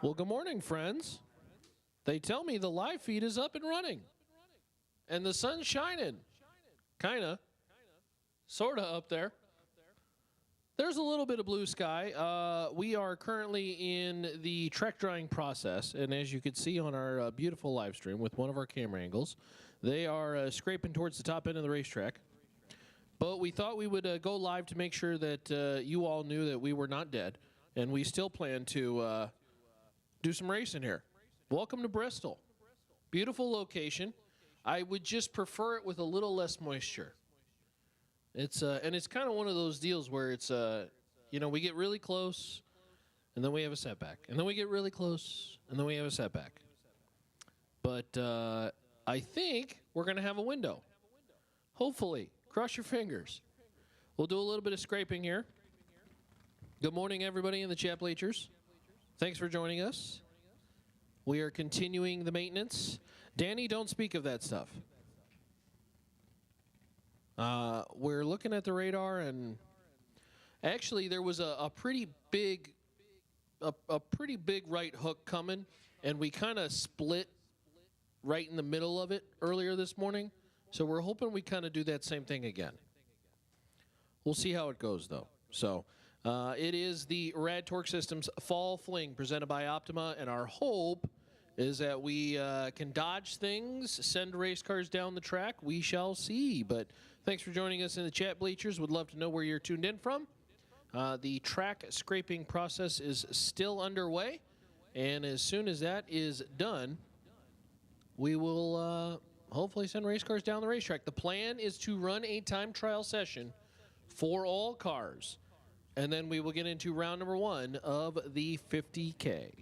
Well, good morning, friends. They tell me the live feed is up and running. And the sun's shining. Kinda. Sorta up there. There's a little bit of blue sky. We are currently in the track drying process. And as you can see on our beautiful live stream with one of our camera angles, they are scraping towards the top end of the racetrack. But we thought we would go live to make sure that you all knew that we were not dead. And we still plan to do some racing here. Welcome to Bristol. Beautiful location. I would just prefer it with a little less moisture. It's and it's kind of one of those deals where it's you know, we get really close and then we have a setback. And then we get really close and then we have a setback. But I think we're going to have a window. Hopefully. Cross your fingers. We'll do a little bit of scraping here. Good morning, everybody in the chat bleachers. Thanks for joining us. We are continuing the maintenance. Danny, don't speak of that stuff. We're looking at the radar, and actually there was a pretty big right hook coming, and we kind of split right in the middle of it earlier this morning. So we're hoping we kind of do that same thing again. We'll see how it goes, though. So it is the Rad Torque Systems Fall Fling presented by Optima, and our hope is that we can dodge things, send race cars down the track. We shall see. But thanks for joining us in the chat bleachers. Would love to know where you're tuned in from. The track scraping process is still underway, and as soon as that is done, we will hopefully send race cars down the racetrack. The plan is to run a time trial session for all cars, and then we will get into round number 1 of the 50K.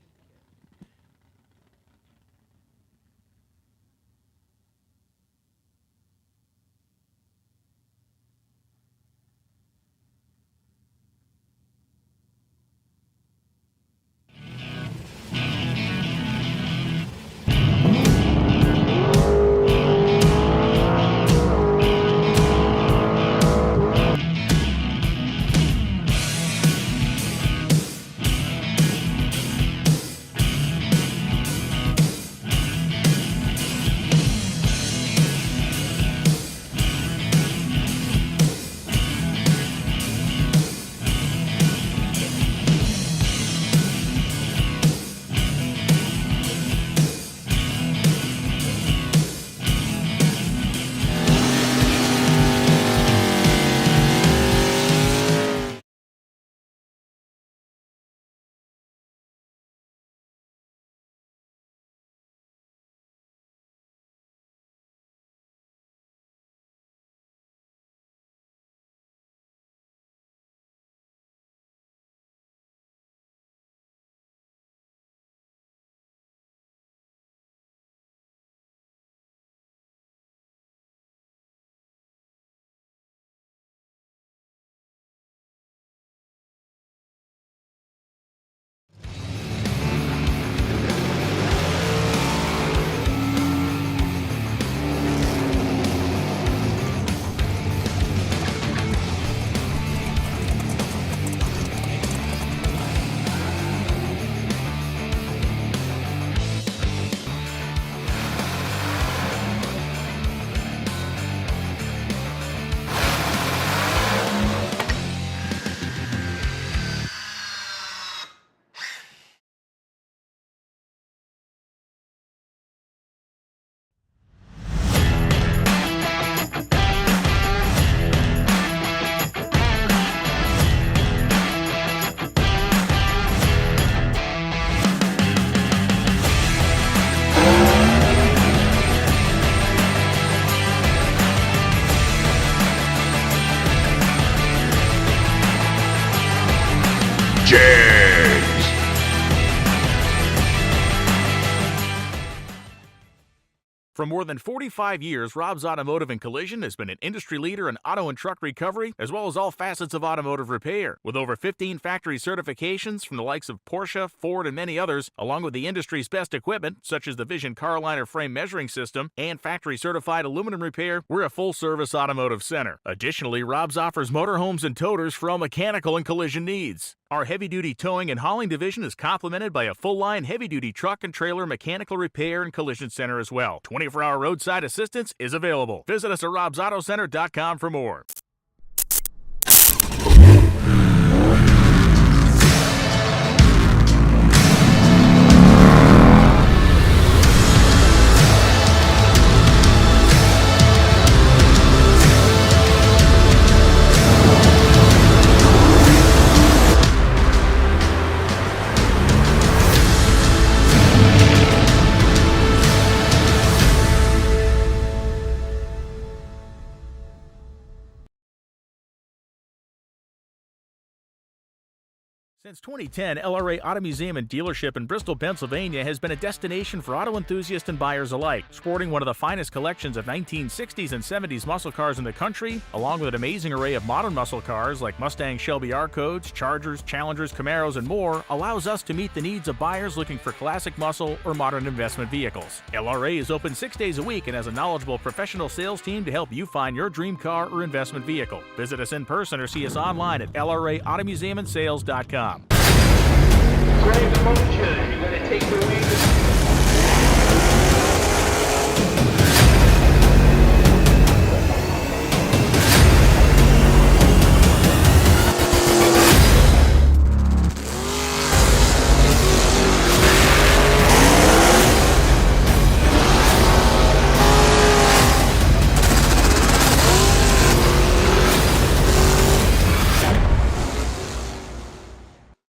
For more than 45 years, Rob's Automotive and Collision has been an industry leader in auto and truck recovery, as well as all facets of automotive repair. With over 15 factory certifications from the likes of Porsche, Ford, and many others, along with the industry's best equipment, such as the Vision Carliner frame measuring system and factory-certified aluminum repair, we're a full-service automotive center. Additionally, Rob's offers motorhomes and toters for all mechanical and collision needs. Our heavy-duty towing and hauling division is complemented by a full-line heavy-duty truck and trailer mechanical repair and collision center as well. 24-hour roadside assistance is available. Visit us at robsautocenter.com for more. Since 2010, LRA Auto Museum and Dealership in Bristol, Pennsylvania has been a destination for auto enthusiasts and buyers alike, sporting one of the finest collections of 1960s and 70s muscle cars in the country, along with an amazing array of modern muscle cars like Mustang Shelby R-Codes, Chargers, Challengers, Camaros, and more, allows us to meet the needs of buyers looking for classic muscle or modern investment vehicles. LRA is open 6 days a week and has a knowledgeable professional sales team to help you find your dream car or investment vehicle. Visit us in person or see us online at lraautomuseumandsales.com. Grab the motion. You're going to take the lead.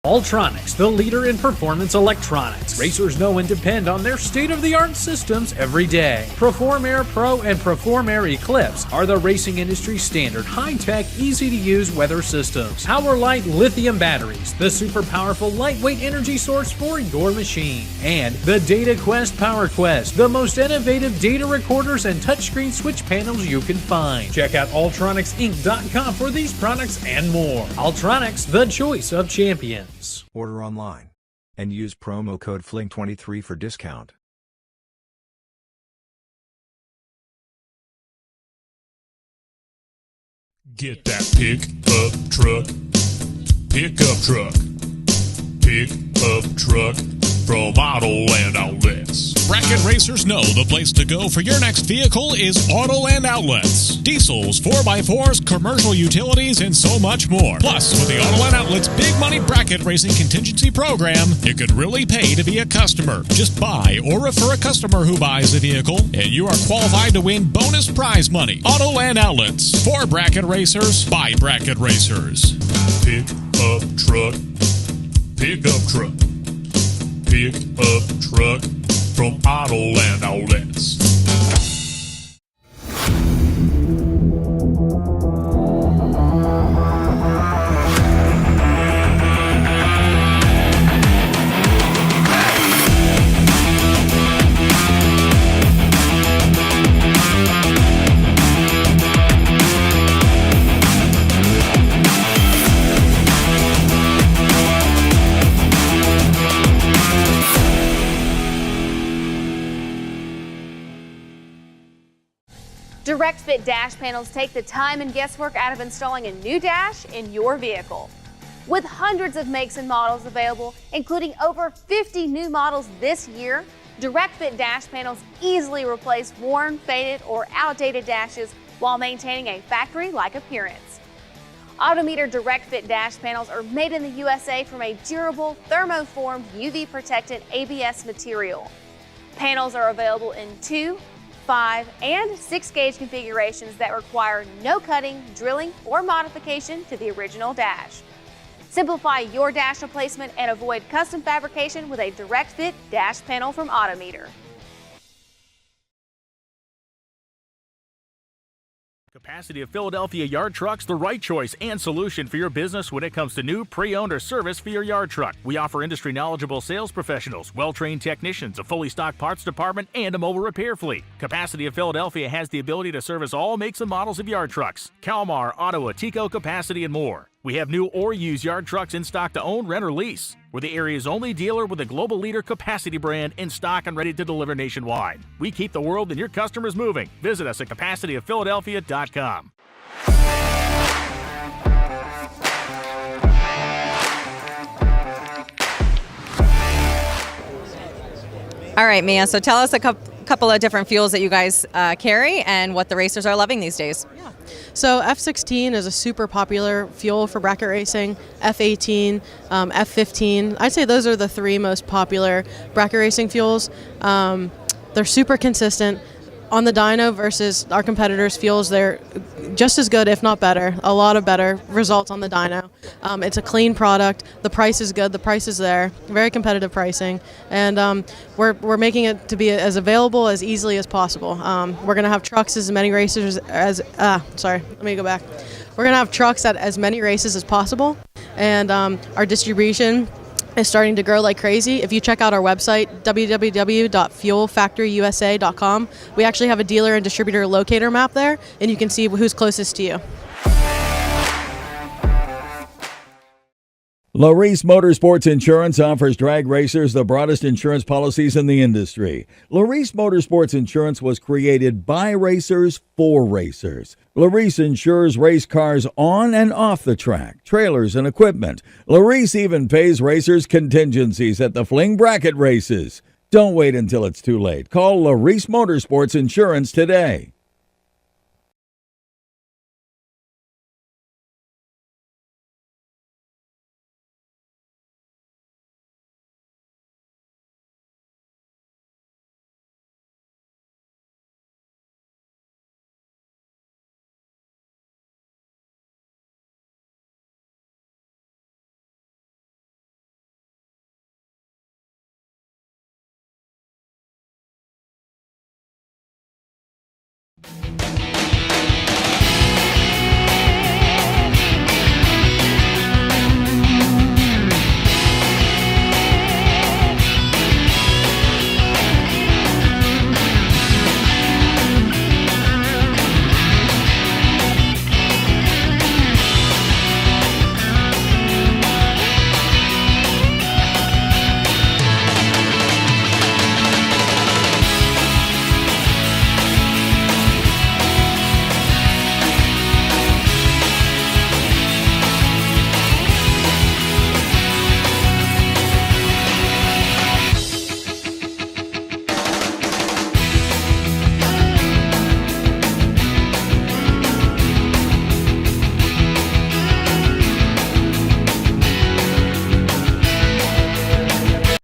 Ultronics, the leader in performance electronics. Racers know and depend on their state-of-the-art systems every day. Perform-Air Pro and Perform-Air Eclipse are the racing industry's standard high-tech, easy-to-use weather systems. Power-Light lithium batteries, the super powerful lightweight energy source for your machine. And the Data Quest Power Quest, the most innovative data recorders and touchscreen switch panels you can find. Check out ultronicsinc.com for these products and more. Ultronics, the choice of champions. Order online and use promo code FLING23 for discount. Get that pickup truck from Autoland Outlets. Bracket racers know the place to go for your next vehicle is Autoland Outlets. Diesels, 4x4s, commercial utilities, and so much more. Plus, with the Autoland Outlets Big Money Bracket Racing Contingency Program, it could really pay to be a customer. Just buy or refer a customer who buys the vehicle, and you are qualified to win bonus prize money. Autoland Outlets, for bracket racers, by bracket racers. Pickup truck from Autoland Outlets. Direct Fit dash panels take the time and guesswork out of installing a new dash in your vehicle. With hundreds of makes and models available, including over 50 new models this year, Direct Fit dash panels easily replace worn, faded, or outdated dashes while maintaining a factory-like appearance. Autometer Direct Fit dash panels are made in the USA from a durable, thermoformed, UV-protected ABS material. Panels are available in 2, 5, and 6 gauge configurations that require no cutting, drilling, or modification to the original dash. Simplify your dash replacement and avoid custom fabrication with a Direct Fit dash panel from Autometer. Capacity of Philadelphia Yard Trucks, the right choice and solution for your business when it comes to new, pre-owned, or service for your yard truck. We offer industry knowledgeable sales professionals, well-trained technicians, a fully stocked parts department, and a mobile repair fleet. Capacity of Philadelphia has the ability to service all makes and models of yard trucks: Kalmar, Ottawa, Tico, Capacity, and more. We have new or used yard trucks in stock to own, rent, or lease. We're the area's only dealer with a global leader Capacity brand in stock and ready to deliver nationwide. We keep the world and your customers moving. Visit us at CapacityofPhiladelphia.com. right, Mia, so tell us a couple of different fuels that you guys carry and what the racers are loving these days. So F16 is a super popular fuel for bracket racing. F18, F15. I'd say those are the three most popular bracket racing fuels. They're super consistent. On the dyno versus our competitors' fuels, they're just as good, if not better. A lot of better results on the dyno. It's a clean product. The price is good. The price is there. Very competitive pricing, and we're making it to be as available as easily as possible. We're going to have trucks as many races as. Sorry, let me go back. We're going to have trucks at as many races as possible, and our distribution is starting to grow like crazy. If you check out our website, www.fuelfactoryusa.com, we actually have a dealer and distributor locator map there, and you can see who's closest to you. Larice Motorsports Insurance offers drag racers the broadest insurance policies in the industry. Larice Motorsports Insurance was created by racers for racers. Larice insures race cars on and off the track, trailers and equipment. Larice even pays racers contingencies at the Fling bracket races. Don't wait until it's too late. Call Larice Motorsports Insurance today.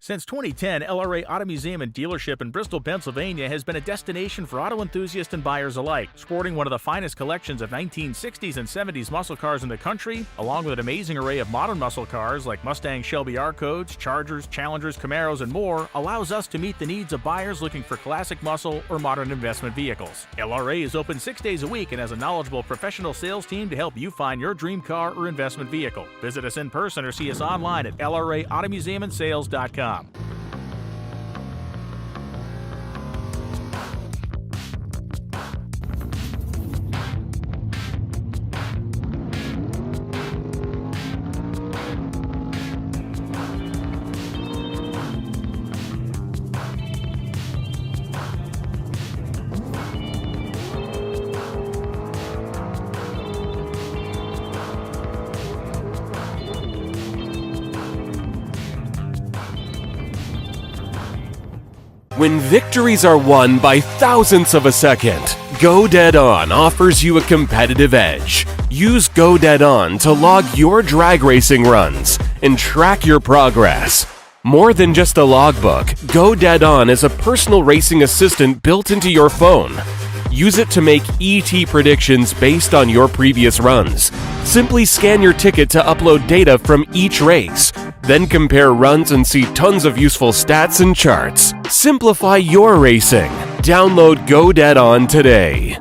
Since 2010, LRA Auto Museum and Dealership in Bristol, Pennsylvania has been a destination for auto enthusiasts and buyers alike, sporting one of the finest collections of 1960s and 70s muscle cars in the country, along with an amazing array of modern muscle cars like Mustang Shelby R-Codes, Chargers, Challengers, Camaros, and more, allows us to meet the needs of buyers looking for classic muscle or modern investment vehicles. LRA is open 6 days a week and has a knowledgeable professional sales team to help you find your dream car or investment vehicle. Visit us in person or see us online at lraautomuseumandsales.com. When victories are won by thousandths of a second, Go Dead On offers you a competitive edge. Use Go Dead On to log your drag racing runs and track your progress. More than just a logbook, Go Dead On is a personal racing assistant built into your phone. Use it to make ET predictions based on your previous runs. Simply scan your ticket to upload data from each race. Then compare runs and see tons of useful stats and charts. Simplify your racing. Download Go Dead On today.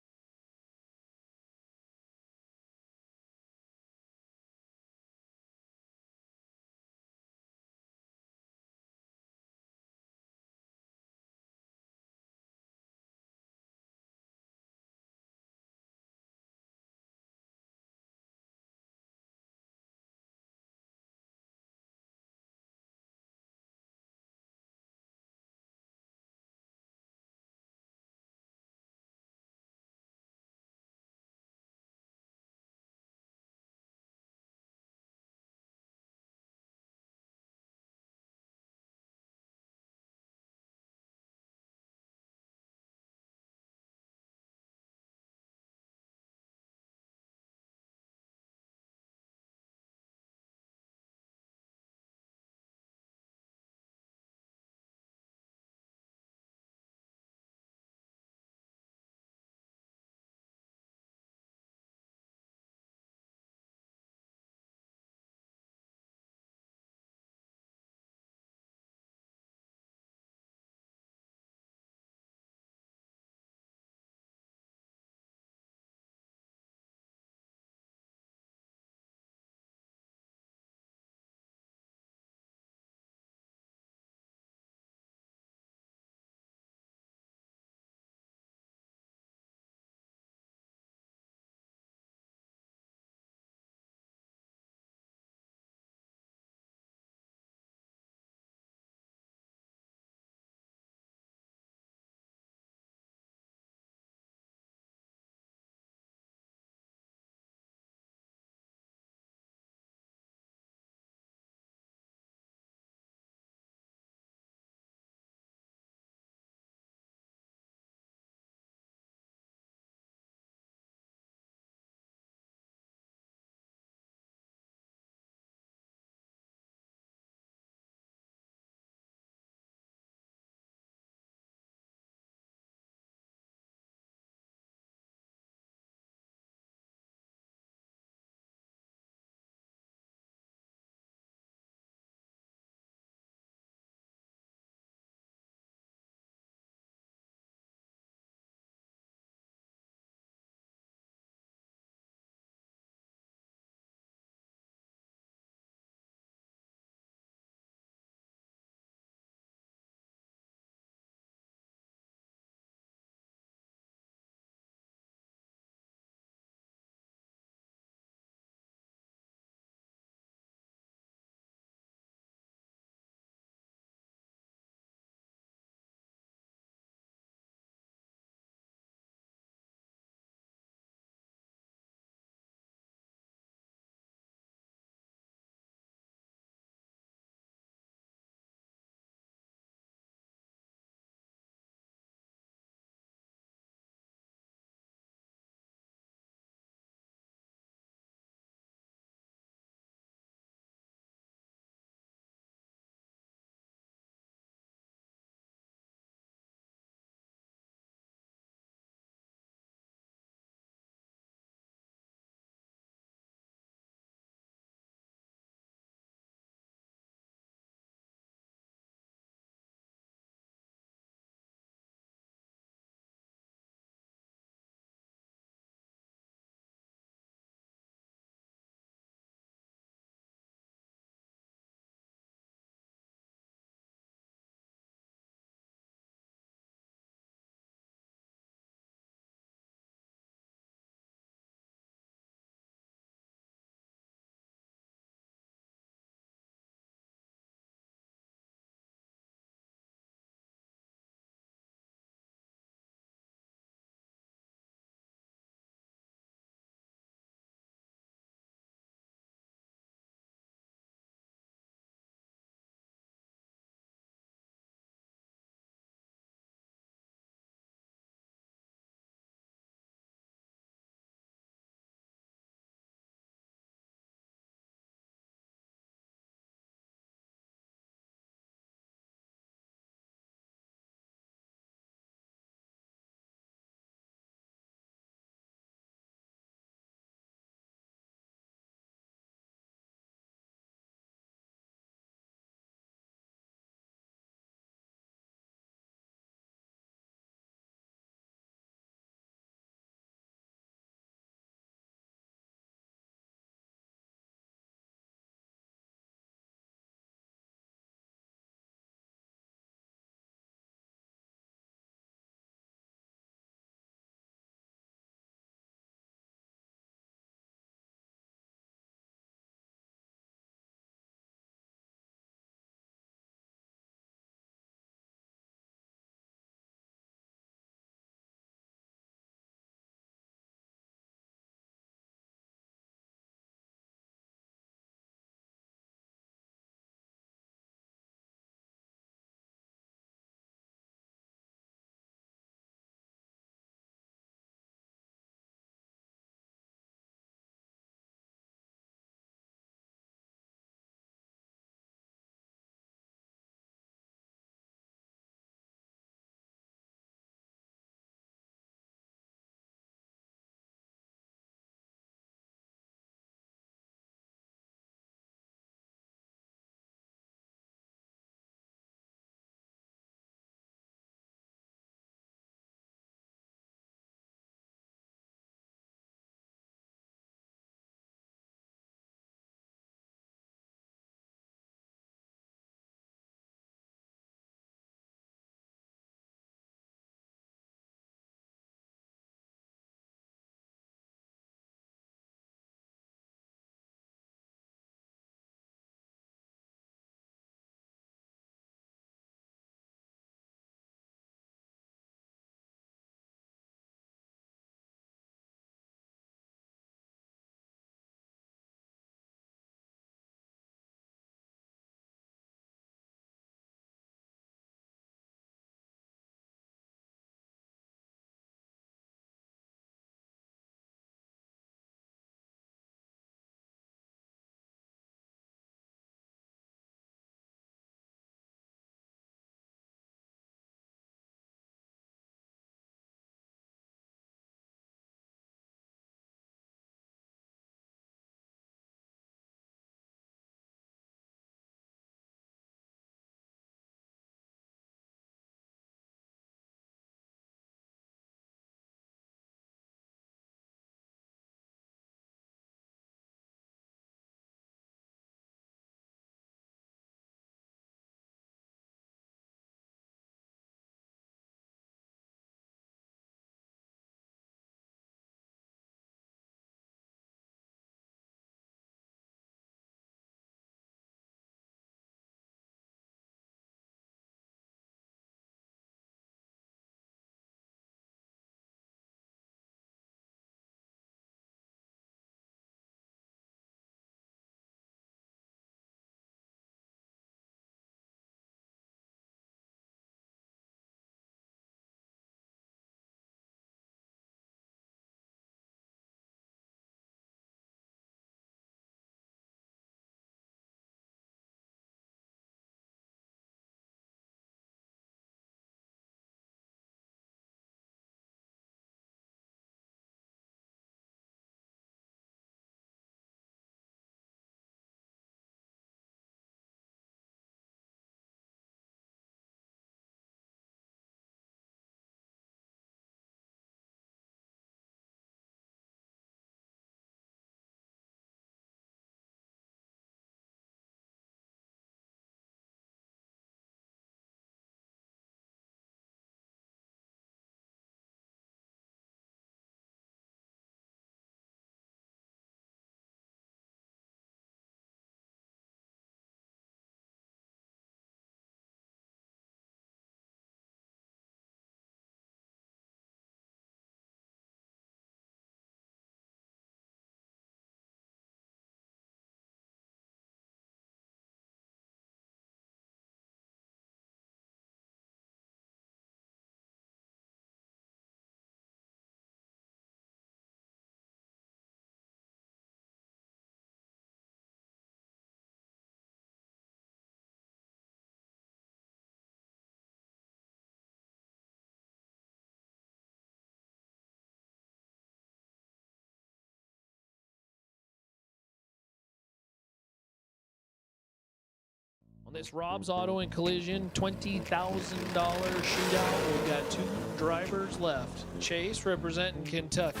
This Rob's Auto and Collision $20,000 shootout. We've got 2 drivers left. Chase representing Kentucky.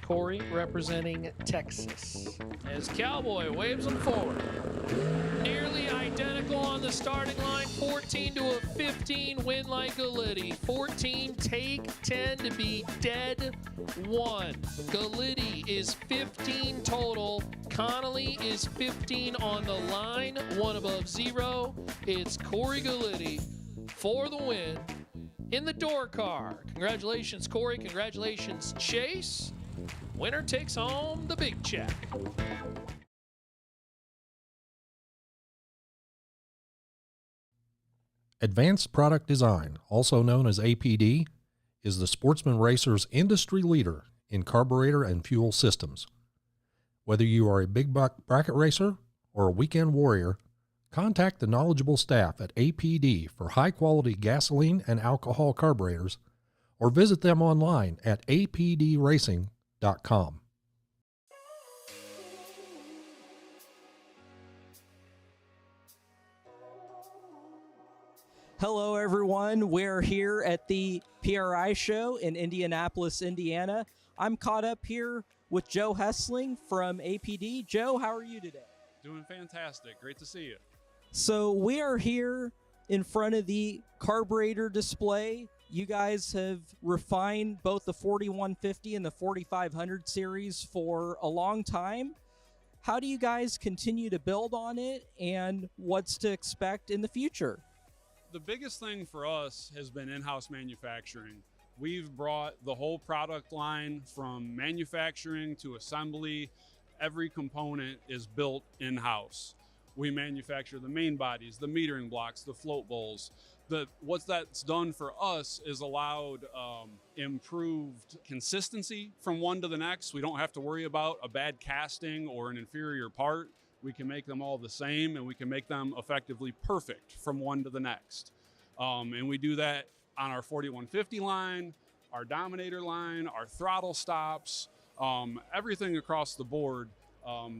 Corey representing Texas. As Cowboy waves them forward. Nearly identical on the starting line. 14 to a 15 win like Galitti. 14 take 10 to be dead 1. Galitti is 15 total. Connolly is 15 on the line. 1 above 0. It's Corey Galitti for the win in the door car. Congratulations, Corey. Congratulations, Chase. Winner takes home the big check. Advanced Product Design, also known as APD, is the Sportsman Racer's industry leader in carburetor and fuel systems. Whether you are a big buck bracket racer or a weekend warrior, contact the knowledgeable staff at APD for high-quality gasoline and alcohol carburetors, or visit them online at apdracing.com. Hello, everyone. We're here at the PRI show in Indianapolis, Indiana. I'm caught up here with Joe Hessling from APD. Joe, how are you today? Doing fantastic. Great to see you. So we are here in front of the carburetor display. You guys have refined both the 4150 and the 4500 series for a long time. How do you guys continue to build on it, and what's to expect in the future? The biggest thing for us has been in-house manufacturing. We've brought the whole product line from manufacturing to assembly. Every component is built in-house. We manufacture the main bodies, the metering blocks, the float bowls. What that's done for us is allowed improved consistency from one to the next. We don't have to worry about a bad casting or an inferior part. We can make them all the same, and we can make them effectively perfect from one to the next. And we do that on our 4150 line, our Dominator line, our throttle stops, everything across the board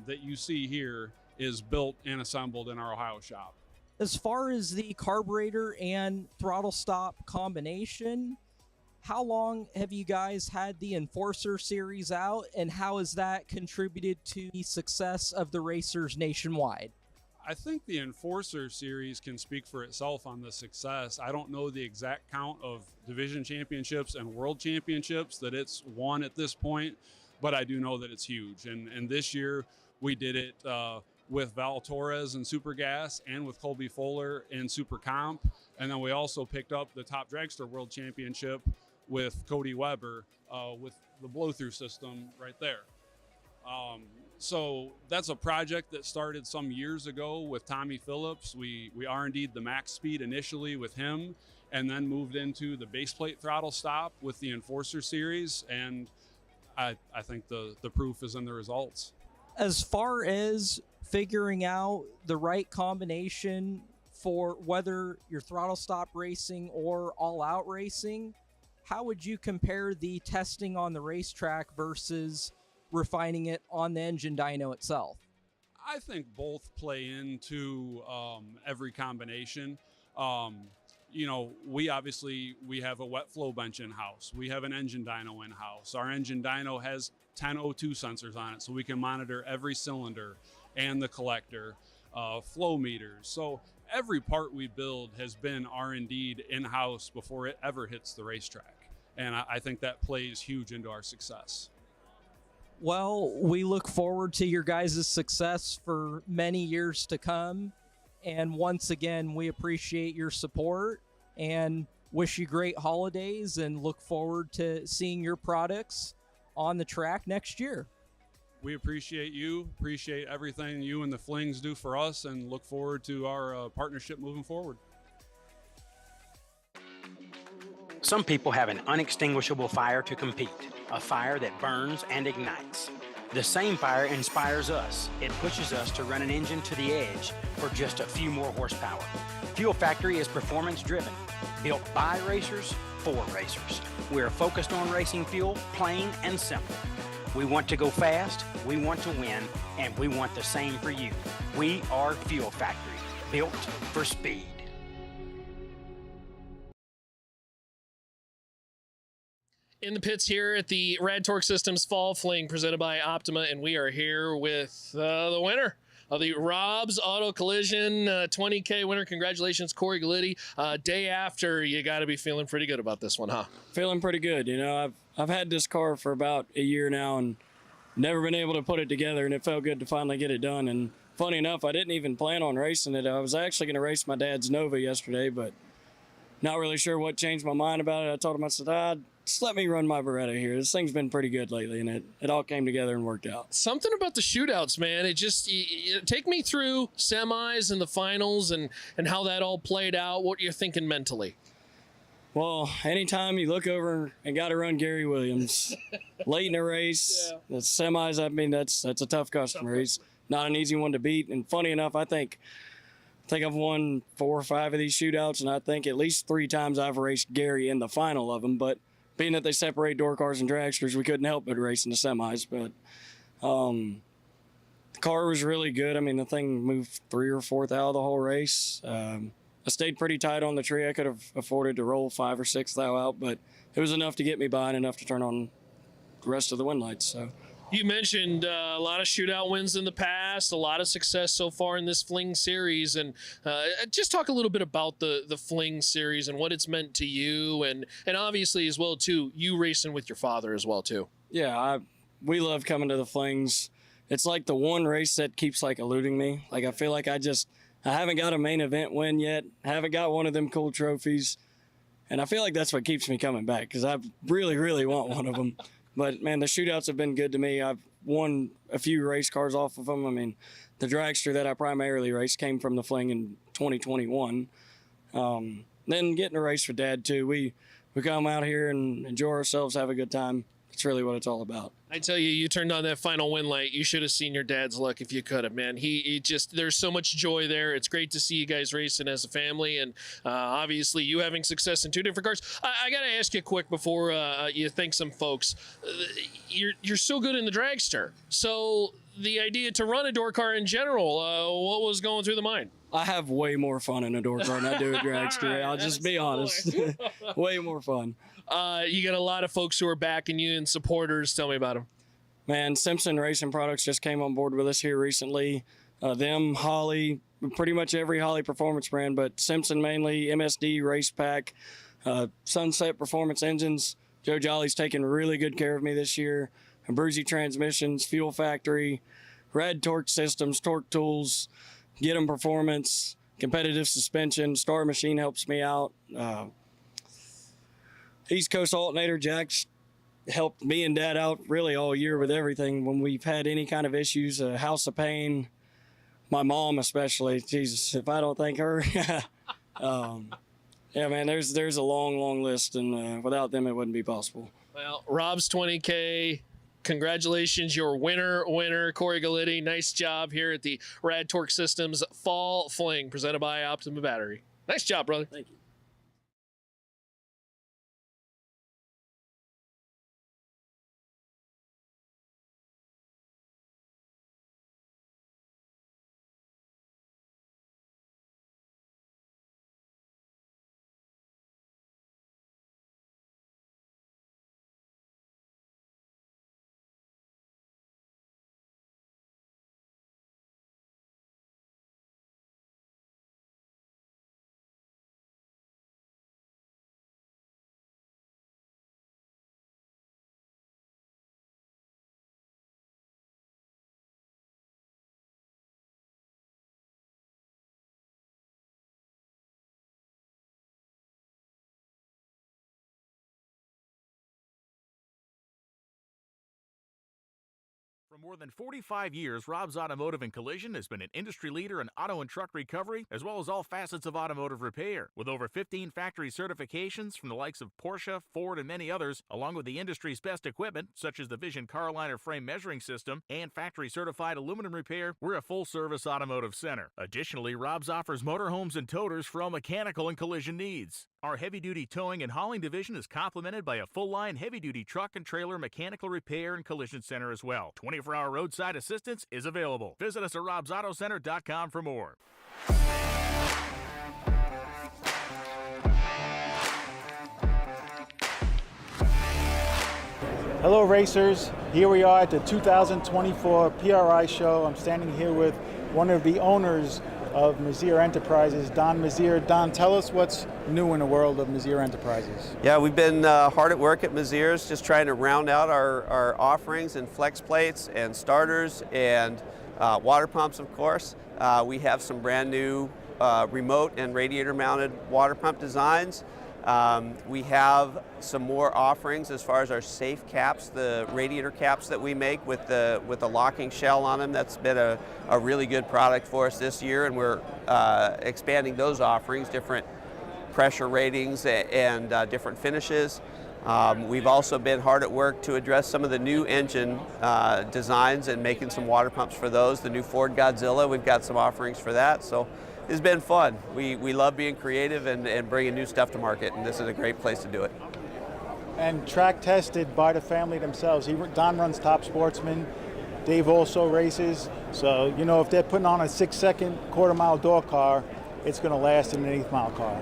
that you see here is built and assembled in our Ohio shop. As far as the carburetor and throttle stop combination, how long have you guys had the Enforcer series out, and how has that contributed to the success of the racers nationwide? I think the Enforcer series can speak for itself on the success. I don't know the exact count of division championships and world championships that it's won at this point, but I do know that it's huge. And this year we did it with Val Torres in Super Gas and with Colby Fuller in Super Comp. And then we also picked up the Top Dragster World Championship with Cody Weber with the blow-through system right there. So that's a project that started some years ago with Tommy Phillips. We R&D'd the max speed initially with him, and then moved into the base plate throttle stop with the Enforcer series. And I think the proof is in the results. As far as figuring out the right combination for whether you're throttle stop racing or all out racing, how would you compare the testing on the racetrack versus refining it on the engine dyno itself? I think both play into every combination. We have a wet flow bench in-house. We have an engine dyno in-house. Our engine dyno has 10 O2 sensors on it, so we can monitor every cylinder and the collector, flow meters. So every part we build has been R&D'd in-house before it ever hits the racetrack. And I think that plays huge into our success. Well, we look forward to your guys' success for many years to come. And once again, we appreciate your support and wish you great holidays and look forward to seeing your products on the track next year. We appreciate you, appreciate everything you and the Flings do for us, and look forward to our partnership moving forward. Some people have an unextinguishable fire to compete, a fire that burns and ignites. The same fire inspires us. It pushes us to run an engine to the edge for just a few more horsepower. Fuel Factory is performance driven, built by racers for racers. We're focused on racing fuel, plain and simple. We want to go fast, we want to win, and we want the same for you. We are Fuel Factory. built for speed. In the pits here at the Rad Torque Systems Fall Fling presented by Optima, and we are here with the winner of the Rob's Auto Collision 20K winner. Congratulations, Corey Galitti. Day after, you got to be feeling pretty good about this one, huh? Feeling pretty good. You know, I've had this car for about a year now and never been able to put it together, and it felt good to finally get it done. And funny enough, I didn't even plan on racing it. I was actually going to race my dad's Nova yesterday, but not really sure what changed my mind about it. I told him, I said, just let me run my Beretta here. This thing's been pretty good lately, and it all came together and worked out. Something about the shootouts, man. It just, take me through semis and the finals and how that all played out, what you're thinking mentally. Well, anytime you look over and got to run Gary Williams late in a race, the semis, I mean, that's a tough customer. He's not an easy one to beat. And funny enough, I think I've won 4 or 5 of these shootouts, and I think at least 3 times I've raced Gary in the final of them. But being that they separate door cars and dragsters, we couldn't help but race in the semis. But the car was really good. I mean, the thing moved 3 or 4th out of the whole race. I stayed pretty tight on the tree. I could have afforded to roll 5 or 6 thou out, but it was enough to get me by and enough to turn on the rest of the wind lights. So. You mentioned a lot of shootout wins in the past, a lot of success so far in this Fling series, and just talk a little bit about the Fling series and what it's meant to you, and obviously as well too, you racing with your father as well too. Yeah, we love coming to the Flings. It's like the one race that keeps like eluding me. Like I feel like I haven't got a main event win yet. I haven't got one of them cool trophies, and I feel like that's what keeps me coming back because I really, really want one of them. But, man, the shootouts have been good to me. I've won a few race cars off of them. I mean, the dragster that I primarily raced came from the Fling in 2021. Then getting to race for Dad, too. We come out here and enjoy ourselves, have a good time. It's really what it's all about. I tell you, you turned on that final win light. You should have seen your dad's look if you could have, man. He just, there's so much joy there. It's great to see you guys racing as a family, and obviously you having success in 2 different cars. I got to ask you quick before you thank some folks. You're so good in the dragster. So the idea to run a door car in general, what was going through the mind? I have way more fun in a door car than I do a dragster. Right, I'll just be honest. Way more fun. You got a lot of folks who are backing you and supporters. Tell me about them. Man, Simpson Racing Products just came on board with us here recently. Them, Holly, pretty much every Holly performance brand, but Simpson mainly, MSD, Race Pack, Sunset Performance Engines. Joe Jolly's taken really good care of me this year. Bruzy Transmissions, Fuel Factory, Rad Torque Systems, Torque Tools, Get 'em Performance, Competitive Suspension, Star Machine helps me out. East Coast Alternator, Jack's helped me and Dad out really all year with everything. When we've had any kind of issues, House of Pain, my mom especially, Jesus, if I don't thank her. Yeah, man, there's a long, long list, and without them, it wouldn't be possible. Well, Rob's 20K, congratulations, your winner, Corey Galitti. Nice job here at the Rad Torque Systems Fall Fling, presented by Optima Battery. Nice job, brother. Thank you. For more than 45 years, Rob's Automotive and Collision has been an industry leader in auto and truck recovery, as well as all facets of automotive repair. With over 15 factory certifications from the likes of Porsche, Ford, and many others, along with the industry's best equipment, such as the Vision car liner frame measuring system and factory-certified aluminum repair, we're a full-service automotive center. Additionally, Rob's offers motorhomes and towers for all mechanical and collision needs. Our heavy-duty towing and hauling division is complemented by a full-line heavy-duty truck and trailer mechanical repair and collision center as well. 24-hour roadside assistance is available. Visit us at robsautocenter.com for more. Hello racers, here we are at the 2024 PRI show. I'm standing here with one of the owners of Mazier Enterprises, Don Mazier. Don, tell us what's new in the world of Mazier Enterprises. Yeah, we've been hard at work at Mazier's, just trying to round out our offerings in flex plates and starters and water pumps, of course. We have some brand new remote and radiator mounted water pump designs. We have some more offerings as far as our safe caps, the radiator caps that we make with the locking shell on them. That's been a really good product for us this year, and we're expanding those offerings, different pressure ratings and different finishes. We've also been hard at work to address some of the new engine designs and making some water pumps for those. The new Ford Godzilla, we've got some offerings for that. So it's been fun. We love being creative and bringing new stuff to market, and this is a great place to do it. And track tested by the family themselves. Don runs Top Sportsman. Dave also races. So, you know, if they're putting on a 6-second quarter-mile door car, it's going to last in an 8th-mile car.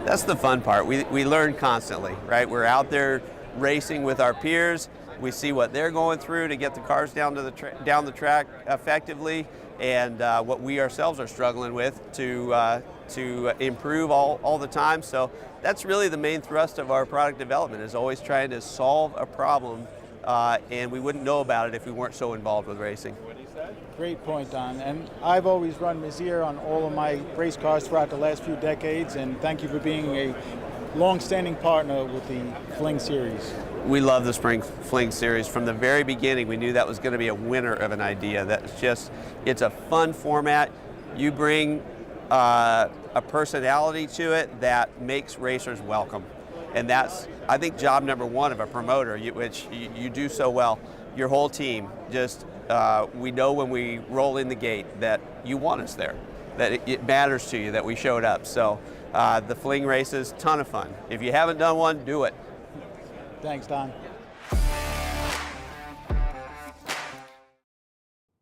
That's the fun part. We learn constantly, right? We're out there racing with our peers. We see what they're going through to get the cars down the track effectively, and what we ourselves are struggling with to improve all the time. So that's really the main thrust of our product development, is always trying to solve a problem, and we wouldn't know about it if we weren't so involved with racing. Great point, Don. And I've always run Mazier on all of my race cars throughout the last few decades, and thank you for being a long-standing partner with the Fling series. We love the Fling series. From the very beginning, we knew that was going to be a winner of an idea. It's a fun format. You bring a personality to it that makes racers welcome. And that's, I think, job number one of a promoter, which you do so well. Your whole team, we know when we roll in the gate that you want us there, that it matters to you that we showed up. So the Fling races, ton of fun. If you haven't done one, do it. Thanks, Don.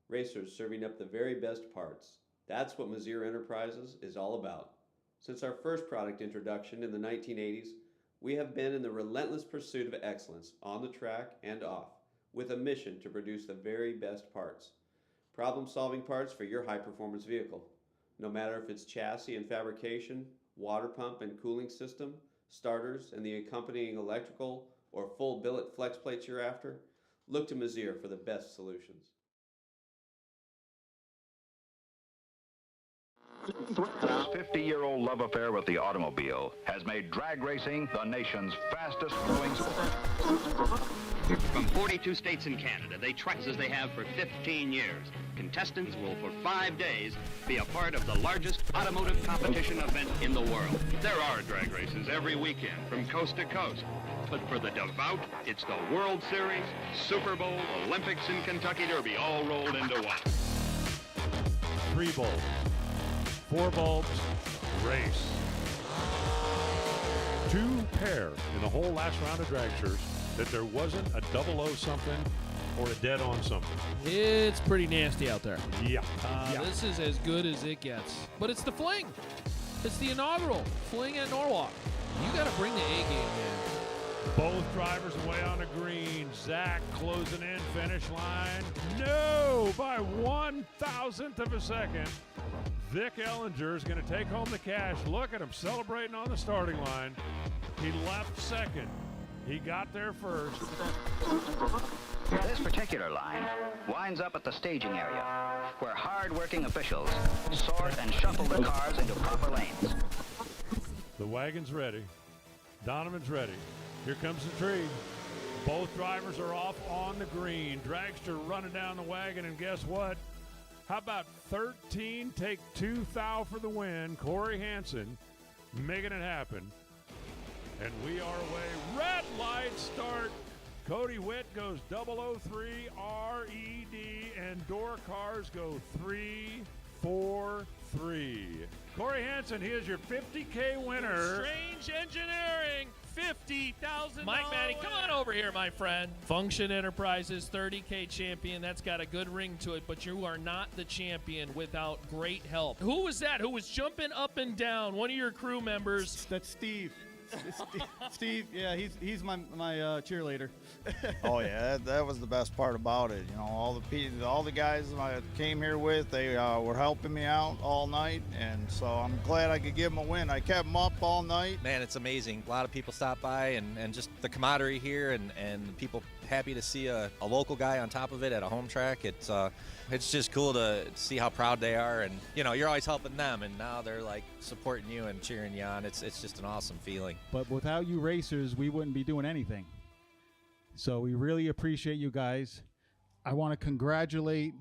Racers serving up the very best parts. That's what Mazier Enterprises is all about. Since our first product introduction in the 1980s, we have been in the relentless pursuit of excellence on the track and off, with a mission to produce the very best parts. Problem-solving parts for your high-performance vehicle. No matter if it's chassis and fabrication, water pump and cooling system, starters and the accompanying electrical, or full billet flex plates you're after, look to Mazier for the best solutions. This 50-year-old love affair with the automobile has made drag racing the nation's fastest growing sport. From 42 states in Canada, they track as they have for 15 years. Contestants will, for 5 days, be a part of the largest automotive competition event in the world. There are drag races every weekend from coast to coast. But for the devout, it's the World Series, Super Bowl, Olympics, and Kentucky Derby all rolled into one. 3 bulbs, 4 bulbs, race. 2 pair in the whole last round of dragsters that there wasn't a 00 something or a dead on something. It's pretty nasty out there. Yeah. This is as good as it gets. But it's the Fling. It's the inaugural Fling at Norwalk. You got to bring the A game in. Both drivers away on the green. Zach closing in, finish line. No, by 1,000th of a second. Vic Ellinger is going to take home the cash. Look at him celebrating on the starting line. He left second. He got there first. This particular line winds up at the staging area, where hard-working officials sort and shuffle the cars into proper lanes. The wagon's ready. Donovan's ready. Here comes the tree. Both drivers are off on the green. Dragster running down the wagon, and guess what? How about 13 take 2 thou for the win? Corey Hansen making it happen. And we are away. Red light start. Cody Witt goes 003 RED, and door cars go 3-4-3. Corey Hansen, he is your $50K winner. Strange Engineering, $50,000. Mike Matty, come on over here, my friend. Function Enterprises, $30K champion. That's got a good ring to it, but you are not the champion without great help. Who was that? Who was jumping up and down? One of your crew members. That's Steve. Steve, yeah, he's my cheerleader. Oh yeah, that was the best part about it. You know, all the guys I came here with, they were helping me out all night, and so I'm glad I could give them a win. I kept them up all night. Man, it's amazing. A lot of people stop by, and just the camaraderie here, and people happy to see a local guy on top of it at a home track. It's just cool to see how proud they are, and you know, you're always helping them, and now they're like supporting you and cheering you on. It's just an awesome feeling. But without you racers, we wouldn't be doing anything. So we really appreciate you guys. I want to congratulate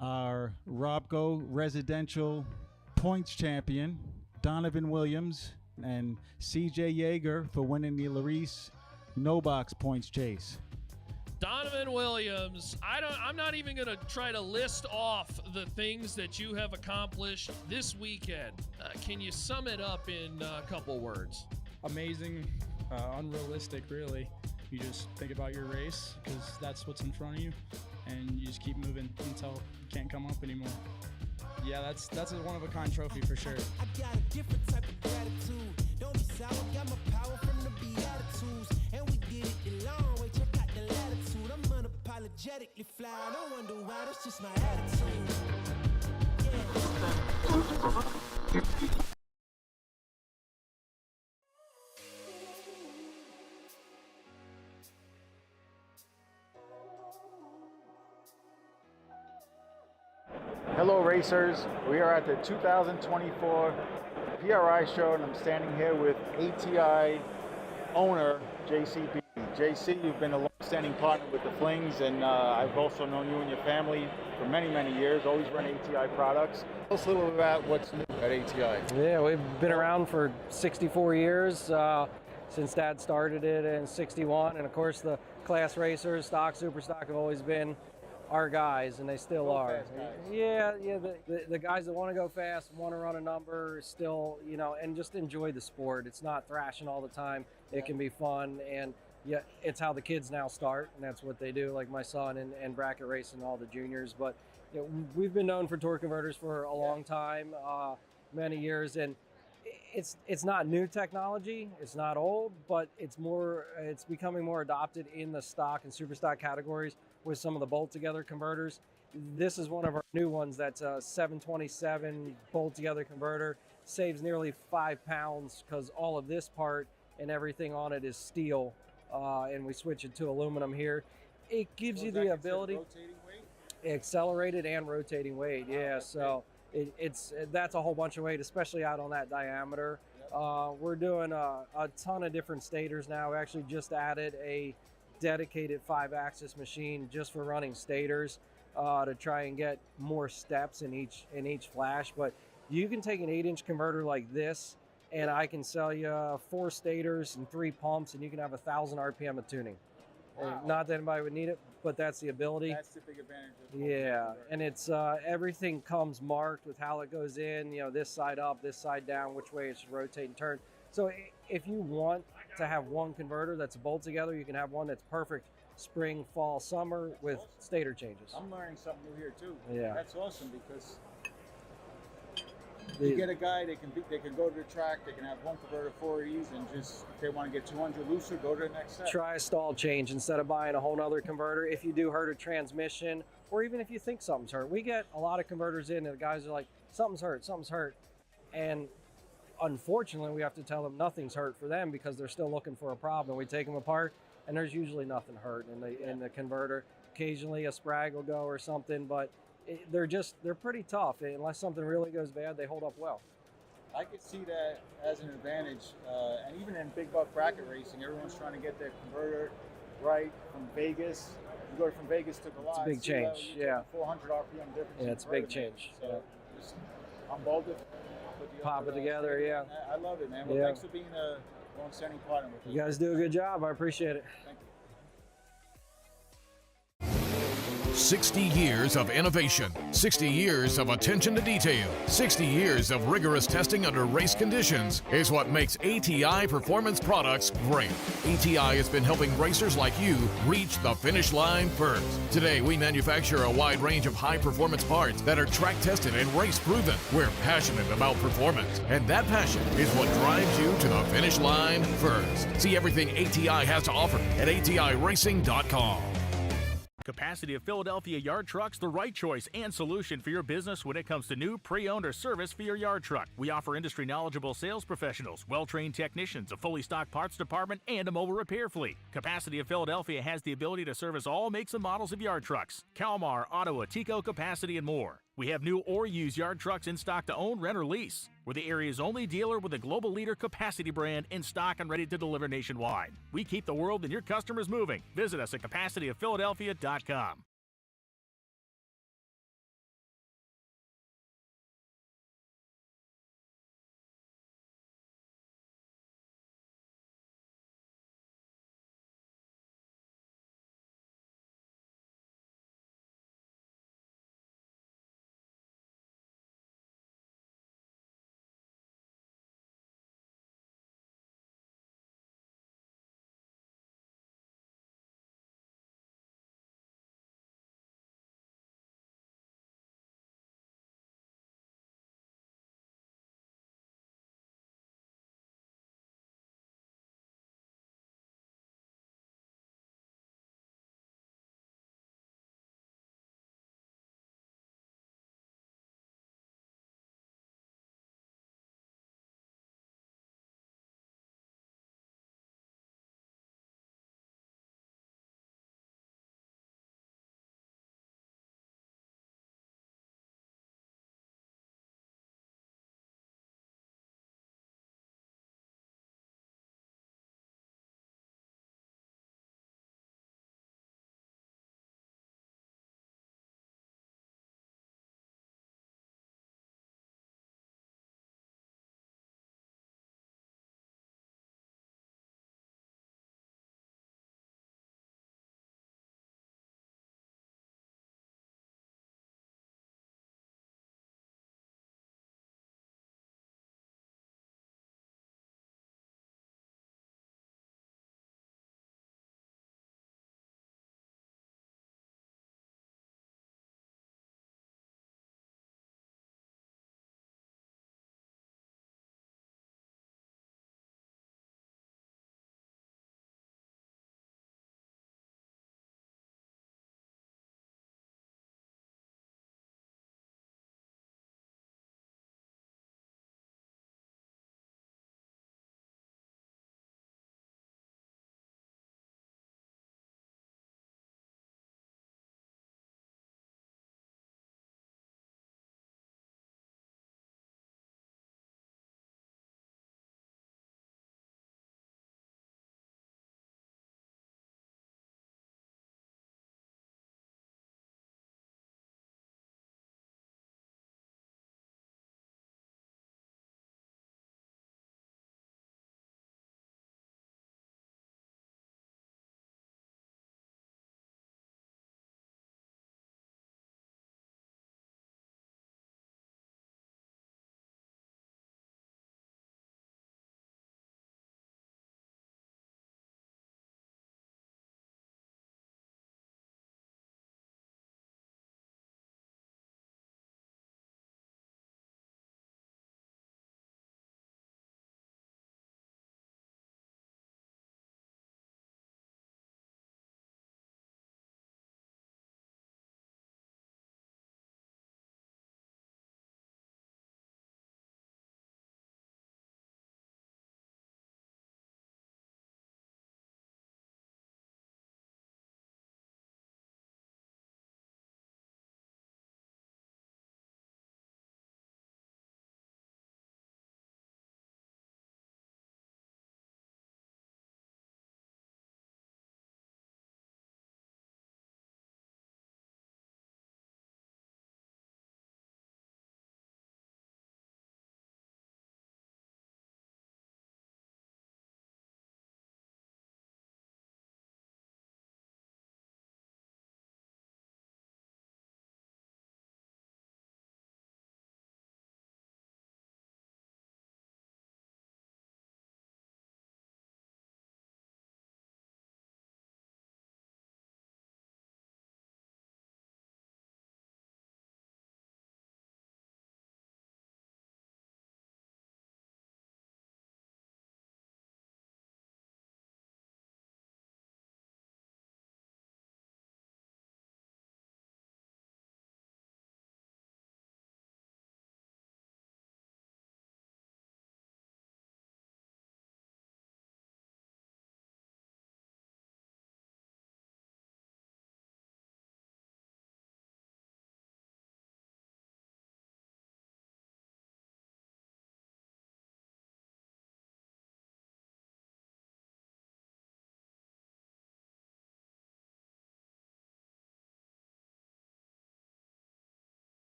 our Robco Residential Points Champion, Donovan Williams, and CJ Yeager for winning the Larice No Box Points Chase. Donovan Williams, I'm not even going to try to list off the things that you have accomplished this weekend. Can you sum it up in a couple words? Amazing, unrealistic, really. You just think about your race because that's what's in front of you, and you just keep moving until you can't come up anymore. Yeah, that's a one-of-a-kind trophy for sure. I got a different type of gratitude. Don't be sour, got my power from the Beatitudes, and we did it the long way. Check out the latitude. I'm unapologetically fly. I don't wonder why. That's just my attitude. Yeah. Hello racers, we are at the 2024 PRI show and I'm standing here with ATI owner JCB. JC, you've been a long-standing partner with the Flings, and I've also known you and your family for many, many years, always run ATI products. Tell us a little bit about what's new at ATI. Yeah, we've been around for 64 years, since Dad started it in 61, and of course the class racers, stock, super stock have always been our guys, and they still are. Yeah, the guys that want to go fast, want to run a number, still, you know, and just enjoy the sport. It's not thrashing all the time. It can be fun, and yeah, it's how the kids now start, and that's what they do, like my son and bracket racing, all the juniors. But you know, we've been known for torque converters for a long time, many years, and it's not new technology, it's not old, but it's becoming more adopted in the stock and super stock categories with some of the bolt together converters. This is one of our new ones that's a 727 bolt together converter, saves nearly 5 pounds because all of this part and everything on it is steel, and we switch it to aluminum here. It gives you the ability, accelerated and rotating weight, yeah, so that's a whole bunch of weight, especially out on that diameter. We're doing a ton of different stators now. We actually just added a dedicated 5-axis machine just for running stators to try and get more steps in each flash. But you can take an 8-inch converter like this, and I can sell you 4 stators and 3 pumps, and you can have 1,000 RPM of tuning. Wow. Not that anybody would need it, but that's the ability. That's the big advantage of yeah, and it's everything comes marked with how it goes in, you know, this side up, this side down, which way it should rotate and turn. So if you want to have one converter that's a bolt together, you can have one that's perfect spring, fall, summer with stator changes. I'm learning something new here too. Yeah. That's awesome because you get a guy, they can go to the track, they can have one converter 4Es, and just if they want to get 200 looser, go to the next set. Try a stall change instead of buying a whole nother converter. If you do hurt a transmission, or even if you think something's hurt. We get a lot of converters in and the guys are like, something's hurt. And unfortunately, we have to tell them nothing's hurt for them because they're still looking for a problem. We take them apart and there's usually nothing hurt in the converter. Occasionally a sprag will go or something, but they're pretty tough. Unless something really goes bad, they hold up well. I could see that as an advantage, and even in big buck bracket racing, everyone's trying to get their converter right from Vegas. You go from Vegas to Goliath. It's a big change, yeah. 400 RPM difference. Yeah, it's a big change. So just unbolt it, pop it together, yeah. I love it, man. Well, yeah. Thanks for being a long-standing partner with us. You guys do a good job. I appreciate it. Thank you. 60 years of innovation, 60 years of attention to detail, 60 years of rigorous testing under race conditions is what makes ATI Performance Products great. ATI has been helping racers like you reach the finish line first. Today, we manufacture a wide range of high-performance parts that are track-tested and race-proven. We're passionate about performance, and that passion is what drives you to the finish line first. See everything ATI has to offer at ATIRacing.com. Capacity of Philadelphia Yard Trucks, the right choice and solution for your business when it comes to new, pre-owned, or service for your yard truck. We offer industry knowledgeable sales professionals, well-trained technicians, a fully stocked parts department, and a mobile repair fleet. Capacity of Philadelphia has the ability to service all makes and models of yard trucks: Kalmar, Ottawa, Tico, Capacity, and more. We have new or used yard trucks in stock to own, rent, or lease. We're the area's only dealer with a global leader Capacity brand in stock and ready to deliver nationwide. We keep the world and your customers moving. Visit us at CapacityofPhiladelphia.com.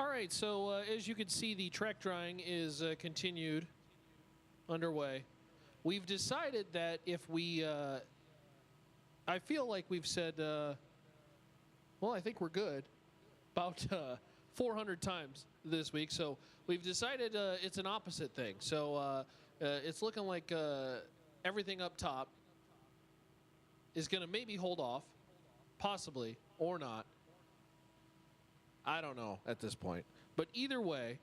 All right, so as you can see, the track drying is continued, underway. We've decided that if we, I feel like we've said, well, I think we're good, about 400 times this week. So we've decided it's an opposite thing. So it's looking like everything up top is going to maybe hold off, possibly, or not. I don't know at this point. But either way,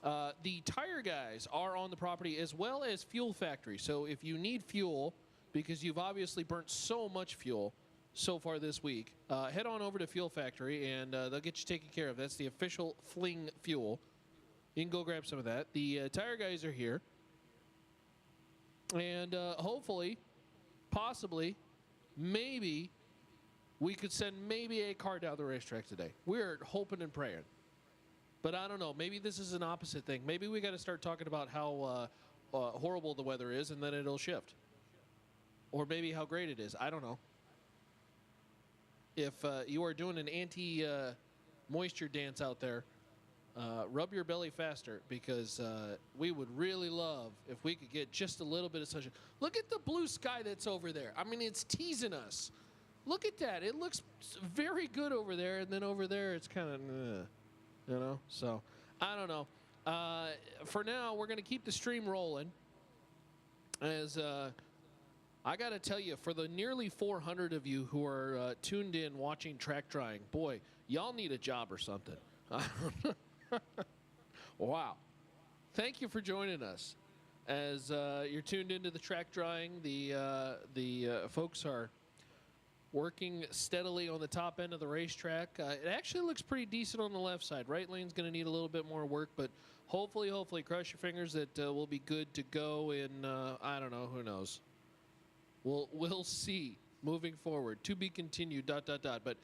the tire guys are on the property as well as Fuel Factory. So if you need fuel, because you've obviously burnt so much fuel so far this week, head on over to Fuel Factory and they'll get you taken care of. That's the official Fling fuel. You can go grab some of that. The tire guys are here. And hopefully, possibly, maybe we could send maybe a car down the racetrack today. We're hoping and praying. But I don't know. Maybe this is an opposite thing. Maybe we got to start talking about how horrible the weather is, and then it'll shift. Or maybe how great it is. I don't know. If you are doing an anti-moisture dance out there, rub your belly faster, because we would really love if we could get just a little bit of sunshine. Look at the blue sky that's over there. I mean, it's teasing us. Look at that. It looks very good over there, and then over there it's kind of, you know. So, I don't know. For now, we're going to keep the stream rolling. As I got to tell you, for the nearly 400 of you who are tuned in watching track drying, boy, y'all need a job or something. Wow. Thank you for joining us. As you're tuned into the track drying, the folks are working steadily on the top end of the racetrack. It actually looks pretty decent on the left side. Right lane's going to need a little bit more work, but hopefully, cross your fingers that we'll be good to go in, I don't know, who knows. We'll see moving forward. To be continued, ... But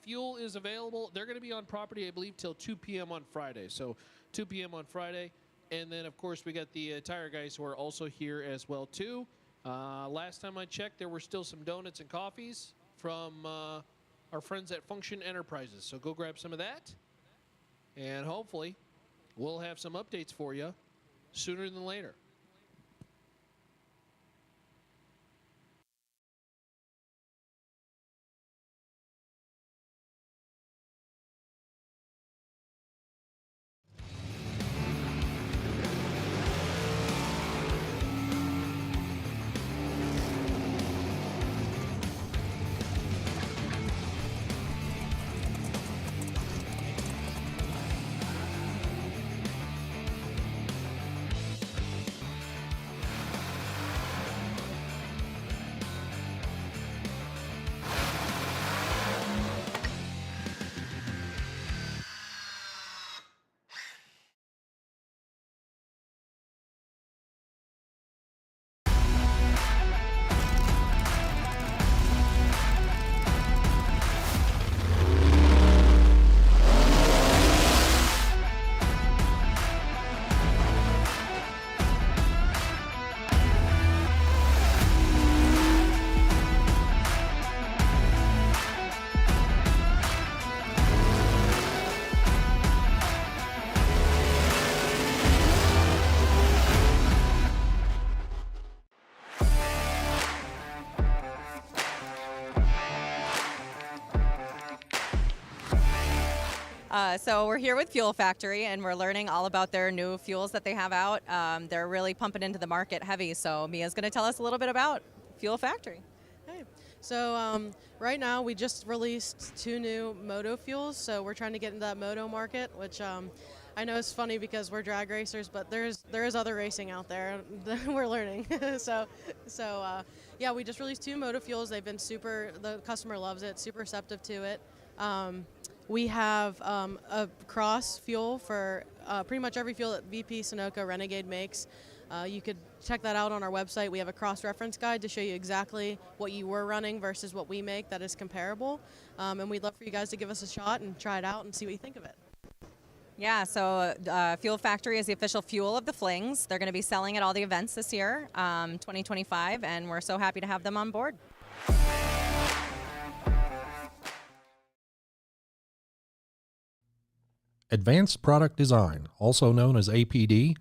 fuel is available. They're going to be on property, I believe, till 2 p.m. on Friday. So 2 p.m. on Friday. And then, of course, we got the tire guys who are also here as well, too. Last time I checked, there were still some donuts and coffees from our friends at Function Enterprises. So go grab some of that. And hopefully, we'll have some updates for you sooner than later. So we're here with Fuel Factory, and we're learning all about their new fuels that they have out. They're really pumping into the market heavy, so Mia's going to tell us a little bit about Fuel Factory. Hey. So right now we just released 2 new moto fuels, so we're trying to get into that moto market, which I know is funny because we're drag racers, but there is other racing out there that we're learning. so yeah, we just released 2 moto fuels. They've been the customer loves it, super receptive to it. We have a cross fuel for pretty much every fuel that VP, Sunoco, Renegade makes. You could check that out on our website. We have a cross-reference guide to show you exactly what you were running versus what we make that is comparable. And we'd love for you guys to give us a shot and try it out and see what you think of it. Yeah, so Fuel Factory is the official fuel of the Flings. They're going to be selling at all the events this year, 2025, and we're so happy to have them on board. Advanced Product Design, also known as APD,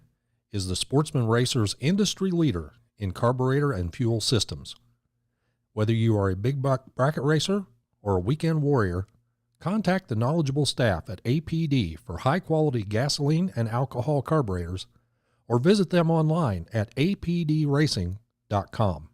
is the Sportsman Racer's industry leader in carburetor and fuel systems. Whether you are a big bracket racer or a weekend warrior, contact the knowledgeable staff at APD for high-quality gasoline and alcohol carburetors, or visit them online at apdracing.com.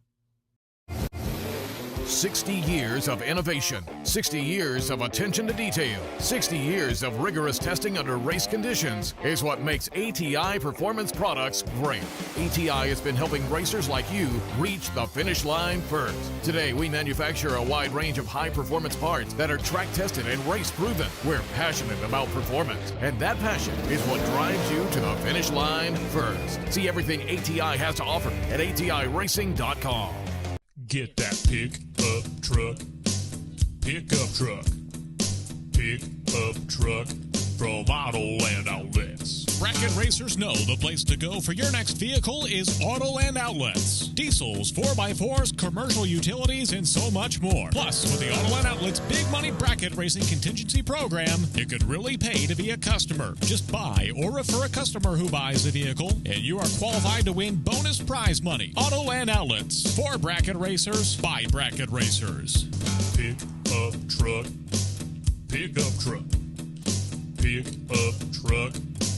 60 years of innovation, 60 years of attention to detail, 60 years of rigorous testing under race conditions is what makes ATI Performance Products great. ATI has been helping racers like you reach the finish line first. Today, we manufacture a wide range of high-performance parts that are track-tested and race-proven. We're passionate about performance, and that passion is what drives you to the finish line first. See everything ATI has to offer at ATIRacing.com. Get that pickup truck from Auto Land Outlets. Bracket racers know the place to go for your next vehicle is Auto Land Outlets. Diesels, 4x4s, commercial utilities, and so much more. Plus, with the Auto Land Outlets Big Money Bracket Racing Contingency Program, you could really pay to be a customer. Just buy or refer a customer who buys a vehicle, and you are qualified to win bonus prize money. Auto Land Outlets. For bracket racers, by bracket racers. Pickup truck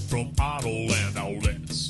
from Auto Land Outlets.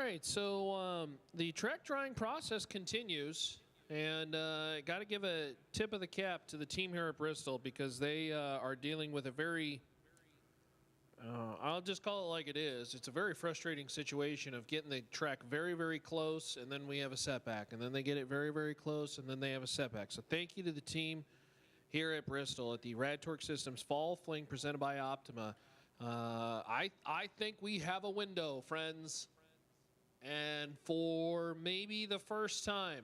right, so the track drying process continues, and got to give a tip of the cap to the team here at Bristol because they are dealing with a very, I'll just call it like it is. It's a very frustrating situation of getting the track very, very close, and then we have a setback, and then they get it very, very close, and then they have a setback. So thank you to the team here at Bristol at the Rad Torque Systems Fall Fling presented by Optima. I think we have a window, friends. And for maybe the first time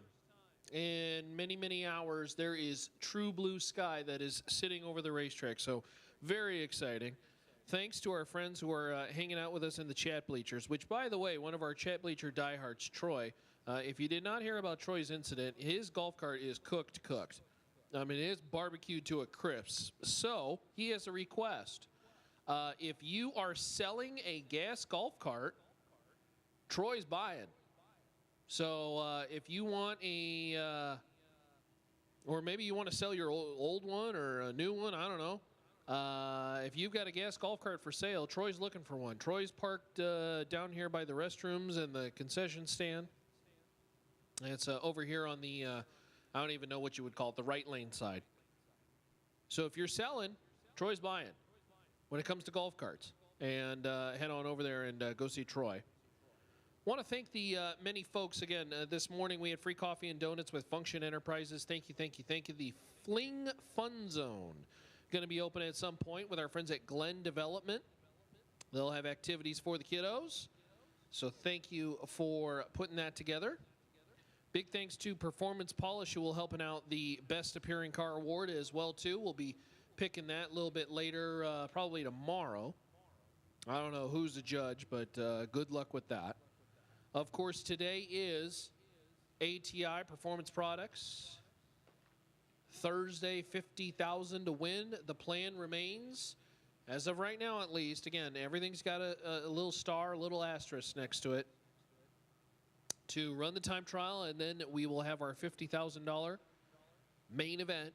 in many, many hours, there is true blue sky that is sitting over the racetrack. So very exciting. Thanks to our friends who are hanging out with us in the chat bleachers, which, by the way, one of our chat bleacher diehards, Troy, if you did not hear about Troy's incident, his golf cart is cooked. I mean, it is barbecued to a crisp. So he has a request. If you are selling a gas golf cart, Troy's buying. So if you want a, or maybe you want to sell your old one or a new one, I don't know. If you've got a gas golf cart for sale, Troy's looking for one. Troy's parked down here by the restrooms and the concession stand. It's over here on the, I don't even know what you would call it, the right lane side. So if you're selling, Troy's buying when it comes to golf carts. And head on over there and go see Troy. Want to thank the many folks again. This morning we had free coffee and donuts with Function Enterprises. Thank you. The Fling Fun Zone going to be open at some point with our friends at Glen Development. They'll have activities for the kiddos. So thank you for putting that together. Big thanks to Performance Polish, who will helping out the Best Appearing Car Award as well too. We'll be picking that a little bit later, probably tomorrow. I don't know who's the judge, but good luck with that. Of course, today is ATI Performance Products. Thursday, $50,000 to win. The plan remains, as of right now at least, again, everything's got a little star, a little asterisk next to it, to run the time trial, and then we will have our $50,000 main event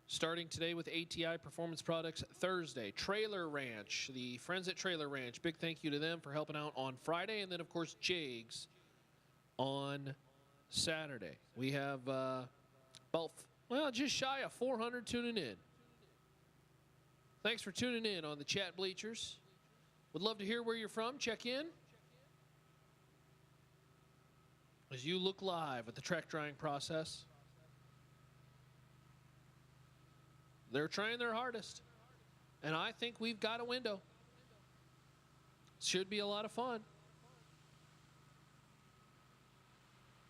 starting today with ATI Performance Products Thursday. Trailer Ranch, the friends at Trailer Ranch, big thank you to them for helping out on Friday. And then, of course, Jags on Saturday. We have just shy of 400 tuning in. Thanks for tuning in on the chat bleachers. Would love to hear where you're from. Check in as you look live at the track drying process. They're trying their hardest, and I think we've got a window. Should be a lot of fun.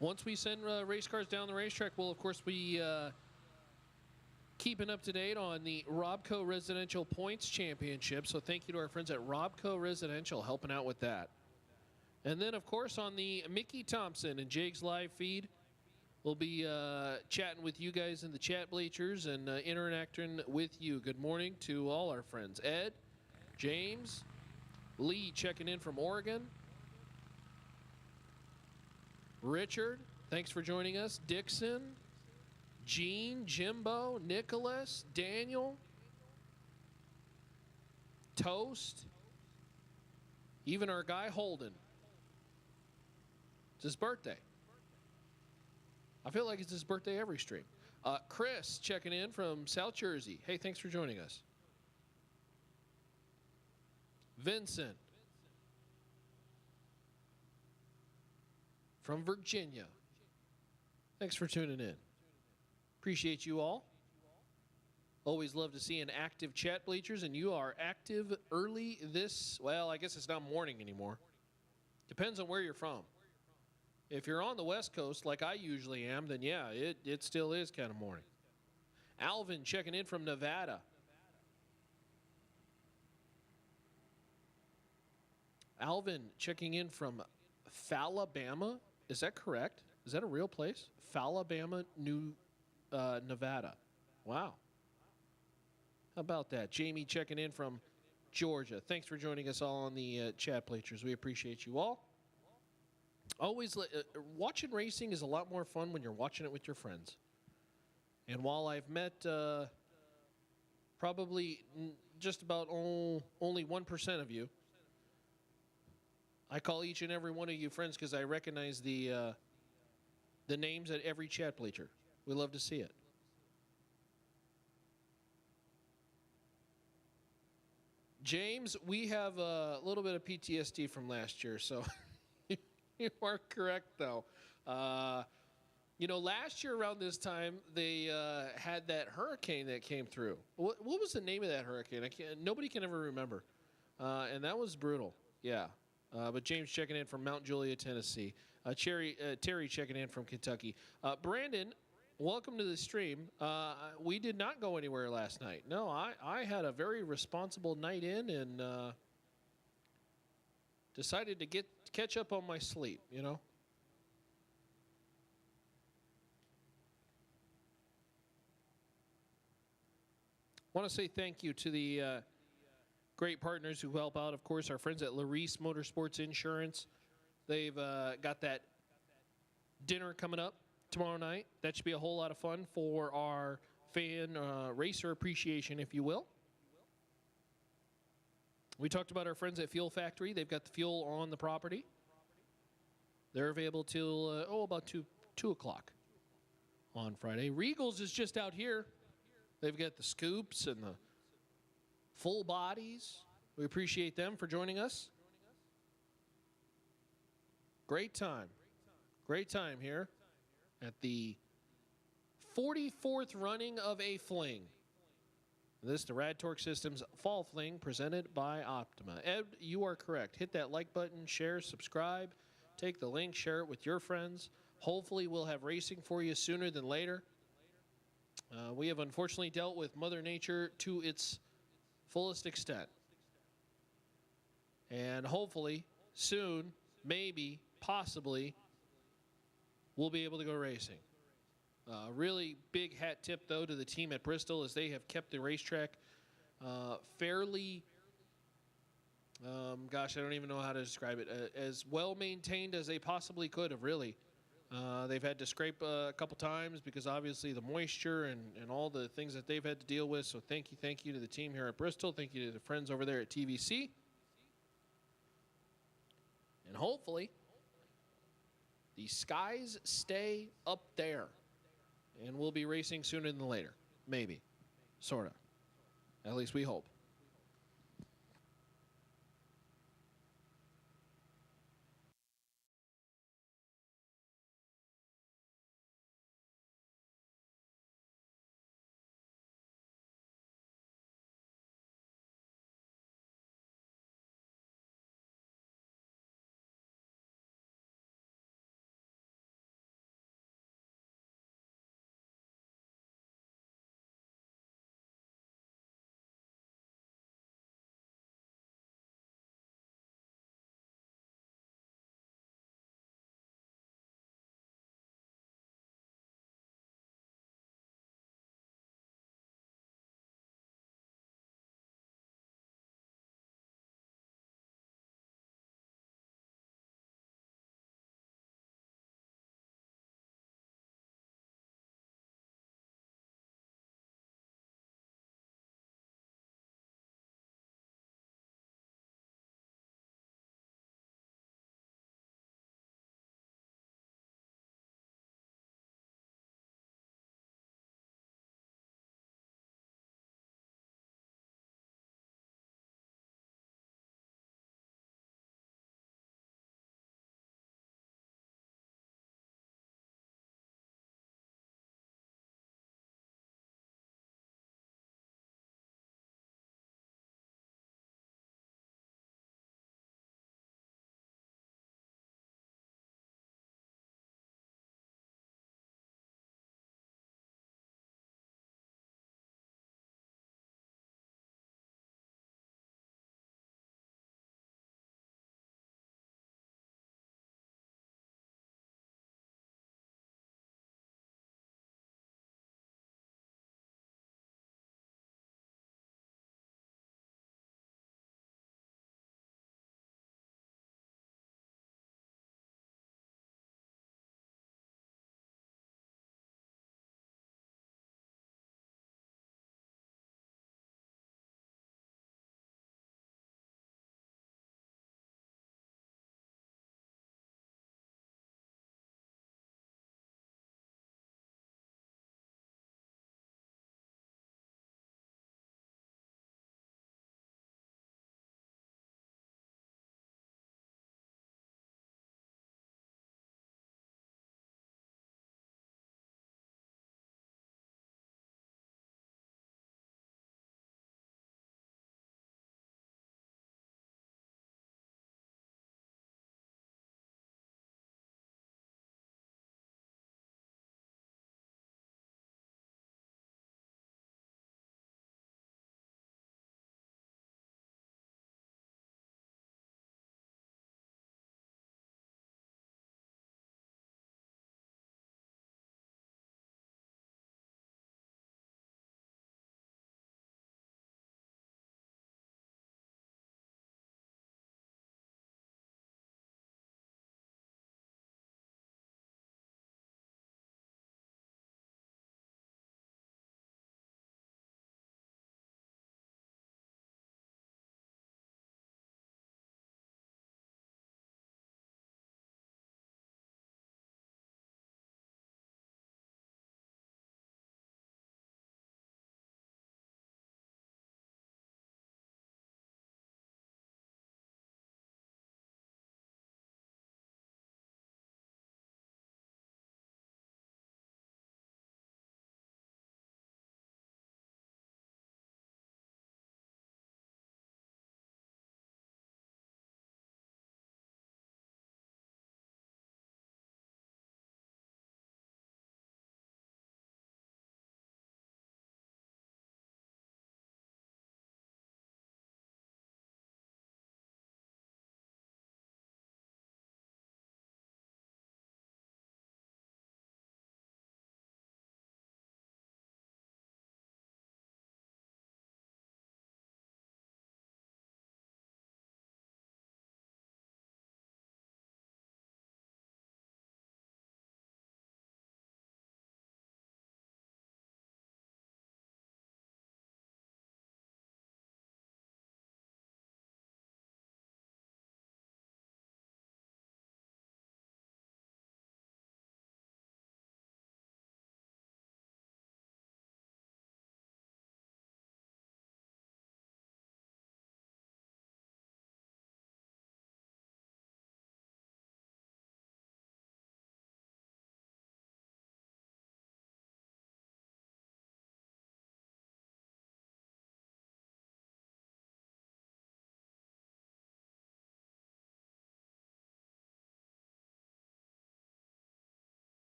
Once we send race cars down the racetrack, we'll, of course, be keeping up to date on the Robco Residential Points Championship. So thank you to our friends at Robco Residential helping out with that. And then, of course, on the Mickey Thompson and Jake's live feed, we'll be chatting with you guys in the chat bleachers and interacting with you. Good morning to all our friends. Ed, James, Lee checking in from Oregon. Richard, thanks for joining us. Dixon, Gene, Jimbo, Nicholas, Daniel, Toast, even our guy Holden. It's his birthday. I feel like it's his birthday every stream. Chris checking in from South Jersey. Hey, thanks for joining us. Vincent from Virginia. Thanks for tuning in. Appreciate you all. Always love to see an active chat bleachers, and you are active early this, well, I guess it's not morning anymore. Depends on where you're from. If you're on the West Coast, like I usually am, then yeah, it still is kind of morning. Alvin checking in from Nevada. Alvin checking in from Falabama. Is that correct? Is that a real place? Falabama, Nevada. Wow. How about that? Jamie checking in from Georgia. Thanks for joining us all on the chat bleachers. We appreciate you all. Always watching racing is a lot more fun when you're watching it with your friends. And while I've met probably just about only 1% of you, I call each and every one of you friends because I recognize the names at every chat bleacher. We love to see it. James, we have a little bit of PTSD from last year, so you are correct, though. Last year around this time, they had that hurricane that came through. What was the name of that hurricane? Nobody can ever remember. And that was brutal, yeah. But James checking in from Mount Juliet, Tennessee. Terry checking in from Kentucky. Brandon, welcome to the stream. We did not go anywhere last night. No, I had a very responsible night in and decided to catch up on my sleep, Want to say thank you to the great partners who help out. Of course, our friends at Larice Motorsports Insurance. They've got that dinner coming up tomorrow night. That should be a whole lot of fun for our fan racer appreciation, if you will. We talked about our friends at Fuel Factory. They've got the fuel on the property. They're available till, about 2 o'clock on Friday. Regals is just out here. They've got the scoops and the full bodies. We appreciate them for joining us. Great time. Great time here at the 44th running of a Fling. This, the Rad Torque Systems Fall Fling, presented by Optima. Ed, you are correct. Hit that like button, share, subscribe. Take the link, share it with your friends. Hopefully we'll have racing for you sooner than later. We have unfortunately dealt with Mother Nature to its fullest extent. And hopefully, soon, maybe, possibly, we'll be able to go racing. Really big hat tip, though, to the team at Bristol as they have kept the racetrack fairly, I don't even know how to describe it, as well maintained as they possibly could have, really. They've had to scrape a couple times because obviously the moisture and all the things that they've had to deal with. So thank you to the team here at Bristol. Thank you to the friends over there at TVC. And hopefully the skies stay up there and we'll be racing sooner than later. Maybe. Sort of. At least we hope.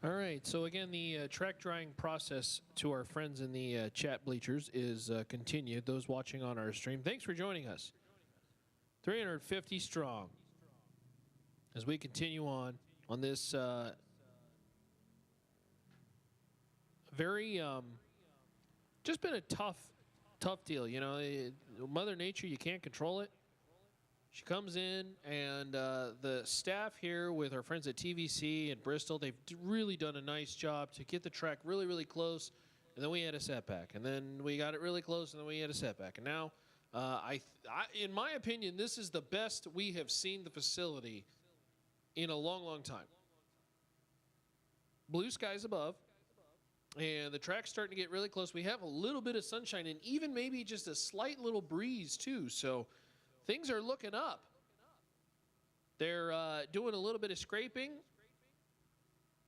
All right, so again, the track drying process to our friends in the chat bleachers is continued. Those watching on our stream, thanks for joining us. 350 strong as we continue on this very just been a tough deal. You know, Mother Nature, you can't control it. She comes in, and the staff here with our friends at TVC and Bristol, they've really done a nice job to get the track really, really close. And then we had a setback, and then we got it really close, and then we had a setback. And now, in my opinion, this is the best we have seen the facility in a long, long time. Blue skies above, and the track's starting to get really close. We have a little bit of sunshine, and even maybe just a slight little breeze, too. So things are looking up. They're doing a little bit of scraping,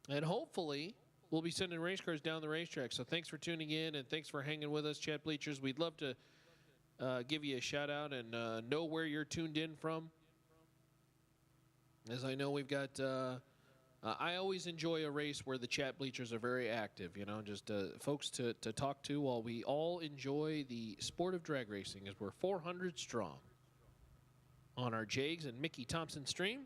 and hopefully we'll be sending race cars down the racetrack. So thanks for tuning in, and thanks for hanging with us, Chat Bleachers. We'd love to give you a shout-out and know where you're tuned in from. As I know, we've got I always enjoy a race where the chat bleachers are very active, you know, just folks to talk to while we all enjoy the sport of drag racing, as we're 400 strong on our Jags and Mickey Thompson stream.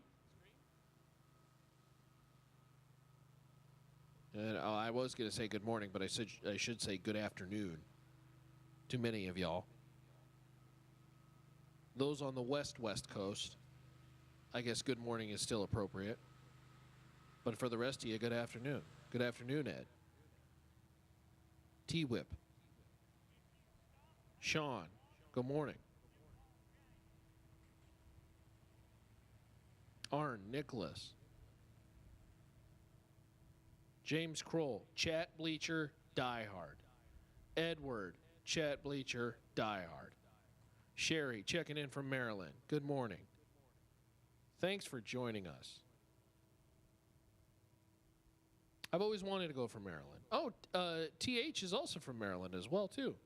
And I was going to say good morning, but I should say good afternoon to many of y'all. Those on the west coast, I guess good morning is still appropriate. But for the rest of you, good afternoon. Good afternoon, Ed. T-Whip. Sean, good morning. Arn, Nicholas. James Kroll, chat bleacher, diehard. Edward, chat bleacher, diehard. Sherry, checking in from Maryland. Good morning. Thanks for joining us. I've always wanted to go from Maryland. Oh, TH is also from Maryland as well, too.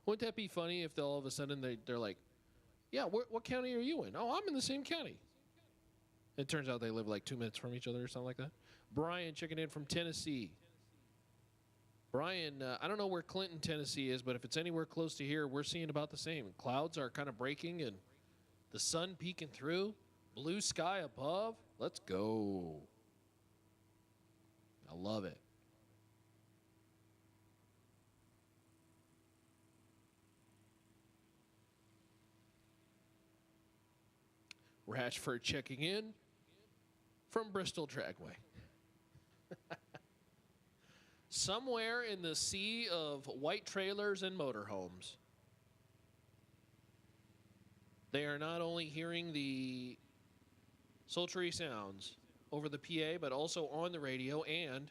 Wouldn't that be funny if all of a sudden they're like, yeah, what county are you in? Oh, I'm in the same county. It turns out they live like 2 minutes from each other or something like that. Brian checking in from Tennessee. Brian, I don't know where Clinton, Tennessee is, but if it's anywhere close to here, we're seeing about the same. Clouds are kind of breaking and the sun peeking through. Blue sky above. Let's go. I love it. Rashford checking in from Bristol Dragway. Somewhere in the sea of white trailers and motorhomes, they are not only hearing the sultry sounds over the PA, but also on the radio and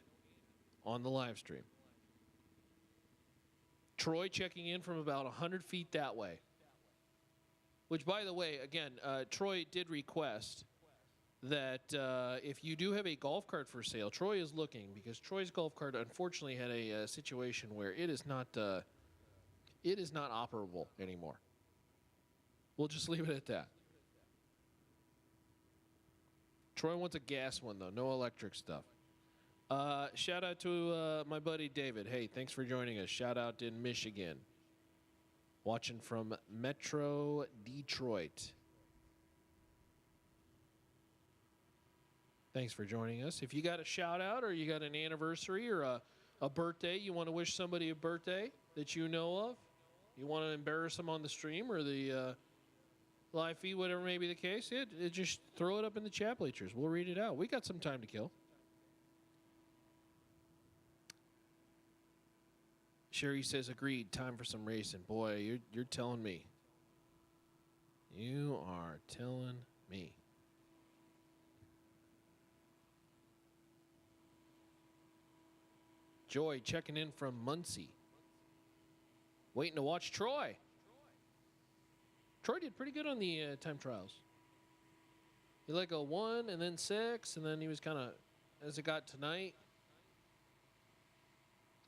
on the live stream. Troy checking in from about 100 feet that way. Which, by the way, again, Troy did request that if you do have a golf cart for sale, Troy is looking, because Troy's golf cart unfortunately had a situation where it is not operable anymore. We'll just leave it at that. Troy wants a gas one, though. No electric stuff. Shout out to my buddy David. Hey, thanks for joining us. Shout out in Michigan. Watching from Metro Detroit. Thanks for joining us. If you got a shout out or you got an anniversary or a birthday, you want to wish somebody a birthday that you know of, you want to embarrass them on the stream or the live feed, whatever may be the case, just throw it up in the chat bleachers. We'll read it out. We got some time to kill. Sherry says, agreed, time for some racing. Boy, you're telling me. You are telling me. Joy checking in from Muncie. Waiting to watch Troy. Troy did pretty good on the time trials. He like a 1 and then 6, and then he was kind of, as it got tonight,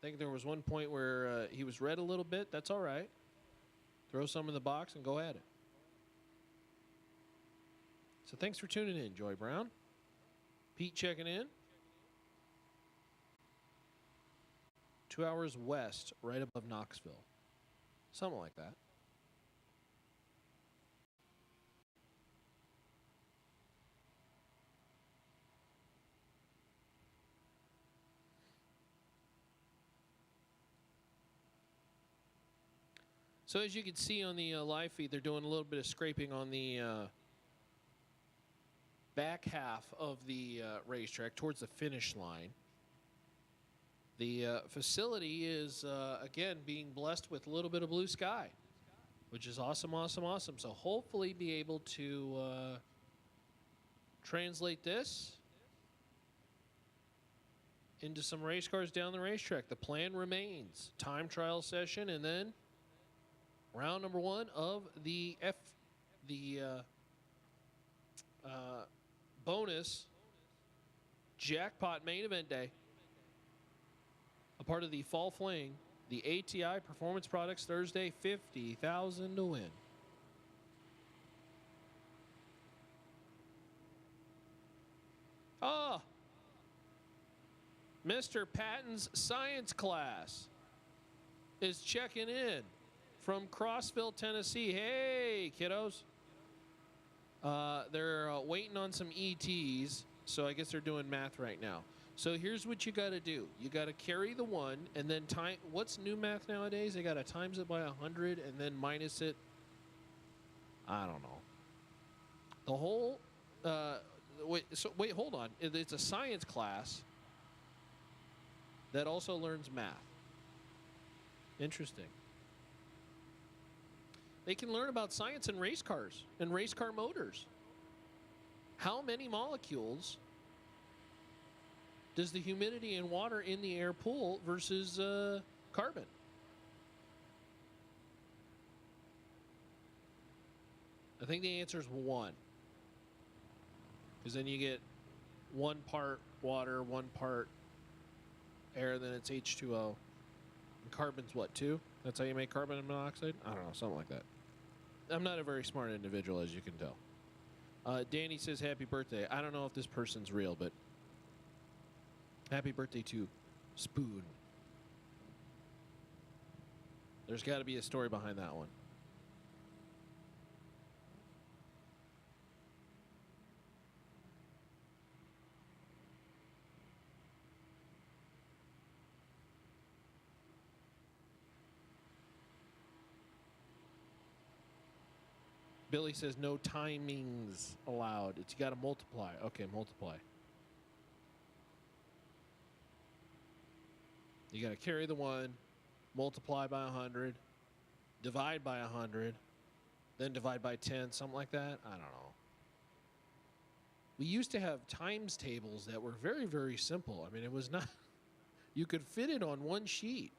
I think there was one point where he was red a little bit. That's all right. Throw some in the box and go at it. So thanks for tuning in, Joy Brown. Pete checking in. 2 hours west, right above Knoxville. Something like that. So as you can see on the live feed, they're doing a little bit of scraping on the back half of the racetrack towards the finish line. The facility is, again, being blessed with a little bit of blue sky, which is awesome, awesome, awesome. So hopefully be able to translate this into some race cars down the racetrack. The plan remains time trial session and then round number 1 of the bonus jackpot main event day. A part of the Fall Fling, the ATI Performance Products Thursday, $50,000 to win. Ah, Mr. Patton's science class is checking in from Crossville, Tennessee. Hey, kiddos. They're waiting on some ETs, so I guess they're doing math right now. So here's what you got to do. You got to carry the 1 and then time. What's new math nowadays? They got to times it by 100 and then minus it. I don't know. The whole. Wait, hold on. It's a science class that also learns math. Interesting. They can learn about science in race cars and race car motors. How many molecules does the humidity and water in the air pull versus carbon? I think the answer is 1. Because then you get 1 part water, 1 part air, then it's H2O. And carbon's what, 2? That's how you make carbon monoxide? I don't know, something like that. I'm not a very smart individual, as you can tell. Danny says happy birthday. I don't know if this person's real, but happy birthday to Spoon. There's got to be a story behind that one. Billy says no timings allowed. It's you got to multiply. Okay, multiply. You got to carry the 1, multiply by 100, divide by 100, then divide by 10, something like that. I don't know. We used to have times tables that were very, very simple. I mean, it was not, you could fit it on 1 sheet.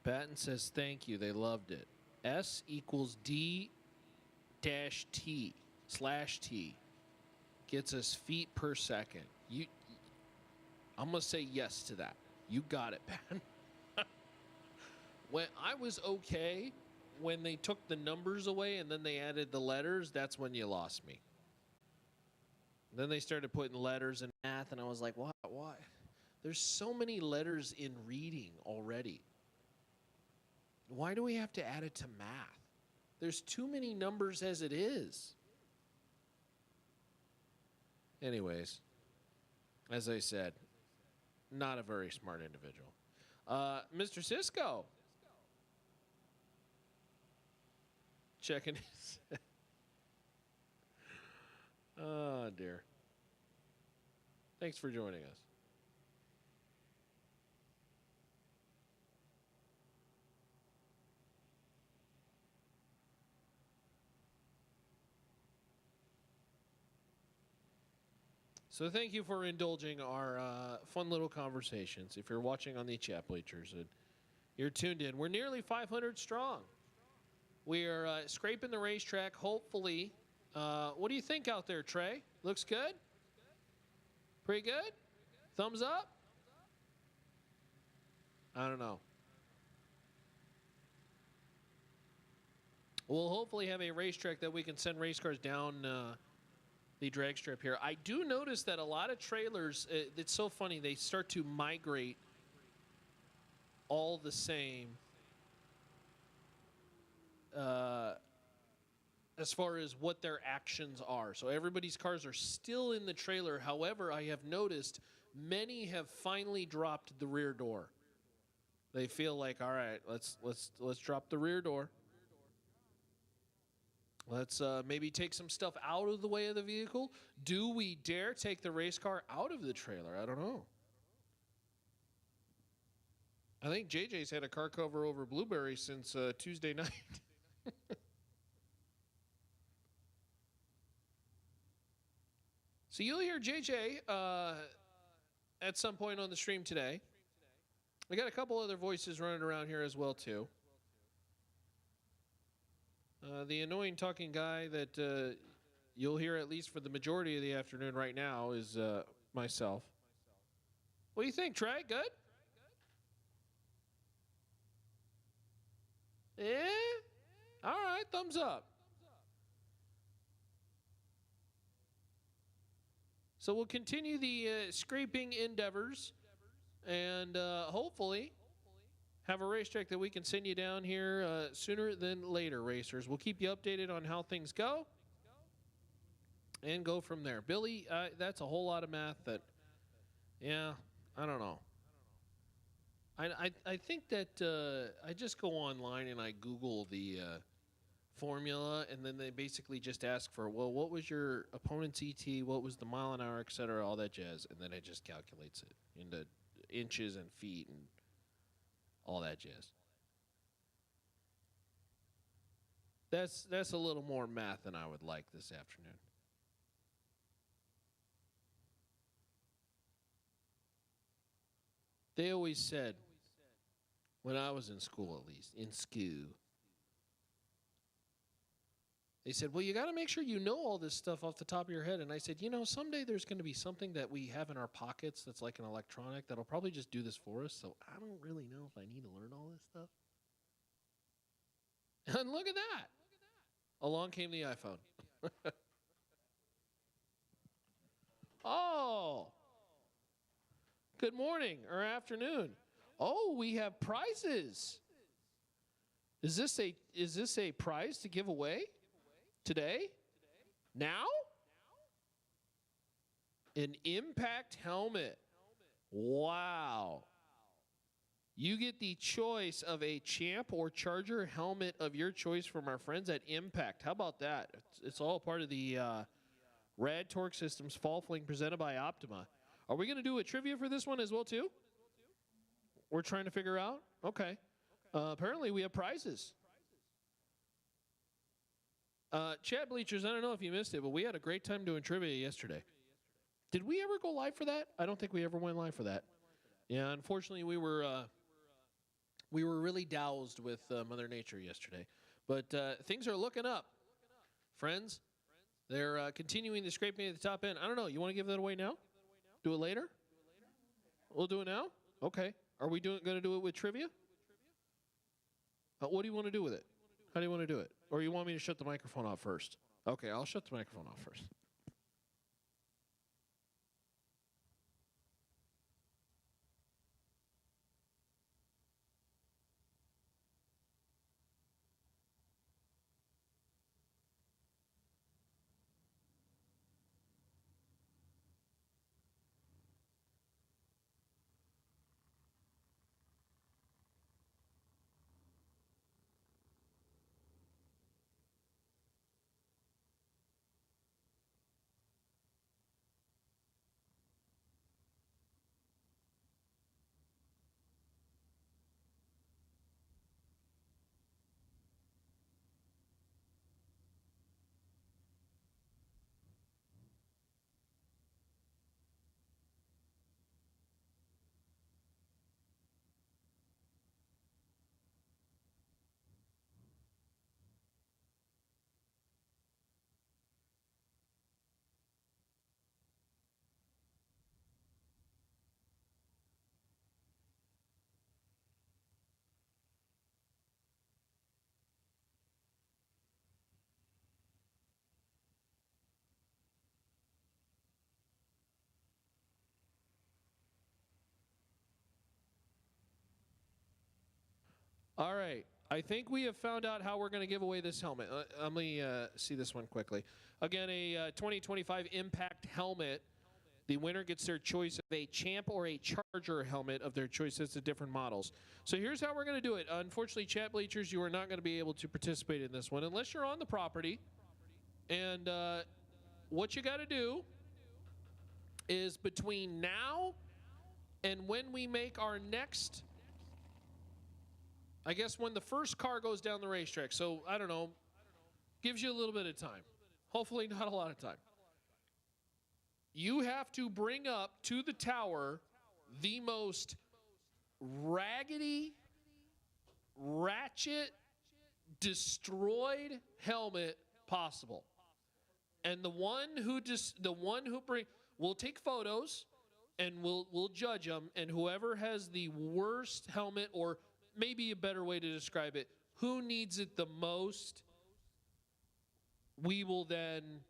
Patton says thank you. They loved it. S equals D dash T slash T gets us feet per second. I'm going to say yes to that. You got it, Patton. When I was okay, when they took the numbers away and then they added the letters, that's when you lost me. Then they started putting letters and math, and I was like, what? Why? There's so many letters in reading already. Why do we have to add it to math? There's too many numbers as it is. Anyways, as I said, not a very smart individual. Mr. Cisco. Checking his. Oh, dear. Thanks for joining us. So thank you for indulging our fun little conversations. If you're watching on the chat bleachers and you're tuned in, we're nearly 500 strong. We are scraping the racetrack, hopefully. What do you think out there, Trey? Looks good? Pretty good? Thumbs up? I don't know. We'll hopefully have a racetrack that we can send race cars down the drag strip here. I do notice that a lot of trailers, it's so funny, they start to migrate all the same as far as what their actions are. So everybody's cars are still in the trailer. However, I have noticed many have finally dropped the rear door. They feel like, all right, let's drop the rear door. Let's maybe take some stuff out of the way of the vehicle. Do we dare take the race car out of the trailer? I don't know. I think JJ's had a car cover over Blueberry since Tuesday night. So you'll hear JJ at some point on the stream today. We got a couple other voices running around here as well, too. The annoying talking guy that you'll hear at least for the majority of the afternoon right now is myself. What do you think, Trey? Good? Yeah? All right, thumbs up. So we'll continue the scraping endeavors and hopefully have a racetrack that we can send you down here sooner than later, racers. We'll keep you updated on how things go and go from there. Billy, that's a whole lot of math that, yeah, I don't know. I think that I just go online and I Google the formula, and then they basically just ask for, well, what was your opponent's ET, what was the mile an hour, et cetera, all that jazz, and then it just calculates it into inches and feet and all that jazz. That's a little more math than I would like this afternoon. They always said, when I was in school at least, in school, they said, well, you got to make sure you know all this stuff off the top of your head. And I said, someday there's going to be something that we have in our pockets that's like an electronic that'll probably just do this for us. So I don't really know if I need to learn all this stuff. And look at that. Along came the iPhone. Oh. Good morning or afternoon. Oh, we have prizes. Is this a prize to give away? Today? Now? An Impact helmet. Wow. You get the choice of a Champ or Charger helmet of your choice from our friends at Impact. How about that? It's all part of the Rad Torque Systems Fall Fling presented by Optima. Are we going to do a trivia for this one as well, too? We're trying to figure out? Okay. Apparently, we have prizes. Chat Bleachers, I don't know if you missed it, but we had a great time doing trivia yesterday. Did we ever go live for that? I don't think we ever went live for that. Yeah, unfortunately, we were really doused with Mother Nature yesterday. But things are looking up, friends. They're continuing the scraping at the top end. I don't know. You want to give that away now? Do it later? We'll do it now? Okay. Are we going to do it with trivia? What do you want to do with it? How do you want to do it? Or you want me to shut the microphone off first? Okay, I'll shut the microphone off first. All right. I think we have found out how we're going to give away this helmet. Let me see this one quickly. Again, a 2025 Impact helmet. The winner gets their choice of a Champ or a Charger helmet of their choice. It's the different models. So here's how we're going to do it. Unfortunately, chat bleachers, you are not going to be able to participate in this one unless you're on the property. And what you got to do is between now and when we make our next, I guess when the first car goes down the racetrack. So, I don't know, gives you a little bit of time. Hopefully not a lot of time. You have to bring up to the tower the most raggedy, ratchet, destroyed helmet possible. And the one who we'll take photos and we'll judge them, and whoever has the worst helmet, or maybe a better way to describe it, who needs it the most, we will then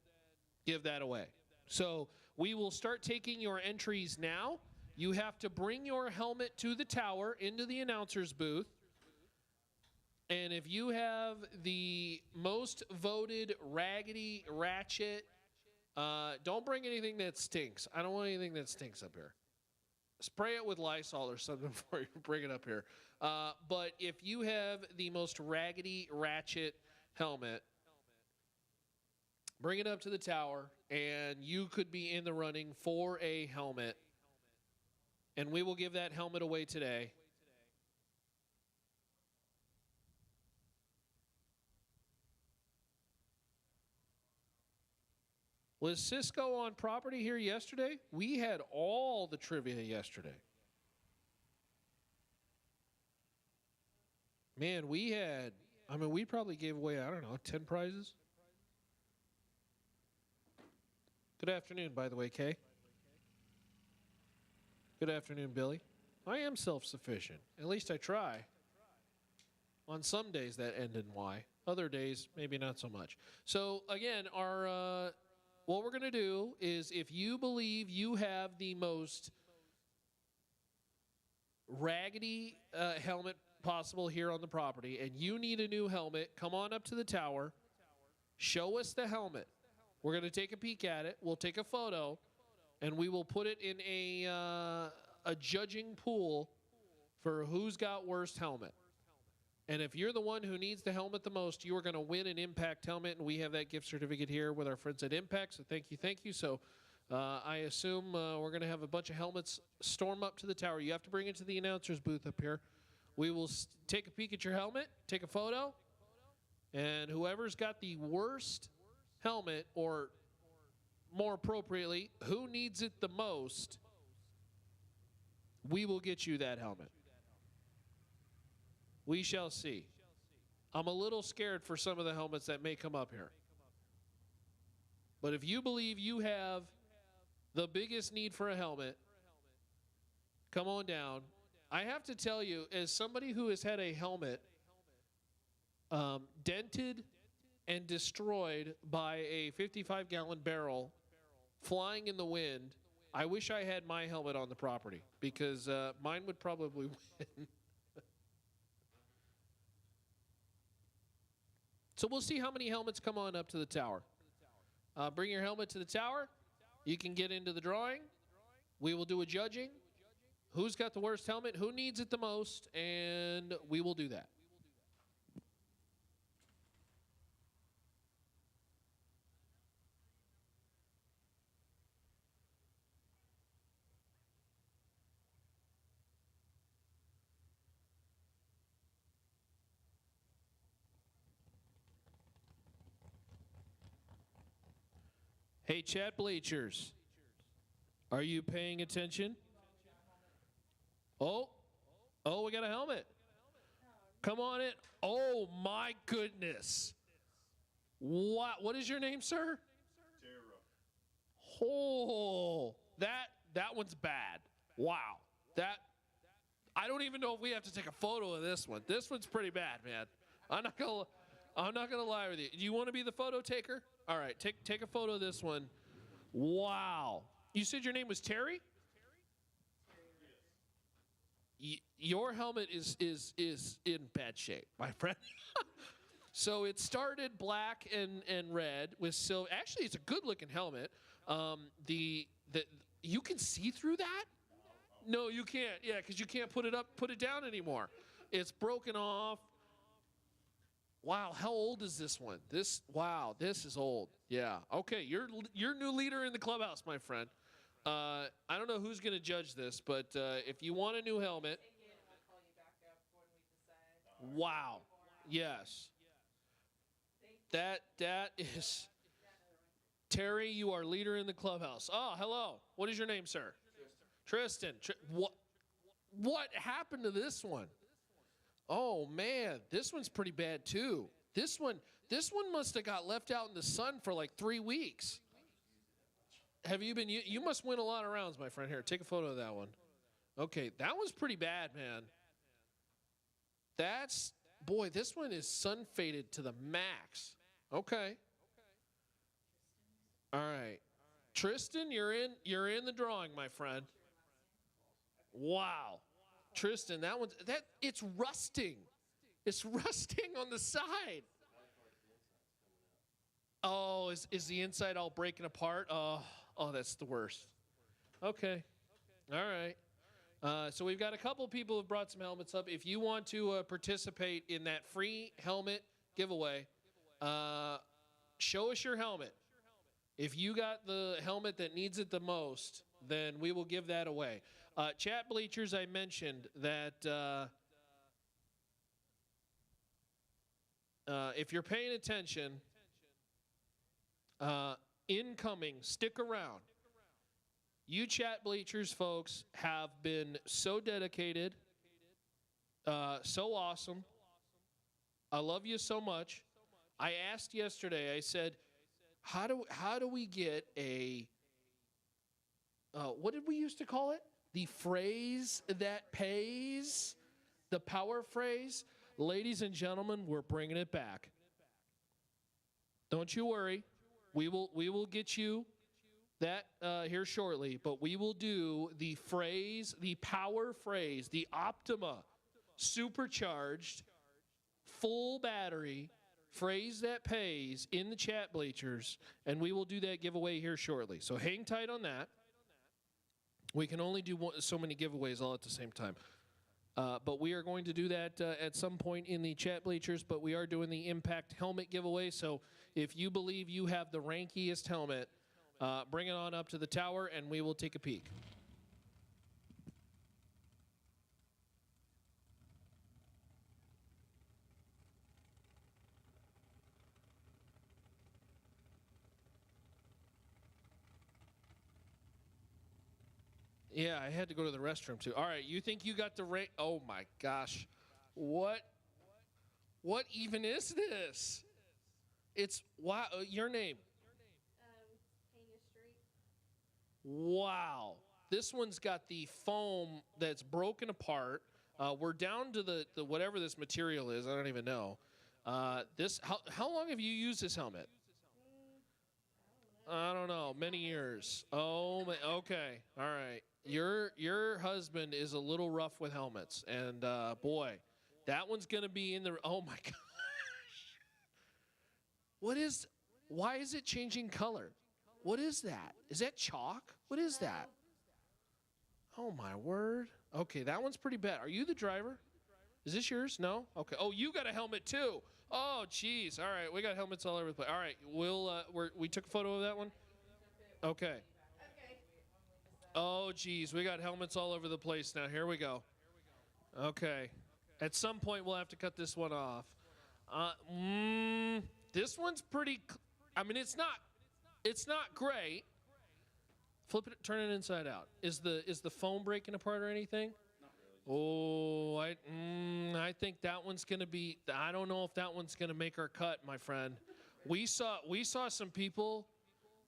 give that away. So we will start taking your entries now. You have to bring your helmet to the tower into the announcer's booth. And if you have the most voted raggedy ratchet, don't bring anything that stinks. I don't want anything that stinks up here. Spray it with Lysol or something before you bring it up here. But if you have the most raggedy ratchet helmet, bring it up to the tower, and you could be in the running for a helmet. And we will give that helmet away today. Was Cisco on property here yesterday? We had all the trivia yesterday. Man, we probably gave away, I don't know, 10 prizes. Good afternoon, by the way, Kay. Good afternoon, Billy. I am self-sufficient. At least I try. On some days that end in Y. Other days, maybe not so much. So, again, what we're going to do is, if you believe you have the most raggedy helmet possible here on the property and you need a new helmet, come on up to the tower, show us the helmet. We're going to take a peek at it. We'll take a photo, and we will put it in a judging pool for who's got worst helmet. And if you're the one who needs the helmet the most, you are going to win an Impact helmet, and we have that gift certificate here with our friends at Impact. So thank you. So I assume we're going to have a bunch of helmets storm up to the tower. You have to bring it to the announcer's booth up here. We will take a peek at your helmet, take a photo, and whoever's got the worst helmet, or more appropriately, who needs it the most, we will get you that helmet. We shall see. I'm a little scared for some of the helmets that may come up here. But if you believe you have the biggest need for a helmet, come on down. I have to tell you, as somebody who has had a helmet dented and destroyed by a 55-gallon barrel flying in the wind, I wish I had my helmet on the property, because mine would probably win. So we'll see how many helmets come on up to the tower. Bring your helmet to the tower. You can get into the drawing. We will do a judging. Who's got the worst helmet? Who needs it the most? And we will do that. Hey, chat bleachers, are you paying attention? Oh, we got a helmet. Come on in. Oh, my goodness. What is your name, sir? Oh, that one's bad. Wow. I don't even know if we have to take a photo of this one. This one's pretty bad, man. I'm not gonna lie with you. Do you want to be the photo taker? All right, take a photo of this one. Wow. You said your name was Terry? your helmet is in bad shape, my friend. So it started black and red with silver. Actually, it's a good looking helmet. You can see through that? No, you can't. Yeah, because you can't put it down anymore. It's broken off. Wow, how old is this one? This is old. Yeah. Okay, you're new leader in the clubhouse, my friend. I don't know who's going to judge this, but if you want a new helmet. Wow. Yes. That is Terry, you are leader in the clubhouse. Oh, hello. What is your name, sir? Tristan. What happened to this one? Oh man, this one's pretty bad too. This one must have got left out in the sun for like 3 weeks. Have you been? You must win a lot of rounds, my friend. Here, take a photo of that one. Okay, that one's pretty bad, man. Boy, this one is sun faded to the max. Okay. All right, Tristan, you're in the drawing, my friend. Wow, Tristan, it's rusting. It's rusting on the side. Oh, is the inside all breaking apart? Oh, that's the worst. Okay, all right. So we've got a couple of people who have brought some helmets up. If you want to participate in that free helmet giveaway, show us your helmet. If you got the helmet that needs it the most, then we will give that away. Chat bleachers, I mentioned that if you're paying attention, incoming, stick around. You chat bleachers folks have been so dedicated, so awesome. I love you so much. I asked yesterday, I said, how do we get a what did we used to call it? The phrase that pays, the power phrase. Ladies and gentlemen, we're bringing it back. Don't you worry. We will get you that here shortly, but we will do the phrase, the power phrase, the Optima supercharged full battery phrase that pays in the chat bleachers, and we will do that giveaway here shortly. So hang tight on that. We can only do so many giveaways all at the same time. But we are going to do that at some point in the chat bleachers, but we are doing the Impact helmet giveaway. So if you believe you have the rankiest helmet, bring it on up to the tower, and we will take a peek. Yeah, I had to go to the restroom too. All right, you think you got the rank? Oh my gosh, what even is this? It's wow. Your name? Wow, this one's got the foam that's broken apart. We're down to the whatever this material is. I don't even know. How long have you used this helmet? I don't know. Many years. Oh, okay. All right. Your husband is a little rough with helmets, and boy, that one's gonna be in the. Oh my gosh. Why is it changing color? What is that? Is that chalk? What is that? Oh my word. Okay, that one's pretty bad. Are you the driver? Is this yours? No? Okay. Oh, you got a helmet too. Oh, geez. All right, we got helmets all over the place. All right, we took a photo of that one? Okay. Oh, geez, we got helmets all over the place now. Here we go. Okay. At some point, we'll have to cut this one off. This one's pretty. I mean, it's not great. Flip it, turn it inside out. Is the foam breaking apart or anything? Not really. Oh, I think that one's gonna be. I don't know if that one's gonna make our cut, my friend. We saw some people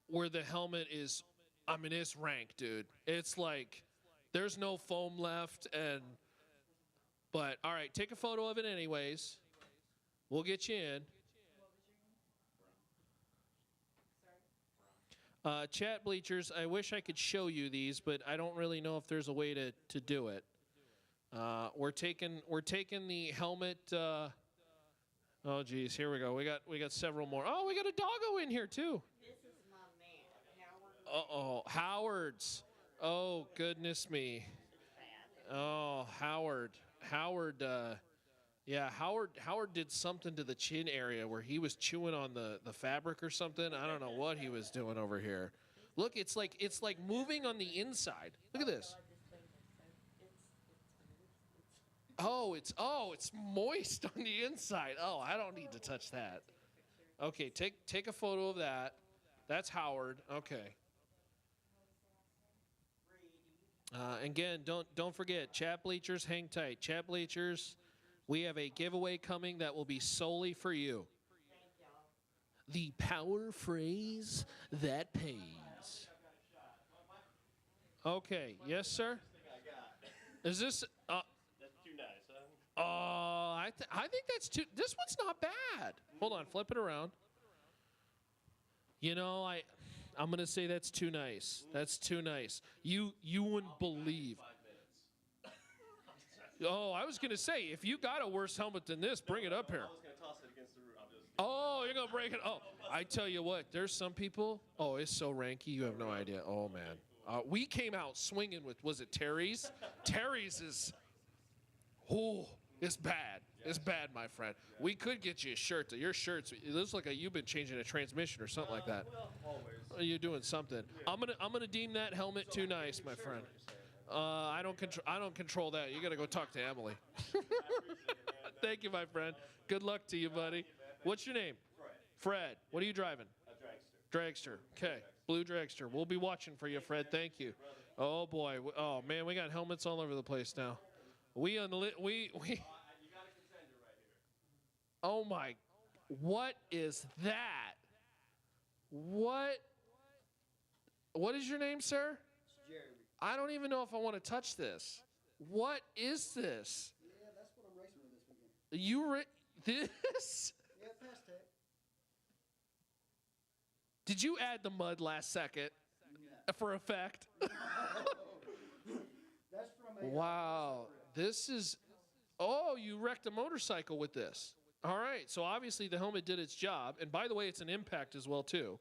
where the helmet is. I mean, it's rank, dude. It's like there's no foam left, but all right, take a photo of it anyways. We'll get you in. Chat bleachers, I wish I could show you these, but I don't really know if there's a way to do it. We're taking the helmet. Oh geez, here we go. We got several more. Oh, we got a doggo in here too. This is my man, Howard. Uh-oh, Howard's. Oh goodness me. Oh, Howard. Yeah, Howard did something to the chin area where he was chewing on the fabric or something. I don't know what he was doing over here. Look, it's like moving on the inside. Look at this. Oh, it's moist on the inside. Oh, I don't need to touch that. Okay, take a photo of that. That's Howard. Okay. Again, don't forget, chat bleachers, hang tight. Chat bleachers, we have a giveaway coming that will be solely for you. The power phrase that pays. Okay, yes, sir. Is this? That's too nice, huh? I think that's too. This one's not bad. Hold on, flip it around. You know, I'm gonna say that's too nice. That's too nice. You wouldn't believe. Oh, I was gonna say, if you got a worse helmet than this, bring it up here. I was gonna toss it against the roof. Oh, you're gonna break it. Oh, I tell you what, there's some people. Oh, it's so ranky, you have no idea. Oh man, we came out swinging with. Was it Terry's? Terry's is. Oh, it's bad. It's bad, my friend. We could get you a shirt. Your shirts. It looks like you've been changing a transmission or something like that. Well, always. You're doing something. I'm gonna deem that helmet too nice, my friend. I don't control that. You gotta go talk to Emily. Thank you, my friend. Good luck to you, buddy. What's your name? Fred. What are you driving? A Dragster. Okay. Blue Dragster. We'll be watching for you, Fred. Thank you. Oh boy. Oh man, we got helmets all over the place now. We. Oh my. What is that? What is your name, sir? Jeremy. I don't even know if I want to touch this. What is this? Yeah, that's what I'm racing with this weekend. This? Yeah, past tech. Did you add the mud last second for effect? That's from a. Wow. This is. Oh, you wrecked a motorcycle with this. All right. So obviously the helmet did its job. And by the way, it's an impact as well, too.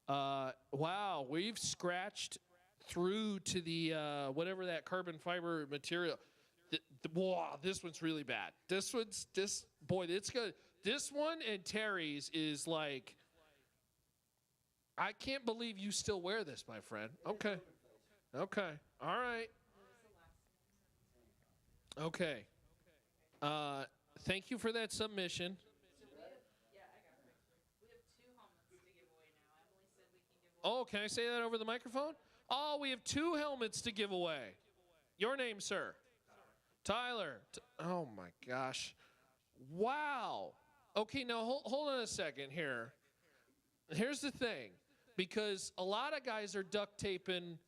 Wow. We've scratched through to the whatever that carbon fiber material. Wow, this one's really bad. It's good. This one and Terry's is like, I can't believe you still wear this, my friend. Okay. All right. Okay. Thank you for that submission. Oh, can I say that over the microphone? Oh, we have 2 helmets to give away. Your name, sir? Tyler. Oh, my gosh. Wow. Okay, now hold on a second here. Here's the thing. Because a lot of guys are duct taping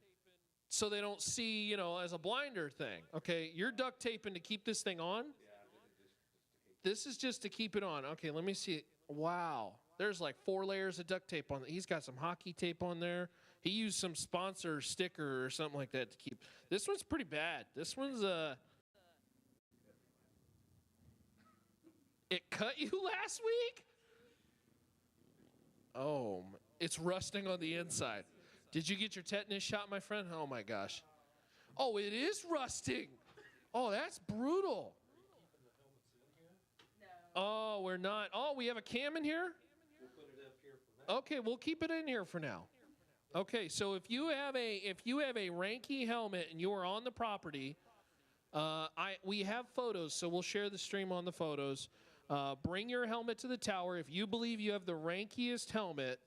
so they don't see, as a blinder thing. Okay, you're duct taping to keep this thing on? This is just to keep it on. Okay, let me see. Wow. There's like 4 layers of duct tape on it. He's got some hockey tape on there. He used some sponsor sticker or something like that to keep. This one's pretty bad. This one's It cut you last week? Oh, it's rusting on the inside. Did you get your tetanus shot, my friend? Oh my gosh. Oh, it is rusting. Oh, that's brutal. Oh, we're not. Oh, we have a cam in here? Okay, we'll keep it in here for now. Okay, so if you have a Ranky helmet and you are on the property, we have photos, so we'll share the stream on the photos. Bring your helmet to the tower. If you believe you have the rankiest helmet,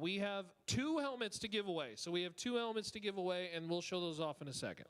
we have 2 helmets to give away. So we have 2 helmets to give away, and we'll show those off in a second.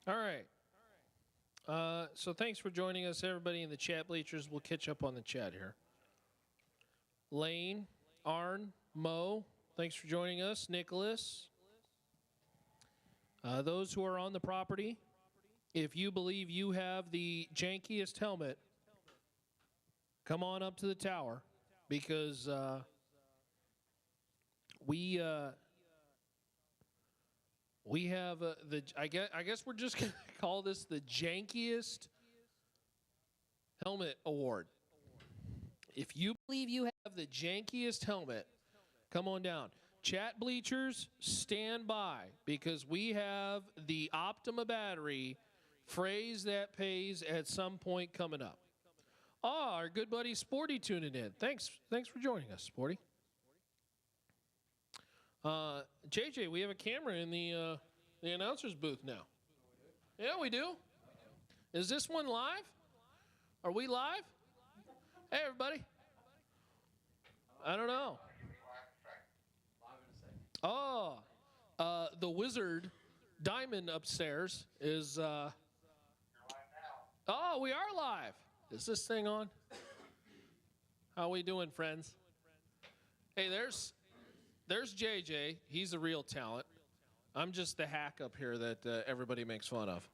All right. So thanks for joining us, everybody in the chat bleachers. We'll catch up on the chat here. Lane, Arn, Mo, thanks for joining us. Nicholas. Those who are on the property, if you believe you have the jankiest helmet, come on up to the tower, because we have I guess we're just gonna call this the jankiest helmet award. If you believe you have the jankiest helmet, come on down. Chat bleachers, stand by, because we have the Optima battery phrase that pays at some point coming up. Our good buddy Sporty tuning in. Thanks for joining us, Sporty. JJ, we have a camera in the announcer's booth now. Yeah, we do. Is this one live? Are we live? Hey, everybody. I don't know. Oh, the wizard Diamond upstairs is. Oh, we are live. Is this thing on? How we doing, friends? Hey, there's JJ. He's a real talent. I'm just the hack up here that everybody makes fun of.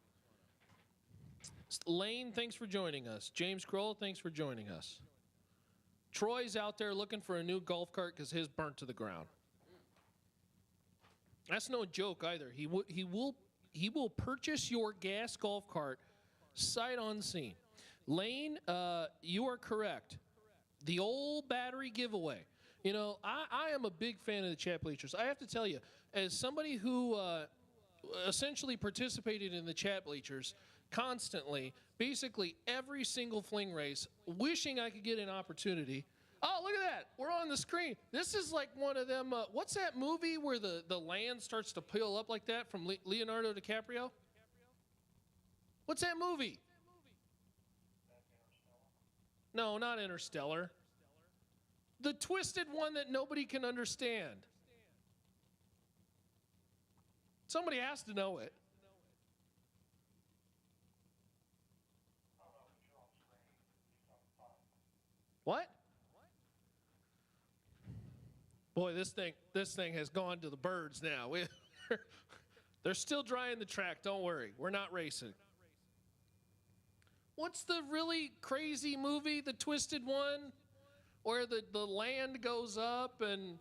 Lane, thanks for joining us. James Kroll, thanks for joining us. Troy's out there looking for a new golf cart because his burnt to the ground. That's no joke either. He will purchase your gas golf cart sight unseen. Lane, you are correct. The old battery giveaway. You know, I am a big fan of the chat bleachers. I have to tell you, as somebody who essentially participated in the chat bleachers constantly, basically every single Fling race, wishing I could get an opportunity. Oh, look at that. We're on the screen. This is like one of them. What's that movie where the land starts to peel up like that from Leonardo DiCaprio? What's that movie? No, not Interstellar. The twisted one that nobody can understand. Somebody has to know it. What? Boy, this thing has gone to the birds now. They're still drying the track. Don't worry. We're not racing. What's the really crazy movie, the twisted one, where the land goes up and...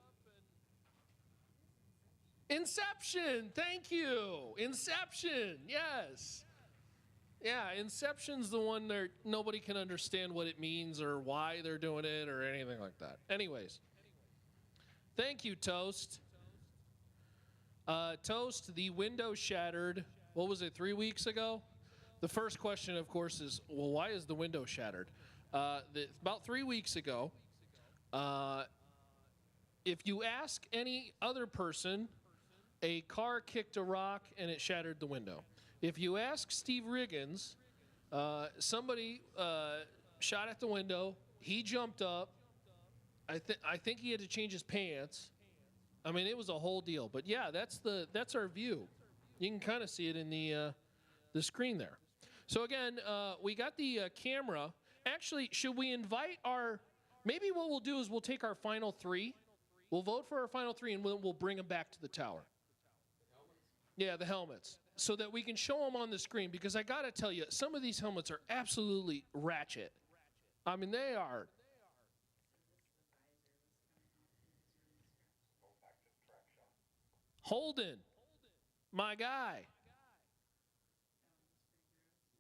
Inception. Thank you. Inception. Yes. Yeah, Inception's the one that nobody can understand what it means or why they're doing it or anything like that. Anyways. Thank you, Toast. Toast, the window shattered, what was it, 3 weeks ago? The first question, of course, is, well, why is the window shattered? About 3 weeks ago, if you ask any other person, a car kicked a rock and it shattered the window. If you ask Steve Riggins, somebody shot at the window, he jumped up, I think he had to change his pants. I mean, it was a whole deal. But yeah, that's our view. You can kind of see it in the screen there. So again, we got the camera. Actually, should we invite maybe what we'll do is we'll take our final three. We'll vote for our final three, and we'll bring them back to the tower. Yeah, the helmets. So that we can show them on the screen, because I got to tell you, some of these helmets are absolutely ratchet. I mean, they are. Holden, my guy.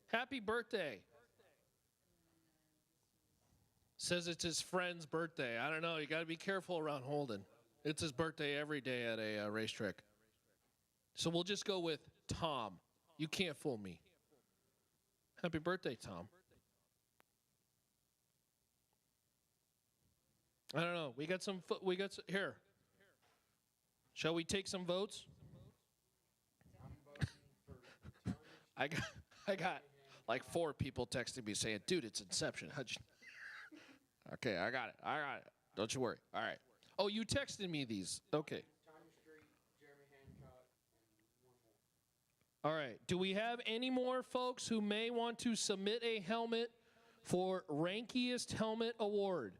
Happy birthday. Says it's his friend's birthday. I don't know. You got to be careful around Holden. It's his birthday every day at a racetrack. So we'll just go with Tom. You can't fool me. Happy birthday, Tom. I don't know. We got some here. Shall we take some votes? I got like 4 people texting me saying, "Dude, it's Inception." How'd you... Okay, I got it. Don't you worry. All right. Oh, you texted me these. Okay. All right. Do we have any more folks who may want to submit a helmet for Rankiest Helmet Award?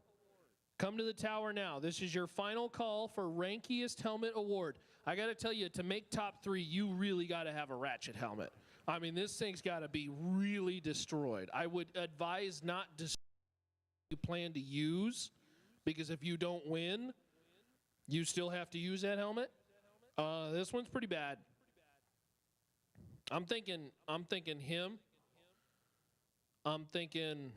Come to the tower now. This is your final call for Rankiest Helmet Award. I got to tell you, to make top 3, you really got to have a ratchet helmet. I mean, this thing's got to be really destroyed. I would advise not you plan to use, because if you don't win, you still have to use that helmet. This one's pretty bad. I'm thinking him. I'm thinking,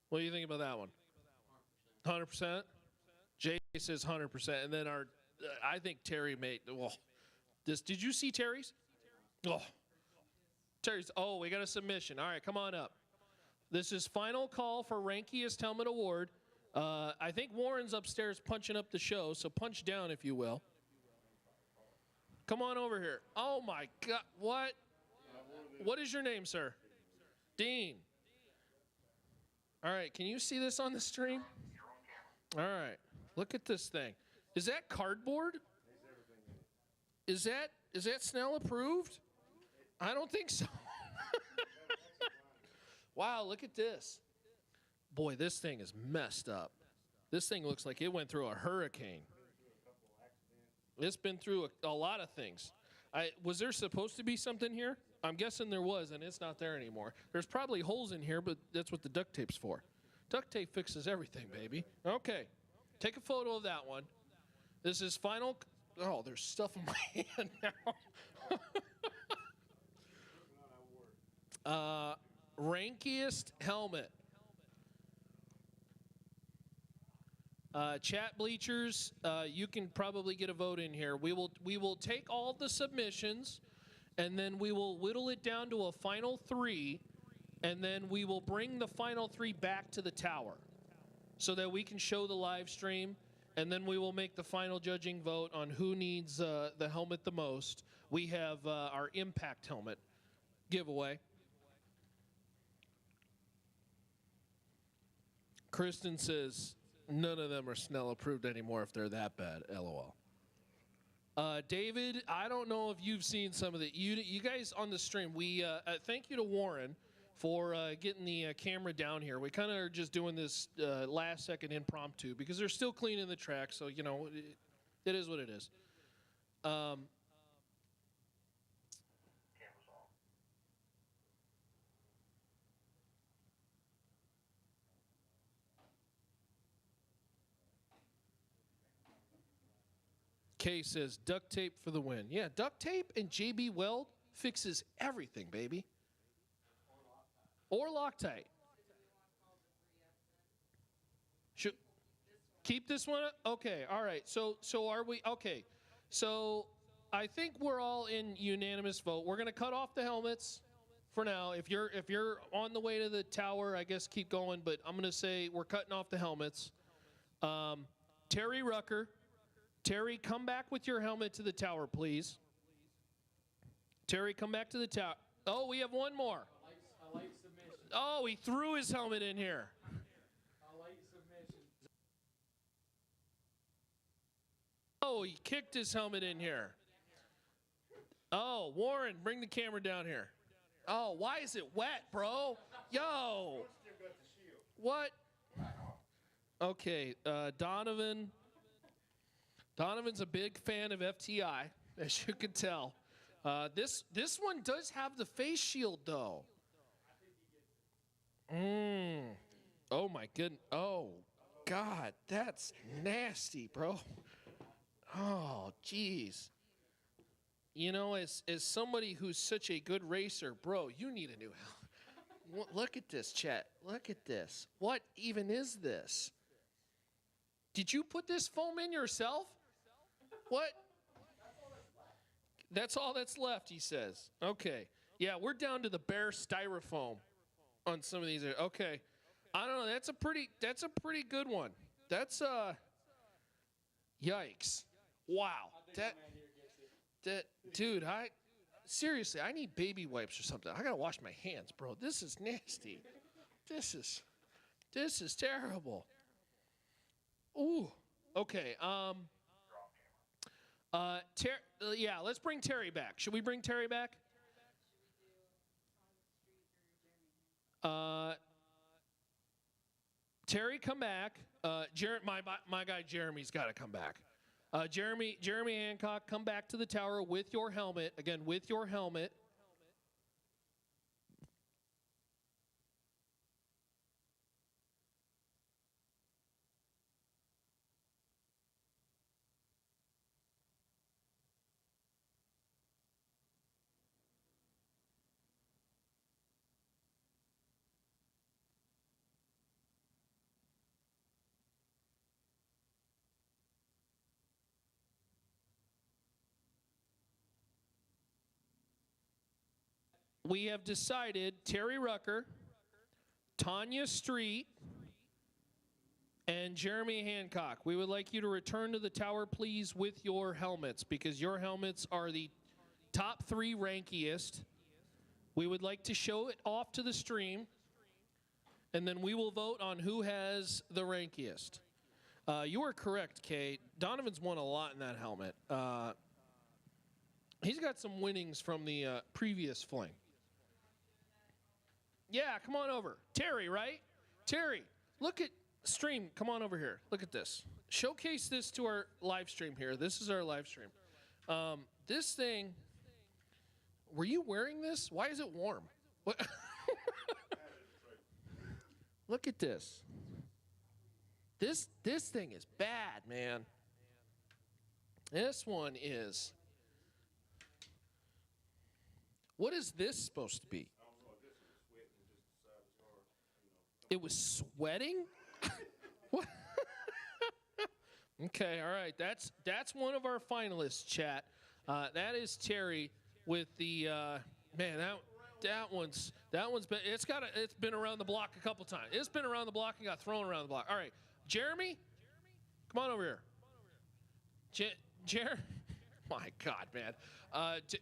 what do you think about that one? 100%? Jay says 100%. And then I think Terry made, well, did you see Terry's? Oh, Terry's, we got a submission. All right, come on up. This is final call for Rankiest Helmet Award. I think Warren's upstairs punching up the show, so punch down if you will. Come on over here. Oh my God, what? What is your name, sir? Dean. All right, can you see this on the stream? All right, look at this thing. Is that cardboard? Is that Snell approved? I don't think so. Wow, look at this. Boy, this thing is messed up. This thing looks like it went through a hurricane. It's been through a lot of things. Was there supposed to be something here? I'm guessing there was, and it's not there anymore. There's probably holes in here, but that's what the duct tape's for. Duct tape fixes everything, baby. Okay, take a photo of that one. This is final. Oh, there's stuff in my hand now. Rankiest helmet. Chat bleachers, you can probably get a vote in here. We will take all the submissions, and then we will whittle it down to a final 3, and then we will bring the final 3 back to the tower so that we can show the live stream, and then we will make the final judging vote on who needs the helmet the most. We have our Impact helmet giveaway. Kristen says, none of them are Snell approved anymore if they're that bad, LOL. David, I don't know if you've seen some of the, you guys on the stream, we thank you to Warren for getting the camera down here. We kind of are just doing this last second impromptu because they're still cleaning the track, so you know, it is what it is. Kay says, duct tape for the win. Yeah, duct tape and JB Weld fixes everything, baby. Or Loctite. Should keep this one? Okay, all right. So are we? Okay. So I think we're all in unanimous vote. We're going to cut off the helmets for now. If you're on the way to the tower, I guess keep going. But I'm going to say we're cutting off the helmets. Terry Rucker. Terry, come back with your helmet to the tower, please. Terry, come back to the tower. Oh, we have one more. I like submission. Oh, he threw his helmet in here. I like submission. Oh, he kicked his helmet in here. Oh, Warren, bring the camera down here. Oh, why is it wet, bro? Yo. What? Okay, Donovan's a big fan of FTI, as you can tell. This one does have the face shield, though. Oh, my goodness. Oh, God, that's nasty, bro. Oh, jeez. You know, as somebody who's such a good racer, bro, you need a new helmet. Look at this, chat. Look at this. What even is this? Did you put this foam in yourself? What? That's all that's left, he says. Okay. Yeah, we're down to the bare styrofoam on some of these. Okay. I don't know. That's a pretty good one. That's yikes. Wow. That dude, seriously, I need baby wipes or something. I got to wash my hands, bro. This is nasty. This is terrible. Ooh. Okay. Yeah, let's bring Terry back. Should we bring Terry back? Terry, come back. My guy Jeremy's got to come back. Jeremy Hancock, come back to the tower with your helmet. Again, with your helmet. We have decided Terry Rucker, Tanya Street, and Jeremy Hancock. We would like you to return to the tower, please, with your helmets, because your helmets are the top 3 rankiest. We would like to show it off to the stream, and then we will vote on who has the rankiest. You are correct, Kate. Donovan's won a lot in that helmet. He's got some winnings from the previous Fling. Yeah, come on over. Terry, right? Terry, look at stream. Come on over here. Look at this. Showcase this to our live stream here. This is our live stream. This thing, were you wearing this? Why is it warm? What? Look at this. This thing is bad, man. This one is. What is this supposed to be? It was sweating? What? Okay, all right. That's one of our finalists, chat. That is Terry with the man. That one's been it's been around the block a couple times. It's been around the block and got thrown around the block. All right, Jeremy, come on over here. Jeremy, my God, man.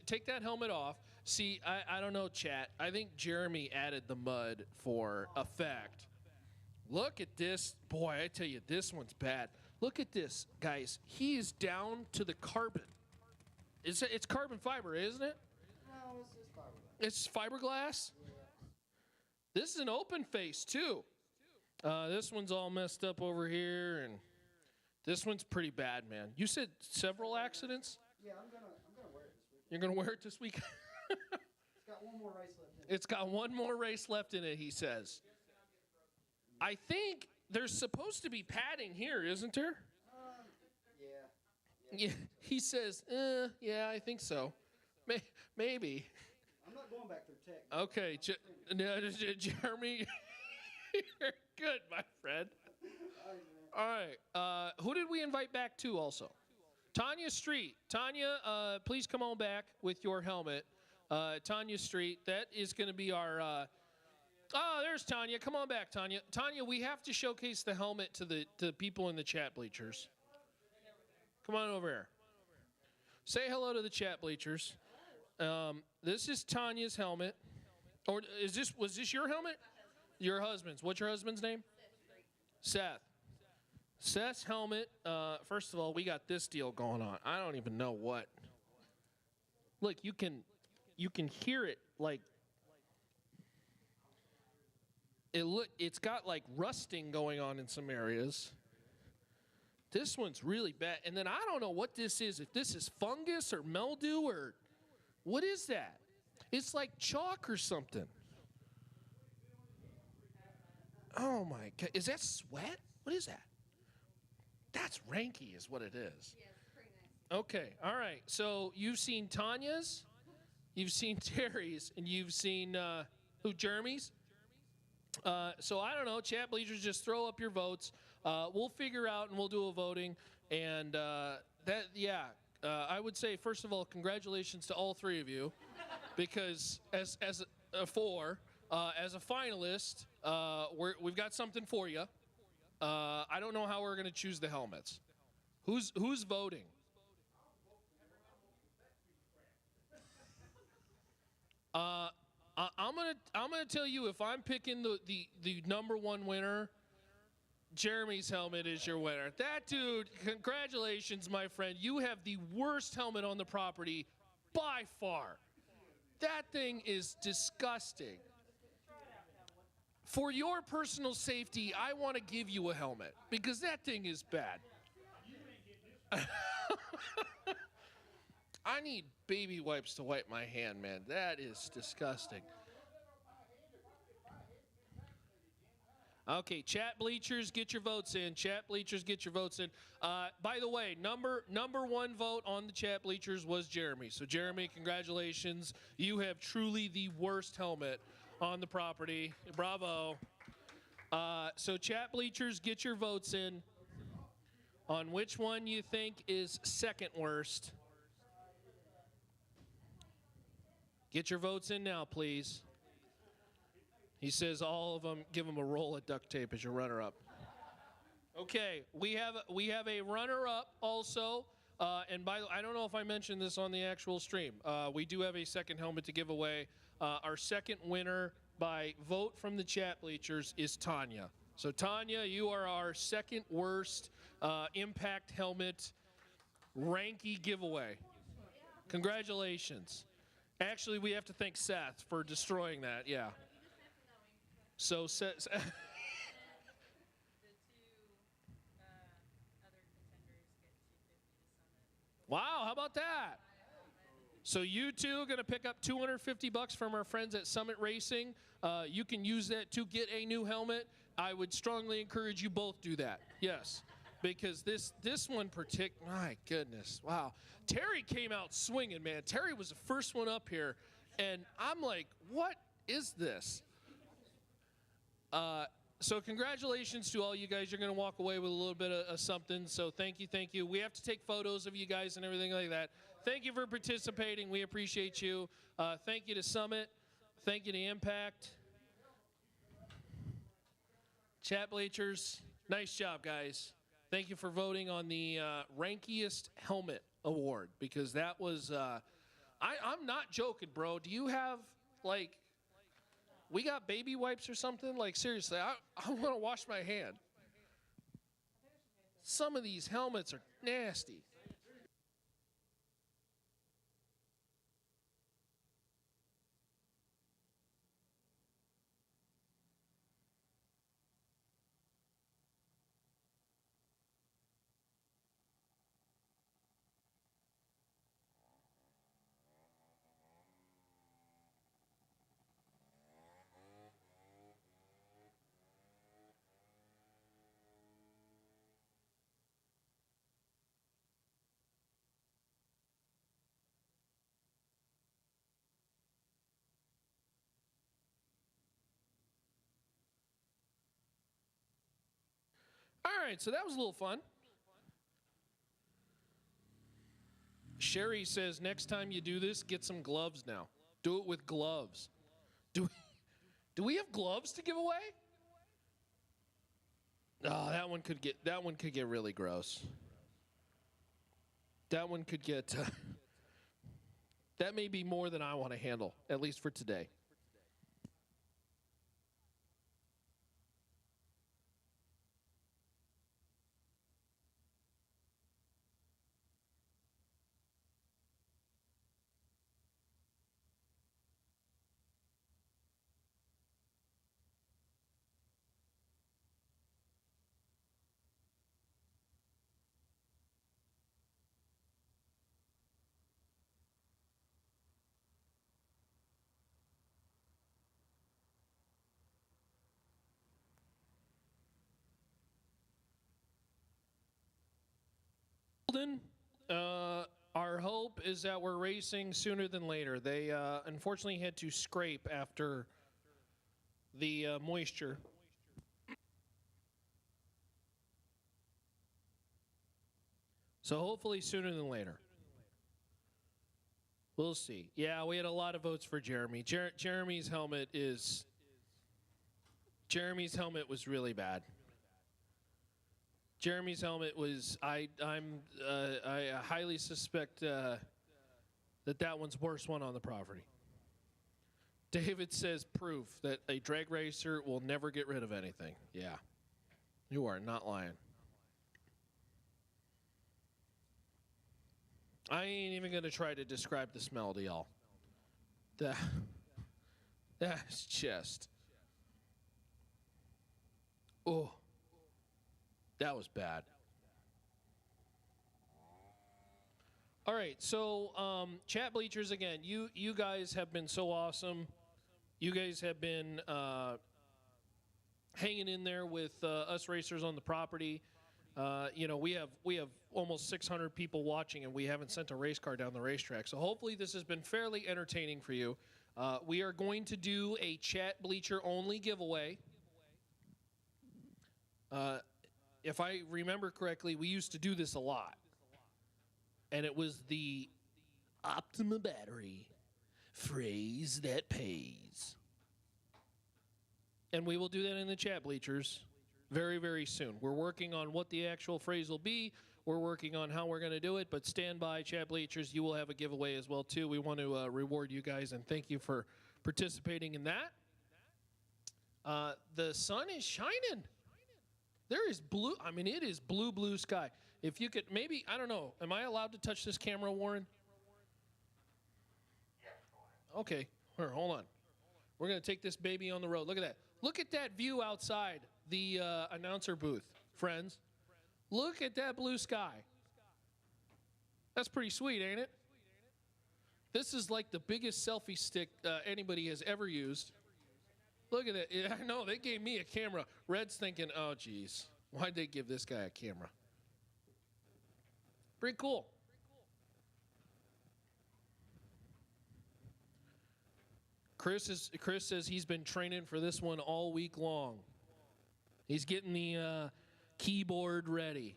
Take that helmet off. See, I don't know, chat. I think Jeremy added the mud for effect. Look at this. Boy, I tell you, this one's bad. Look at this, guys. He is down to the carbon. It's carbon fiber, isn't it? No, it's just fiberglass. It's fiberglass? Yeah. This is an open face, too. This one's all messed up over here, and this one's pretty bad, man. You said several accidents? Yeah, I'm gonna wear it this week. You're going to wear it this week? It's got one more race left in it. It's got one more race left in it, he says. I think there's supposed to be padding here, isn't there? Yeah. He says, yeah, I think so. Maybe. I'm not going back through tech. Okay, Jeremy, you're good, my friend. All right, who did we invite back to also? Tanya Street. Tanya, please come on back with your helmet. Tanya Street, that is going to be our... there's Tanya. Come on back, Tanya. Tanya, we have to showcase the helmet to the people in the chat bleachers. Come on over here. Say hello to the chat bleachers. This is Tanya's helmet. Or was this your helmet? Your husband's. What's your husband's name? Seth. Seth's helmet. First of all, we got this deal going on. I don't even know what. Look, you can hear it like. It's got like rusting going on in some areas. This one's really bad. And then I don't know what this is. If this is fungus or mildew or what is that? It's like chalk or something. Oh my God. Is that sweat? What is that? That's ranky is what it is. Yeah, it's pretty nice. Okay. All right. So you've seen Tanya's, you've seen Terry's, and you've seen who? Jeremy's? So I don't know. Chat bleachers, just throw up your votes. We'll figure out and we'll do a voting. And I would say, first of all, congratulations to all three of you, because as a finalist, we've got something for you. I don't know how we're going to choose the helmets. Who's voting? I'm gonna tell you, if I'm picking the number one winner, Jeremy's helmet is your winner. That dude, congratulations, my friend. You have the worst helmet on the property by far. That thing is disgusting. For your personal safety, I want to give you a helmet because that thing is bad. I need baby wipes to wipe my hand, man. That is disgusting. Okay, chat bleachers, get your votes in. Chat bleachers, get your votes in. By the way, number one vote on the chat bleachers was Jeremy. So Jeremy, congratulations. You have truly the worst helmet on the property. Bravo. So chat bleachers, get your votes in on which one you think is second worst. Get your votes in now, please. He says all of them, give them a roll of duct tape as your runner-up. Okay, we have a runner-up also, and I don't know if I mentioned this on the actual stream. We do have a second helmet to give away. Our second winner by vote from the chat bleachers is Tanya. So Tanya, you are our second worst impact helmet ranky giveaway. Congratulations. Actually, we have to thank Seth for destroying that. Yeah. So Seth. Wow, how about that? So you two are going to pick up $250 from our friends at Summit Racing. You can use that to get a new helmet. I would strongly encourage you both do that. Yes, because this one my goodness, wow. Terry came out swinging, man. Terry was the first one up here, and I'm like, what is this? So congratulations to all you guys. You're going to walk away with a little bit of something. So thank you. We have to take photos of you guys and everything like that. Thank you for participating. We appreciate you. Thank you to Summit. Thank you to Impact. Chat bleachers, nice job, guys. Thank you for voting on the Rankiest Helmet Award, because that was, I'm not joking, bro. Do you have, like, we got baby wipes or something? Like, seriously, I want to wash my hand. Some of these helmets are nasty. All right, so that was a little fun. Sherry says next time you do this, get some gloves now. Do it with gloves. Do we have gloves to give away? Oh, that one could get really gross. That one could get that may be more than I want to handle, at least for today. Our hope is that we're racing sooner than later. They unfortunately had to scrape after the moisture. So hopefully sooner than later. We'll see. Yeah, we had a lot of votes for Jeremy. Jeremy's helmet was really bad. Jeremy's helmet was, I highly suspect that one's worst one on the property. David says proof that a drag racer will never get rid of anything. Yeah. You are not lying. I ain't even going to try to describe the smell to y'all. That's just... Oh. That was bad. All right, so chat bleachers again. You guys have been so awesome. You guys have been hanging in there with us racers on the property. You know, we have almost 600 people watching, and we haven't sent a race car down the racetrack. So hopefully this has been fairly entertaining for you. We are going to do a chat bleacher only giveaway. If I remember correctly, we used to do this a lot. And it was the Optima battery phrase that pays. And we will do that in the chat bleachers very, very soon. We're working on what the actual phrase will be. We're working on how we're going to do it. But stand by, chat bleachers. You will have a giveaway as well, too. We want to reward you guys, and thank you for participating in that. The sun is shining. There is blue. I mean, it is blue, blue sky. If you could maybe, I don't know, am I allowed to touch this camera, Warren? Okay, here, hold on. We're going to take this baby on the road. Look at that. Look at that view outside the announcer booth, friends. Look at that blue sky. That's pretty sweet, ain't it? This is like the biggest selfie stick anybody has ever used. Look at it. I know, they gave me a camera. Red's thinking, oh, geez, why'd they give this guy a camera? Pretty cool. Chris says he's been training for this one all week long. He's getting the keyboard ready.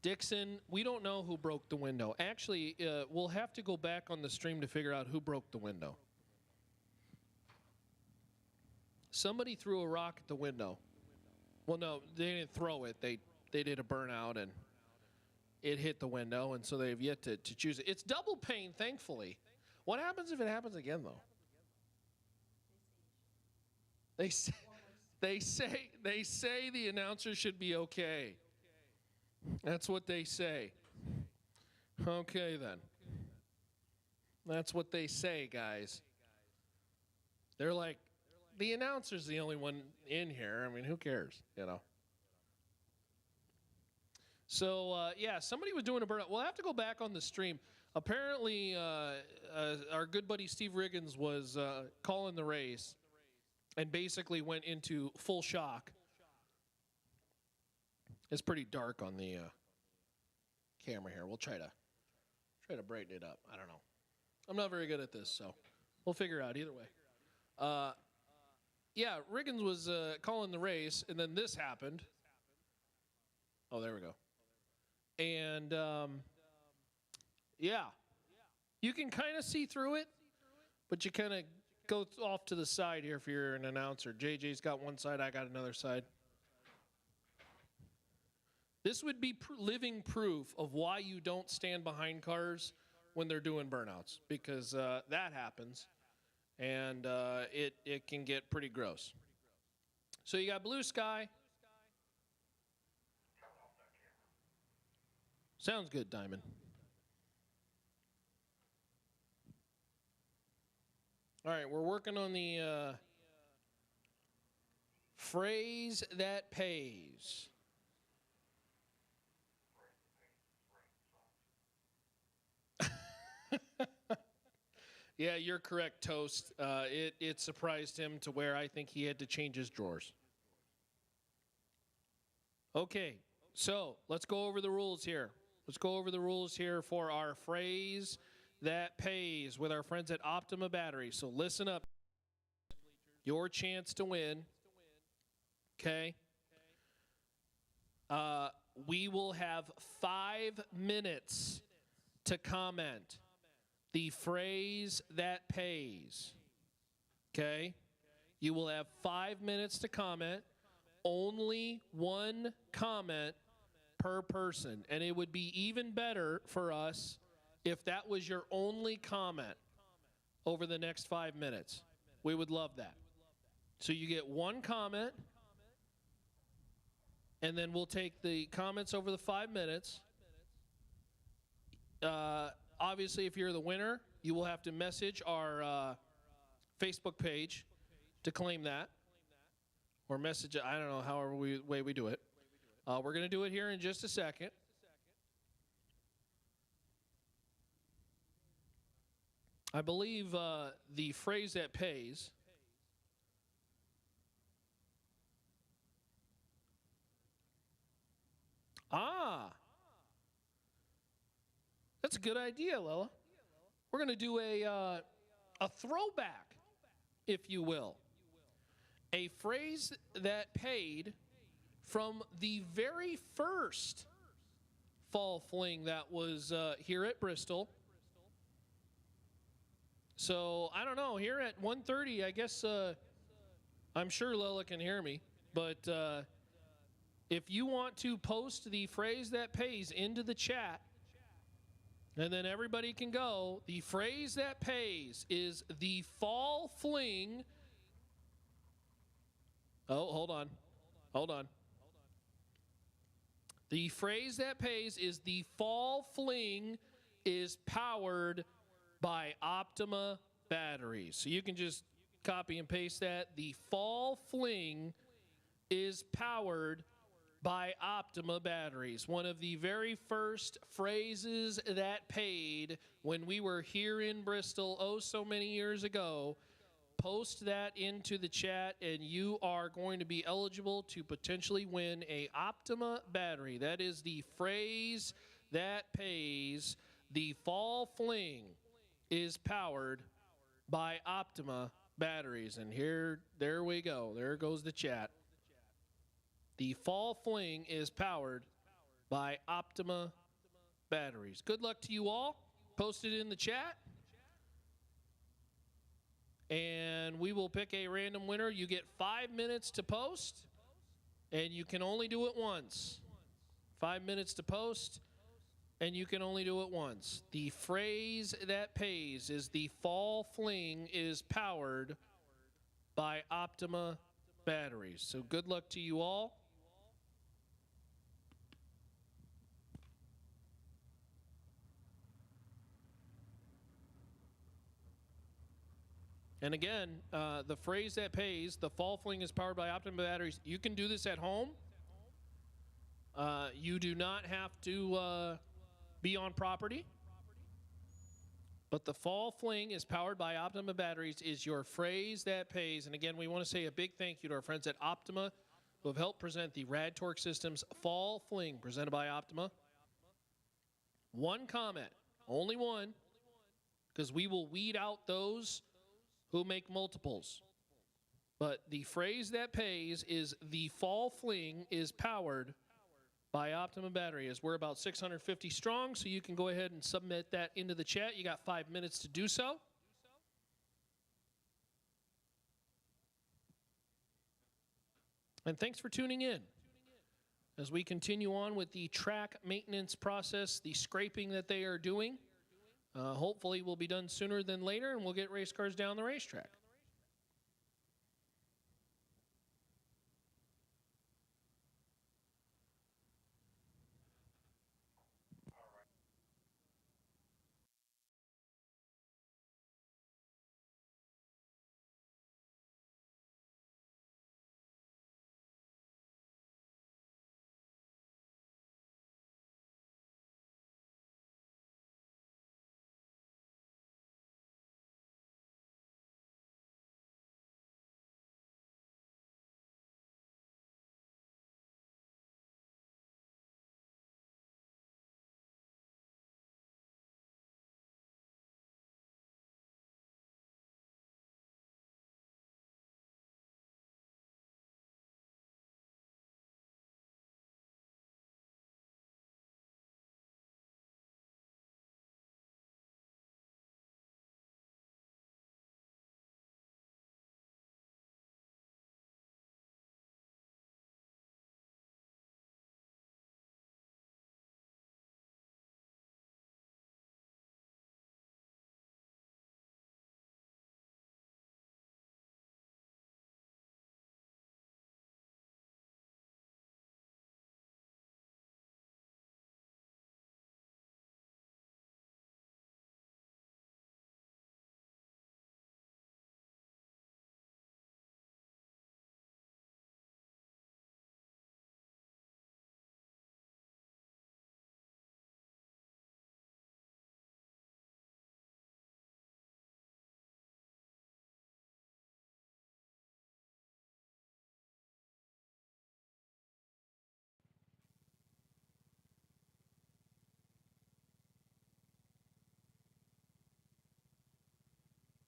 Dixon, we don't know who broke the window. Actually, we'll have to go back on the stream to figure out who broke the window. Somebody threw a rock at the window. Well, no, they didn't throw it. They did a burnout, and it hit the window, and so they've yet to choose it. It's double pain, thankfully. What happens if it happens again, though? They say the announcer should be okay. That's what they say. Okay, then. That's what they say, guys. They're like, the announcer's the only one in here. I mean, who cares, you know? So, yeah, somebody was doing a burnout. We'll have to go back on the stream. Apparently, our good buddy Steve Riggins was calling the race and basically went into full shock. It's pretty dark on the camera here. We'll try to brighten it up. I don't know. I'm not very good at this, so we'll figure it out either way. Yeah, Riggins was calling the race, and then this happened. Oh, there we go. And, yeah, you can kind of see through it, but you kind of go off to the side here if you're an announcer. JJ's got one side, I got another side. This would be living proof of why you don't stand behind cars when they're doing burnouts, because that happens, and it can get pretty gross. So you got blue sky. Sounds good, Diamond. All right, we're working on the phrase that pays. Yeah, you're correct, Toast. It surprised him to where I think he had to change his drawers. Okay, so let's go over the rules here. Let's go over the rules here for our phrase that pays with our friends at Optima Battery. So listen up. Your chance to win. Okay? We will have 5 minutes to comment the phrase that pays. Okay? You will have 5 minutes to comment. Only one comment per person. And it would be even better for us if that was your only comment over the next 5 minutes. We would love that. So you get one comment. and then we'll take the comments over the 5 minutes. Obviously, if you're the winner, you will have to message our Facebook page to claim that, or message it. I don't know, however way we do it. We're going to do it here in just a second. I believe the phrase that pays that's a good idea, Lila. We're going to do a throwback, if you will. A phrase that paid from the very first fall fling that was here at Bristol. So, I don't know, here at 1:30, I guess, I'm sure Lila can hear me, but if you want to post the phrase that pays into the chat, and then everybody can go, the phrase that pays is the fall fling. Oh, hold on. The phrase that pays is the fall fling is powered by Optima batteries. So you can just copy and paste that. The fall fling is powered by Optima batteries. One of the very first phrases that paid when we were here in Bristol oh so many years ago. Post that into the chat and you are going to be eligible to potentially win a Optima battery. That is the phrase that pays. The fall fling is powered by Optima batteries. And there we go. There goes the chat. The fall fling is powered by Optima batteries. Good luck to you all. Post it in the chat. And we will pick a random winner. You get 5 minutes to post, and you can only do it once. 5 minutes to post, and you can only do it once. The phrase that pays is the fall fling is powered by Optima batteries. So good luck to you all. And again, the phrase that pays, the fall fling is powered by Optima batteries. You can do this at home. You do not have to be on property. But the fall fling is powered by Optima batteries is your phrase that pays. And again, we want to say a big thank you to our friends at Optima who have helped present the Rad Torque Systems fall fling presented by Optima. One comment, only one, because we will weed out those who make multiples. But the phrase that pays is the fall fling is powered by Optima batteries. We're about 650 strong, so you can go ahead and submit that into the chat. You got 5 minutes to do so. And thanks for tuning in. As we continue on with the track maintenance process, the scraping that they are doing, hopefully will be done sooner than later, and we'll get race cars down the racetrack.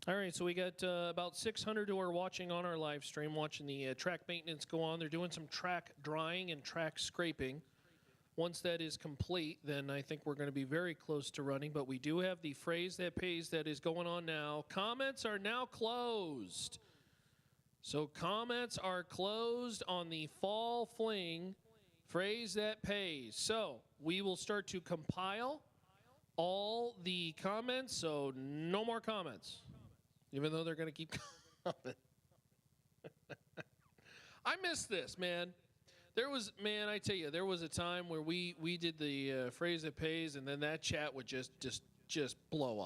All right, so we got about 600 who are watching on our live stream, watching the track maintenance go on. They're doing some track drying and track scraping. Once that is complete, then I think we're going to be very close to running. But we do have the phrase that pays that is going on now. Comments are now closed. So comments are closed on the fall fling phrase that pays. So we will start to compile all the comments. So no more comments. Even though they're going to keep coming. I miss this, man. I tell you, there was a time where we did the phrase that pays, and then that chat would just blow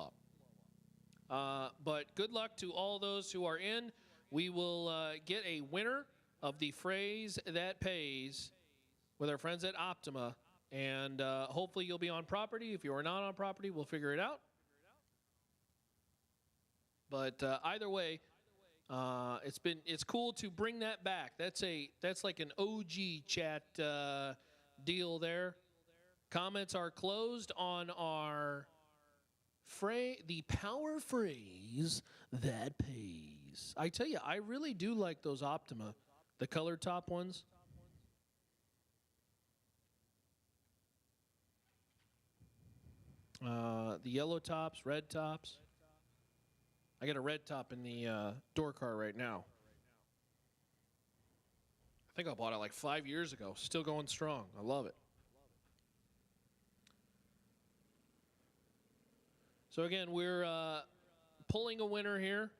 up. But good luck to all those who are in. We will get a winner of the phrase that pays with our friends at Optima, and hopefully you'll be on property. If you are not on property, we'll figure it out. But either way, it's cool to bring that back. That's like an OG chat deal there. Comments are closed on our the power phrase that pays. I tell you, I really do like those Optima, the color top ones. The yellow tops, red tops. I got a red top in the door car right now. I think I bought it like 5 years ago. Still going strong. I love it. So again, we're pulling a winner here.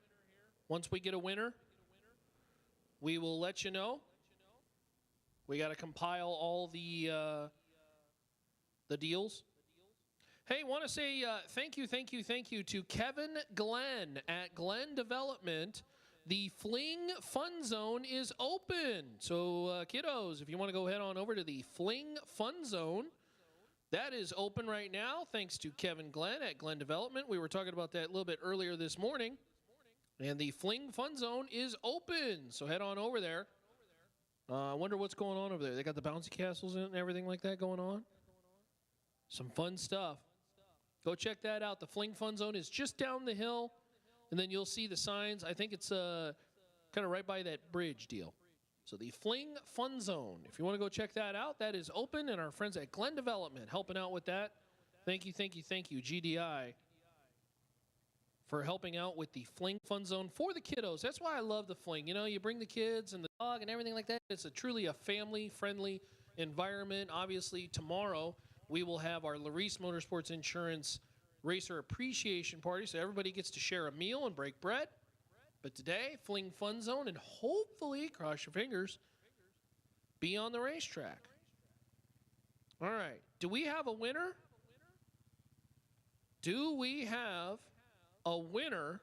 Once we get a winner, we will let you know. We got to compile all the deals. Hey, want to say thank you to Kevin Glenn at Glenn Development. The Fling Fun Zone is open. So, kiddos, if you want to go head on over to the Fling Fun Zone, that is open right now, thanks to Kevin Glenn at Glenn Development. We were talking about that a little bit earlier this morning. And the Fling Fun Zone is open. So head on over there. I wonder what's going on over there. They got the bouncy castles and everything like that going on. Some fun stuff. Go check that out. The Fling Fun Zone is just down the hill, and then you'll see the signs. I think it's kind of right by that bridge deal. So the Fling Fun Zone, if you want to go check that out, that is open, and our friends at Glenn Development helping out with that. Thank you, GDI, for helping out with the Fling Fun Zone for the kiddos. That's why I love the Fling. You know, you bring the kids and the dog and everything like that. It's truly a family-friendly environment. Obviously, tomorrow we will have our Larice Motorsports Insurance Racer Appreciation Party, so everybody gets to share a meal and break bread. But today, Fling Fun Zone, and hopefully, cross your fingers, be on the racetrack. All right. Do we have a winner? Do we have a winner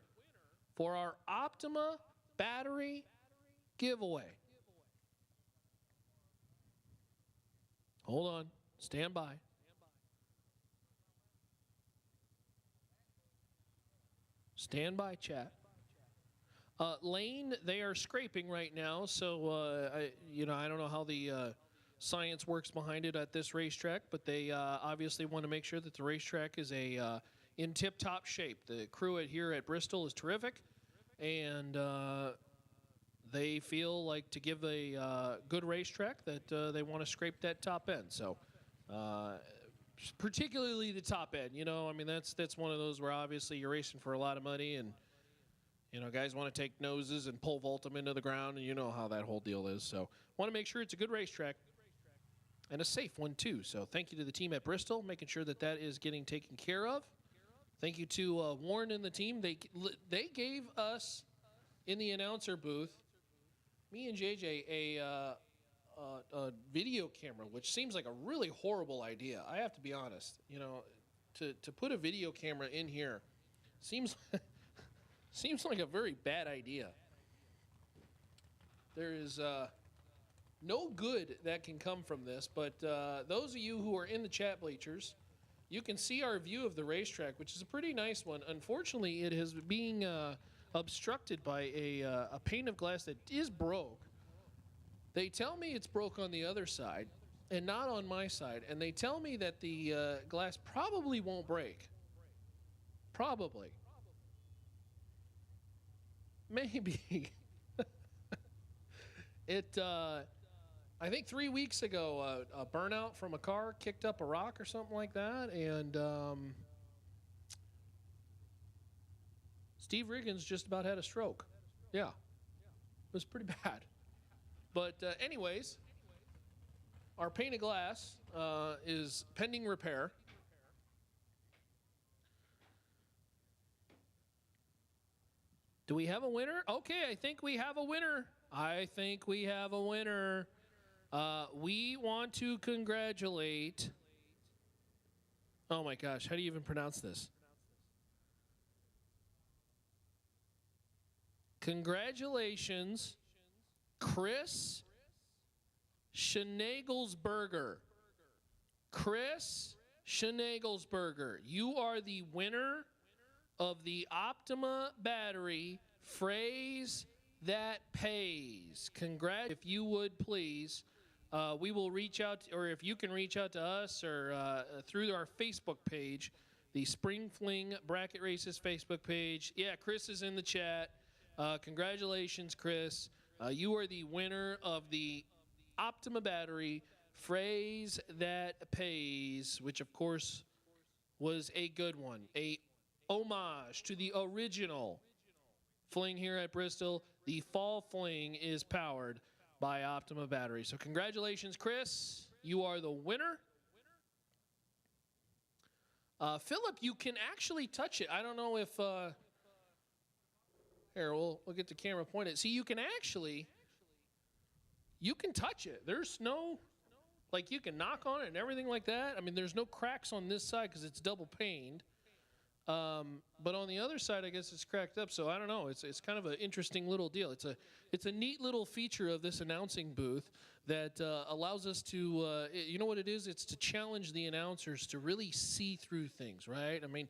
for our Optima battery giveaway? Hold on. Stand by. Stand by, chat. Lane, they are scraping right now, so I don't know how the science works behind it at this racetrack, but they obviously want to make sure that the racetrack is in tip-top shape. The crew here at Bristol is terrific, and they feel like to give a good racetrack that they want to scrape that top end. So, particularly the top end, that's one of those where obviously you're racing for a lot of money, and guys want to take noses and pole vault them into the ground, and you know how that whole deal is. So, want to make sure it's a good racetrack and a safe one too. So, thank you to the team at Bristol, making sure that is getting taken care of. Thank you to Warren and the team. They gave us in the announcer booth, me and JJ, a video camera, which seems like a really horrible idea. I have to be honest. To put a video camera in here seems like a very bad idea. There is no good that can come from this, but those of you who are in the chat bleachers, you can see our view of the racetrack, which is a pretty nice one. Unfortunately, it is being obstructed by a pane of glass that is broke. They tell me it's broke on the other side and not on my side, and they tell me that the glass probably won't break. Probably. Maybe. I think 3 weeks ago, a burnout from a car kicked up a rock or something like that, and Steve Riggins just about had a stroke. Yeah, it was pretty bad. But anyways, our pane of glass is pending repair. Do we have a winner? Okay, I think we have a winner. We want to congratulate. Oh my gosh, how do you even pronounce this? Congratulations, Chris Schneegelsberger. Chris Schneegelsberger, you are the winner of the Optima battery phrase that pays. Congrats. If you would please, we will reach out, or if you can reach out to us or through our Facebook page, the Spring Fling Bracket Races Facebook page. Yeah, Chris is in the chat. Congratulations, Chris. You are the winner of the Optima battery phrase that pays, which of course was a good one. A homage to the original Fling here at Bristol. The Fall Fling is powered by Optima battery. So congratulations, Chris. You are the winner. Philip, you can actually touch it. I don't know if... here, we'll get the camera pointed. See, you can actually... You can touch it. There's no... Like, you can knock on it and everything like that. I mean, there's no cracks on this side because it's double paned. But on the other side, I guess it's cracked up. So I don't know. It's kind of an interesting little deal. It's a neat little feature of this announcing booth that allows us to, you know what it is? It's to challenge the announcers to really see through things, right? I mean,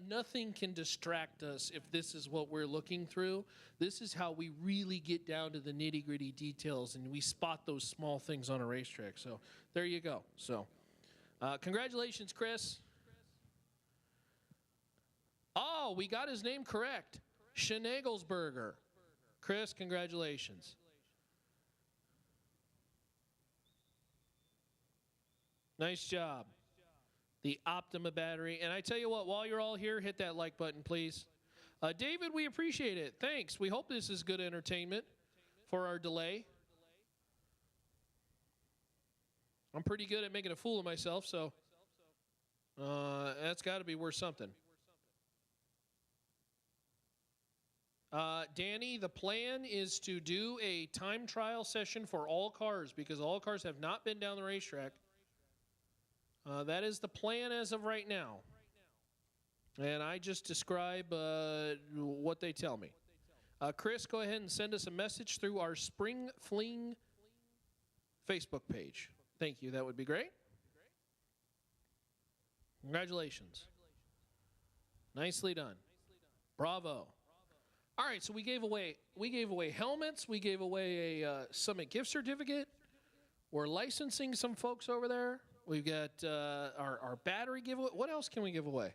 nothing can distract us if this is what we're looking through. This is how we really get down to the nitty-gritty details, and we spot those small things on a racetrack. So there you go. So congratulations, Chris. Oh, we got his name correct. Schneegelsberger. Chris, congratulations. Nice job. The Optima battery. And I tell you what, while you're all here, hit that like button, please. David, we appreciate it. Thanks. We hope this is good entertainment for our delay. I'm pretty good at making a fool of myself, so that's got to be worth something. Danny, the plan is to do a time trial session for all cars because all cars have not been down the racetrack. That is the plan as of right now. And I just describe what they tell me. Chris, go ahead and send us a message through our Spring Fling Facebook page. Thank you. That would be great. Congratulations. Nicely done. Bravo. All right, so we gave away helmets. We gave away a Summit gift certificate. We're licensing some folks over there. We've got our battery giveaway. What else can we give away?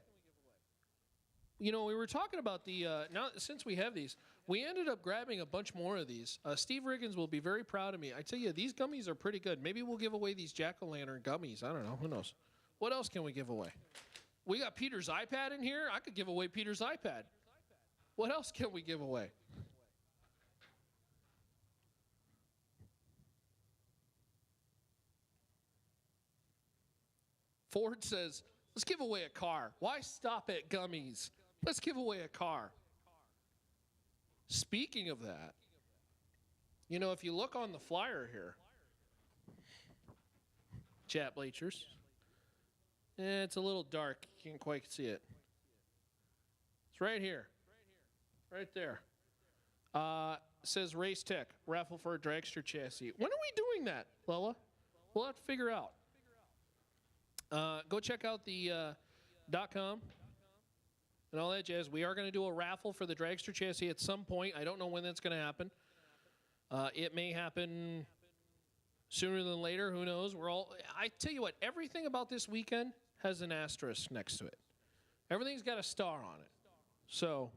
You know, we were talking about the now since we have these, we ended up grabbing a bunch more of these. Steve Riggins will be very proud of me. I tell you, these gummies are pretty good. Maybe we'll give away these jack-o'-lantern gummies. I don't know. Who knows? What else can we give away? We got Peter's iPad in here. I could give away Peter's iPad. What else can we give away? Ford says, let's give away a car. Why stop at gummies? Let's give away a car. Speaking of that, you know, if you look on the flyer here, chat bleachers, it's a little dark. You can't quite see it. It's right here. Right there. Says Race Tech, raffle for a dragster chassis. When are we doing that, Lola? We'll have to figure out. Go check out the .com and all that jazz. We are going to do a raffle for the dragster chassis at some point. I don't know when that's going to happen. It may happen sooner than later. Who knows? I tell you what, everything about this weekend has an asterisk next to it. Everything's got a star on it. So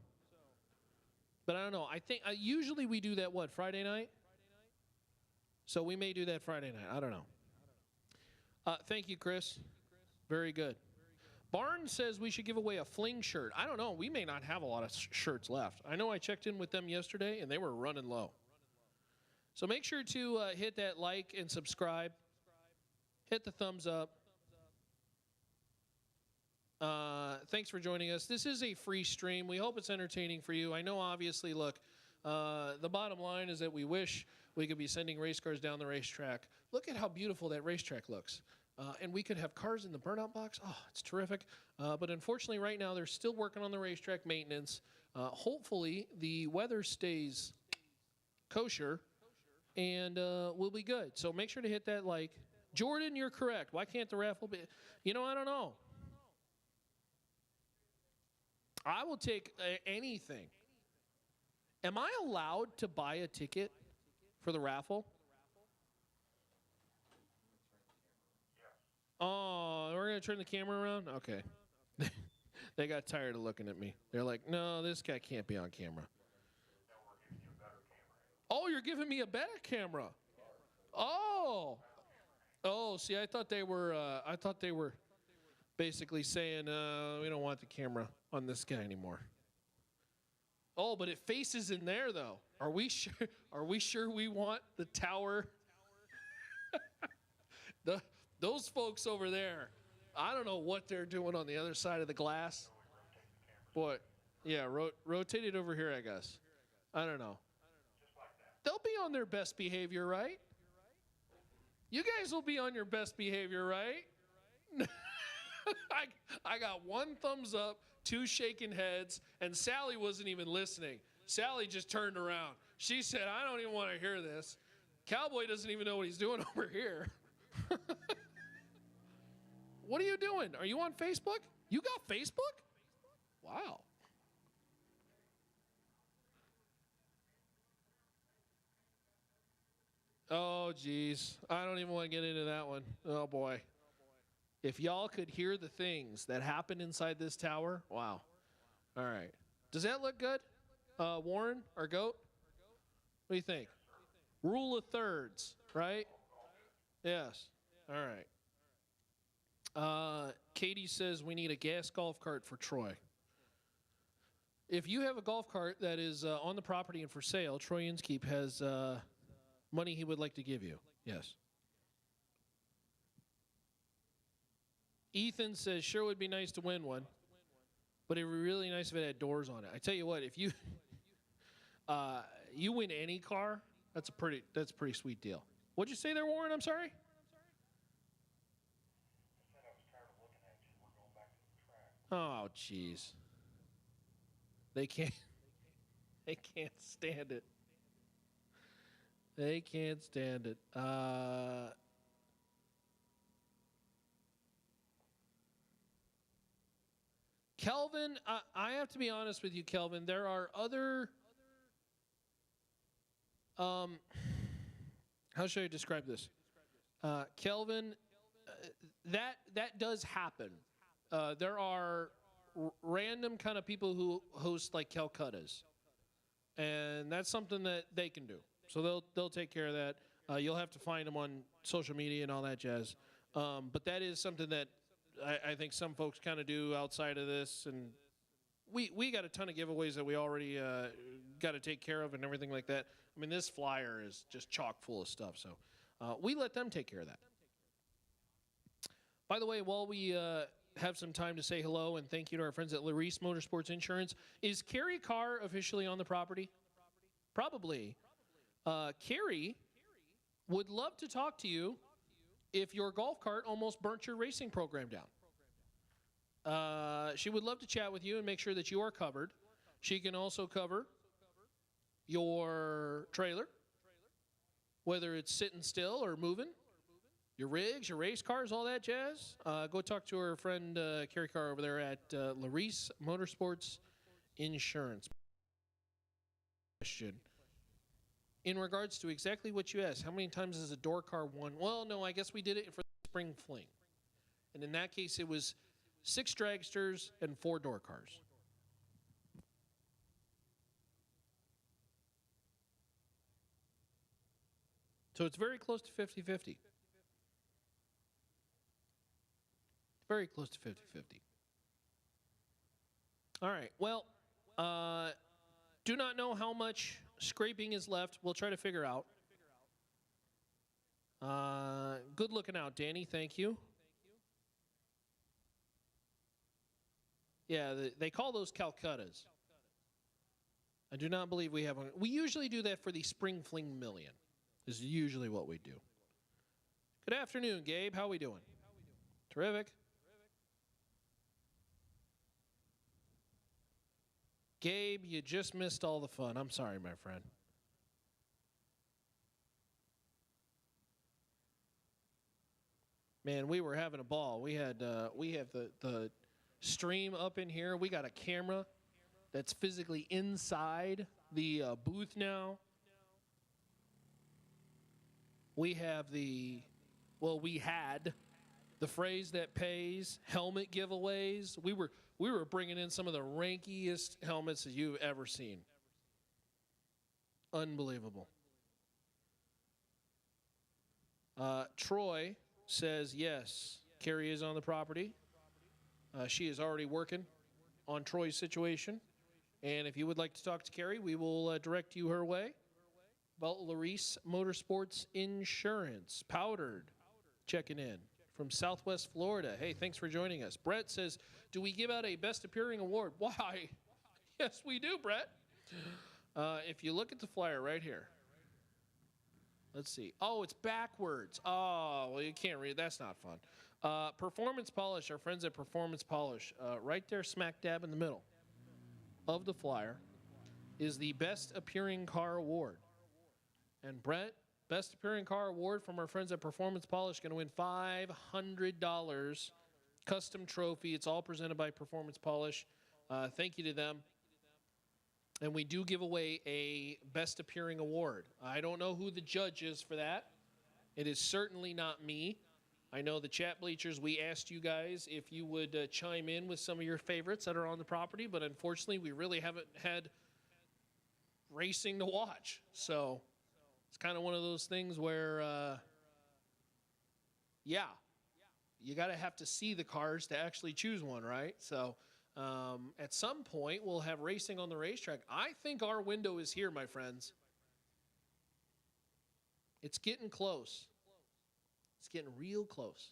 But I don't know. I think usually we do that, Friday night? So we may do that Friday night. I don't know. Thank you, Chris. Very good. Barnes says we should give away a Fling shirt. I don't know. We may not have a lot of shirts left. I know I checked in with them yesterday, and they were running low. So make sure to hit that like and subscribe. Hit the thumbs up. Thanks for joining us. This is a free stream. We hope it's entertaining for you. I know, obviously, look, the bottom line is that we wish we could be sending race cars down the racetrack. Look at how beautiful that racetrack looks. And we could have cars in the burnout box. Oh, it's terrific. But unfortunately, right now, they're still working on the racetrack maintenance. Hopefully, the weather stays kosher, and we'll be good. So make sure to hit that like. Jordan, you're correct. Why can't the raffle be? You know, I don't know. I will take anything. Am I allowed to buy a ticket for the raffle? Oh, we're going to turn the camera around? Okay. They got tired of looking at me. They're like, no, this guy can't be on camera. Oh, you're giving me a better camera. Oh. Oh, see, I thought they were basically saying, we don't want the camera on this guy anymore. Oh, but it faces in there, though. Are we sure we want the tower? Those folks over there, I don't know what they're doing on the other side of the glass. Boy, yeah, rotate it over here, I guess. I don't know. They'll be on their best behavior, right? You guys will be on your best behavior, right? I got one thumbs up, two shaking heads, and Sally wasn't even listening. Sally just turned around. She said, I don't even want to hear this. Cowboy doesn't even know what he's doing over here. What are you doing? Are you on Facebook? You got Facebook? Wow. Oh, geez. I don't even want to get into that one. Oh, boy. If y'all could hear the things that happen inside this tower, wow. All right. Does that look good? Warren, our goat? What do you think? Rule of thirds, right? Yes. All right. Katie says we need a gas golf cart for Troy. If you have a golf cart that is on the property and for sale, Troy Inskeep has money he would like to give you. Yes. Ethan says, sure would be nice to win one, but it would be really nice if it had doors on it. I tell you what, if you you win any car, that's a pretty sweet deal. What'd you say there, Warren? I'm sorry? Oh, jeez. They can't stand it. They can't stand it. Kelvin, I have to be honest with you, Kelvin. There are other, how should I describe this? Kelvin, that does happen. There are random kind of people who host like Calcuttas, and that's something that they can do. So they'll take care of that. You'll have to find them on social media and all that jazz. But that is something that I think some folks kind of do outside of this, and we got a ton of giveaways that we already got to take care of and everything like that. I mean, this flyer is just chock full of stuff, so we let them take care of that. By the way, while we have some time to say hello and thank you to our friends at Larice Motorsports Insurance, is Carrie Carr officially on the property? Probably. Carrie would love to talk to you if your golf cart almost burnt your racing program down. She would love to chat with you and make sure that you are covered. She can also cover your trailer, whether it's sitting still or moving, your rigs, your race cars, all that jazz. Go talk to her friend Carrie Carr over there at Larice Motorsports Insurance. Question. In regards to exactly what you asked, how many times has a door car won? Well, no, I guess we did it for the spring fling. And in that case, it was 6 dragsters and 4 door cars. So it's very close to 50-50. Very close to 50-50. All right. Well, do not know how much scraping is left. We'll try to figure out. Good looking out, Danny. Thank you. Yeah, they call those Calcuttas. I do not believe we have one. We usually do that for the Spring Fling Million. Is usually what we do. Good afternoon, Gabe. How we doing? Terrific. Gabe, you just missed all the fun. I'm sorry, my friend. Man, we were having a ball. We have the stream up in here. We got a camera that's physically inside the booth now. We have we had the phrase that pays, helmet giveaways. We were bringing in some of the rankiest helmets that you've ever seen. Unbelievable. Troy says, yes, Carrie is on the property. She is already working on Troy's situation. And if you would like to talk to Carrie, we will direct you her way. About Larice Motorsports Insurance. Powdered checking in from Southwest Florida. Hey, thanks for joining us. Brett says, do we give out a Best Appearing Award? Why? Yes, we do, Brett. If you look at the flyer right here. Let's see. Oh, it's backwards. Oh, well, you can't read. That's not fun. Performance Polish, our friends at Performance Polish, right there smack dab in the middle of the flyer is the Best Appearing Car Award. And Brett, Best Appearing Car Award from our friends at Performance Polish, going to win $500 custom trophy. It's all presented by Performance Polish. Thank you to them. And we do give away a Best Appearing Award. I don't know who the judge is for that. It is certainly not me. I know the chat bleachers, we asked you guys if you would chime in with some of your favorites that are on the property, but unfortunately we really haven't had racing to watch. So it's kind of one of those things where, yeah, you got to have to see the cars to actually choose one, right? So at some point, we'll have racing on the racetrack. I think our window is here, my friends. It's getting close. It's getting real close.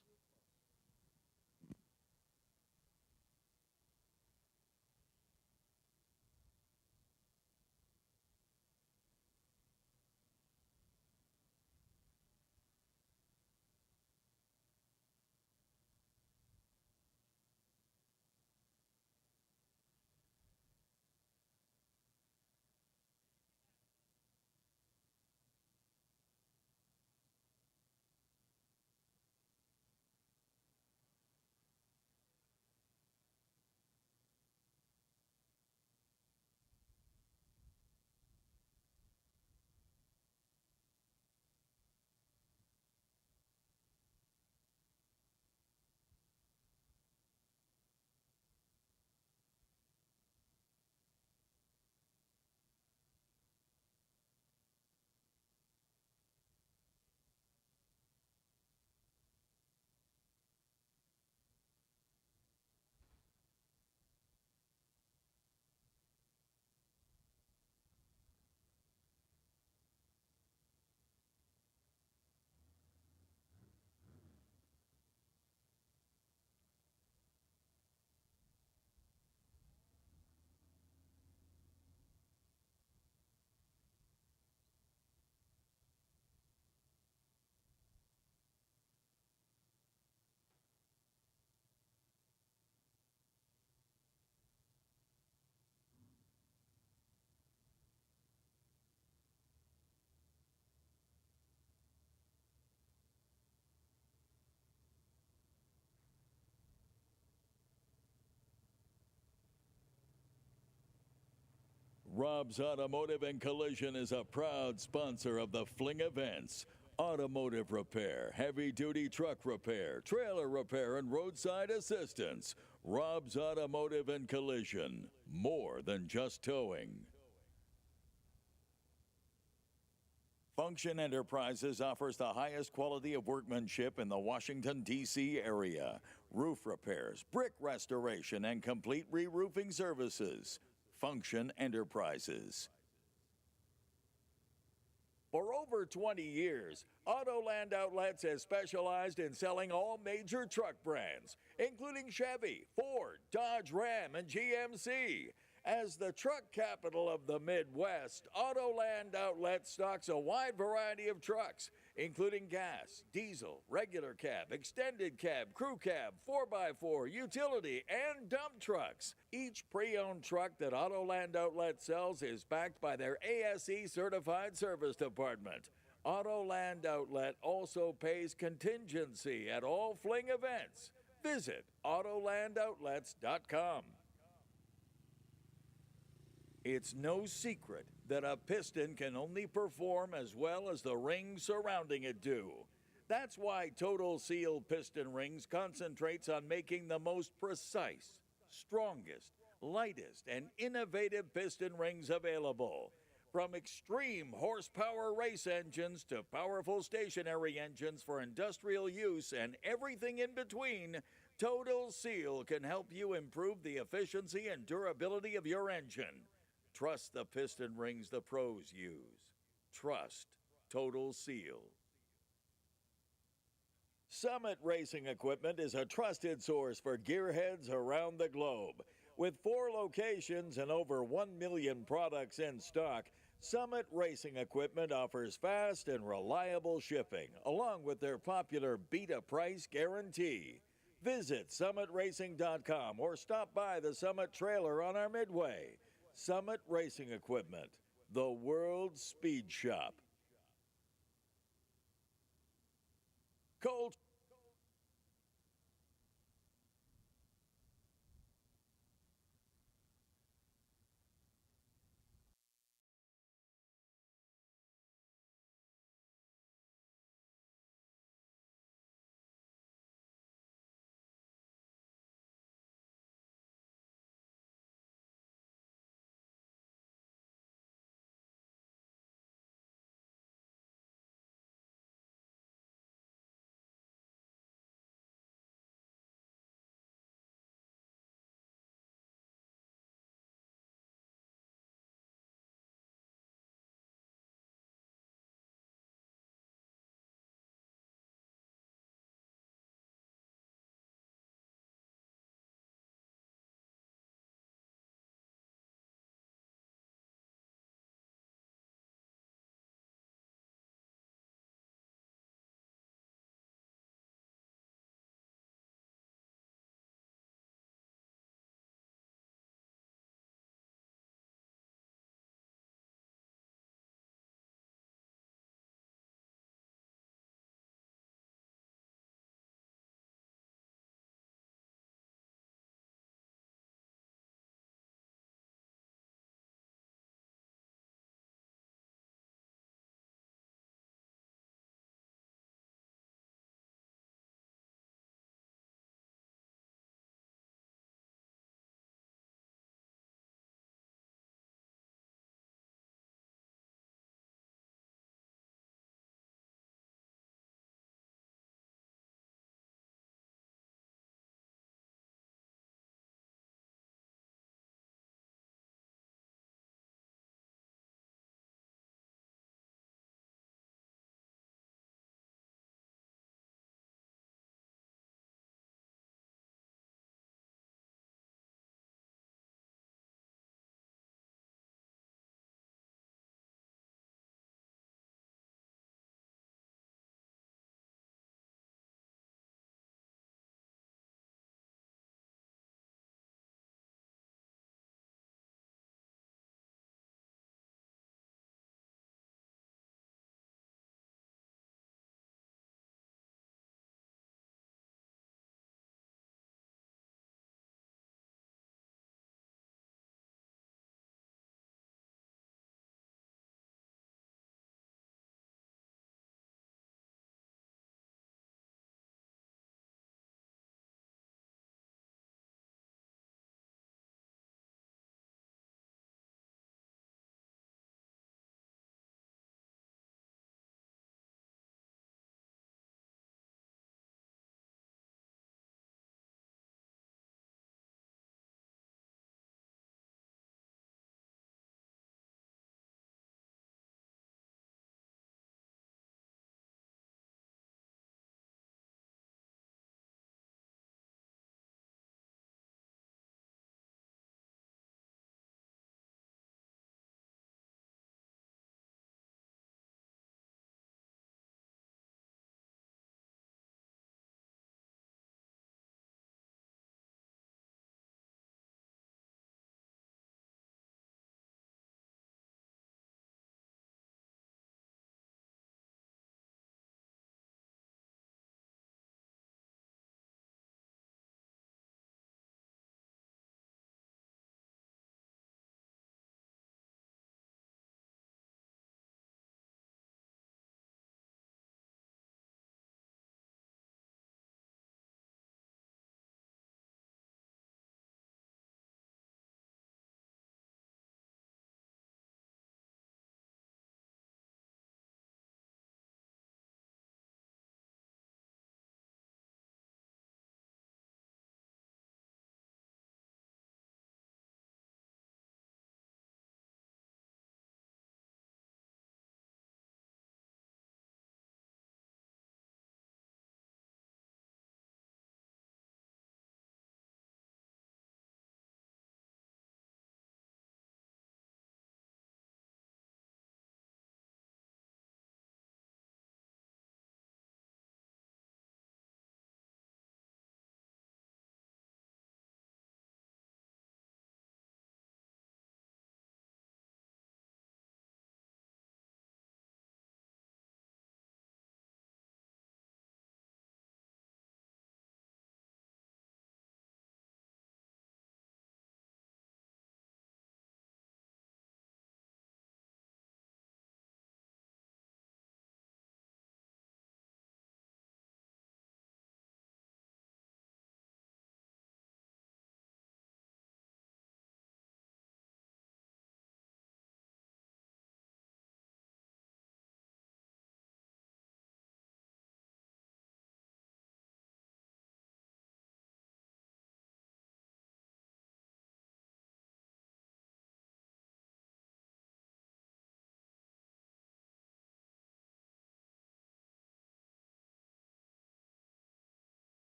Rob's Automotive and Collision is a proud sponsor of the Fling events. Automotive repair, heavy-duty truck repair, trailer repair, and roadside assistance. Rob's Automotive and Collision, more than just towing. Function Enterprises offers the highest quality of workmanship in the Washington, D.C. area. Roof repairs, brick restoration, and complete re-roofing services. Function Enterprises. For over 20 years, Autoland Outlets has specialized in selling all major truck brands, including Chevy, Ford, Dodge Ram, and GMC. As the truck capital of the Midwest, Autoland Outlet stocks a wide variety of trucks, including gas, diesel, regular cab, extended cab, crew cab, 4x4, utility, and dump trucks. Each pre-owned truck that Autoland Outlet sells is backed by their ASE certified service department. Autoland Outlet also pays contingency at all Fling events. Visit AutolandOutlets.com. It's no secret that a piston can only perform as well as the rings surrounding it do. That's why Total Seal Piston Rings concentrates on making the most precise, strongest, lightest, and innovative piston rings available. From extreme horsepower race engines to powerful stationary engines for industrial use and everything in between, Total Seal can help you improve the efficiency and durability of your engine. Trust the piston rings the pros use. Trust Total Seal. Summit Racing Equipment is a trusted source for gearheads around the globe. With 4 locations and over 1 million products in stock, Summit Racing Equipment offers fast and reliable shipping, along with their popular beat-a-price guarantee. Visit summitracing.com or stop by the Summit trailer on our midway. Summit Racing Equipment, the world's speed shop. Colt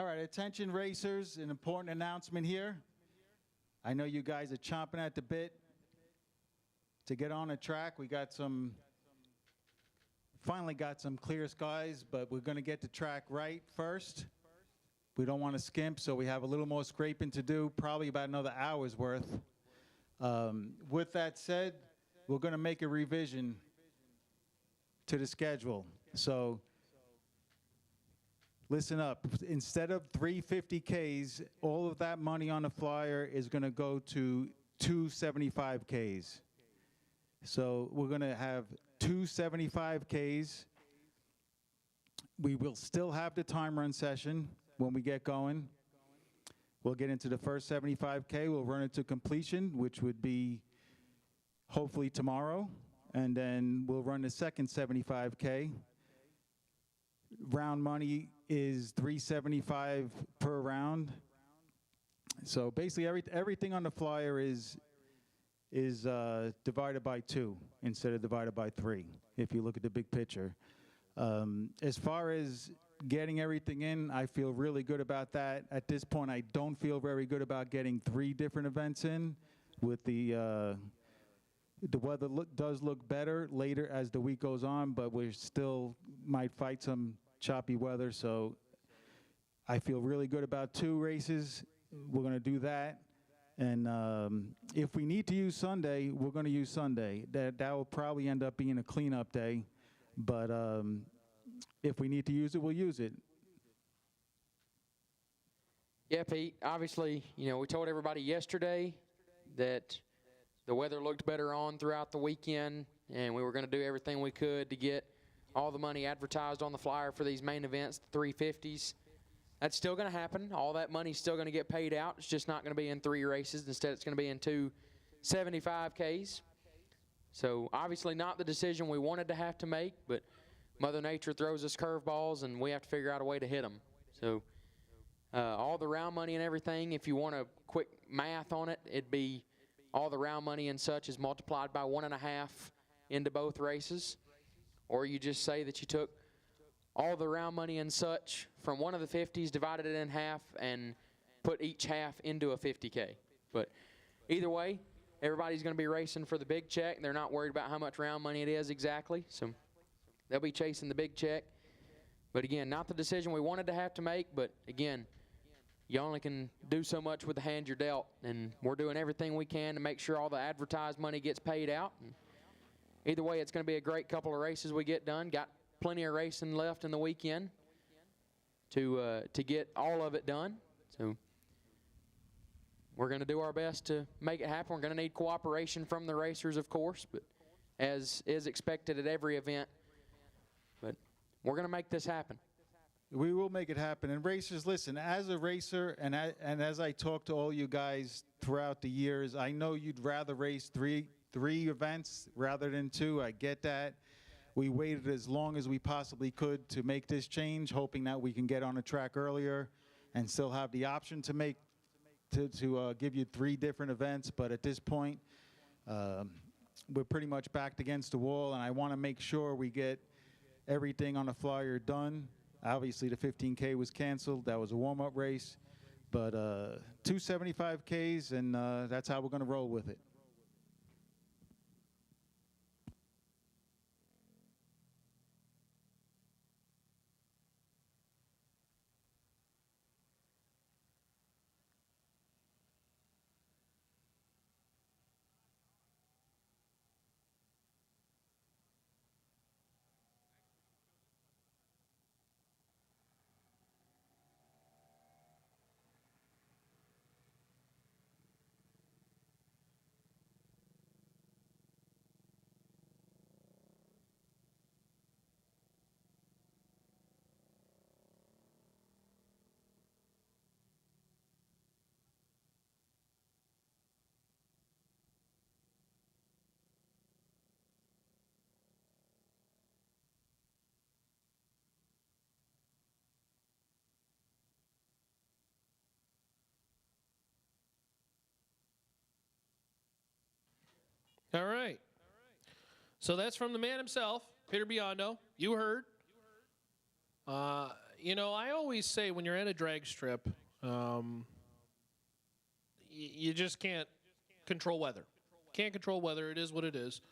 All right, attention racers, an important announcement here. I know you guys are chomping at the bit to get on the track. We got finally got some clear skies, but we're going to get the track right first. We don't want to skimp, so we have a little more scraping to do, probably about another hour's worth. With that said, we're going to make a revision to the schedule. So listen up. Instead of 350Ks, all of that money on the flyer is going to go to 275Ks. So we're going to have 275Ks. We will still have the time run session when we get going. We'll get into the first 75K. We'll run it to completion, which would be hopefully tomorrow. And then we'll run the second 75K. Round money is $375 per round. So basically everything on the flyer is divided by 2 instead of divided by 3, if you look at the big picture. As far as getting everything in, I feel really good about that. At this point, I don't feel very good about getting 3 different events in. With the weather does look better later as the week goes on, but we still might fight some choppy weather. So I feel really good about 2 races. We're going to do that. And if we need to use Sunday, we're going to use Sunday. That will probably end up being a cleanup day. But if we need to use it, we'll use it. Yeah, Pete, obviously, we told everybody yesterday that the weather looked better on throughout the weekend, and we were going to do everything we could to get all the money advertised on the flyer for these main events, the 350s. That's still going to happen. All that money's still going to get paid out. It's just not going to be in 3 races. Instead, it's going to be in 2 75Ks. So obviously not the decision we wanted to have to make, but Mother Nature throws us curveballs, and we have to figure out a way to hit them. So all the round money and everything, if you want a quick math on it, it'd be all the round money and such is multiplied by 1.5 into both races. Or you just say that you took all the round money and such from one of the 50s, divided it in half, and put each half into a 50K. But either way, everybody's going to be racing for the big check. They're not worried about how much round money it is exactly, so they'll be chasing the big check. But again, not the decision we wanted to have to make, but again, you only can do so much with the hand you're dealt, and we're doing everything we can to make sure all the advertised money gets paid out. And either way, it's going to be a great couple of races we get done. Got plenty of racing left in the weekend to get all of it done. So we're going to do our best to make it happen. We're going to need cooperation from the racers, of course, but as is expected at every event. But we're going to make this happen. We will make it happen. And racers, listen, as a racer, and as I talk to all you guys throughout the years, I know you'd rather race three events rather than 2. I get that. We waited as long as we possibly could to make this change, hoping that we can get on the track earlier and still have the option to make to give you 3 different events. But at this point, we're pretty much backed against the wall, and I want to make sure we get everything on the flyer done. Obviously, the 15K was canceled. That was a warm-up race. But 2 75Ks, and that's how we're going to roll with it. All right. So that's from the man himself, Peter Biondo. You heard. You know, I always say when you're at a drag strip, you just can't control weather. Can't control weather. It is what it is.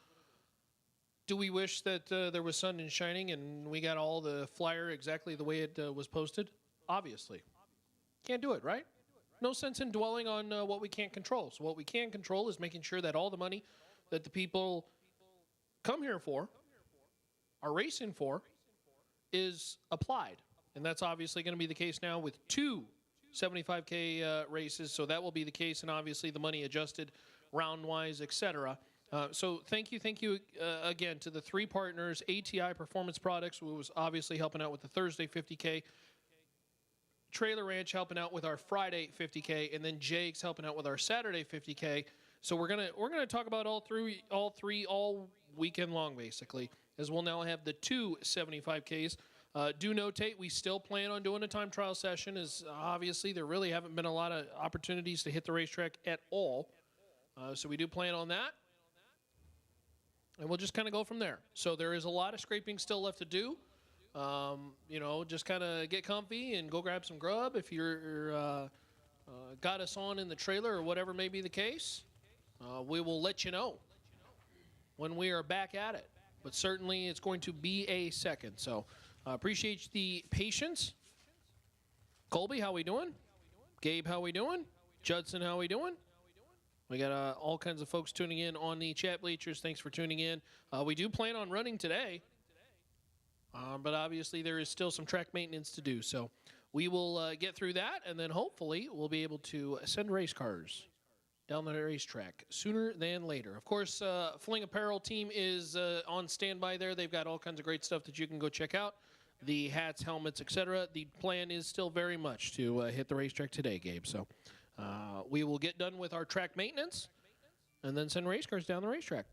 Do we wish that there was sun and shining and we got all the flyer exactly the way it was posted? Obviously. Can't do it, right? No sense in dwelling on what we can't control. So what we can control is making sure that all the money that the people come here for, are racing for, is applied. And that's obviously going to be the case now with two 75K races. So that will be the case, and obviously the money adjusted round-wise, etc. So thank you again to the three partners. ATI Performance Products, who was obviously helping out with the Thursday 50K. Trailer Ranch helping out with our Friday 50K, and then Jake's helping out with our Saturday 50K. So we're gonna talk about all three all weekend long, basically, as we'll now have the two 75Ks. Do notate we still plan on doing a time trial session, as obviously there really haven't been a lot of opportunities to hit the racetrack at all. So we do plan on that. And we'll just kind of go from there. So there is a lot of scraping still left to do. You know, just kind of get comfy and go grab some grub if you're got us on in the trailer or whatever may be the case. We will let you know when we are back at it. But certainly it's going to be a second. So appreciate the patience. Colby, how we doing? Gabe, how we doing? Judson, how we doing? We got all kinds of folks tuning in on the chat bleachers. Thanks for tuning in. We do plan on running today, but obviously there is still some track maintenance to do. So we will get through that, and then hopefully we'll be able to send race cars down the racetrack sooner than later. Of course, Fling Apparel team is on standby there. They've got all kinds of great stuff that you can go check out. The hats, helmets, etc. The plan is still very much to hit the racetrack today, Gabe. So we will get done with our track maintenance and then send race cars down the racetrack.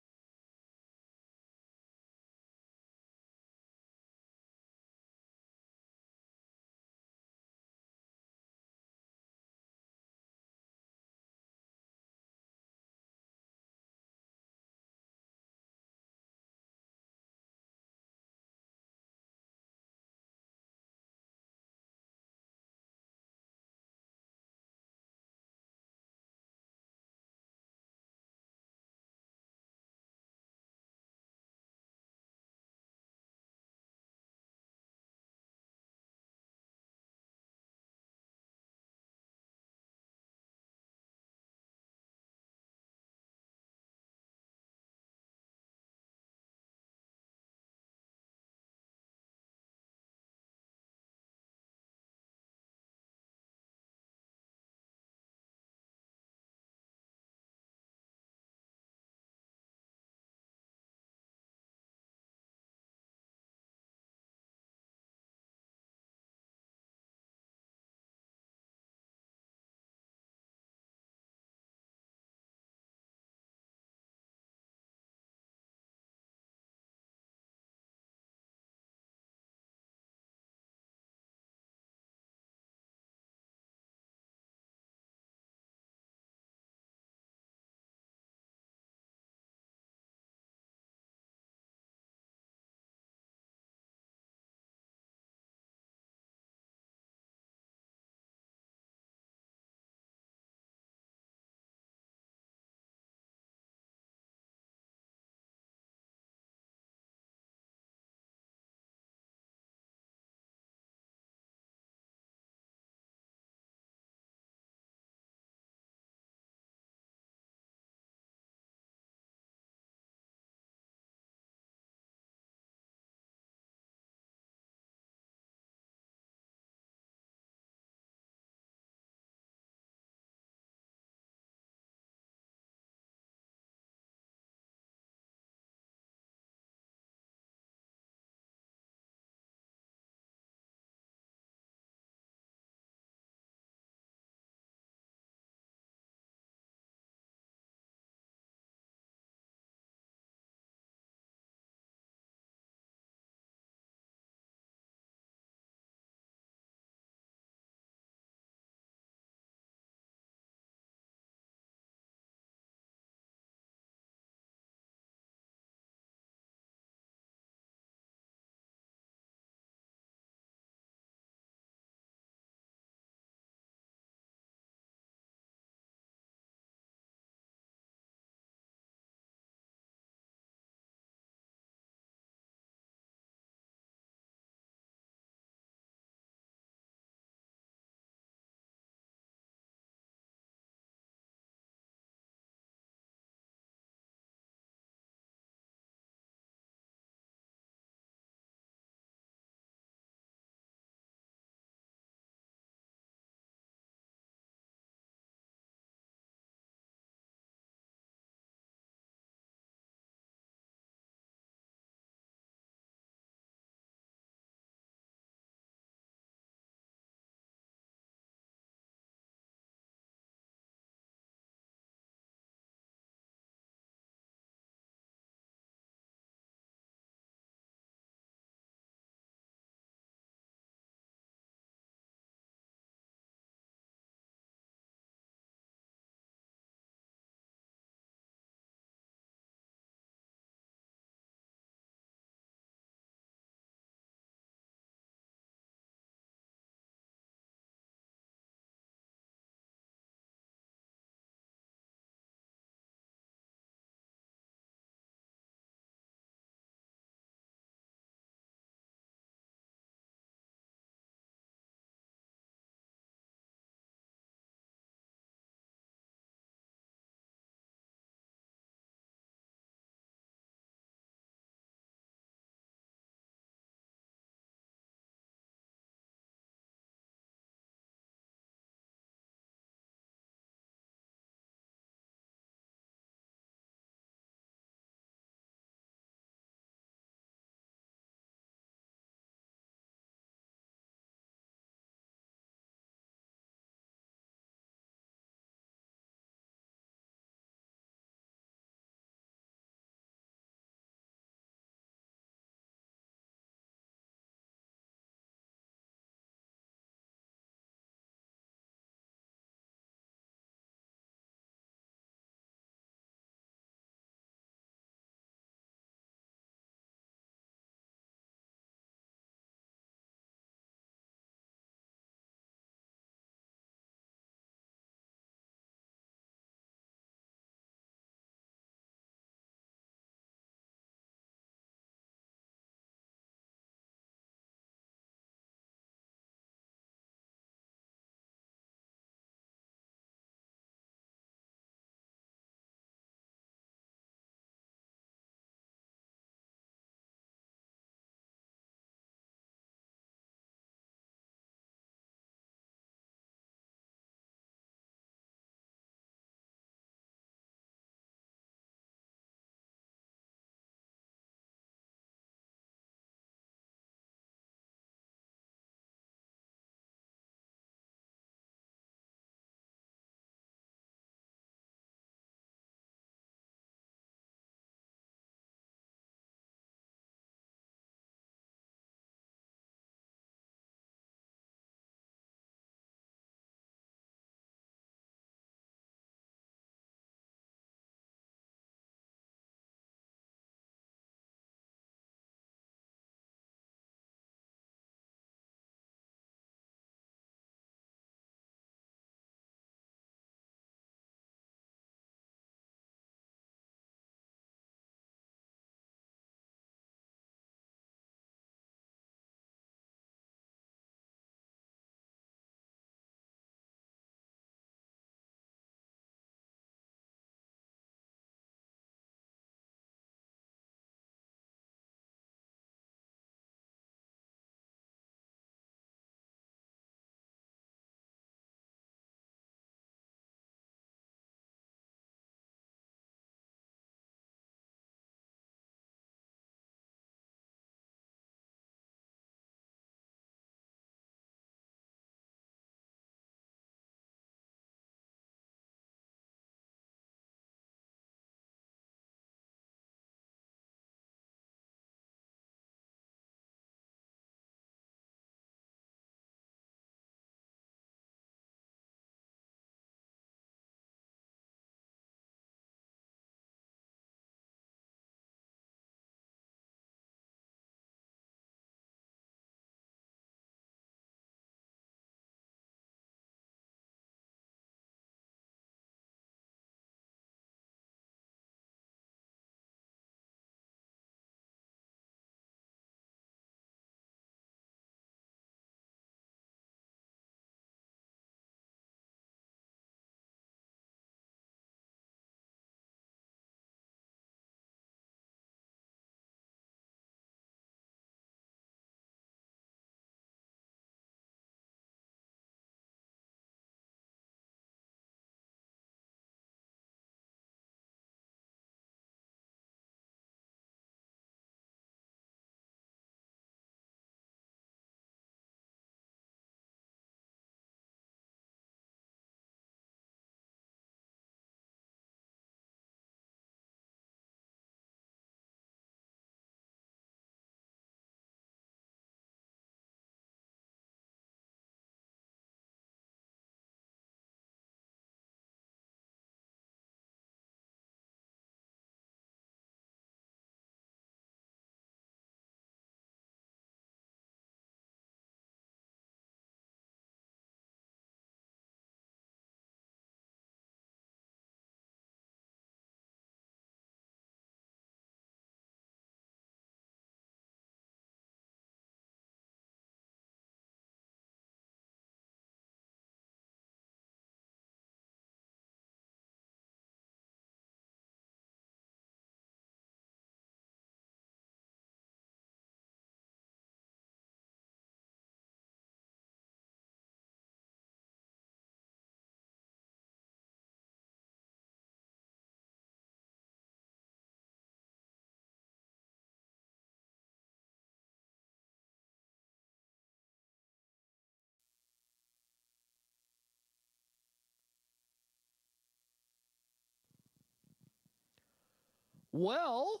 Well,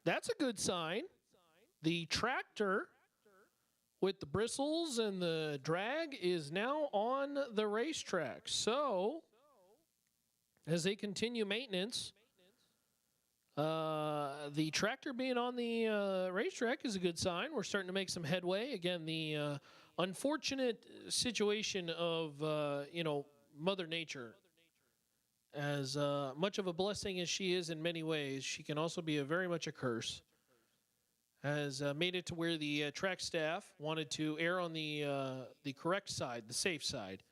that's a good sign. The tractor with the bristles and the drag is now on the racetrack. So, as they continue maintenance, the tractor being on the racetrack is a good sign. We're starting to make some headway. Again, the unfortunate situation of, Mother Nature. As much of a blessing as she is in many ways, she can also be very much a curse. Has made it to where the track staff wanted to err on the correct side, the safe side,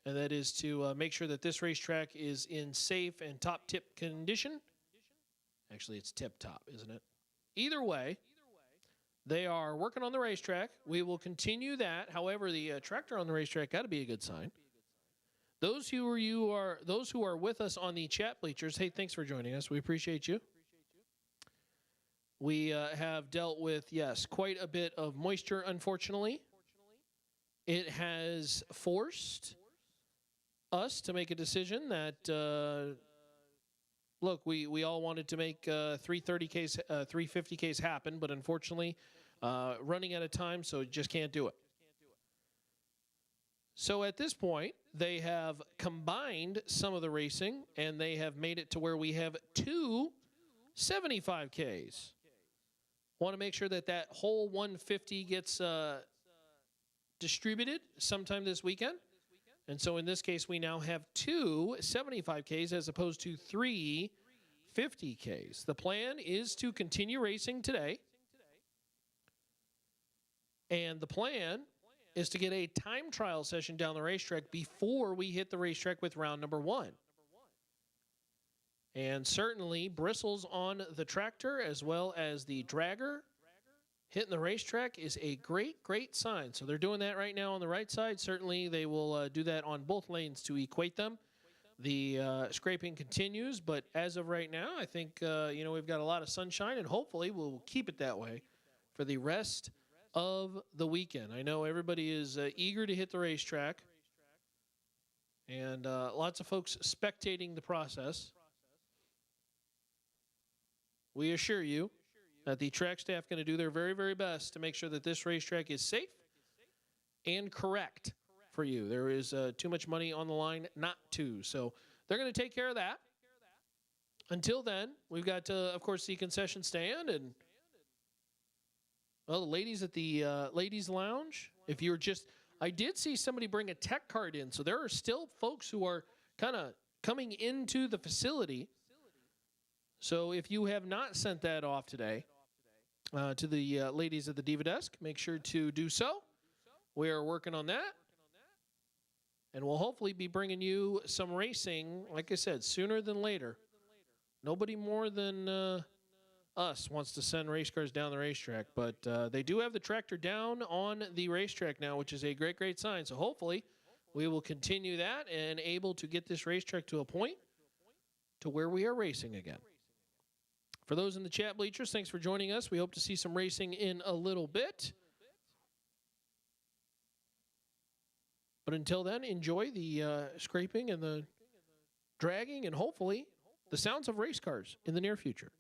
and that is to make sure that this racetrack is in safe and top-tip condition. Actually, it's tip-top, isn't it? Either way, they are working on the racetrack. We will continue that. However, the tractor on the racetrack got to be a good sign. Those who are with us on the chat bleachers, hey, thanks for joining us. We appreciate you. We have dealt with, yes, quite a bit of moisture, unfortunately. It has forced us to make a decision that, look, we all wanted to make 330Ks, 350Ks happen, but unfortunately, running out of time, so just can't do it. So at this point, they have combined some of the racing, and they have made it to where we have 2 75Ks. Want to make sure that that whole 150 gets distributed sometime this weekend. And so in this case, we now have 2 75Ks as opposed to 3 50Ks. The plan is to continue racing today. And the plan is to get a time trial session down the racetrack before we hit the racetrack with round number 1. And certainly bristles on the tractor as well as the dragger hitting the racetrack is a great, great sign. So they're doing that right now on the right side. Certainly they will do that on both lanes to equate them. The scraping continues, but as of right now, I think we've got a lot of sunshine, and hopefully we'll keep it that way for the rest of the weekend. I know everybody is eager to hit the racetrack, and lots of folks spectating the process. We assure you that the track staff going to do their very, very best to make sure that this racetrack is safe and correct for you. There is too much money on the line not to. So they're going to take care of that. Until then, we've got, of course, the concession stand and, well, the ladies at the ladies' lounge. If you're just, I did see somebody bring a tech card in. So there are still folks who are kind of coming into the facility. So if you have not sent that off today to the ladies at the Diva Desk, make sure to do so. We are working on that. And we'll hopefully be bringing you some racing, like I said, sooner than later. Nobody more than us wants to send race cars down the racetrack. But they do have the tractor down on the racetrack now, which is a great, great sign. So hopefully we will continue that and able to get this racetrack to a point to where we are racing again. For those in the chat bleachers, thanks for joining us. We hope to see some racing in a little bit. But until then, enjoy the scraping and the dragging and hopefully the sounds of race cars in the near future.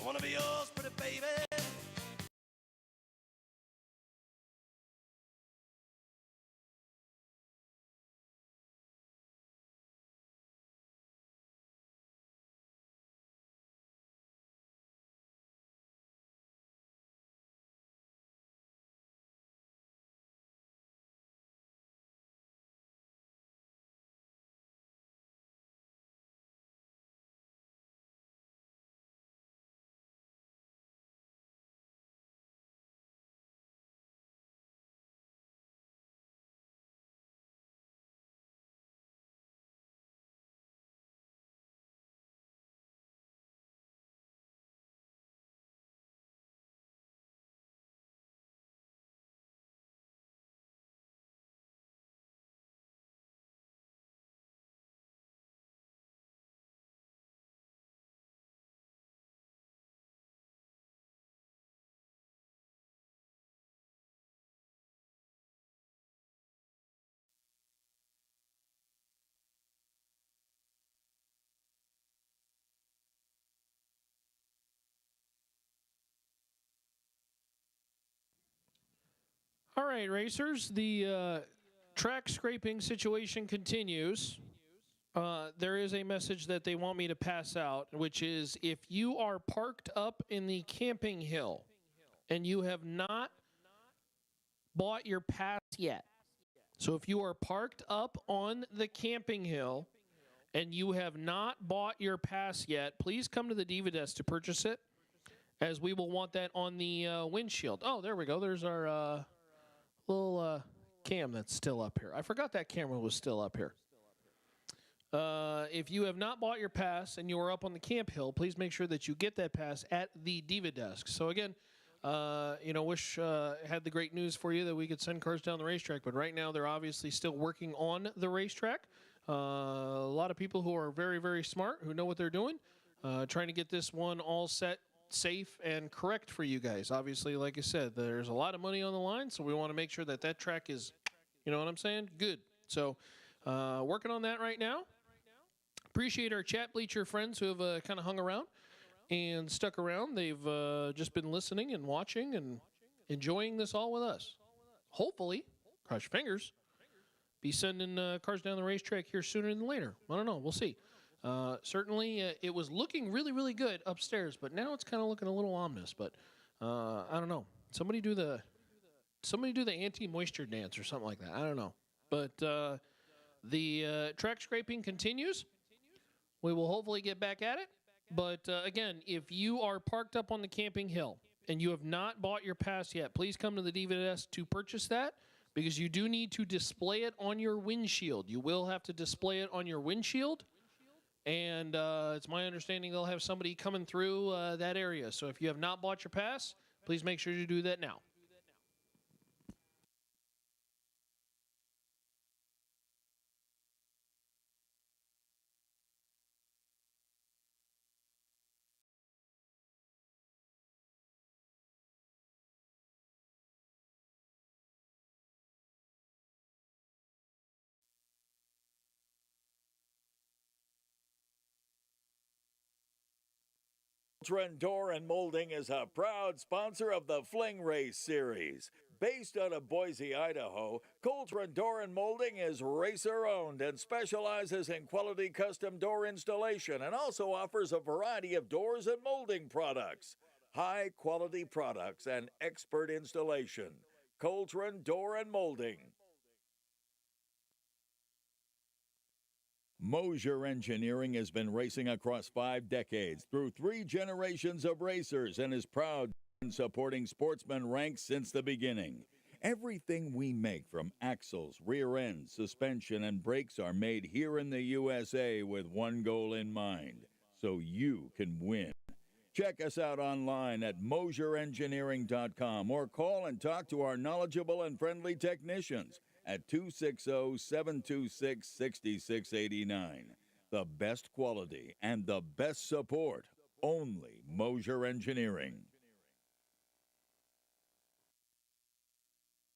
I wanna be yours, pretty baby. All right, racers, the track scraping situation continues. There is a message that they want me to pass out, which is if you are parked up in the camping hill and you have not bought your pass yet. So if you are parked up on the camping hill and you have not bought your pass yet, please come to the Diva Desk to purchase it, as we will want that on the windshield. Oh, there we go. There's our little cam that's still up here. I forgot that camera was still up here. If you have not bought your pass and you are up on the camp hill, please make sure that you get that pass at the Diva Desk. So again, wish had the great news for you that we could send cars down the racetrack, but right now they're obviously still working on the racetrack. A lot of people who are very, very smart, who know what they're doing, trying to get this one all set, safe, and correct for you guys. Obviously, like I said, there's a lot of money on the line, so we want to make sure that that track is, you know what I'm saying, good. So working on that right now. Appreciate our chat bleacher friends who have kind of hung around and stuck around. They've just been listening and watching and enjoying this all with us. Hopefully, cross your fingers, be sending cars down the racetrack here sooner than later. I don't know. We'll see. Certainly, it was looking really, really good upstairs, but now it's kind of looking a little ominous. But I don't know. Somebody do the anti-moisture dance or something like that. I don't know. But the track scraping continues. We will hopefully get back at it. But again, if you are parked up on the camping hill and you have not bought your pass yet, please come to the Diva Desk to purchase that, because you do need to display it on your windshield. You will have to display it on your windshield. And it's my understanding they'll have somebody coming through that area. So if you have not bought your pass, please make sure you do that now. Coultron Door and Molding is a proud sponsor of the Fling Race Series. Based out of Boise, Idaho, Coultron Door and Molding is racer-owned and specializes in quality custom door installation, and also offers a variety of doors and molding products. High-quality products and expert installation. Coultron Door and Molding. Mosier Engineering has been racing across 5 decades through 3 generations of racers and is proud in supporting sportsman ranks since the beginning. Everything we make, from axles, rear ends, suspension, and brakes, are made here in the USA with one goal in mind: so you can win. Check us out online at mosierengineering.com or call and talk to our knowledgeable and friendly technicians at 260-726-6689. The best quality and the best support. Only Mosier Engineering.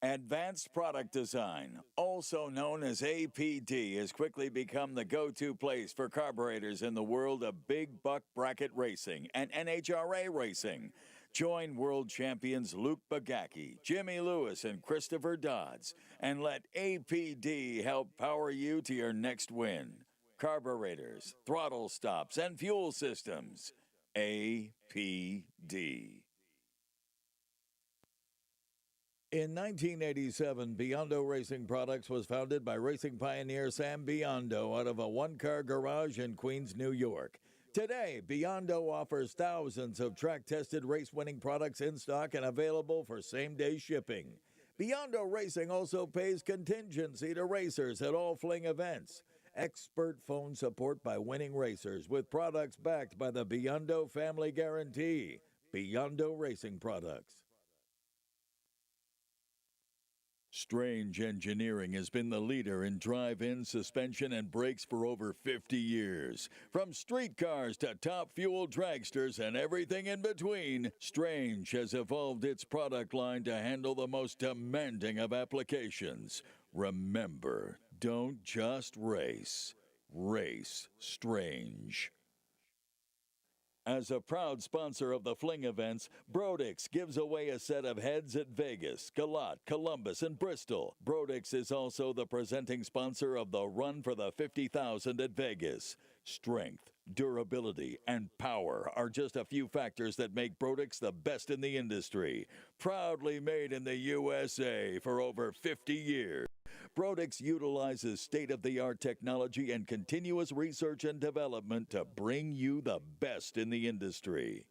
Advanced Product Design, also known as APD, has quickly become the go-to place for carburetors in the world of big buck bracket racing and NHRA racing. Join world champions Luke Bagacki, Jimmy Lewis, and Christopher Dodds, and let APD help power you to your next win. Carburetors, throttle stops, and fuel systems. APD. In 1987, Biondo Racing Products was founded by racing pioneer Sam Biondo out of a one-car garage in Queens, New York. Today, Biondo offers thousands of track-tested race-winning products in stock and available for same-day shipping. Biondo Racing also pays contingency to racers at all Fling events. Expert phone support by winning racers with products backed by the Biondo Family Guarantee. Biondo Racing Products. Strange Engineering has been the leader in drive-in suspension and brakes for over 50 years. From street cars to top fuel dragsters and everything in between, Strange has evolved its product line to handle the most demanding of applications. Remember, don't just race. Race Strange. As a proud sponsor of the Fling events, Brodix gives away a set of heads at Vegas, Galat, Columbus, and Bristol. Brodix is also the presenting sponsor of the Run for the 50,000 at Vegas. Strength, durability, and power are just a few factors that make Brodix the best in the industry. Proudly made in the USA for over 50 years. Brodix utilizes state-of-the-art technology and continuous research and development to bring you the best in the industry.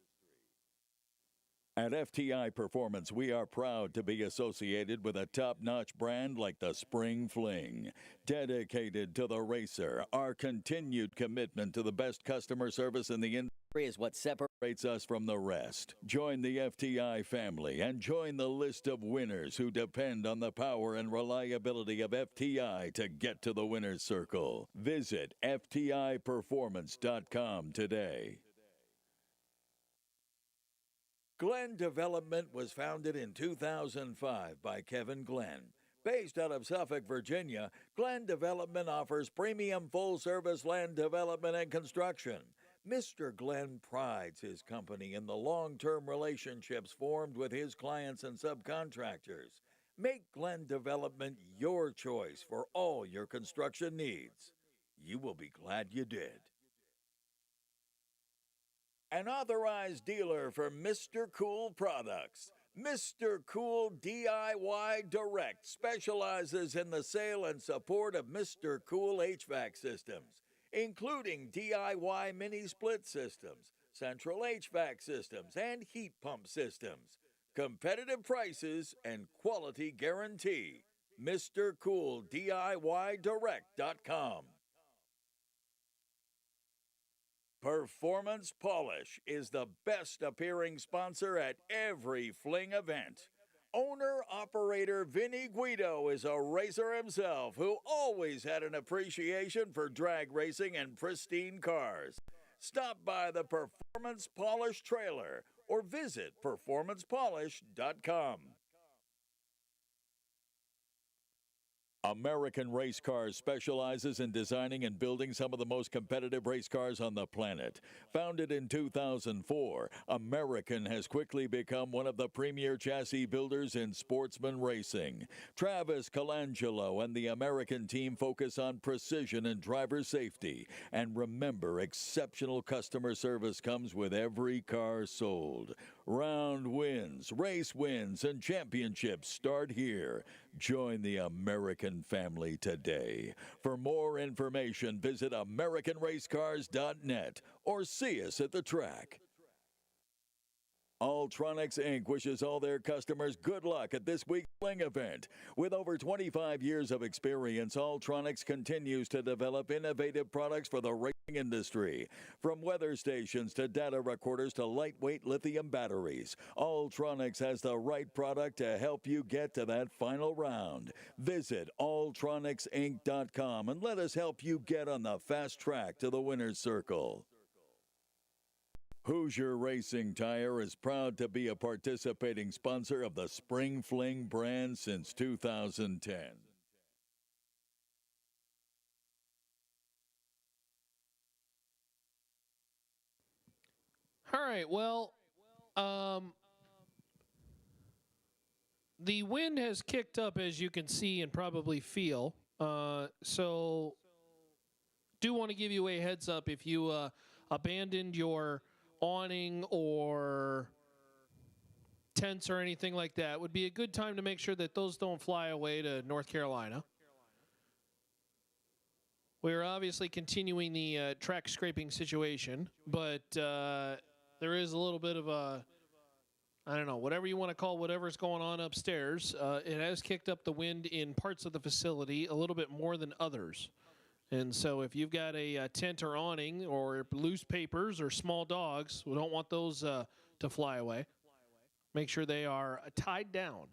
At FTI Performance, we are proud to be associated with a top-notch brand like the Spring Fling. Dedicated to the racer, our continued commitment to the best customer service in the industry is what separates us from the rest. Join the FTI family and join the list of winners who depend on the power and reliability of FTI to get to the winner's circle. Visit FTIperformance.com today. Glenn Development was founded in 2005 by Kevin Glenn. Based out of Suffolk, Virginia, Glenn Development offers premium full-service land development and construction. Mr. Glenn prides his company in the long-term relationships formed with his clients and subcontractors. Make Glenn Development your choice for all your construction needs. You will be glad you did. An authorized dealer for Mr. Cool products. Mr. Cool DIY Direct specializes in the sale and support of Mr. Cool HVAC systems, including DIY mini split systems, central HVAC systems, and heat pump systems. Competitive prices and quality guarantee. MrCoolDIYDirect.com. Performance Polish is the best appearing sponsor at every Fling event. Owner-operator Vinny Guido is a racer himself who always had an appreciation for drag racing and pristine cars. Stop by the Performance Polish trailer or visit performancepolish.com. American Race Cars specializes in designing and building some of the most competitive race cars on the planet. Founded in 2004, American has quickly become one of the premier chassis builders in sportsman racing. Travis Colangelo and the American team focus on precision and driver safety. And remember, exceptional customer service comes with every car sold. Round wins, race wins, and championships start here. Join the American family today. For more information, visit AmericanRaceCars.net or see us at the track. Alltronics Inc. wishes all their customers good luck at this week's Fling event. With over 25 years of experience, Alltronics continues to develop innovative products for the racing industry. From weather stations to data recorders to lightweight lithium batteries, Alltronics has the right product to help you get to that final round. Visit alltronicsinc.com and let us help you get on the fast track to the winner's circle. Hoosier Racing Tire is proud to be a participating sponsor of the Spring Fling brand since 2010. All right, well, the wind has kicked up, as you can see and probably feel. So do want to give you a heads up if you abandoned your awning or tents or anything like that. Would be a good time to make sure that those don't fly away to North Carolina. We're obviously continuing the track scraping situation, but there is a little bit of a, I don't know, whatever you want to call whatever's going on upstairs. It has kicked up the wind in parts of the facility a little bit more than others. And so if you've got a tent or awning or loose papers or small dogs, we don't want those to fly away. Make sure they are tied down.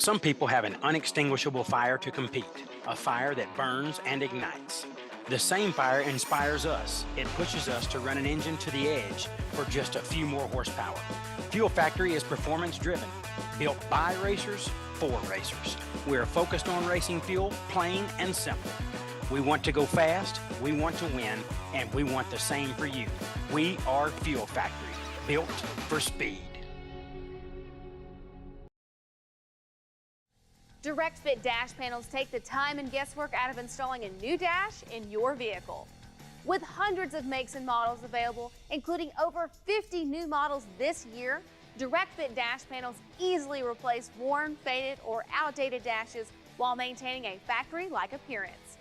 Some people have an unextinguishable fire to compete, a fire that burns and ignites. The same fire inspires us. It pushes us to run an engine to the edge for just a few more horsepower. Fuel Factory is performance driven, built by racers for racers. We are focused on racing fuel, plain and simple. We want to go fast, we want to win, and we want the same for you. We are Fuel Factory, built for speed. Direct Fit dash panels take the time and guesswork out of installing a new dash in your vehicle. With hundreds of makes and models available, including over 50 new models this year, Direct Fit dash panels easily replace worn, faded, or outdated dashes while maintaining a factory-like appearance.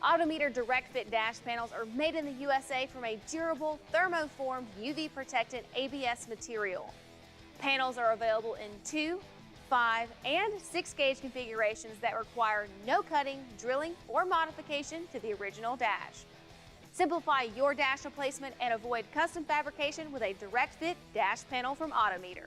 Autometer Direct Fit dash panels are made in the USA from a durable, thermoformed, UV-protected ABS material. Panels are available in 2, 5, and 6 gauge configurations that require no cutting, drilling, or modification to the original dash. Simplify your dash replacement and avoid custom fabrication with a Direct Fit dash panel from Autometer.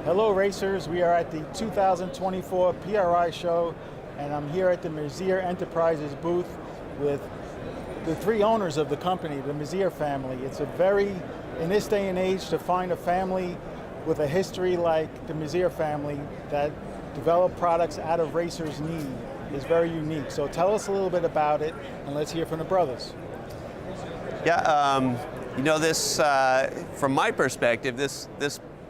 Hello racers, we are at the 2024 PRI show and I'm here at the Mazier Enterprises booth with the 3 owners of the company, the Mazier family. It's a very, in this day and age, to find a family with a history like the Mazier family that develop products out of racers' need is very unique. So tell us a little bit about it and let's hear from the brothers. Yeah, you know, this, from my perspective, this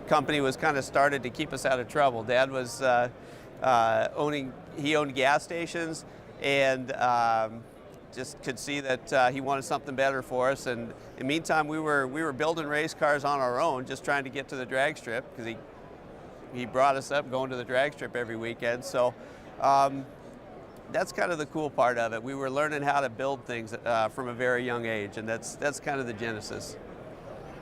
company was kind of started to keep us out of trouble. Dad was he owned gas stations and just could see that he wanted something better for us. And in the meantime, we were building race cars on our own, just trying to get to the drag strip because he brought us up going to the drag strip every weekend. So that's kind of the cool part of it. We were learning how to build things from a very young age, and that's kind of the genesis.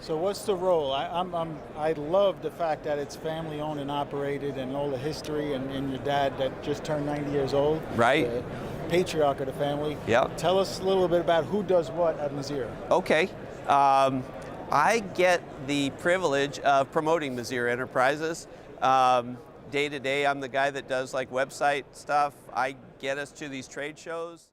So what's the role? I love the fact that it's family owned and operated and all the history and your dad that just turned 90 years old. Right. The patriarch of the family. Yeah. Tell us a little bit about who does what at Mazier. Okay. I get the privilege of promoting Mazier Enterprises. Day to day, I'm the guy that does like website stuff. I get us to these trade shows.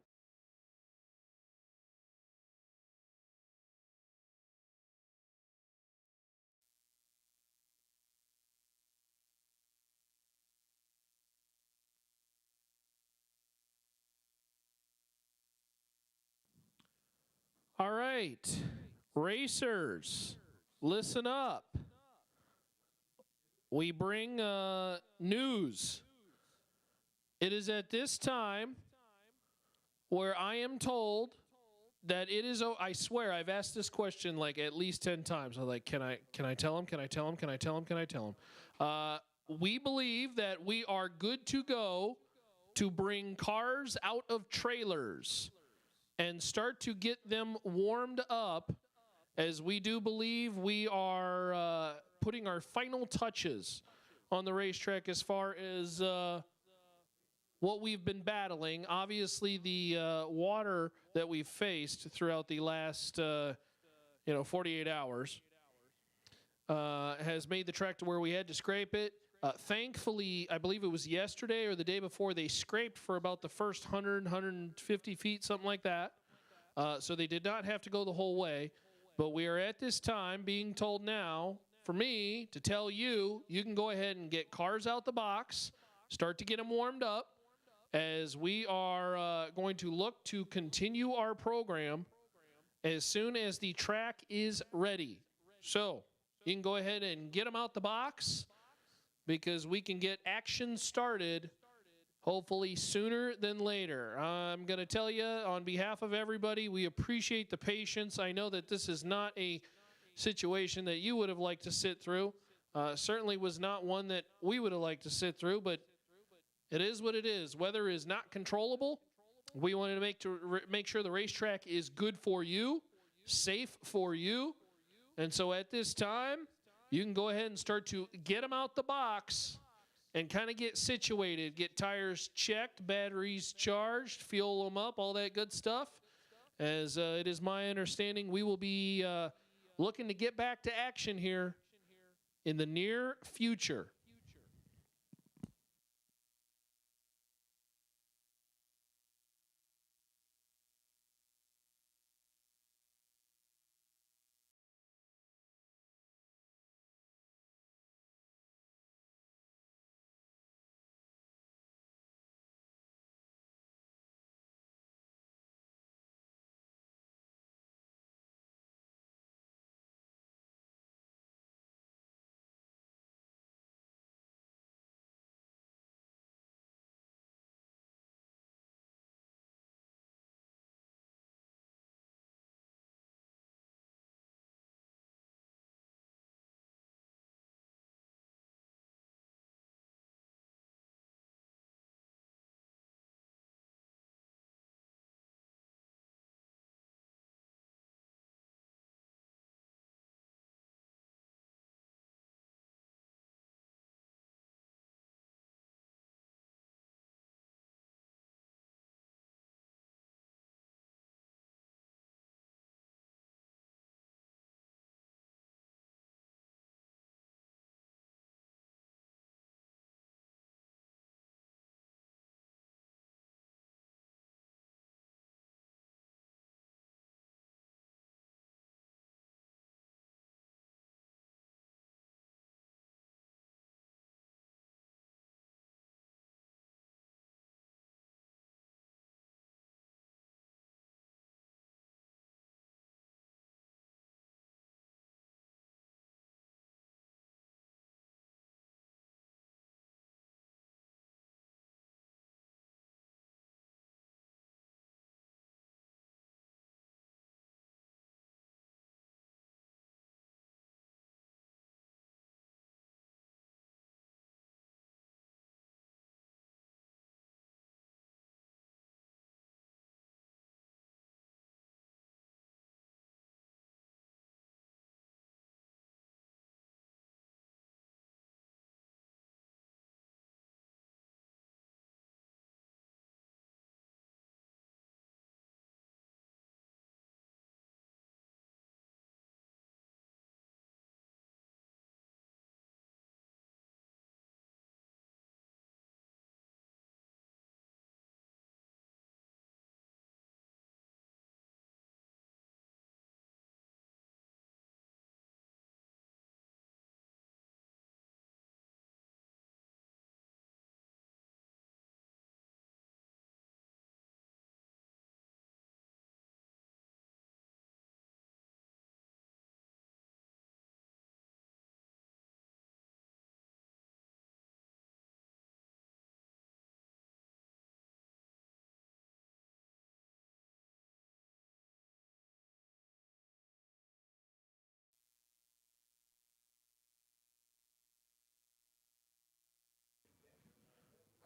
All right, racers, listen up. We bring news. It is at this time where I am told that it is, I swear, I've asked this question like at least 10 times. I'm like, can I tell him? Can I tell him? Can I tell him? Can I tell him? We believe that we are good to go to bring cars out of trailers and start to get them warmed up, as we do believe we are putting our final touches on the racetrack as far as what we've been battling. Obviously, the water that we've faced throughout the last 48 hours has made the track to where we had to scrape it. Thankfully, I believe it was yesterday or the day before, they scraped for about the first 100, 150 feet, something like that. So they did not have to go the whole way. But we are at this time being told now, for me, to tell you, you can go ahead and get cars out the box, start to get them warmed up, as we are going to look to continue our program as soon as the track is ready. So you can go ahead and get them out the box, because we can get action started hopefully sooner than later. I'm going to tell you on behalf of everybody, we appreciate the patience. I know that this is not a situation that you would have liked to sit through. Certainly was not one that we would have liked to sit through, but it is what it is. Weather is not controllable. We wanted to make sure the racetrack is good for you, safe for you. And so at this time, you can go ahead and start to get them out the box and kind of get situated, get tires checked, batteries charged, fuel them up, all that good stuff. As it is my understanding, we will be looking to get back to action here in the near future.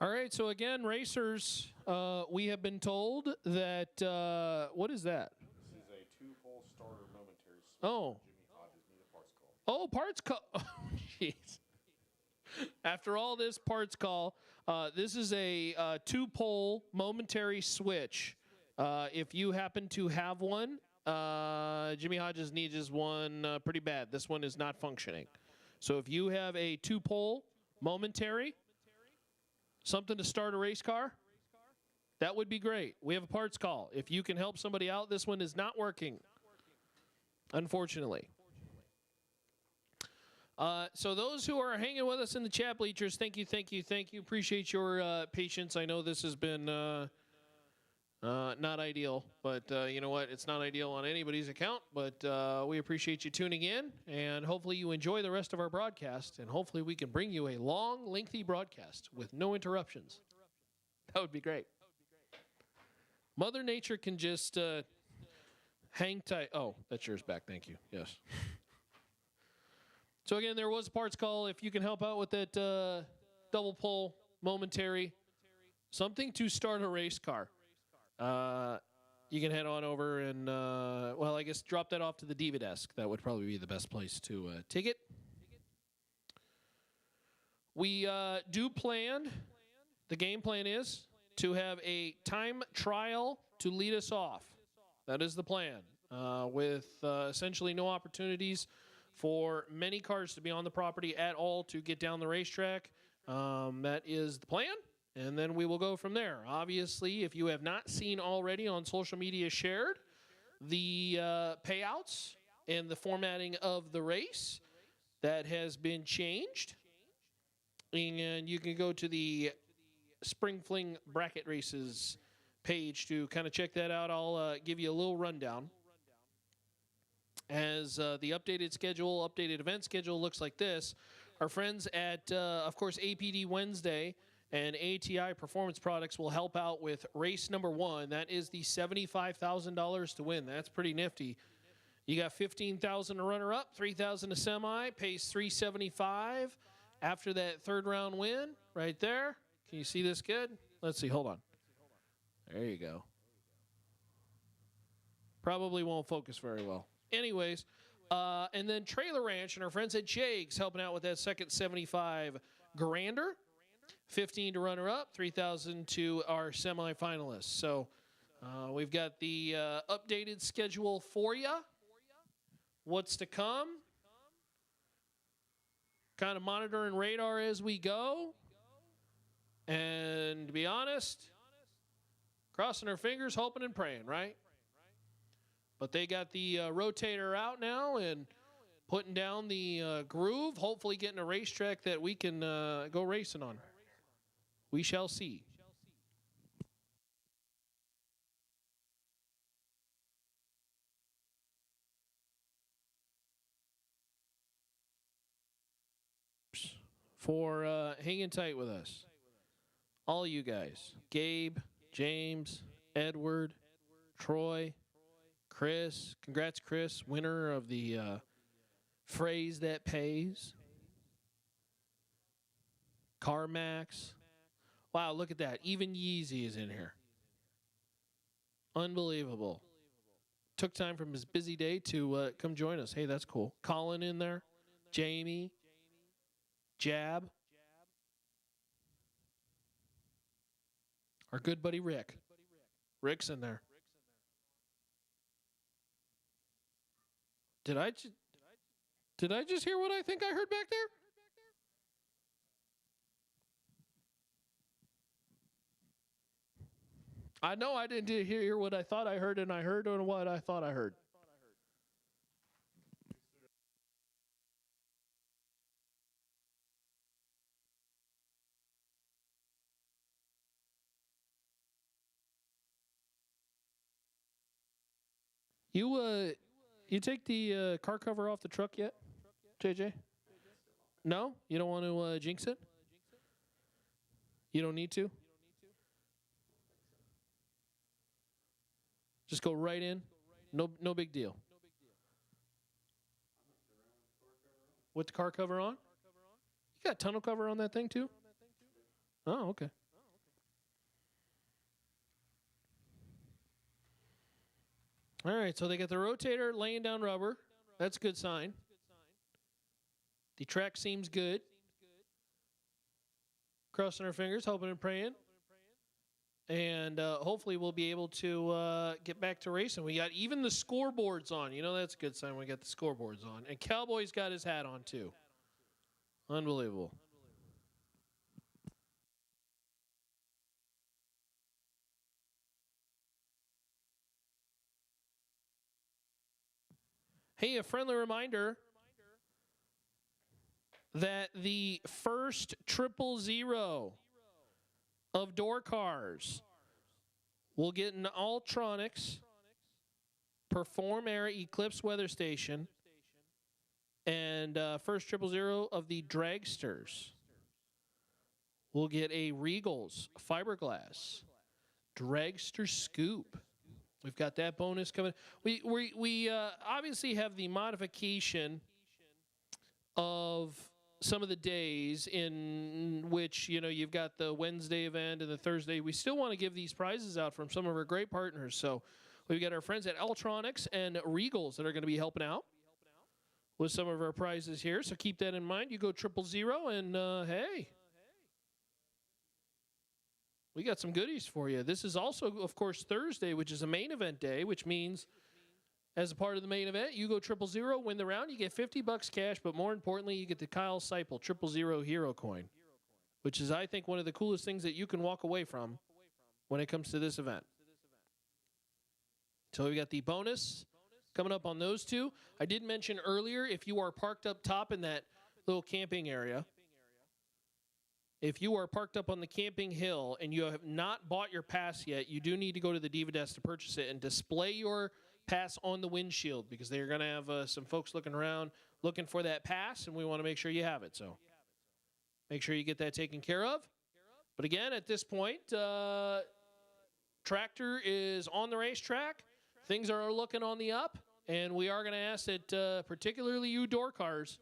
All right, so again, racers, we have been told that, what is that? This is a two-hole starter momentary switch. Oh. Jimmy Hodges need a parts call. Oh, parts call. Oh, jeez. After all this parts call, this is a two-pole momentary switch. If you happen to have one, Jimmy Hodges needs one pretty bad. This one is not functioning. So if you have a two-pole momentary, something to start a race car, that would be great. We have a parts call. If you can help somebody out, this one is not working, unfortunately. So those who are hanging with us in the chat bleachers, thank you, thank you, thank you. Appreciate your patience. I know this has been not ideal, but you know what? It's not ideal on anybody's account, but we appreciate you tuning in, and hopefully you enjoy the rest of our broadcast, and hopefully we can bring you a long, lengthy broadcast with no interruptions. That would be great. Mother Nature can just hang tight. Oh, that's yours back. Thank you. Yes. So, again, there was a parts call. If you can help out with that double pull, momentary, something to start a race car, you can head on over and, well, I guess drop that off to the Diva desk. That would probably be the best place to take it. We do plan, the game plan is to have a time trial to lead us off. That is the plan, with essentially no opportunities for many cars to be on the property at all to get down the racetrack. That is the plan, and then we will go from there. Obviously, if you have not seen already on social media shared, the payouts and the formatting of the race, that has been changed. And you can go to the Spring Fling Bracket Races page to kind of check that out. I'll give you a little rundown. As the updated event schedule looks like this. Our friends at, of course, APD Wednesday and ATI Performance Products will help out with race number 1. That is the $75,000 to win. That's pretty nifty. You got $15,000 to runner-up, $3,000 to semi, pays $375 after that third round win right there. Can you see this good? Let's see. Hold on. There you go. Probably won't focus very well. Anyways, and then Trailer Ranch and our friends at Jake's helping out with that second 75 grander. 15 to runner up, 3,000 to our semifinalists. So we've got the updated schedule for you. What's to come? Kind of monitoring radar as we go. And to be honest, crossing our fingers, hoping and praying, right? But they got the rotator out now and putting down the groove, hopefully getting a racetrack that we can go racing on. We shall see. For hanging tight with us. All you guys. Gabe, James, Edward, Troy, Chris. Congrats, Chris, winner of the phrase that pays. CarMax. Wow, look at that. Even Yeezy is in here. Unbelievable. Took time from his busy day to come join us. Hey, that's cool. Colin in there. Jamie. Jab. Our good buddy Rick. Rick's in there. Did I just hear what I think I heard back there? I know I didn't hear what I thought I heard, and I heard on what I thought I heard. You take the car cover off the truck yet, JJ? No? You don't want to jinx it? You don't need to? Just go right in. No big deal. With the car cover on? You got tonneau cover on that thing too? Oh, okay. All right, so they got the rotator laying down rubber. That's a good sign. The track seems good. Crossing our fingers, hoping and praying. And hopefully we'll be able to get back to racing. We got even the scoreboards on. You know, that's a good sign we got the scoreboards on. And Cowboy's got his hat on, too. Unbelievable. Hey, a friendly reminder that the first 000 of door cars will get an Ultronics Perform Air Eclipse weather station, and first 000 of the dragsters We'll get a Regals fiberglass dragster scoop. We've got that bonus coming. We obviously have the modification of some of the days in which, you know, you've got the Wednesday event and the Thursday. We still want to give these prizes out from some of our great partners. So we've got our friends at Electronics and Regals that are going to be helping out with some of our prizes here. So keep that in mind. You go 000 and hey, we got some goodies for you. This is also, of course, Thursday, which is a main event day, which means as a part of the main event, you go 000, win the round, you get $50 cash, but more importantly, you get the Kyle Seipel 000 Hero Coin, which is, I think, one of the coolest things that you can walk away from when it comes to this event. So we got the bonus coming up on those two. I did mention earlier, if you are parked up top in that little camping area, if you are parked up on the camping hill and you have not bought your pass yet, you do need to go to the Diva Desk to purchase it and display your pass on the windshield, because they're going to have some folks looking around looking for that pass, and we want to make sure you have it. So make sure you get that taken care of. But again, at this point, tractor is on the racetrack. Things are looking on the up, and we are going to ask that particularly you door cars,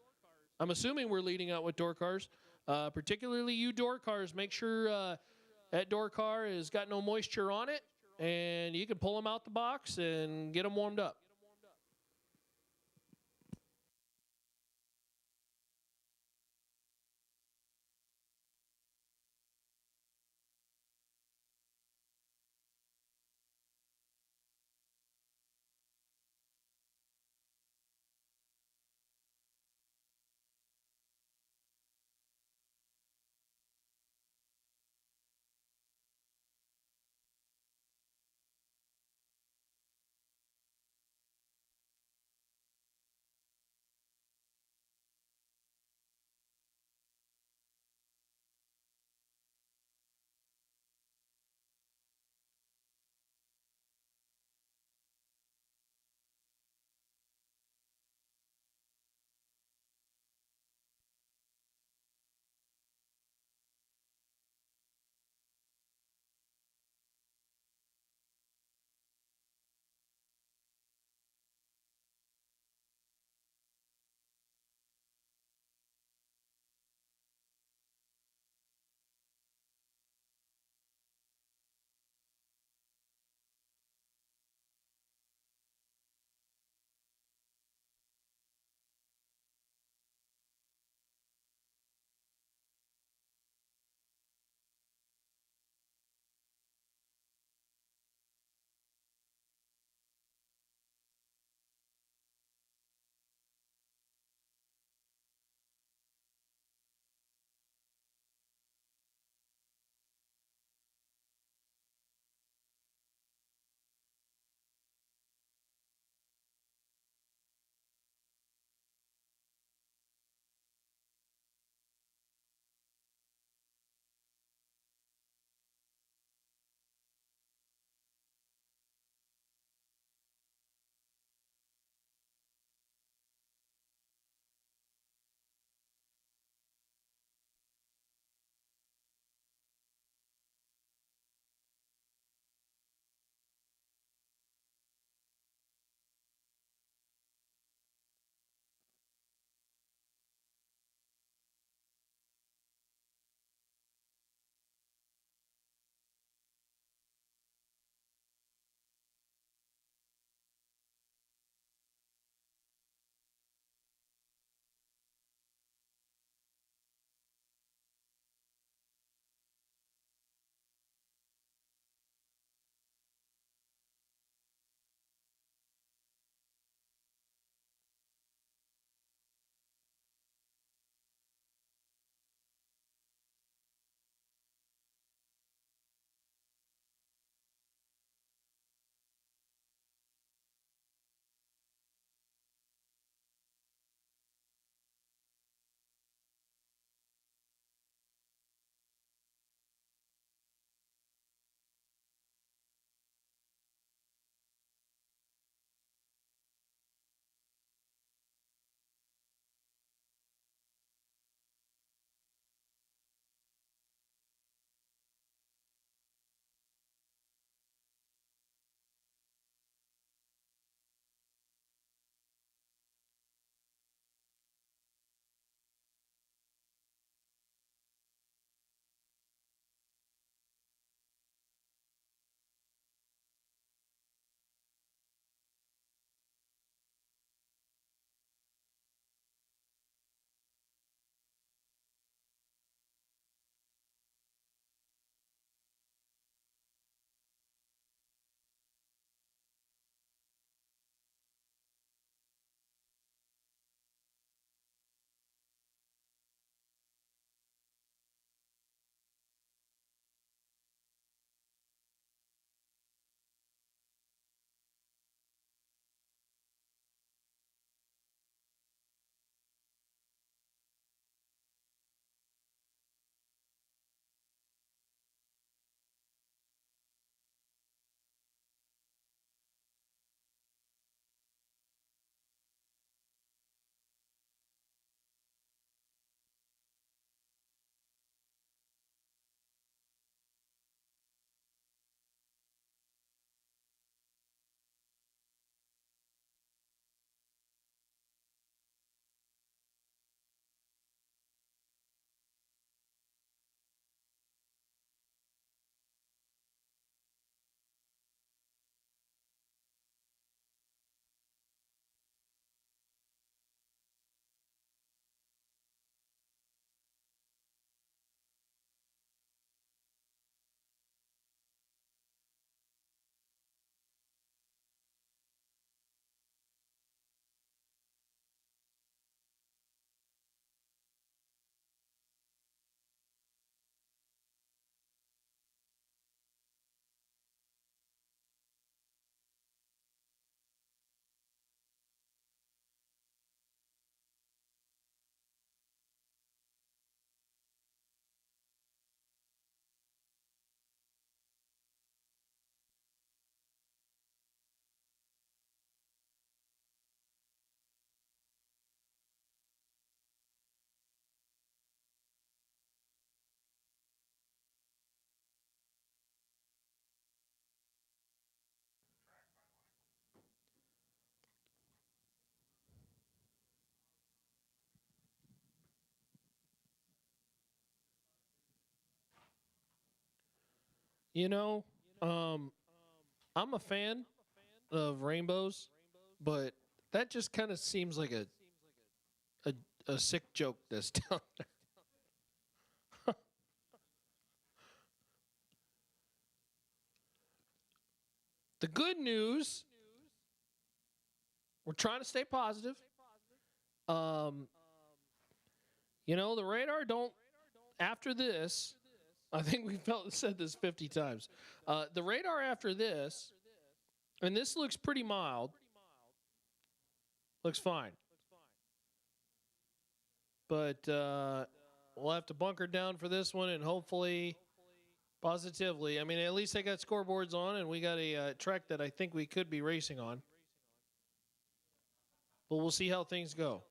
I'm assuming we're leading out with door cars, particularly you door cars, make sure that door car has got no moisture on it, and you can pull them out the box and get them warmed up. You know, I'm a fan of rainbows, but that just kind of seems like a sick joke that's down there. The good news, we're trying to stay positive. You know, the radar don't, after this, I think we said this 50 times. The radar after this, and this looks pretty mild, looks fine. But we'll have to bunker down for this one and hopefully positively. I mean, at least I got scoreboards on and we got a track that I think we could be racing on. But we'll see how things go.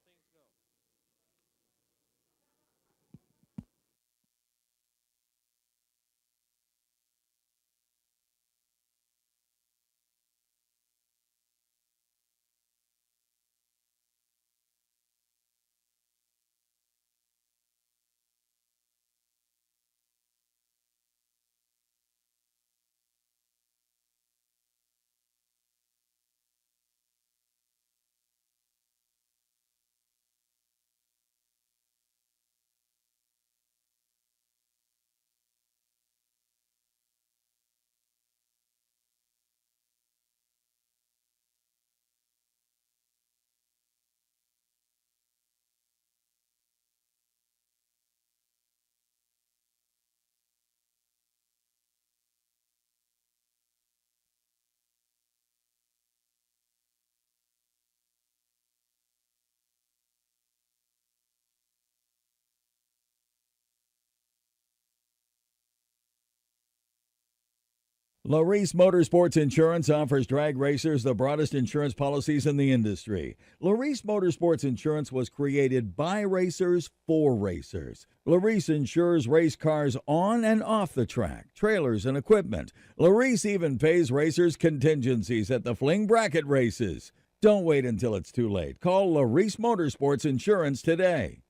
Larice Motorsports Insurance offers drag racers the broadest insurance policies in the industry. Larice Motorsports Insurance was created by racers for racers. Larice insures race cars on and off the track, trailers, and equipment. Larice even pays racers contingencies at the Fling bracket races. Don't wait until it's too late. Call Larice Motorsports Insurance today.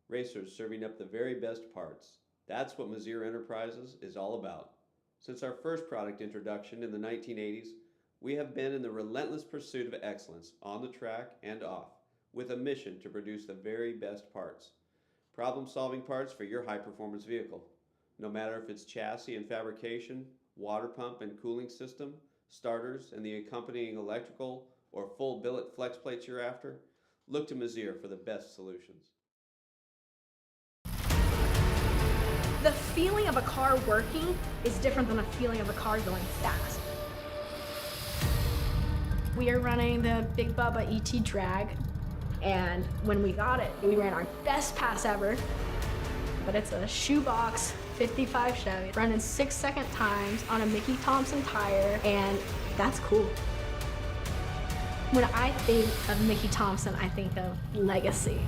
Racers serving up the very best parts. That's what Mazir Enterprises is all about. Since our first product introduction in the 1980s, we have been in the relentless pursuit of excellence on the track and off, with a mission to produce the very best parts. Problem-solving parts for your high-performance vehicle. No matter if it's chassis and fabrication, water pump and cooling system, starters and the accompanying electrical, or full billet flex plates you're after, look to Mazir for the best solutions. The feeling of a car working is different than a feeling of a car going fast. We are running the Big Bubba ET drag, and when we got it, we ran our best pass ever, but it's a shoebox 55 Chevy running 6-second times on a Mickey Thompson tire, and that's cool. When I think of Mickey Thompson, I think of legacy.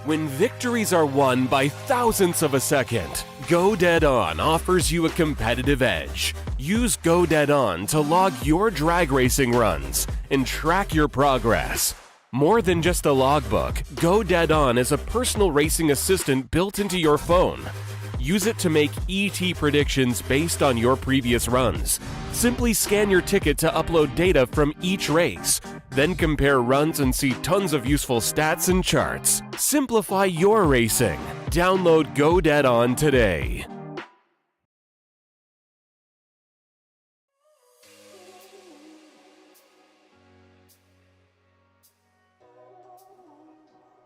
When victories are won by thousandths of a second, Go Dead On offers you a competitive edge. Use Go Dead On to log your drag racing runs and track your progress. More than just a logbook, Go Dead On is a personal racing assistant built into your phone. Use it to make ET predictions based on your previous runs. Simply scan your ticket to upload data from each race. Then compare runs and see tons of useful stats and charts. Simplify your racing. Download Go Dead On today.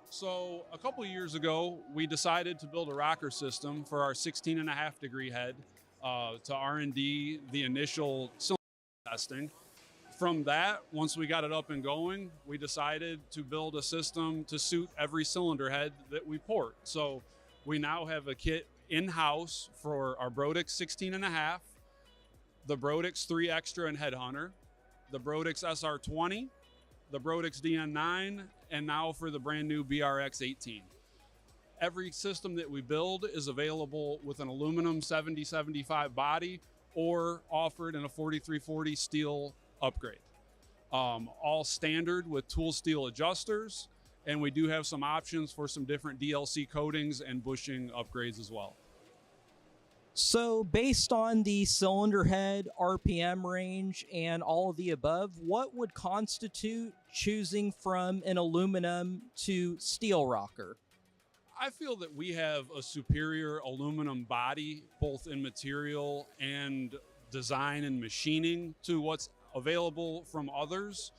So a couple years ago, we decided to build a rocker system for our 16.5 degree head to R&D the initial cylinder testing. From that, once we got it up and going, we decided to build a system to suit every cylinder head that we port. So we now have a kit in-house for our Brodix 16.5, the Brodix 3 Extra and Headhunter, the Brodix SR20, the Brodix DN9, and now for the brand new BRX 18. Every system that we build is available with an aluminum 7075 body or offered in a 4340 steel upgrade. All standard with tool steel adjusters, and we do have some options for some different DLC coatings and bushing upgrades as well. So, based on the cylinder head, RPM range, and all of the above, what would constitute choosing from an aluminum to steel rocker? I feel that we have a superior aluminum body, both in material and design and machining, to what's available from others.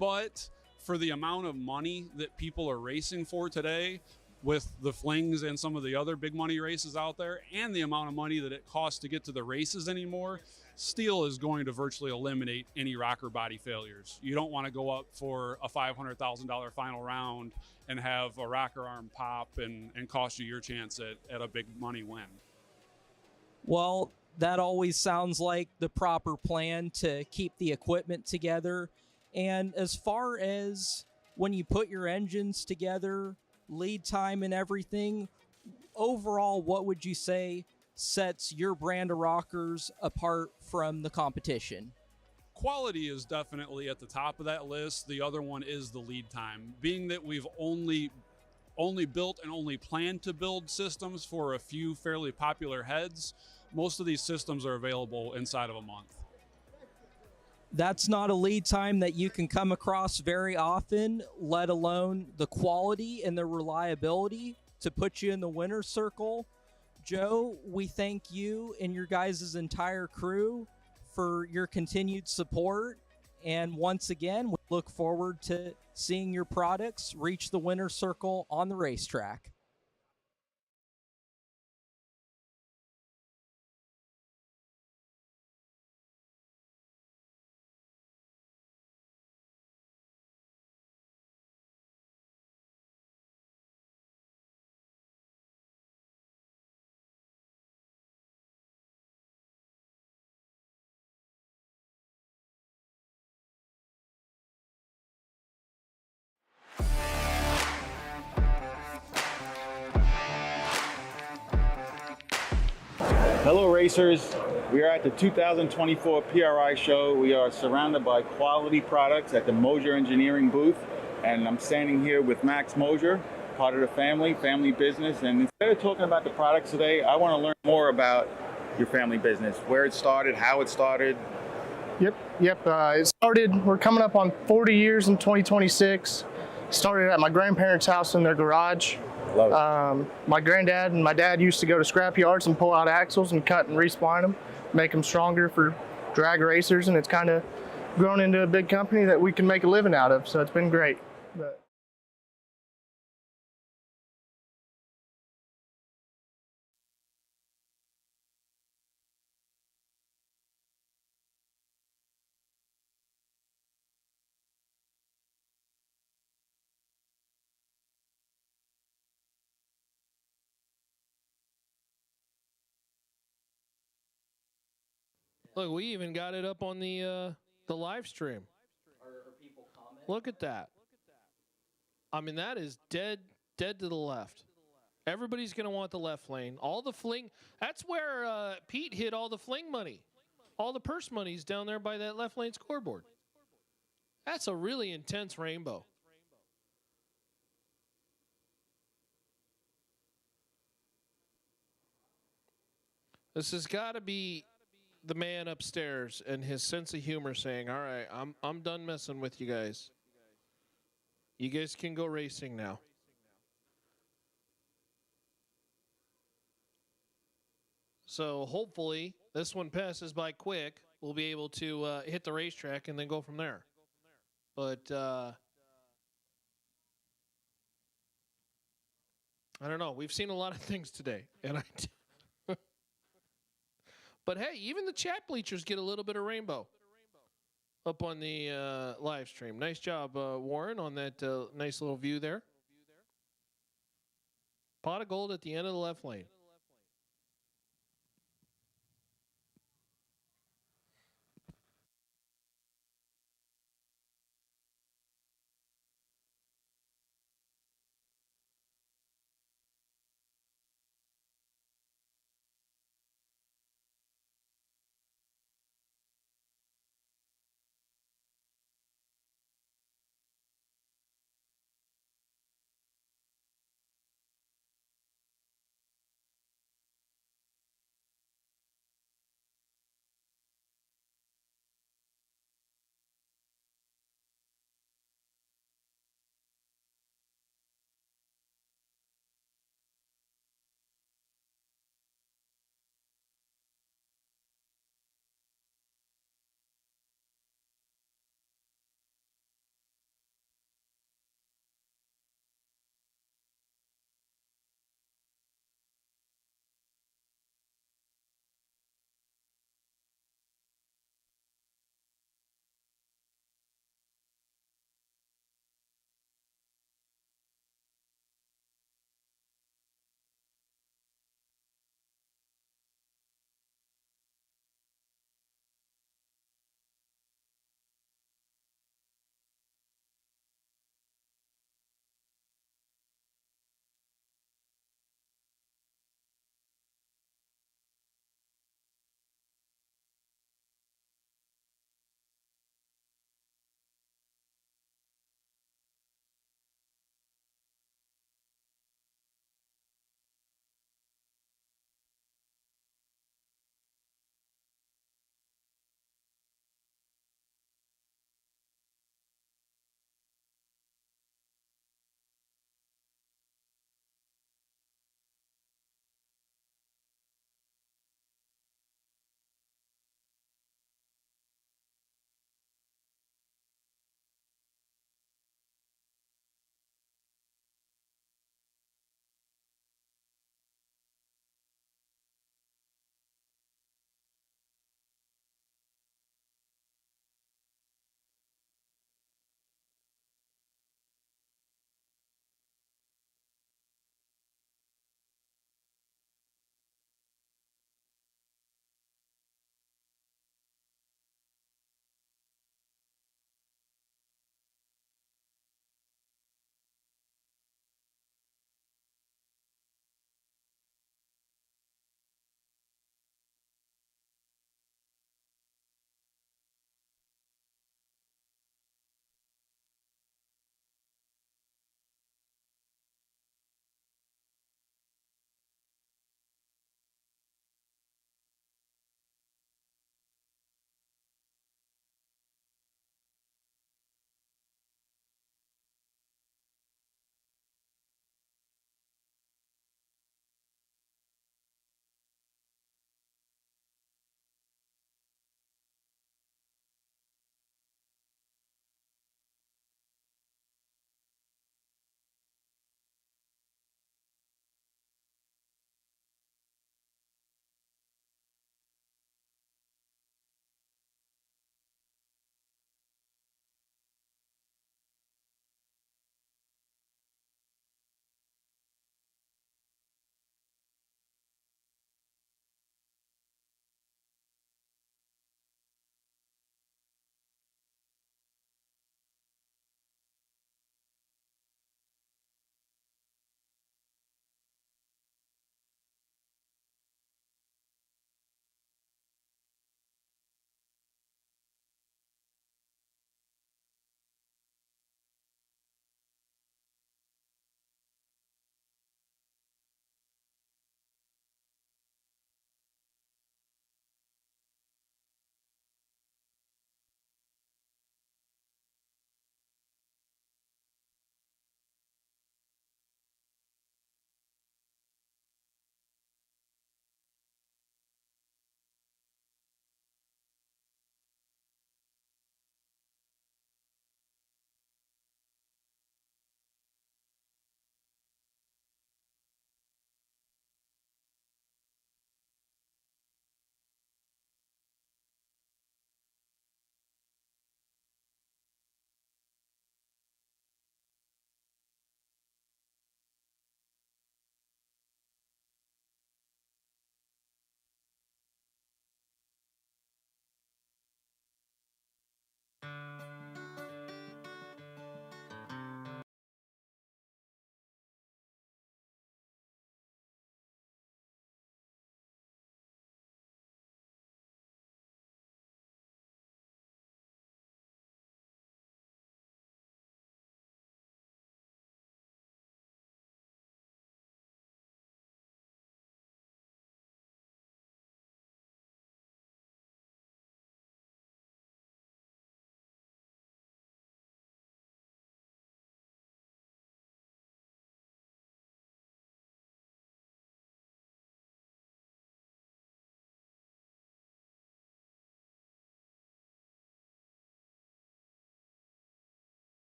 But for the amount of money that people are racing for today, with the Flings and some of the other big money races out there, and the amount of money that it costs to get to the races anymore, steel is going to virtually eliminate any rocker body failures. You don't want to go up for a $500,000 final round and have a rocker arm pop and cost you your chance at a big money win. Well, that always sounds like the proper plan to keep the equipment together. And as far as when you put your engines together, lead time and everything, overall, what would you say sets your brand of rockers apart from the competition? Quality is definitely at the top of that list. The other one is the lead time. Being that we've only built and only planned to build systems for a few fairly popular heads, most of these systems are available inside of a month. That's not a lead time that you can come across very often, let alone the quality and the reliability to put you in the winner's circle. Joe, we thank you and your guys' entire crew for your continued support. And once again, we look forward to seeing your products reach the winner's circle on the racetrack. Hello racers, we are at the 2024 PRI show. We are surrounded by quality products at the Mosier Engineering booth, and I'm standing here with Max Mosier, part of the family business. And instead of talking about the products today, I want to learn more about your family business, where it started, how it started. Yep. It started, we're coming up on 40 years in 2026. Started at my grandparents' house in their garage. My granddad and my dad used to go to scrap yards and pull out axles and cut and respline them, make them stronger for drag racers, and it's kind of grown into a big company that we can make a living out of, so it's been great. Look, we even got it up on the live stream. Look at that. I mean, that is dead to the left. Everybody's going to want the left lane. All the Fling. That's where Pete hid all the Fling money. All the purse money's down there by that left lane scoreboard. That's a really intense rainbow. This has got to be the man upstairs and his sense of humor saying, all right, I'm done messing with you guys. You guys can go racing now. So hopefully this one passes by quick. We'll be able to hit the racetrack and then go from there. But I don't know. We've seen a lot of things today. And but hey, even the chat bleachers get a little bit of rainbow up on the live stream. Nice job, Warren, on that nice little view there. Pot of gold at the end of the left lane.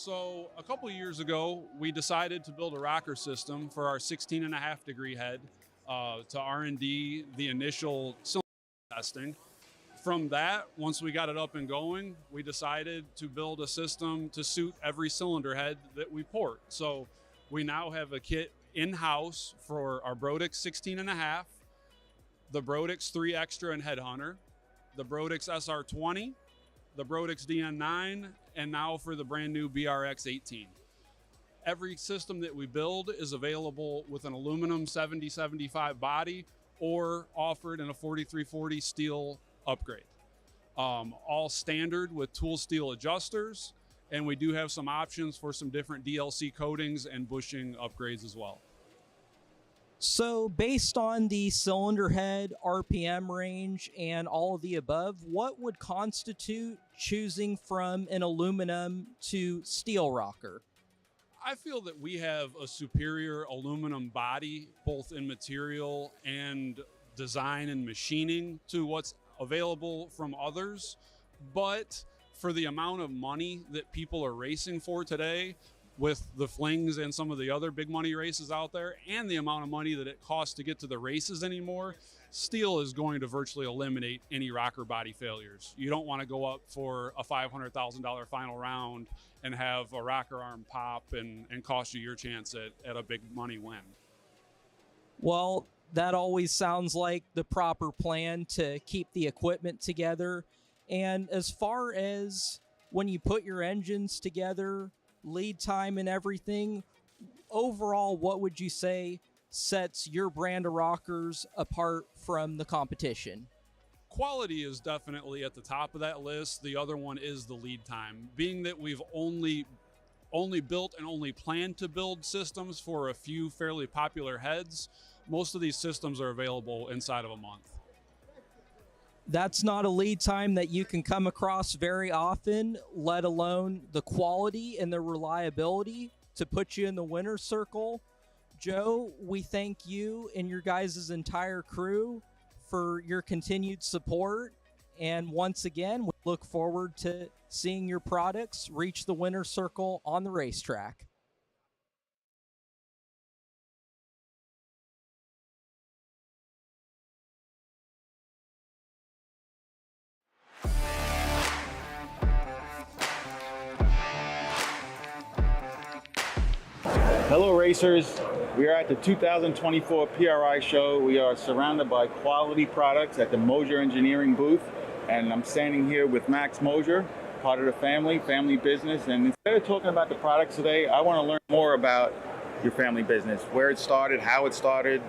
So a couple years ago, we decided to build a rocker system for our 16.5 degree head to R&D the initial cylinder testing. From that, once we got it up and going, we decided to build a system to suit every cylinder head that we port. So we now have a kit in-house for our Brodix 16.5, the Brodix 3 Extra and Headhunter, the Brodix SR20, the Brodix DN9, and now for the brand new BRX 18. Every system that we build is available with an aluminum 7075 body or offered in a 4340 steel upgrade. All standard with tool steel adjusters, and we do have some options for some different DLC coatings and bushing upgrades as well. So based on the cylinder head, RPM range, and all of the above, what would constitute choosing from an aluminum to steel rocker? I feel that we have a superior aluminum body, both in material and design and machining to what's available from others. But for the amount of money that people are racing for today, with the Flings and some of the other big money races out there, and the amount of money that it costs to get to the races anymore, steel is going to virtually eliminate any rocker body failures. You don't want to go up for a $500,000 final round and have a rocker arm pop and cost you your chance at a big money win. Well, that always sounds like the proper plan to keep the equipment together. And as far as when you put your engines together, lead time and everything, overall, what would you say sets your brand of rockers apart from the competition? Quality is definitely at the top of that list. The other one is the lead time. Being that we've only built and only planned to build systems for a few fairly popular heads, most of these systems are available inside of a month. That's not a lead time that you can come across very often, let alone the quality and the reliability to put you in the winner's circle. Joe, we thank you and your guys' entire crew for your continued support. And once again, we look forward to seeing your products reach the winner's circle on the racetrack. Hello racers, we are at the 2024 PRI show. We are surrounded by quality products at the Mosier Engineering booth, and I'm standing here with Max Mosier, part of the family business. And instead of talking about the products today, I want to learn more about your family business, where it started, how it started.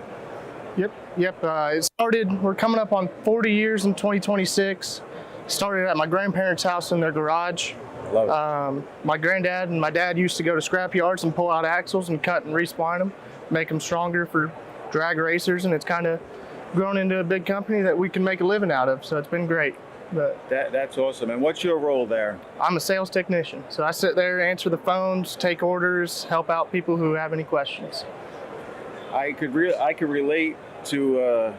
Yep. It started, we're coming up on 40 years in 2026. Started at my grandparents' house in their garage. Love it. My granddad and my dad used to go to scrap yards and pull out axles and cut and respline them, make them stronger for drag racers, and it's kind of grown into a big company that we can make a living out of, so it's been great. But That's awesome. And what's your role there? I'm a sales technician, so I sit there, answer the phones, take orders, help out people who have any questions. I could relate to a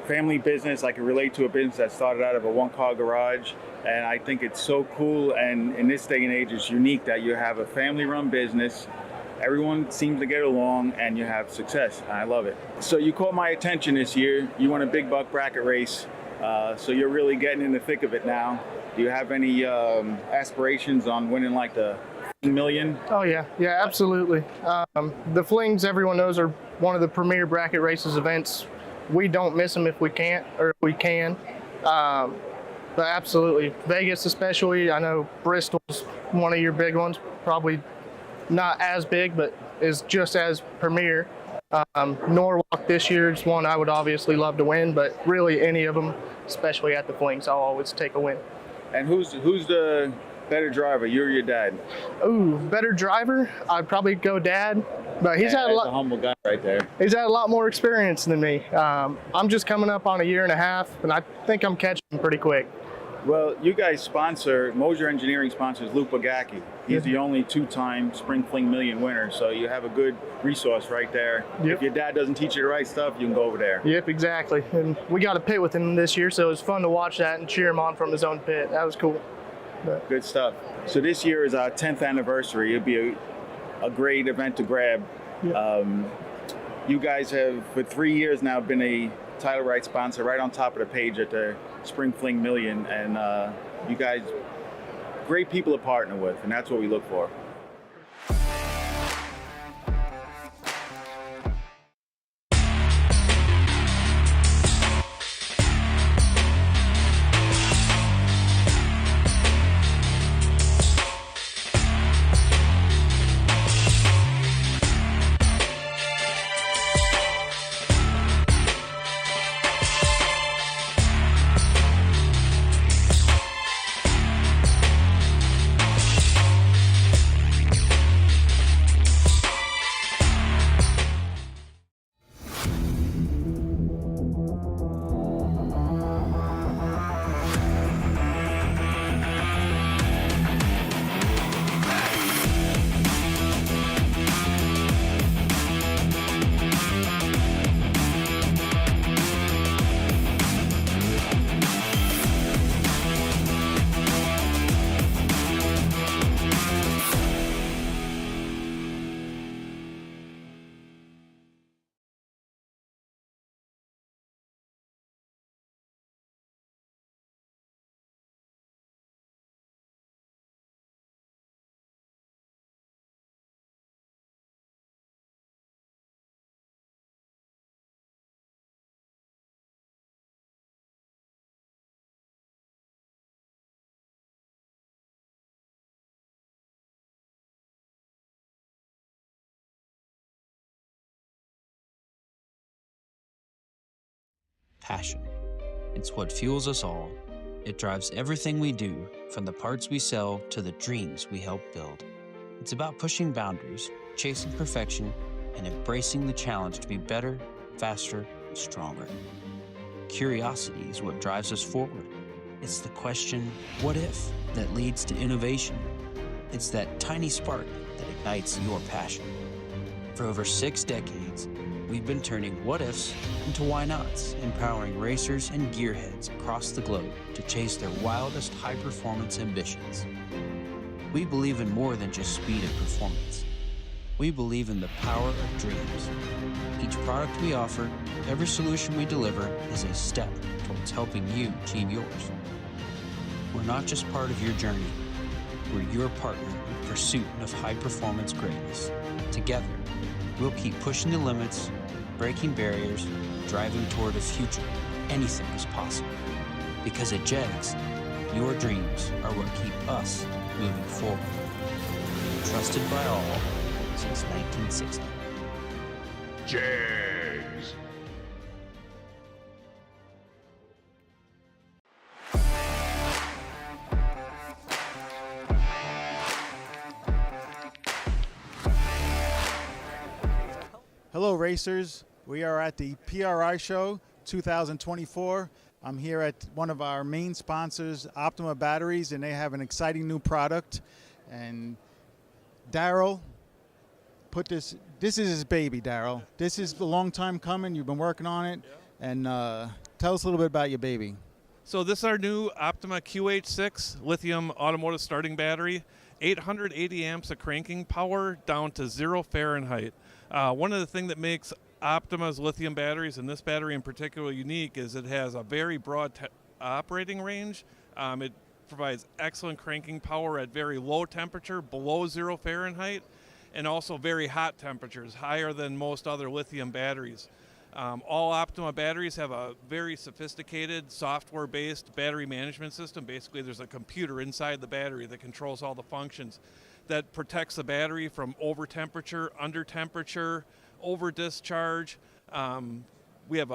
family business. I could relate to a business that started out of a one-car garage, and I think it's so cool, and in this day and age it's unique that you have a family-run business, everyone seems to get along, and you have success, and I love it. So you caught my attention this year. You won a big buck bracket race, so you're really getting in the thick of it now. Do you have any aspirations on winning like the million? Oh yeah, absolutely. The Flings, everyone knows, are one of the premier bracket races events. We don't miss them if we can't, or if we can. But absolutely, Vegas especially. I know Bristol's one of your big ones, probably not as big, but is just as premier. Norwalk this year is one I would obviously love to win, but really any of them, especially at the Flings, I'll always take a win. And who's the better driver, you or your dad? Ooh, better driver? I'd probably go dad, but he's had a lot. That's a humble guy right there. He's had a lot more experience than me. I'm just coming up on a year and a half, and I think I'm catching him pretty quick. Well, you guys sponsor, Mosier Engineering sponsors Luke Bagacki. He's the only two-time Spring Fling Million winner, so you have a good resource right there. Yep. If your dad doesn't teach you the right stuff, you can go over there. Yep, exactly. And we got a pit with him this year, so it was fun to watch that and cheer him on from his own pit. That was cool. Good stuff. So this year is our 10th anniversary. It'll be a great event to grab. You guys have, for 3 years now, been a title right sponsor right on top of the page at the Spring Fling Million. And you guys, great people to partner with, and that's what we look for. Passion. It's what fuels us all. It drives everything we do, from the parts we sell to the dreams we help build. It's about pushing boundaries, chasing perfection, and embracing the challenge to be better, faster, and stronger. Curiosity is what drives us forward. It's the question, what if, that leads to innovation. It's that tiny spark that ignites your passion. For over 6 decades, we've been turning what ifs into why nots, empowering racers and gearheads across the globe to chase their wildest high-performance ambitions. We believe in more than just speed and performance. We believe in the power of dreams. Each product we offer, every solution we deliver is a step towards helping you achieve yours. We're not just part of your journey. We're your partner in pursuit of high-performance greatness. Together, we'll keep pushing the limits, breaking barriers, driving toward a future anything is possible. Because at JEGS, your dreams are what keep us moving forward. Trusted by all since 1960. JEGS. Hello racers, we are at the PRI Show 2024. I'm here at one of our main sponsors, Optima Batteries, and they have an exciting new product. And Daryl put this is his baby, Daryl. This is a long time coming, you've been working on it, and tell us a little bit about your baby. So this is our new Optima QH6 lithium automotive starting battery, 880 amps of cranking power down to 0 Fahrenheit. One of the things that makes Optima's lithium batteries, and this battery in particular, unique is it has a very broad operating range. It provides excellent cranking power at very low temperature, below 0 Fahrenheit, and also very hot temperatures, higher than most other lithium batteries. All Optima batteries have a very sophisticated software-based battery management system. Basically, there's a computer inside the battery that controls all the functions that protects the battery from over temperature, under temperature, over discharge. We have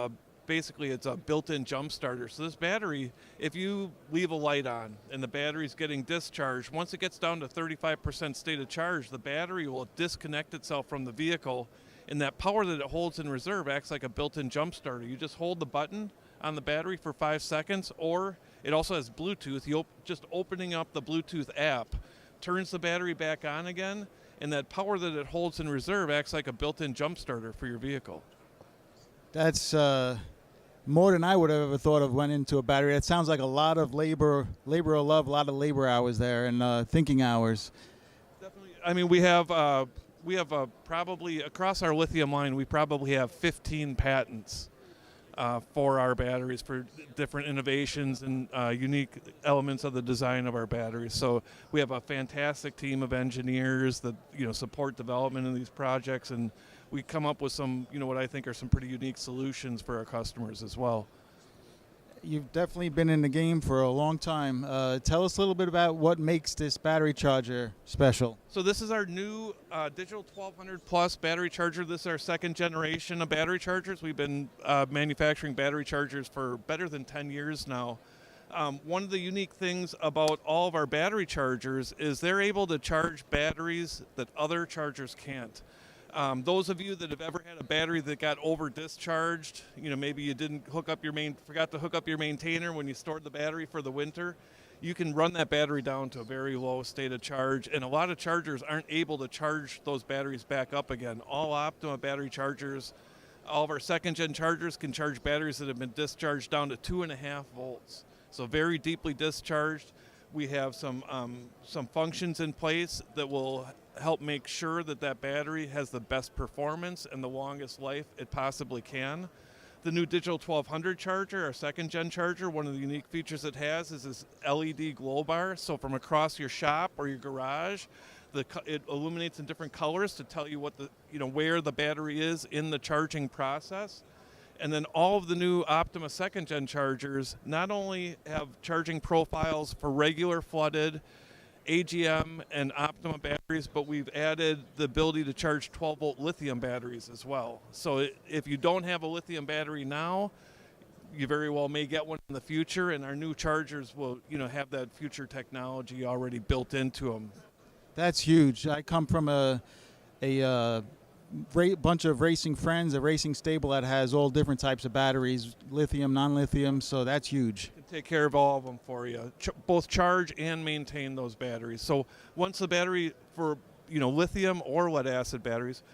basically it's a built-in jump starter. So this battery, if you leave a light on and the battery's getting discharged, once it gets down to 35% state of charge, the battery will disconnect itself from the vehicle, and that power that it holds in reserve acts like a built-in jump starter. You just hold the button on the battery for 5 seconds, or it also has Bluetooth. Just opening up the Bluetooth app turns the battery back on again, and that power that it holds in reserve acts like a built-in jump starter for your vehicle. That's more than I would have ever thought of went into a battery. That sounds like a lot of labor of love, a lot of labor hours there and thinking hours. I mean, we have probably across our lithium line, we probably have 15 patents for our batteries for different innovations and unique elements of the design of our batteries. So we have a fantastic team of engineers that support development in these projects, and we come up with some what I think are some pretty unique solutions for our customers as well. You've definitely been in the game for a long time. Tell us a little bit about what makes this battery charger special. So this is our new Digital 1200 Plus battery charger. This is our second generation of battery chargers. We've been manufacturing battery chargers for better than 10 years now. One of the unique things about all of our battery chargers is they're able to charge batteries that other chargers can't. Those of you that have ever had a battery that got over discharged, maybe you forgot to hook up your maintainer when you stored the battery for the winter, you can run that battery down to a very low state of charge, and a lot of chargers aren't able to charge those batteries back up again. All Optima battery chargers, all of our second-gen chargers can charge batteries that have been discharged down to 2.5 volts. So very deeply discharged. We have some functions in place that will help make sure that battery has the best performance and the longest life it possibly can. The new Digital 1200 charger, our second gen charger, one of the unique features it has is this LED glow bar. So from across your shop or your garage, it illuminates in different colors to tell you where the battery is in the charging process. And then all of the new Optima second gen chargers not only have charging profiles for regular flooded, AGM, and Optima batteries, but we've added the ability to charge 12-volt lithium batteries as well. So if you don't have a lithium battery now, you very well may get one in the future, and our new chargers will have that future technology already built into them. That's huge. I come from a bunch of racing friends, a racing stable that has all different types of batteries, lithium, non-lithium, so that's huge. Take care of all of them for you, both charge and maintain those batteries. So once the battery for lithium or lead acid batteries,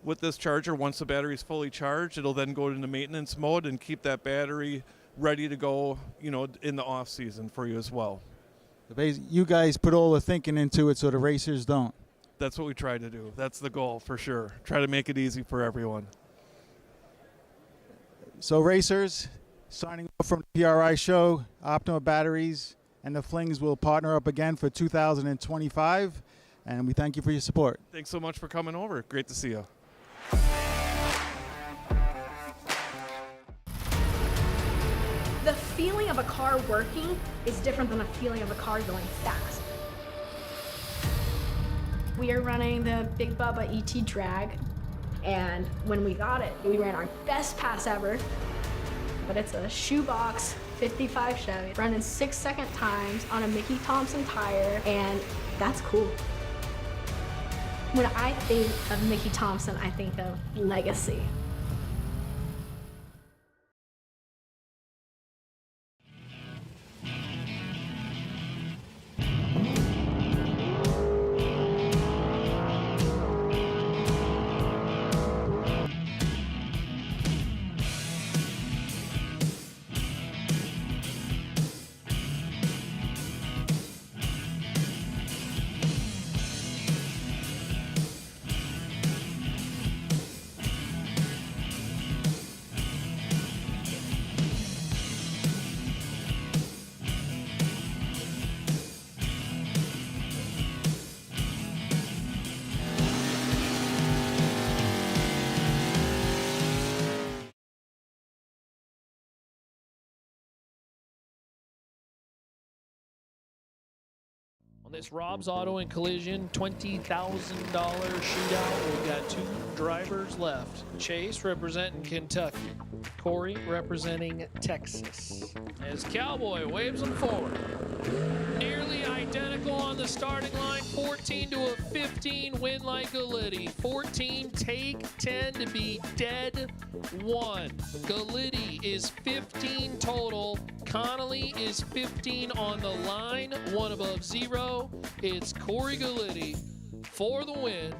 with this charger, once the battery is fully charged, it'll then go into maintenance mode and keep that battery ready to go in the off season for you as well. You guys put all the thinking into it so the racers don't. That's what we try to do. That's the goal for sure. Try to make it easy for everyone. So racers, signing off from the PRI show, Optima Batteries and the Flings will partner up again for 2025, and we thank you for your support. Thanks so much for coming over. Great to see you. The feeling of a car working is different than the feeling of a car going fast. We are running the Big Bubba ET drag, and when we got it, we ran our best pass ever. But it's a shoebox 55 Chevy running 6-second times on a Mickey Thompson tire, and that's cool. When I think of Mickey Thompson, I think of legacy. On this Rob's Auto and Collision $20,000 shootout, we've got 2 drivers left. Chase representing Kentucky, Corey representing Texas. As Cowboy waves them forward. Nearly identical on the starting line, 14 to a 15 win like Galitti. 14 take 10 to be dead 1. Galitti is 15 total. Connolly is 15 on the line, 1 above 0. It's Corey Galitti for the win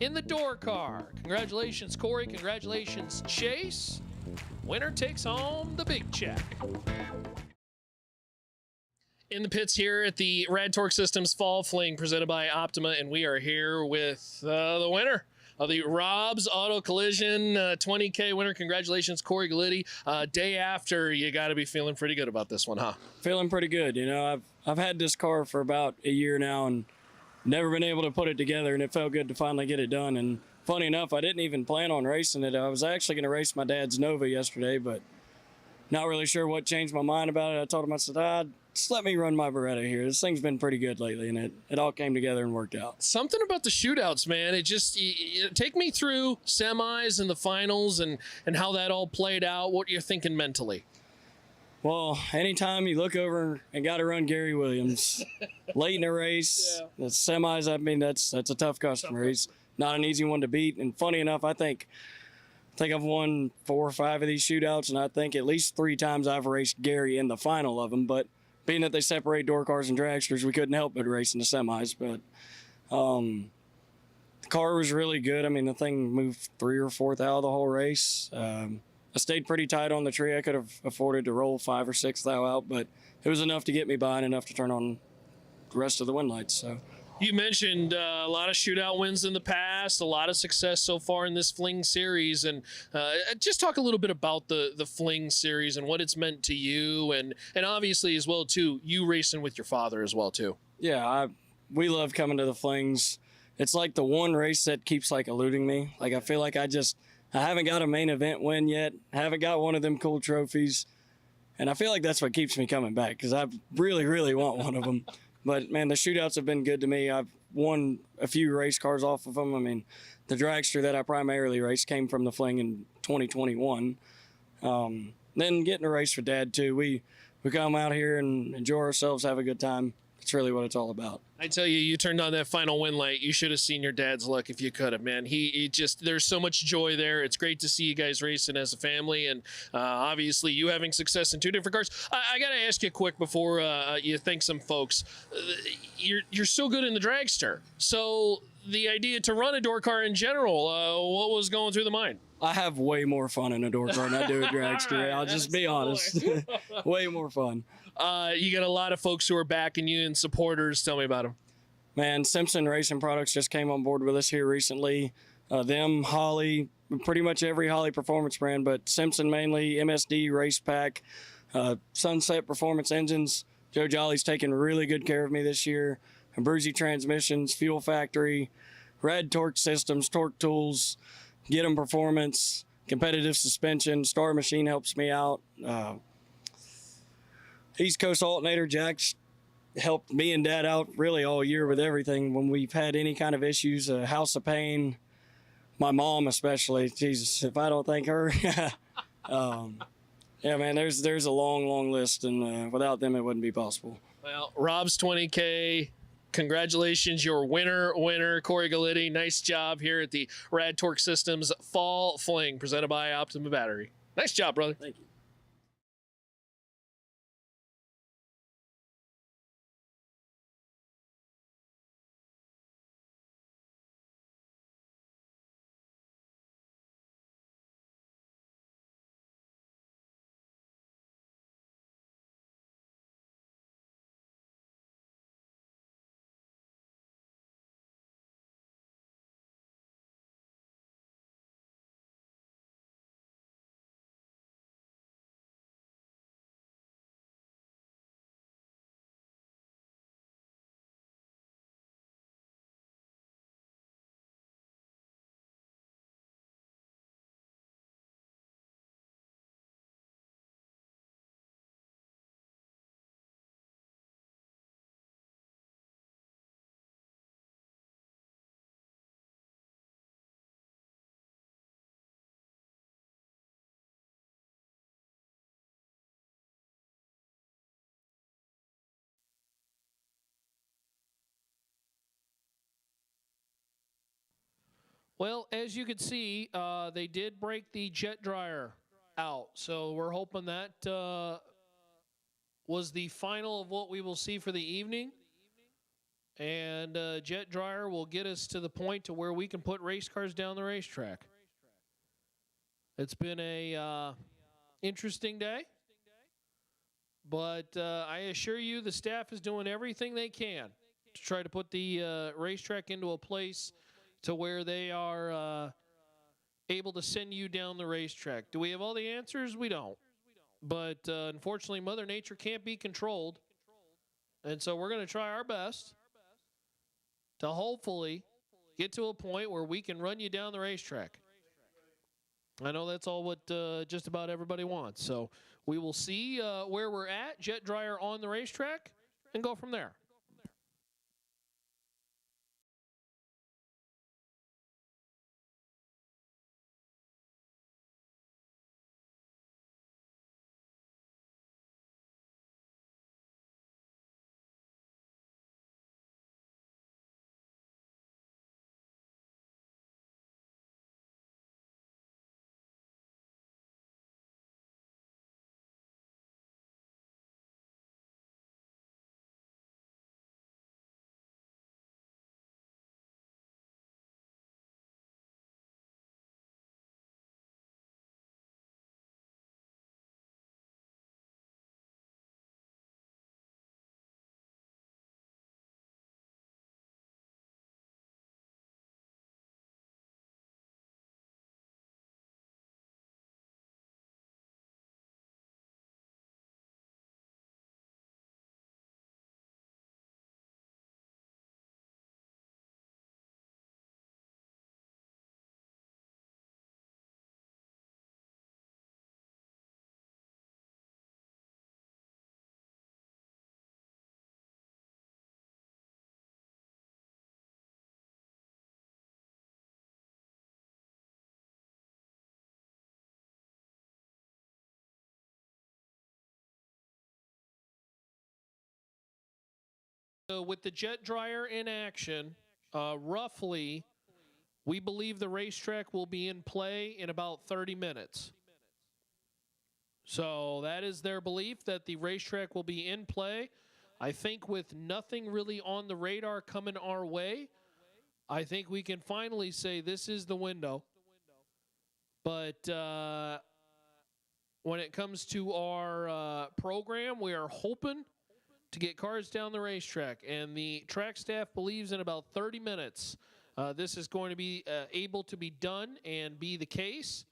in the door car. Congratulations, Corey. Congratulations, Chase. winner takes home the big check. In the pits here at the Rad Torque Systems Fall Fling presented by Optima, and we are here with the winner of the Rob's Auto Collision 20K winner. Congratulations, Corey Galitti. Day after, you got to be feeling pretty good about this one, huh? Feeling pretty good. You know, I've had this car for about a year now and never been able to put it together, and it felt good to finally get it done. And funny enough, I didn't even plan on racing it. I was actually going to race my dad's Nova yesterday, but not really sure what changed my mind about it. I told him, I said, just let me run my Beretta here. This thing's been pretty good lately, and it all came together and worked out. Something about the shootouts, man. It just, take me through semis and the finals and how that all played out, what you're thinking mentally. Well, anytime you look over and got to run Gary Williams late in a race, the semis, I mean, that's a tough customer. He's not an easy one to beat. And funny enough, I think I've won 4 or 5 of these shootouts, and I think at least 3 times I've raced Gary in the final of them. But being that they separate door cars and dragsters, we couldn't help but race in the semis. But the car was really good. I mean, the thing moved 3 or 4th out of the whole race. I stayed pretty tight on the tree. I could have afforded to roll 5 or 6 thou out, but it was enough to get me by and enough to turn on the rest of the wind lights. So. You mentioned a lot of shootout wins in the past, a lot of success so far in this Fling series, and just talk a little bit about the Fling series and what it's meant to you, and obviously as well too, you racing with your father as well too. Yeah, we love coming to the Flings. It's like the one race that keeps like eluding me. Like I feel like I haven't got a main event win yet. I haven't got one of them cool trophies, and I feel like that's what keeps me coming back because I really, really want one of them. But, man, the shootouts have been good to me. I've won a few race cars off of them. I mean, the dragster that I primarily raced came from the Fling in 2021. Then getting to race with Dad, too. We come out here and enjoy ourselves, have a good time. It's really what it's all about. I tell you, you turned on that final win light. You should have seen your dad's look if you could have, man. He just, there's so much joy there. It's great to see you guys racing as a family, and obviously you having success in 2 different cars. I got to ask you quick before you thank some folks. You're so good in the dragster. So the idea to run a door car in general, what was going through the mind? I have way more fun in a door car than I do a dragster. Right, I'll just be honest. Way more fun. You got a lot of folks who are backing you and supporters. Tell me about them. Man, Simpson Racing Products just came on board with us here recently. Them, Holly, pretty much every Holly performance brand, but Simpson mainly, MSD, Race Pack, Sunset Performance Engines. Joe Jolly's taken really good care of me this year. Abruzzi Transmissions, Fuel Factory, Rad Torque Systems, Torque Tools, Get 'em Performance, Competitive Suspension, Star Machine helps me out. East Coast Alternator, Jack's helped me and Dad out really all year with everything. When we've had any kind of issues, House of Pain, my mom especially, Jesus, if I don't thank her. Yeah, man, there's a long list, and without them, it wouldn't be possible. Well, Rob's 20K, congratulations, your winner, Corey Galitti. Nice job here at the Rad Torque Systems Fall Fling, presented by Optima Battery. Nice job, brother. Thank you. Well, as you can see, they did break the jet dryer out. So we're hoping that was the final of what we will see for the evening. And jet dryer will get us to the point to where we can put race cars down the racetrack. It's been a interesting day. But I assure you the staff is doing everything they can to try to put the racetrack into a place to where they are able to send you down the racetrack. Do we have all the answers? We don't. But unfortunately, Mother Nature can't be controlled. And so we're going to try our best to hopefully get to a point where we can run you down the racetrack. I know that's all what just about everybody wants. So we will see where we're at, jet dryer on the racetrack, and go from there. So with the jet dryer in action, roughly, we believe the racetrack will be in play in about 30 minutes. So that is their belief that the racetrack will be in play. I think with nothing really on the radar coming our way, I think we can finally say this is the window. But when it comes to our program, we are hoping to get cars down the racetrack. And the track staff believes in about 30 minutes this is going to be able to be done and be the case.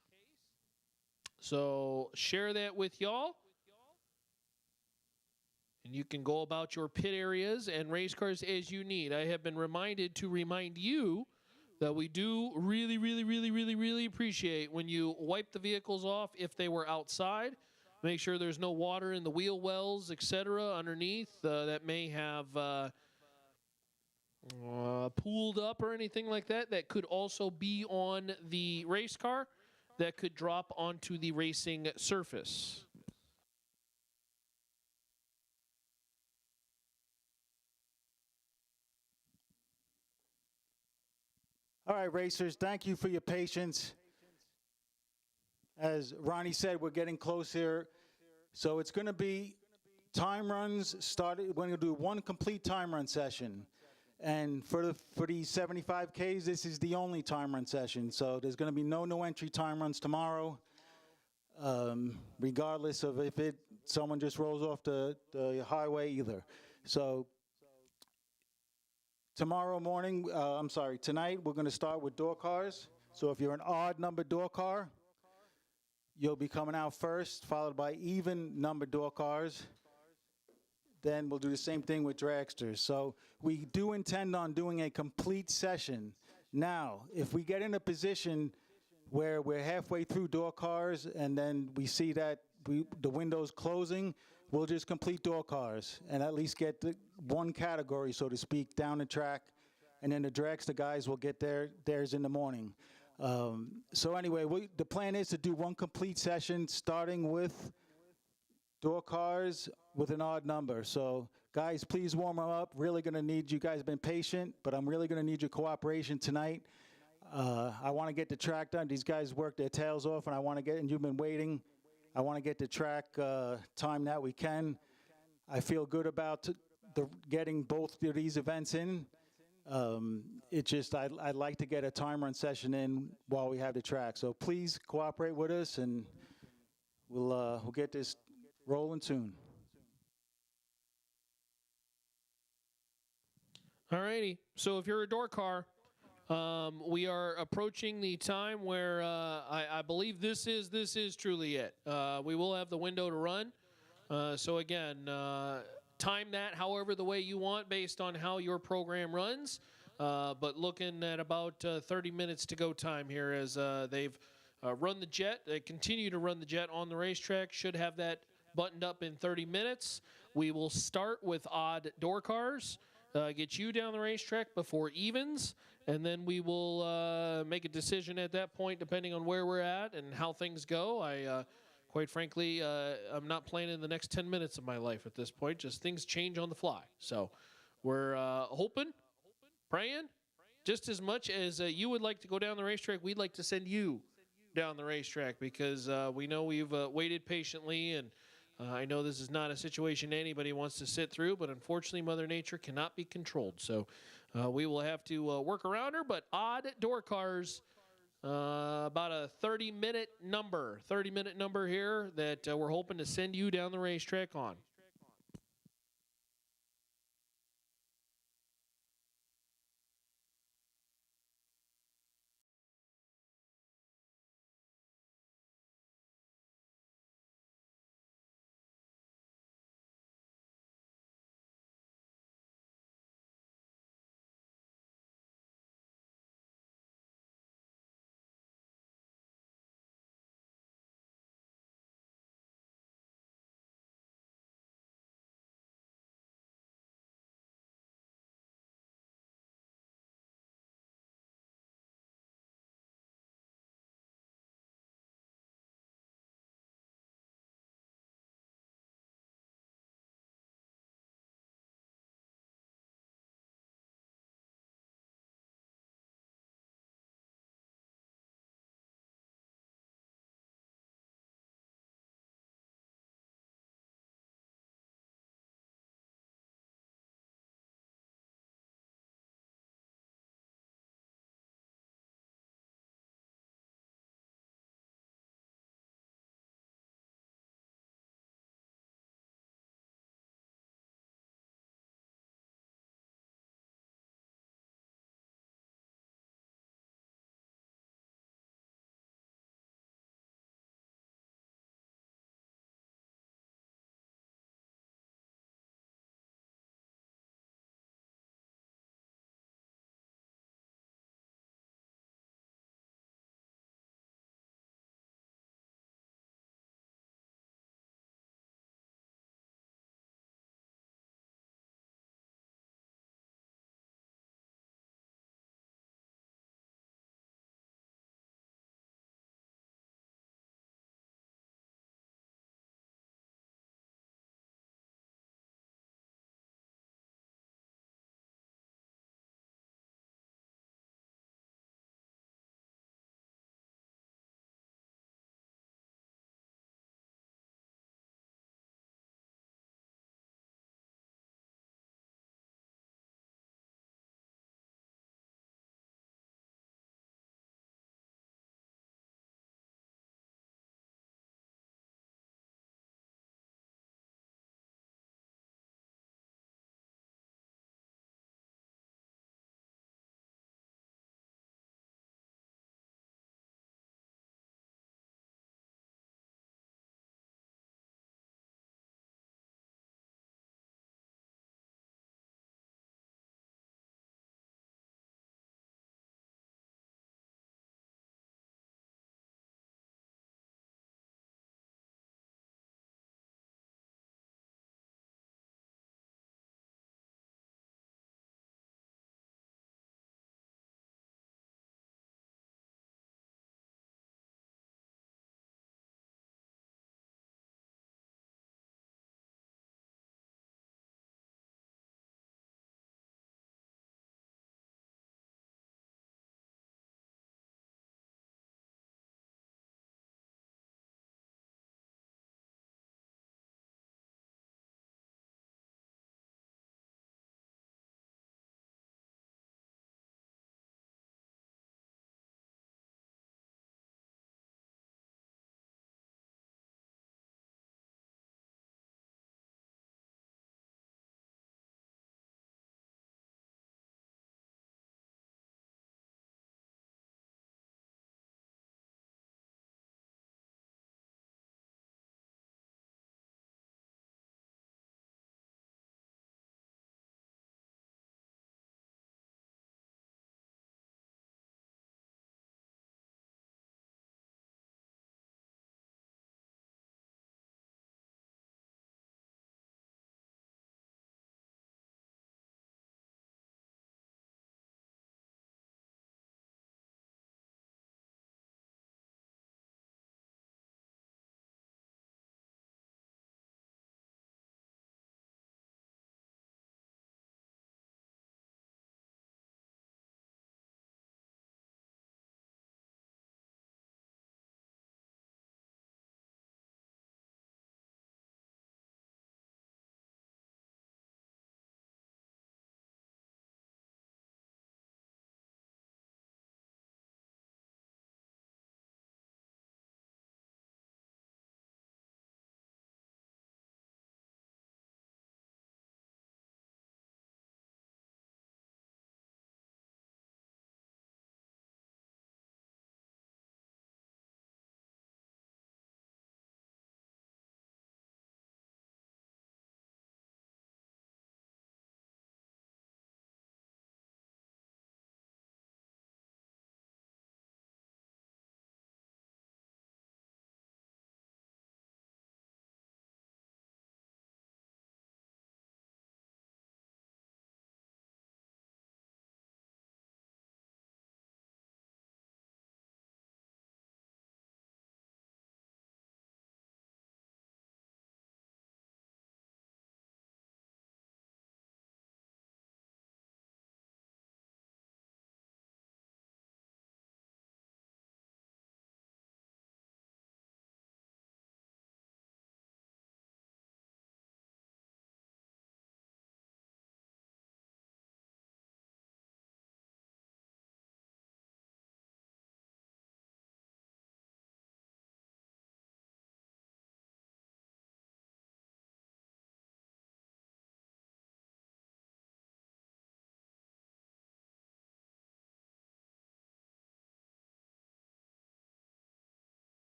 So share that with y'all. And you can go about your pit areas and race cars as you need. I have been reminded to remind you that we do really appreciate when you wipe the vehicles off if they were outside. Make sure there's no water in the wheel wells, etc. underneath that may have pooled up or anything like that. That could also be on the race car that could drop onto the racing surface. All right, racers, thank you for your patience. As Ronnie said, we're getting close here. So it's going to be time runs started. We're going to do one complete time run session. And for the 75Ks, this is the only time run session. So there's going to be no entry time runs tomorrow, regardless of if someone just rolls off the highway either. So tonight we're going to start with door cars. So if you're an odd number door car, you'll be coming out first, followed by even number door cars. Then we'll do the same thing with dragsters. So we do intend on doing a complete session. Now, if we get in a position where we're halfway through door cars and then we see that the window's closing, we'll just complete door cars and at least get one category, so to speak, down the track. And then the dragster guys will get theirs in the morning. So anyway, the plan is to do one complete session starting with door cars with an odd number. So guys, please warm them up. Really going to need you guys. Been patient, but I'm really going to need your cooperation tonight. I want to get the track done. These guys work their tails off, and and you've been waiting. I want to get the track time that we can. I feel good about getting both of these events in. I'd like to get a time run session in while we have the track. So please cooperate with us, and we'll get this rolling soon. Alrighty. So if you're a door car, we are approaching the time where I believe this is truly it. We will have the window to run. So again, time that however the way you want based on how your program runs. But looking at about 30 minutes to go time here as they've run the jet. They continue to run the jet on the racetrack. Should have that buttoned up in 30 minutes. We will start with odd door cars. Get you down the racetrack before evens, and then we will make a decision at that point depending on where we're at and how things go. Quite frankly, I'm not planning the next 10 minutes of my life at this point. Just things change on the fly. So we're hoping, praying, just as much as you would like to go down the racetrack, we'd like to send you down the racetrack because we know we've waited patiently, and I know this is not a situation anybody wants to sit through, but unfortunately Mother Nature cannot be controlled. So we will have to work around her, but odd door cars, about a 30-minute number here that we're hoping to send you down the racetrack on.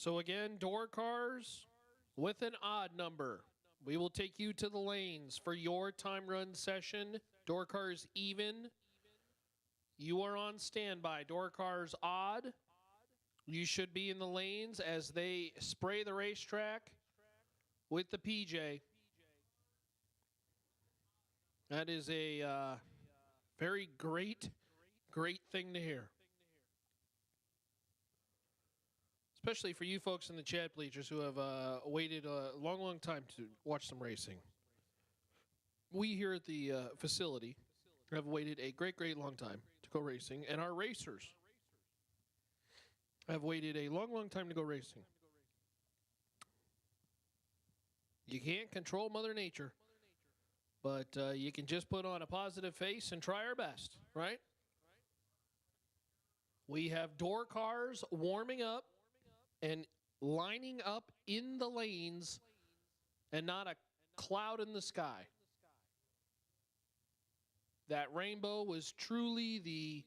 So again, door cars with an odd number. We will take you to the lanes for your time run session. Door cars even. You are on standby. Door cars odd. You should be in the lanes as they spray the racetrack with the PJ. That is a very great thing to hear. Especially for you folks in the chat bleachers who have waited a long time to watch some racing. We here at the facility have waited a great long time to go racing, and our racers have waited a long time to go racing. You can't control Mother Nature, but you can just put on a positive face and try our best, right? We have door cars warming up and lining up in the lanes and not a cloud in the sky. That rainbow was truly the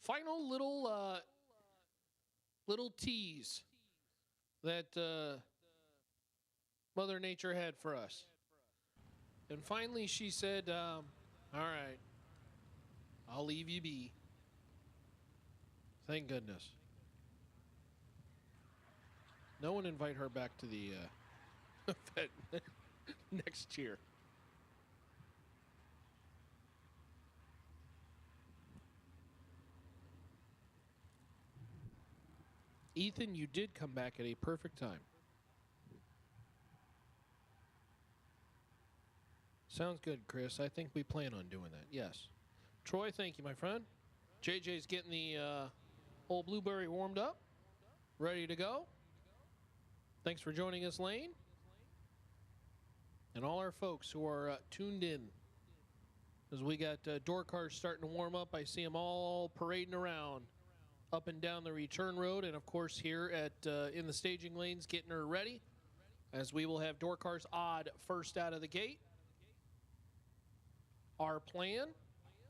final little tease that Mother Nature had for us. And finally she said, all right, I'll leave you be. Thank goodness. No one invite her back to the event next year. Ethan, you did come back at a perfect time. Sounds good, Chris. I think we plan on doing that. Yes. Troy, thank you, my friend. JJ's getting the old blueberry warmed up, ready to go. Thanks for joining us, Lane. And all our folks who are tuned in. As we got door cars starting to warm up, I see them all parading around up and down the return road, and of course here at in the staging lanes getting her ready, as we will have door cars odd first out of the gate. Our plan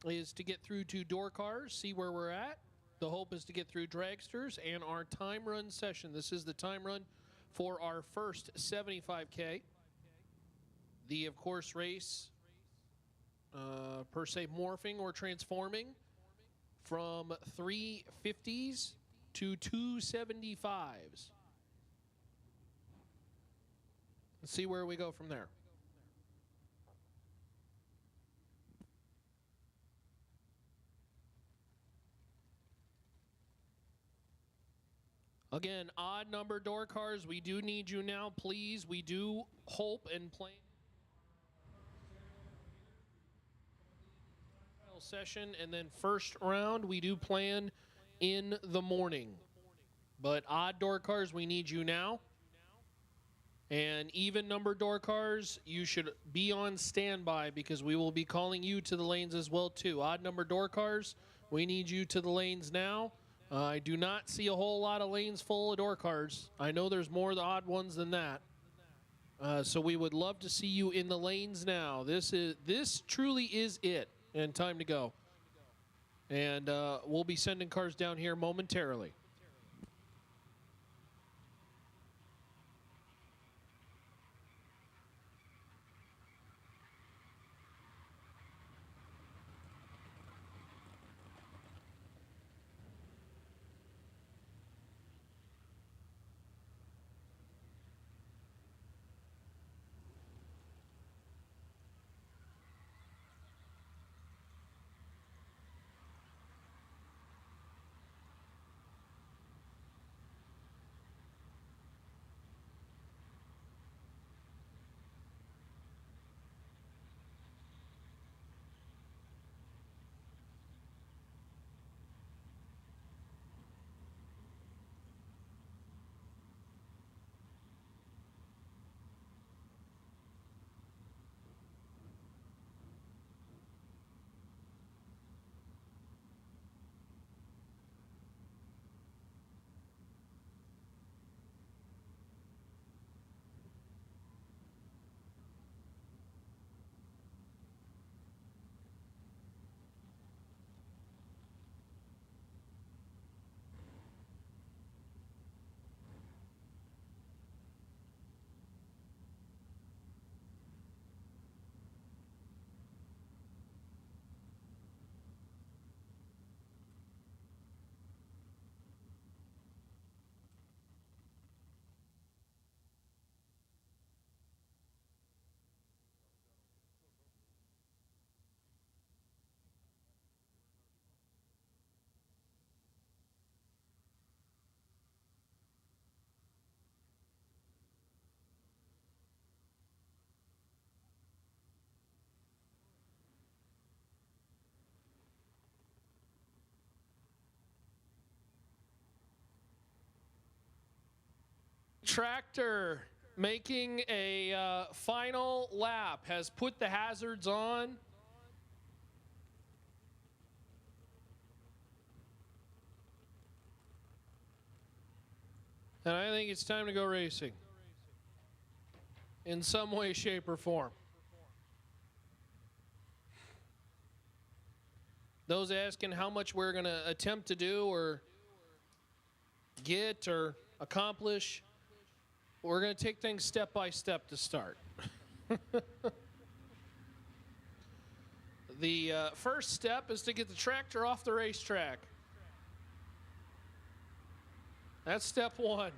is to get through to door cars, see where we're at. The hope is to get through dragsters and our time run session. This is the time run for our first 75K. The, of course, race per se morphing or transforming from 350s to 275s. Let's see where we go from there. Again, odd number door cars. We do need you now, please. We do hope and plan session, and then first round we do plan in the morning. But odd door cars, we need you now. And even number door cars, you should be on standby because we will be calling you to the lanes as well too. Odd number door cars, we need you to the lanes now. I do not see a whole lot of lanes full of door cars. I know there's more of the odd ones than that. So we would love to see you in the lanes now. This truly is it, and time to go. And we'll be sending cars down here momentarily. Tractor making a final lap, has put the hazards on. And I think it's time to go racing in some way, shape, or form. Those asking how much we're going to attempt to do or get or accomplish, we're going to take things step by step to start. The first step is to get the tractor off the racetrack. That's step one.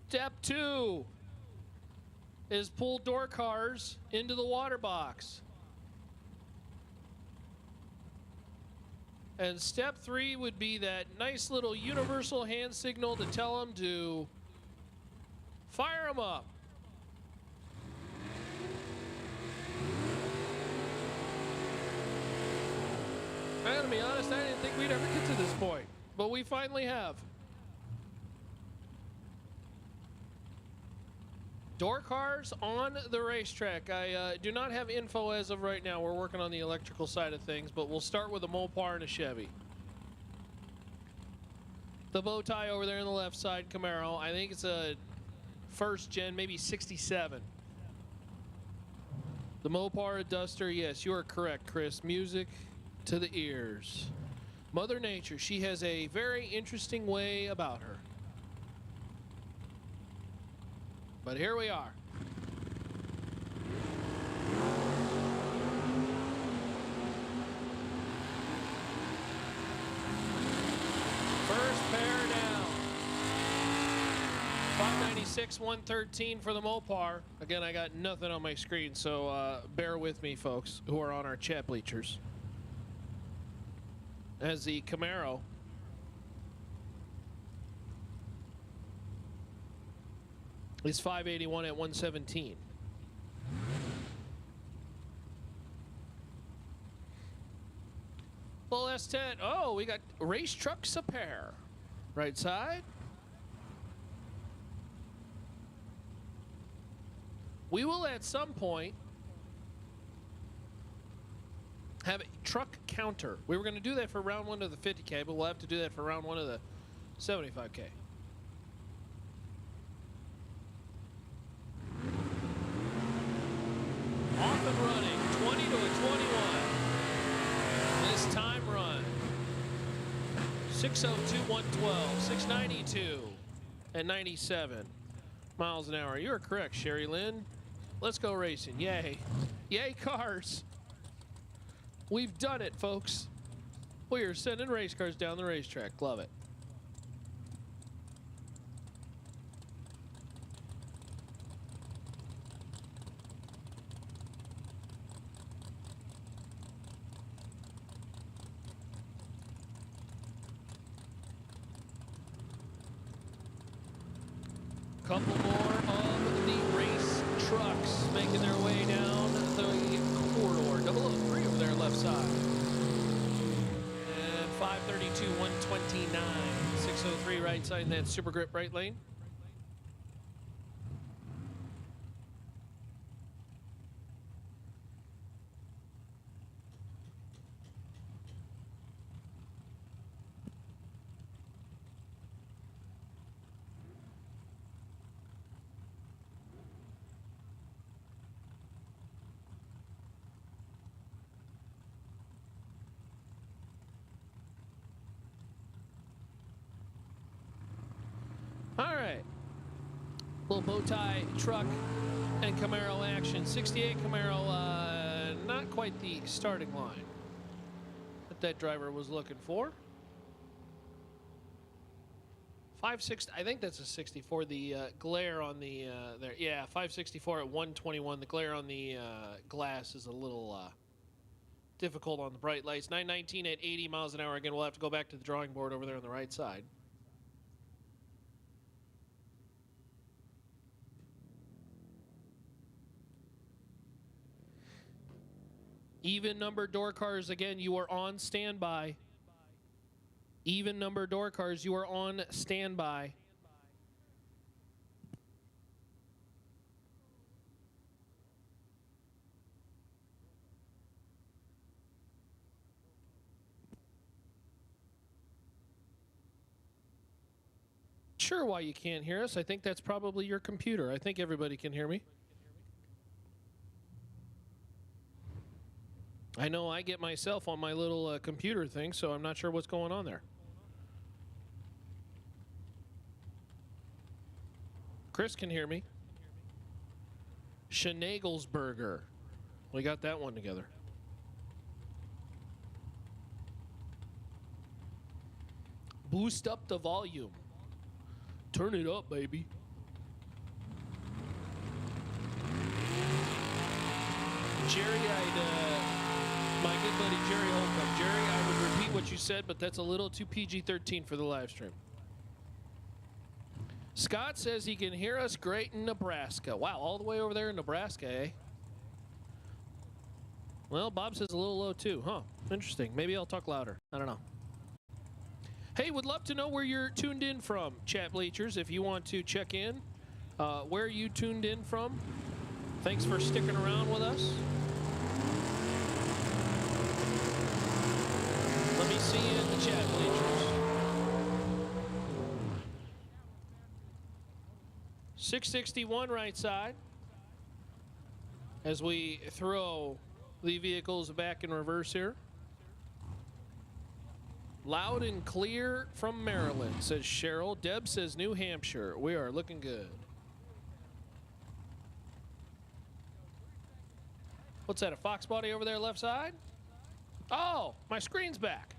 Step two is pull door cars into the water box. And step three would be that nice little universal hand signal to tell them to fire them up. I gotta be honest, I didn't think we'd ever get to this point, but we finally have. Door cars on the racetrack. I do not have info as of right now. We're working on the electrical side of things, but we'll start with a Mopar and a Chevy. The bow tie over there on the left side, Camaro. I think it's a first gen, maybe 67. The Mopar, a Duster. Yes, you are correct, Chris. Music to the ears. Mother Nature, she has a very interesting way about her. But here we are. First pair down. 596, 113 for the Mopar. Again, I got nothing on my screen, so bear with me, folks, who are on our chat bleachers. As the Camaro is 581 at 117. Full S10. Oh, we got race trucks a pair. Right side. We will at some point have a truck counter. We were going to do that for round one of the 50K, but we'll have to do that for round one of the 75K. Off and running, 20 to a 21. This time run. 602, 112, 692, and 97 miles an hour. You're correct, Sherry Lynn. Let's go racing. Yay. Yay, cars. We've done it, folks. We are sending race cars down the racetrack. Love it. Couple more of the race trucks making their way down the corridor. 003 over there left side. And 532, 129. 603 right side in that Super Grip right lane. All right, little bow tie truck and Camaro action. 68 Camaro, not quite the starting line that driver was looking for. 560, I think that's a 64. The glare on the there, yeah, 564 at 121. The glare on the glass is a little difficult on the bright lights. 919 at 80 miles an hour. Again, we'll have to go back to the drawing board over there on the right side. Even number door cars, again, you are on standby. Even number door cars, you are on standby. Sure, why you can't hear us. I think that's probably your computer. I think everybody can hear me. I know I get myself on my little computer thing, so I'm not sure what's going on there. Chris can hear me. Schnaegelsberger. We got that one together. Boost up the volume. Turn it up, baby. Jerry, my good buddy Jerry Holcomb. Jerry, I would repeat what you said, but that's a little too PG-13 for the live stream. Scott says he can hear us great in Nebraska. Wow, all the way over there in Nebraska, eh? Well, Bob says a little low too, huh? Interesting. Maybe I'll talk louder. I don't know. Hey, would love to know where you're tuned in from, chat bleachers. If you want to check in, where you tuned in from. Thanks for sticking around with us. Let me see you in the chat bleachers. 661 right side. As we throw the vehicles back in reverse here. Loud and clear from Maryland, says Cheryl. Deb says New Hampshire. We are looking good. What's that, a Fox body over there left side? Oh, my screen's back.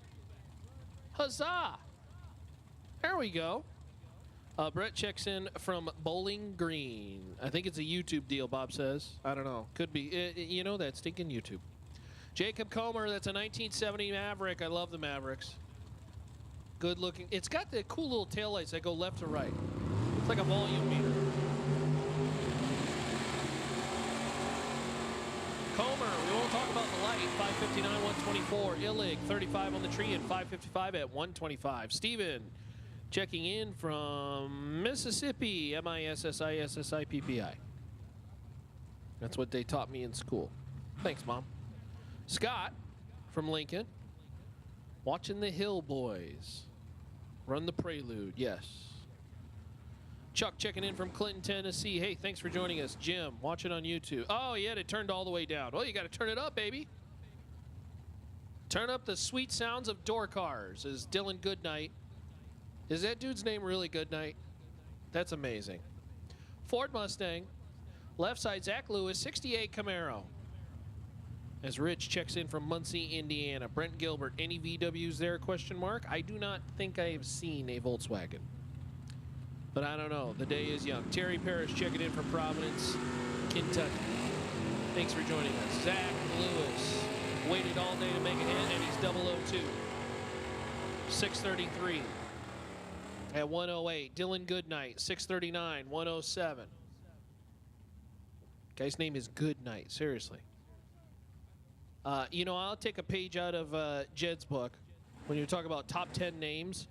Huzzah. There we go. Brett checks in from Bowling Green. I think it's a YouTube deal, Bob says. I don't know. Could be. You know that stinking YouTube. Jacob Comer, that's a 1970 Maverick. I love the Mavericks. Good looking. It's got the cool little taillights that go left to right. It's like a volume meter. Comer, we won't talk about the light. 559, 124. Illig, 35 on the tree and 555 at 125. Steven, checking in from Mississippi. MISSISSIPPI. That's what they taught me in school. Thanks, Mom. Scott from Lincoln. Watching the Hill Boys. Run the Prelude, yes. Chuck checking in from Clinton, Tennessee. Hey, thanks for joining us. Jim, watching on YouTube. Oh, yeah, it turned all the way down. Well, you got to turn it up, baby. Turn up the sweet sounds of door cars, is Dylan Goodnight. Is that dude's name really Goodnight? That's amazing. Ford Mustang. Left side, Zach Lewis, 68 Camaro. As Rich checks in from Muncie, Indiana. Brent Gilbert, any VWs there, question mark? I do not think I have seen a Volkswagen. But I don't know. The day is young. Terry Parrish checking in from Providence, Kentucky. Thanks for joining us. Zach Lewis waited all day to make a hit, and he's 002. 633 at 108. Dylan Goodnight, 639, 107. Guy's name is Goodnight, seriously. You know, I'll take a page out of Jed's book when you talk about top 10 names.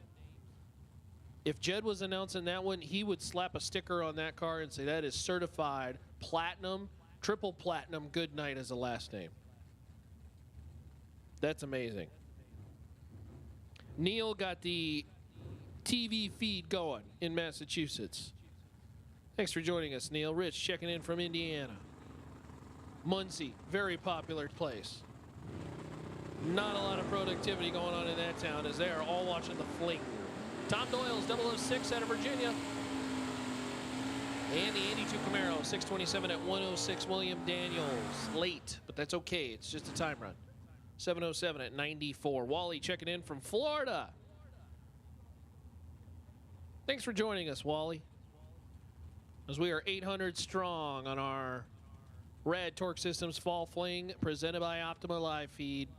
If Jed was announcing that one, he would slap a sticker on that car and say that is certified platinum, triple platinum Goodnight as a last name. That's amazing. Neil got the TV feed going in Massachusetts. Thanks for joining us, Neil. Rich checking in from Indiana. Muncie, very popular place. Not a lot of productivity going on in that town as they are all watching the Fling. Tom Doyle's 006 out of Virginia. And the 82 Camaro, 627 at 106. William Daniels, late, but that's okay. It's just a time run. 707 at 94. Wally checking in from Florida. Thanks for joining us, Wally. As we are 800 strong on our Red Torque Systems Fall Fling, presented by Optima Live Feed.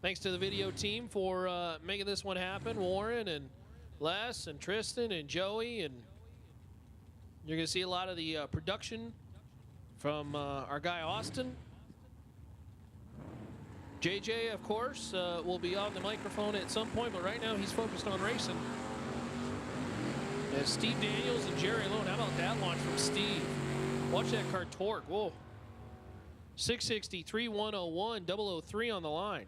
Thanks to the video team for making this one happen. Warren and Les and Tristan and Joey, and you're going to see a lot of the production from our guy Austin. JJ, of course, will be on the microphone at some point, but right now he's focused on racing. And Steve Daniels and Jerry Lone. How about that launch from Steve? Watch that car torque. Whoa. 660, 3101, 003 on the line.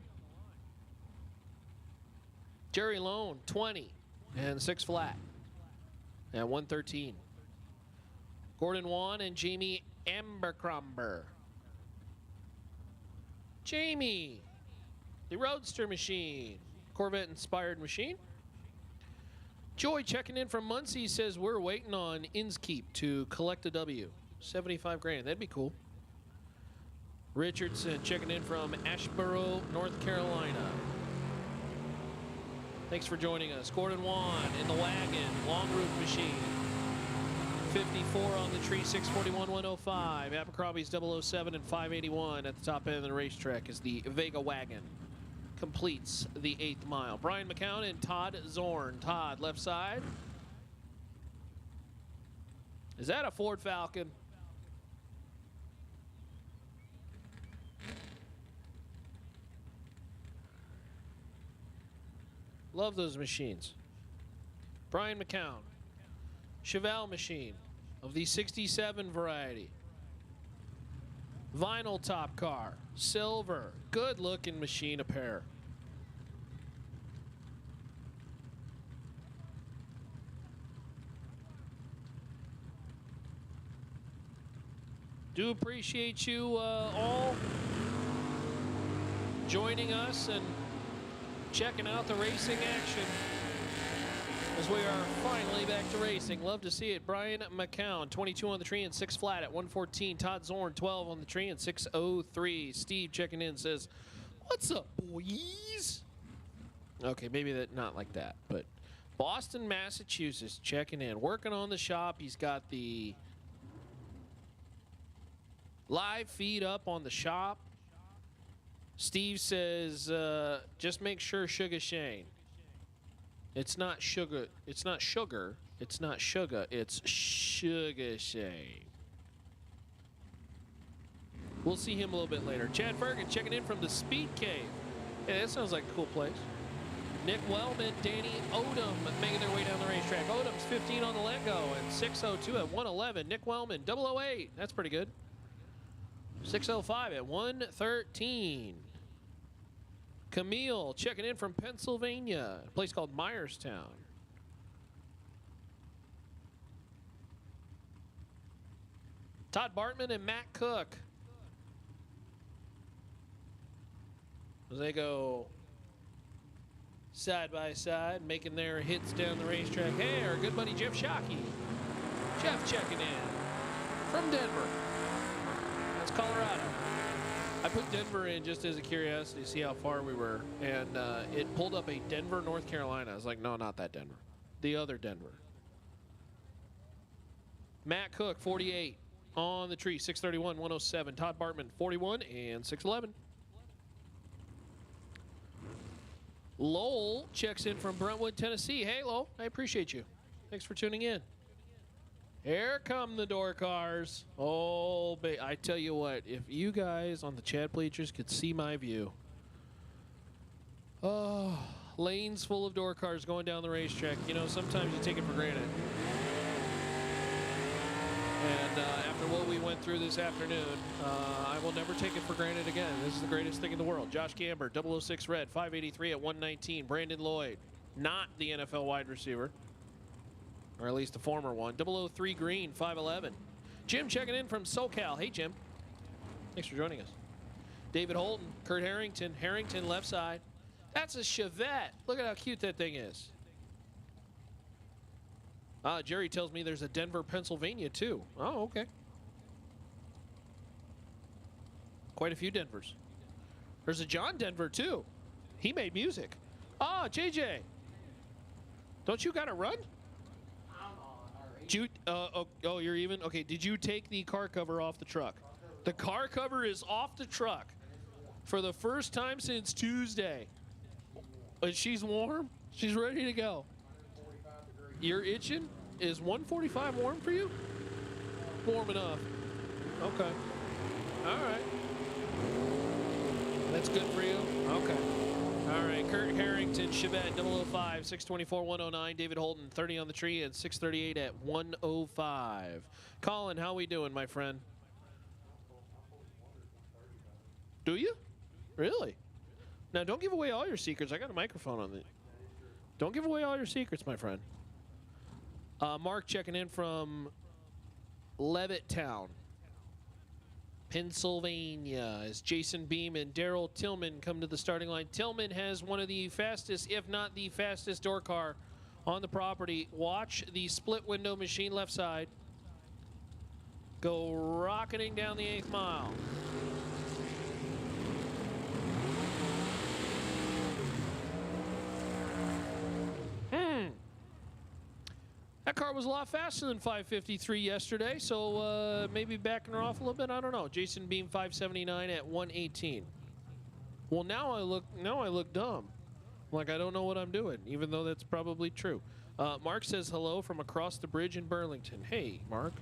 Jerry Lone, 20 and 6 flat at 113. Gordon Wan and Jamie Abercrombie. Jamie, the Roadster machine, Corvette-inspired machine. Joy checking in from Muncie says we're waiting on Inskeep to collect a W. 75 grand, that'd be cool. Richardson checking in from Asheboro, North Carolina. Thanks for joining us. Gordon Wan in the wagon, long roof machine. 54 on the tree, 641, 105. Abercrombie's 007 and 581 at the top end of the racetrack as the Vega wagon completes the 8th mile. Brian McCown and Todd Zorn. Todd, left side. Is that a Ford Falcon? Love those machines. Brian McCown. Chevelle machine of the 67 variety. Vinyl top car. Silver. Good looking machine, a pair. Do appreciate you all joining us and checking out the racing action as we are finally back to racing. Love to see it. Brian McCown, 22 on the tree and 6 flat at 114. Todd Zorn, 12 on the tree and 603. Steve checking in says, "What's up, boys?" Okay, maybe that not like that, but Boston, Massachusetts checking in, working on the shop. He's got the live feed up on the shop. Steve says, just make sure Sugar Shane. It's not sugar. It's not sugar. It's not sugar. It's Sugar Shane. We'll see him a little bit later. Chad Ferguson checking in from the Speed Cave. Hey, that sounds like a cool place. Nick Wellman, Danny Odom making their way down the racetrack. Odom's 15 on the let-go and 602 at 111. Nick Wellman, 008. That's pretty good. 605 at 113. Camille checking in from Pennsylvania, a place called Myerstown. Todd Bartman and Matt Cook. As they go side by side, making their hits down the racetrack. Hey, our good buddy Jeff Shockey. Jeff checking in from Denver. That's Colorado. I put Denver in just as a curiosity to see how far we were, and it pulled up a Denver, North Carolina. I was like, no, not that Denver. The other Denver. Matt Cook, 48 on the tree, 631, 107. Todd Bartman, 41 and 611. Lowell checks in from Brentwood, Tennessee. Hey, Lowell, I appreciate you. Thanks for tuning in. Here come the door cars. Oh, I tell you what, if you guys on the chat bleachers could see my view. Oh, lanes full of door cars going down the racetrack. You know, sometimes you take it for granted. And after what we went through this afternoon, I will never take it for granted again. This is the greatest thing in the world. Josh Gamber, 006 red, 583 at 119. Brandon Lloyd, not the NFL wide receiver. Or at least the former one. 003 green, 511. Jim checking in from SoCal. Hey, Jim. Thanks for joining us. David Holton, Kurt Harrington. Harrington, left side. That's a Chevette. Look at how cute that thing is. Jerry tells me there's a Denver, Pennsylvania, too. Oh, okay. Quite a few Denvers. There's a John Denver, too. He made music. JJ. Don't you got to run? Did you, oh, you're even? Okay, did you take the car cover off the truck? The car cover is off the truck for the first time since Tuesday. She's warm. She's ready to go. You're itching? Is 145 warm for you? Warm enough. Okay. All right. That's good for you? Okay. All right. Kurt Harrington, Chevette 005, 624, 109. David Holton, 30 on the tree, and 638 at 105. Colin, how we doing, my friend? Do you? Really? Now, don't give away all your secrets. I got a microphone on the. Don't give away all your secrets, my friend. Mark checking in from Levittown, Pennsylvania, as Jason Beam and Daryl Tillman come to the starting line. Tillman has one of the fastest, if not the fastest, door car on the property. Watch the split window machine left side go rocketing down the 8th mile. That car was a lot faster than 553 yesterday, so maybe backing her off a little bit. I don't know. Jason Beam 579 at 118. Well, now I look dumb, like I don't know what I'm doing, even though that's probably true. Mark says hello from across the bridge in Burlington. Hey, Mark.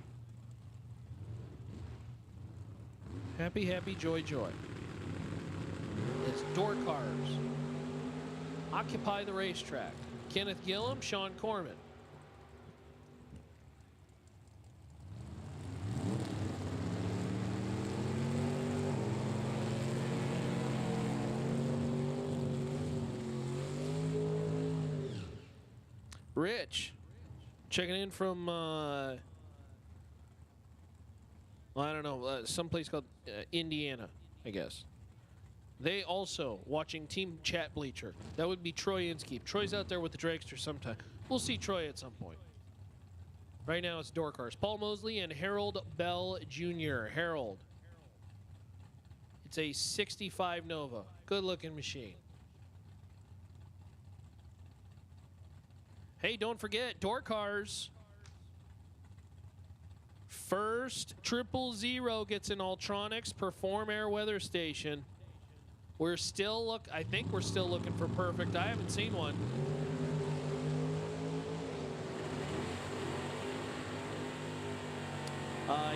Happy, happy, joy, joy. It's door cars. Occupy the racetrack. Kenneth Gillum, Sean Corman. Rich, checking in from, I don't know, someplace called Indiana, I guess. They also watching Team Chat Bleacher. That would be Troy Inskeep. Troy's out there with the dragster sometime. We'll see Troy at some point. Right now it's door cars. Paul Mosley and Harold Bell Jr. Harold. It's a 65 Nova. Good looking machine. Hey, don't forget, door cars. First 000 gets an Ultronics Perform Air weather station. We're still I think we're still looking for perfect. I haven't seen one.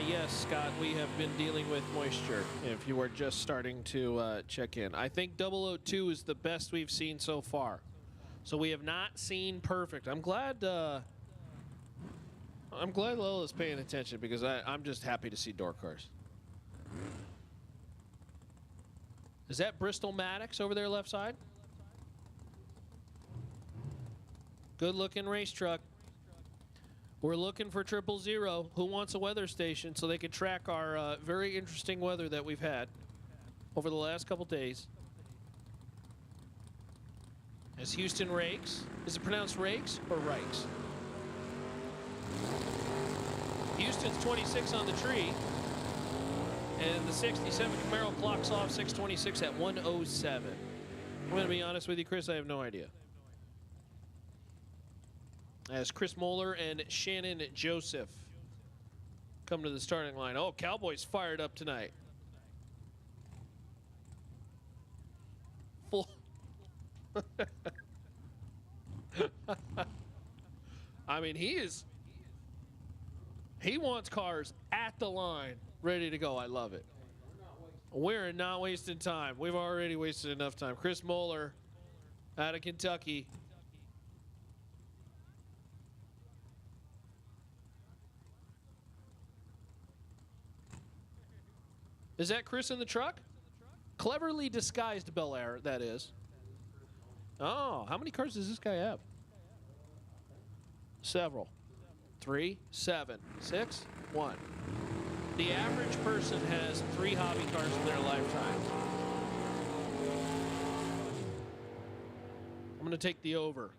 Yes, Scott, we have been dealing with moisture, if you were just starting to check in. I think 002 is the best we've seen so far. So we have not seen perfect. I'm glad Lola's paying attention, because I'm just happy to see door cars. Is that Bristol Maddox over there left side? Good looking race truck. We're looking for 000. Who wants a weather station so they can track our very interesting weather that we've had over the last couple days? As Houston rakes. Is it pronounced rakes or rikes? Houston's 26 on the tree. And the 67 Camaro clocks off 626 at 107. I'm going to be honest with you, Chris, I have no idea. As Chris Moeller and Shannon Joseph come to the starting line. Oh, Cowboys fired up tonight. Full. I mean, he wants cars at the line, ready to go. I love it. We're not wasting time. We've already wasted enough time. Chris Moeller out of Kentucky. Is that Chris in the truck? Cleverly disguised Bel Air, that is. Oh, how many cars does this guy have? Several. 3, 7, 6, 1. The average person has 3 hobby cars in their lifetime. I'm going to take the over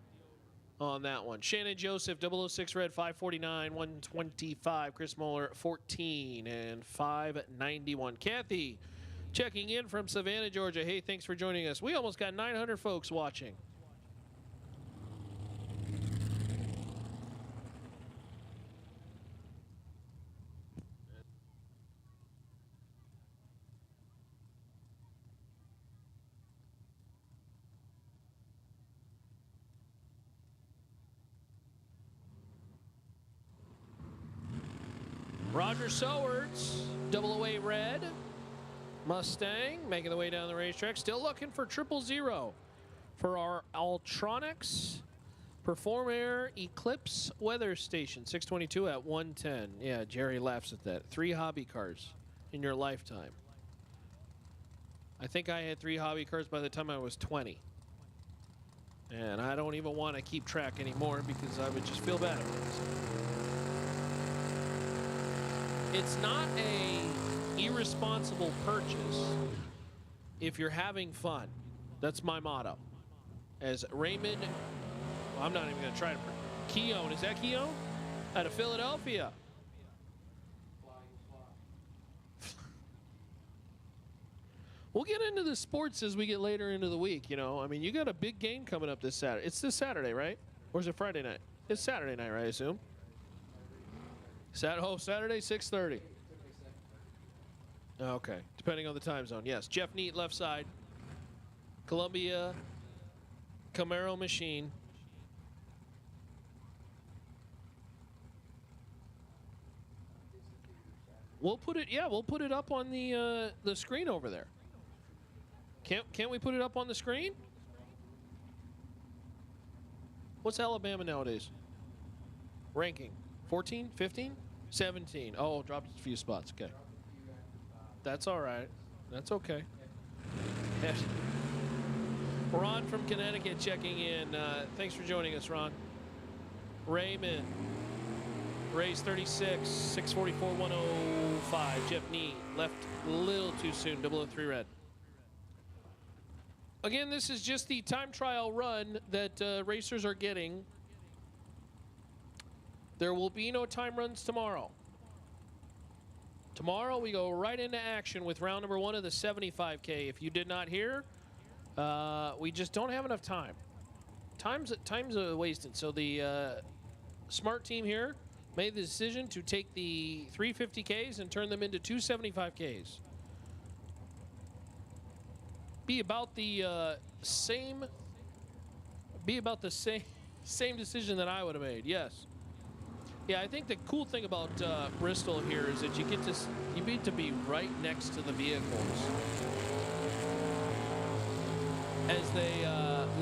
on that one. Shannon Joseph, 006 red, 549, 125. Chris Moeller, 14 and 591. Kathy, checking in from Savannah, Georgia. Hey, thanks for joining us. We almost got 900 folks watching. Roger Sowards, 008 red. Mustang making the way down the racetrack. Still looking for 000 for our Ultronics Perform Air Eclipse weather station. 622 at 110. Yeah, Jerry laughs at that. 3 hobby cars in your lifetime. I think I had 3 hobby cars by the time I was 20. And I don't even want to keep track anymore because I would just feel bad about it. It's not a irresponsible purchase if you're having fun. That's my motto. As Raymond, well, I'm not even going to try to. Keown, is that Keown? Out of Philadelphia. We'll get into the sports as we get later into the week, you know. I mean, you got a big game coming up this Saturday. It's this Saturday, right? Or is it Friday night? It's Saturday night, right, I assume? Saturday, 6:30. Okay, depending on the time zone. Yes, Jeff Neat, left side. Columbia Camaro machine. We'll put it up on the screen over there. Can't we put it up on the screen? What's Alabama nowadays? Ranking 14, 15, 17. Oh, dropped a few spots. Okay. That's all right. That's okay. Ron from Connecticut checking in. Thanks for joining us, Ron. Raymond. Race 36, 644, 105. Jeff Knee left a little too soon. 003 red. Again, this is just the time trial run that racers are getting. There will be no time runs tomorrow. Tomorrow we go right into action with round number 1 of the 75K. If you did not hear, we just don't have enough time. Time's wasted. So the smart team here made the decision to take the 350Ks and turn them into 275Ks. Be about the same decision that I would have made. Yes. Yeah, I think the cool thing about Bristol here is that you get to be right next to the vehicles as they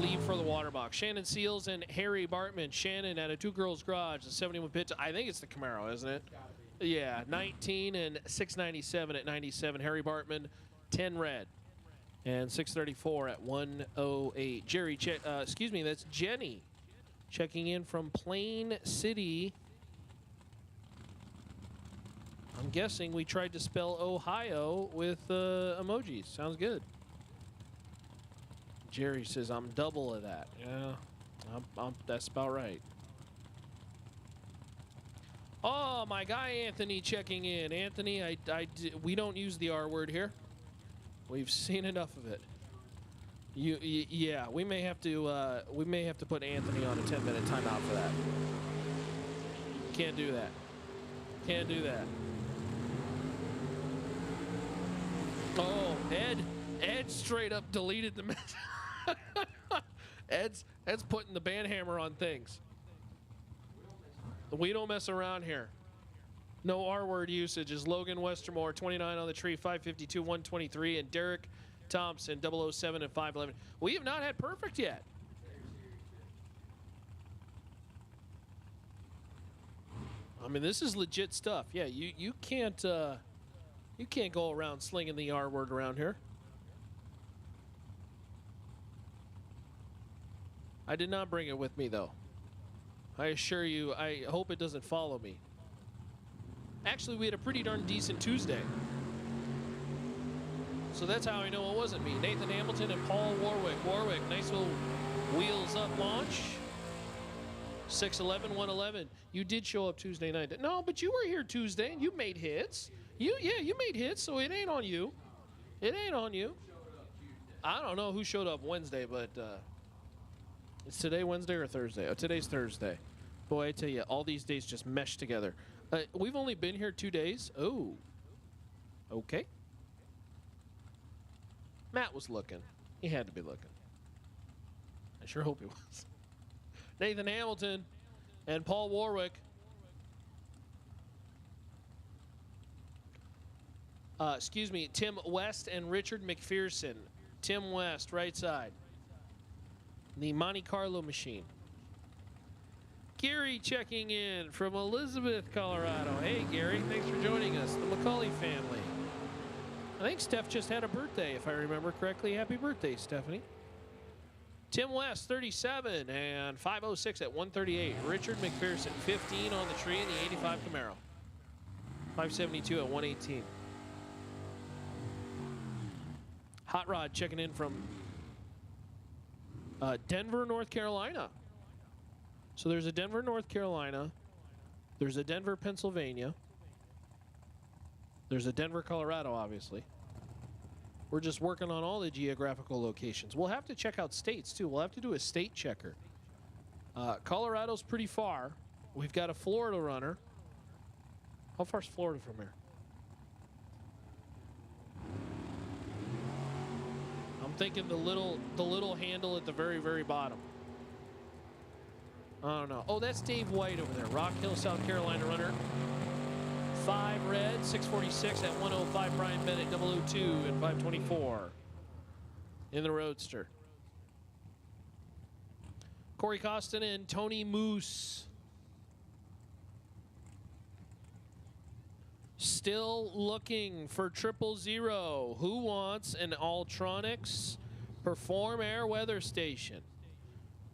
leave for the water box. Shannon Seals and Harry Bartman. Shannon at a Two Girls Garage, the 71 pit. I think it's the Camaro, isn't it? Yeah, 19 and 697 at 97. Harry Bartman, 10 red. And 634 at 108. Jerry, excuse me, that's Jenny checking in from Plain City. I'm guessing we tried to spell Ohio with emojis. Sounds good. Jerry says, I'm double of that. Yeah, that's about right. Oh, my guy Anthony checking in. Anthony, we don't use the R word here. We've seen enough of it. Yeah, we may have to put Anthony on a 10-minute timeout for that. Can't do that. Can't do that. Oh, Ed straight up deleted the message. Ed's putting the band hammer on things. We don't mess around here. No R-word usage is Logan Westermore, 29 on the tree, 552, 123, and Derek Thompson, 007 and 511. We have not had perfect yet. I mean, this is legit stuff. Yeah, you can't go around slinging the R-word around here. I did not bring it with me, though. I assure you, I hope it doesn't follow me. Actually, we had a pretty darn decent Tuesday. So that's how I know it wasn't me. Nathan Hamilton and Paul Warwick. Warwick, nice little wheels up launch. 611, 111. You did show up Tuesday night. No, but you were here Tuesday and you made hits. You made hits, so it ain't on you. It ain't on you. I don't know who showed up Wednesday, but it's today Wednesday or Thursday? Oh, today's Thursday. Boy, I tell you, all these days just mesh together. We've only been here 2 days. Oh, okay. Matt was looking. He had to be looking. I sure hope he was. Nathan Hamilton and Paul Warwick. Excuse me, Tim West and Richard McPherson. Tim West, right side. The Monte Carlo machine. Gary checking in from Elizabeth, Colorado. Hey, Gary, thanks for joining us. The McCauley family. I think Steph just had a birthday, if I remember correctly. Happy birthday, Stephanie. Tim West, 37, and 506 at 138. Richard McPherson, 15 on the tree in the 85 Camaro. 572 at 118. Hot Rod checking in from Denver, North Carolina. So there's a Denver, North Carolina. There's a Denver, Pennsylvania. There's a Denver, Colorado, obviously. We're just working on all the geographical locations. We'll have to check out states, too. We'll have to do a state checker. Colorado's pretty far. We've got a Florida runner. How far is Florida from here? I'm thinking the little handle at the very, very bottom. I don't know. Oh, that's Dave White over there. Rock Hill, South Carolina runner. 5 red, 646 at 105. Brian Bennett, 002 and 524 in the Roadster. Corey Costin and Tony Moose. Still looking for 000. Who wants an Ultronics Perform Air weather station?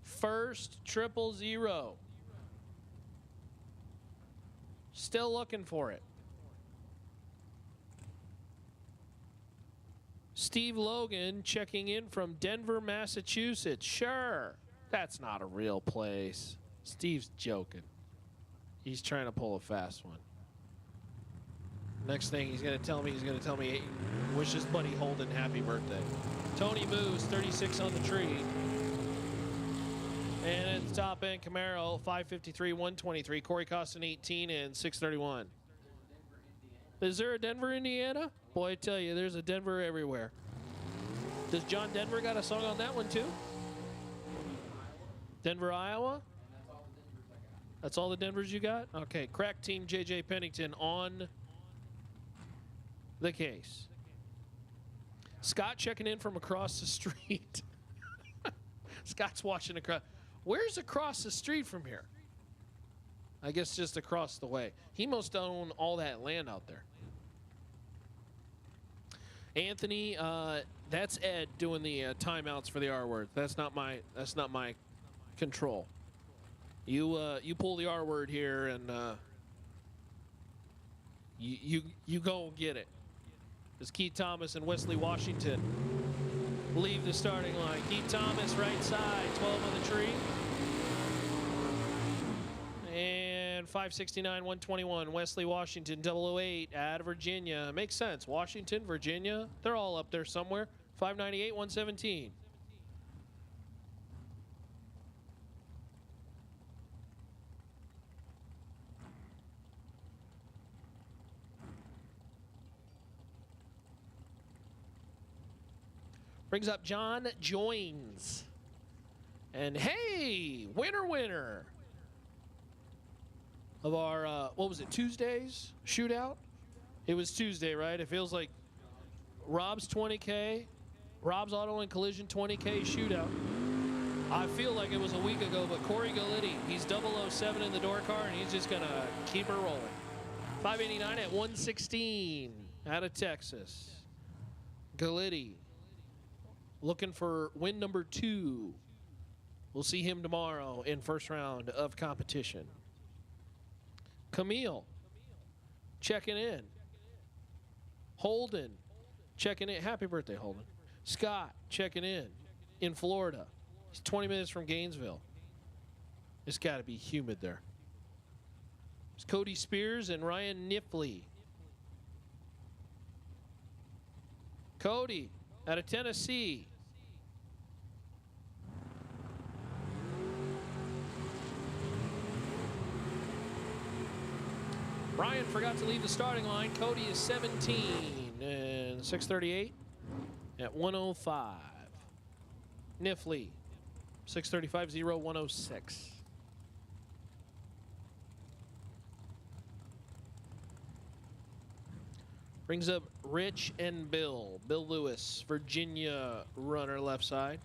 First 000. Still looking for it. Steve Logan checking in from Denver, Massachusetts. Sure, that's not a real place. Steve's joking. He's trying to pull a fast one. Next thing he's going to tell me, hey, wish his buddy Holden happy birthday. Tony Moose, 36 on the tree. And at the top end, Camaro, 553, 123. Corey Costin, 18 and 631. Is there a Denver, Indiana? Boy, I tell you, there's a Denver everywhere. Does John Denver got a song on that one, too? Denver, Iowa? That's all the Denvers you got? Okay, crack team JJ Pennington on the case. Scott checking in from across the street. Scott's watching across. Where's across the street from here? I guess just across the way. He must own all that land out there. Anthony, that's Ed doing the timeouts for the R word. That's not my control. You pull the R word here and you go and get it. As Keith Thomas and Wesley Washington leave the starting line. Keith Thomas, right side, 12 on the tree. And 569, 121. Wesley Washington, 008 out of Virginia. Makes sense. Washington, Virginia, they're all up there somewhere. 598, 117. Brings up John Joins. And hey, winner of our, what was it, Tuesday's shootout? It was Tuesday, right? It feels like Rob's 20K, Rob's Auto and Collision 20K shootout. I feel like it was a week ago, but Corey Gallitti, he's 007 in the door car, and he's just going to keep her rolling. 589 at 116 out of Texas. Gallitti. Looking for win number 2. We'll see him tomorrow in first round of competition. Camille checking in. Holden checking in. Happy birthday, Holden. Scott checking in Florida. He's 20 minutes from Gainesville. It's got to be humid there. It's Cody Spears and Ryan Nifley. Cody out of Tennessee. Ryan forgot to leave the starting line. Cody is 17 and 638 at 105. Nifley, 635, 106. Brings up Rich and Bill. Bill Lewis, Virginia runner left side.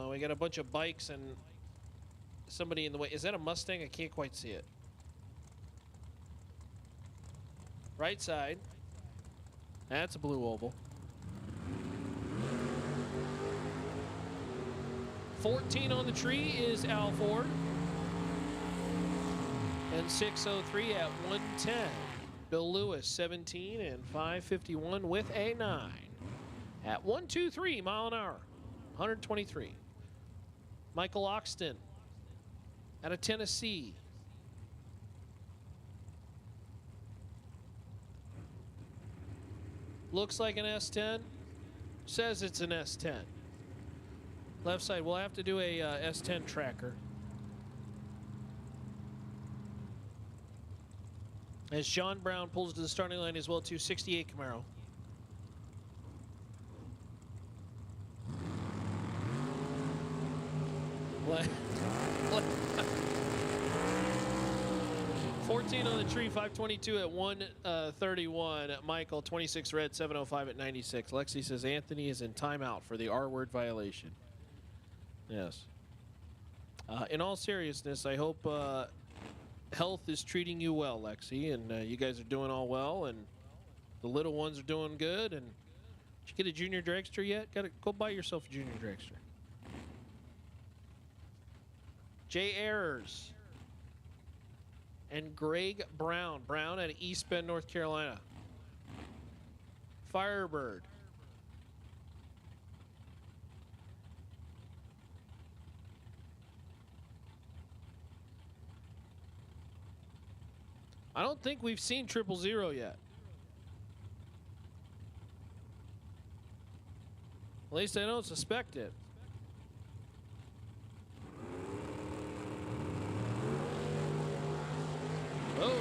We got a bunch of bikes and somebody in the way. Is that a Mustang? I can't quite see it. Right side. That's a blue oval. 14 on the tree is Al Ford. And 603 at 110. Bill Lewis, 17 and 551 with a 9. At 123 mile an hour, 123. Michael Oxton out of Tennessee. Looks like an S10. Says it's an S10. Left side, we'll have to do a S10 tracker. As John Brown pulls to the starting line as well, 268 Camaro. What? 14 on the tree, 522 at 131. Michael, 26 red, 705 at 96. Lexi says Anthony is in timeout for the R-word violation. Yes. In all seriousness, I hope health is treating you well, Lexi, and you guys are doing all well, and the little ones are doing good. And did you get a junior dragster yet? Go buy yourself a junior dragster. Jay Ayers and Greg Brown. Brown out of East Bend, North Carolina. Firebird. I don't think we've seen 000 yet. At least I don't suspect it. Oh.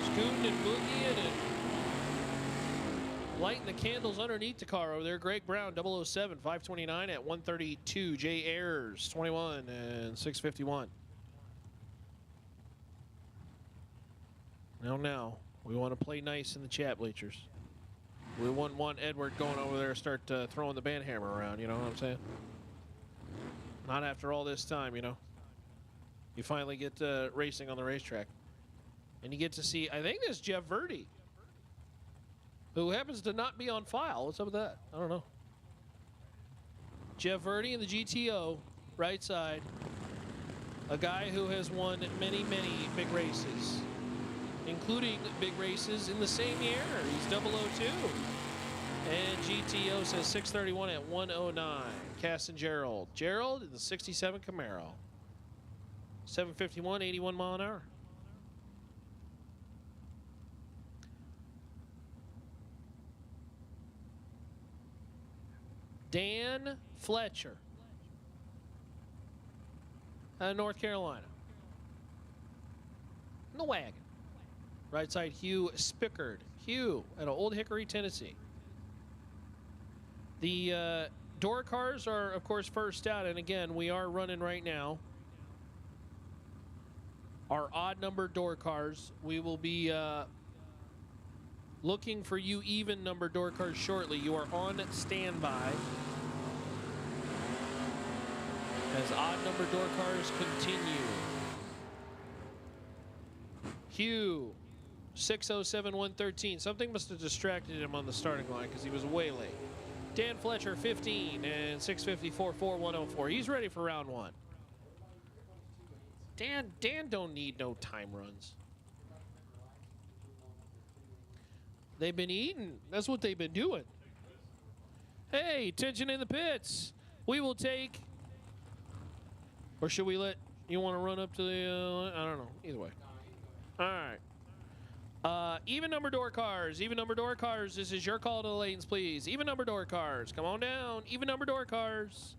Scooting and boogieing and lighting the candles underneath the car over there. Greg Brown, 007, 529 at 132. Jay Ayers, 21 and 651. Now, we want to play nice in the chat bleachers. We wouldn't want Edward going over there and start throwing the band hammer around, you know what I'm saying? Not after all this time, you know. You finally get racing on the racetrack. And you get to see, I think this is Jeff Verdi, who happens to not be on file. What's up with that? I don't know. Jeff Verdi in the GTO, right side. A guy who has won many, many big races, including big races in the same year. He's 002. And GTO says 631 at 109. Casson Gerald. Gerald in the 67 Camaro. 751, 81 mile an hour. Dan Fletcher. North Carolina. In the wagon. Right side, Hugh Spickard. Hugh at Old Hickory, Tennessee. The door cars are, of course, first out. And again, we are running right now our odd number door cars. We will be looking for you even number door cars shortly. You are on standby as odd number door cars continue. Hugh, 607 113. Something must have distracted him on the starting line because he was way late. Dan Fletcher, 15 and 654 4104. He's ready for round one. Dan don't need no time runs. They've been eating. That's what they've been doing. Hey, tension in the pits. We will take, or should we let, you want to run up to the, I don't know, either way. All right. Even number door cars. Even number door cars. This is your call to the lanes, please. Even number door cars. Come on down. Even number door cars.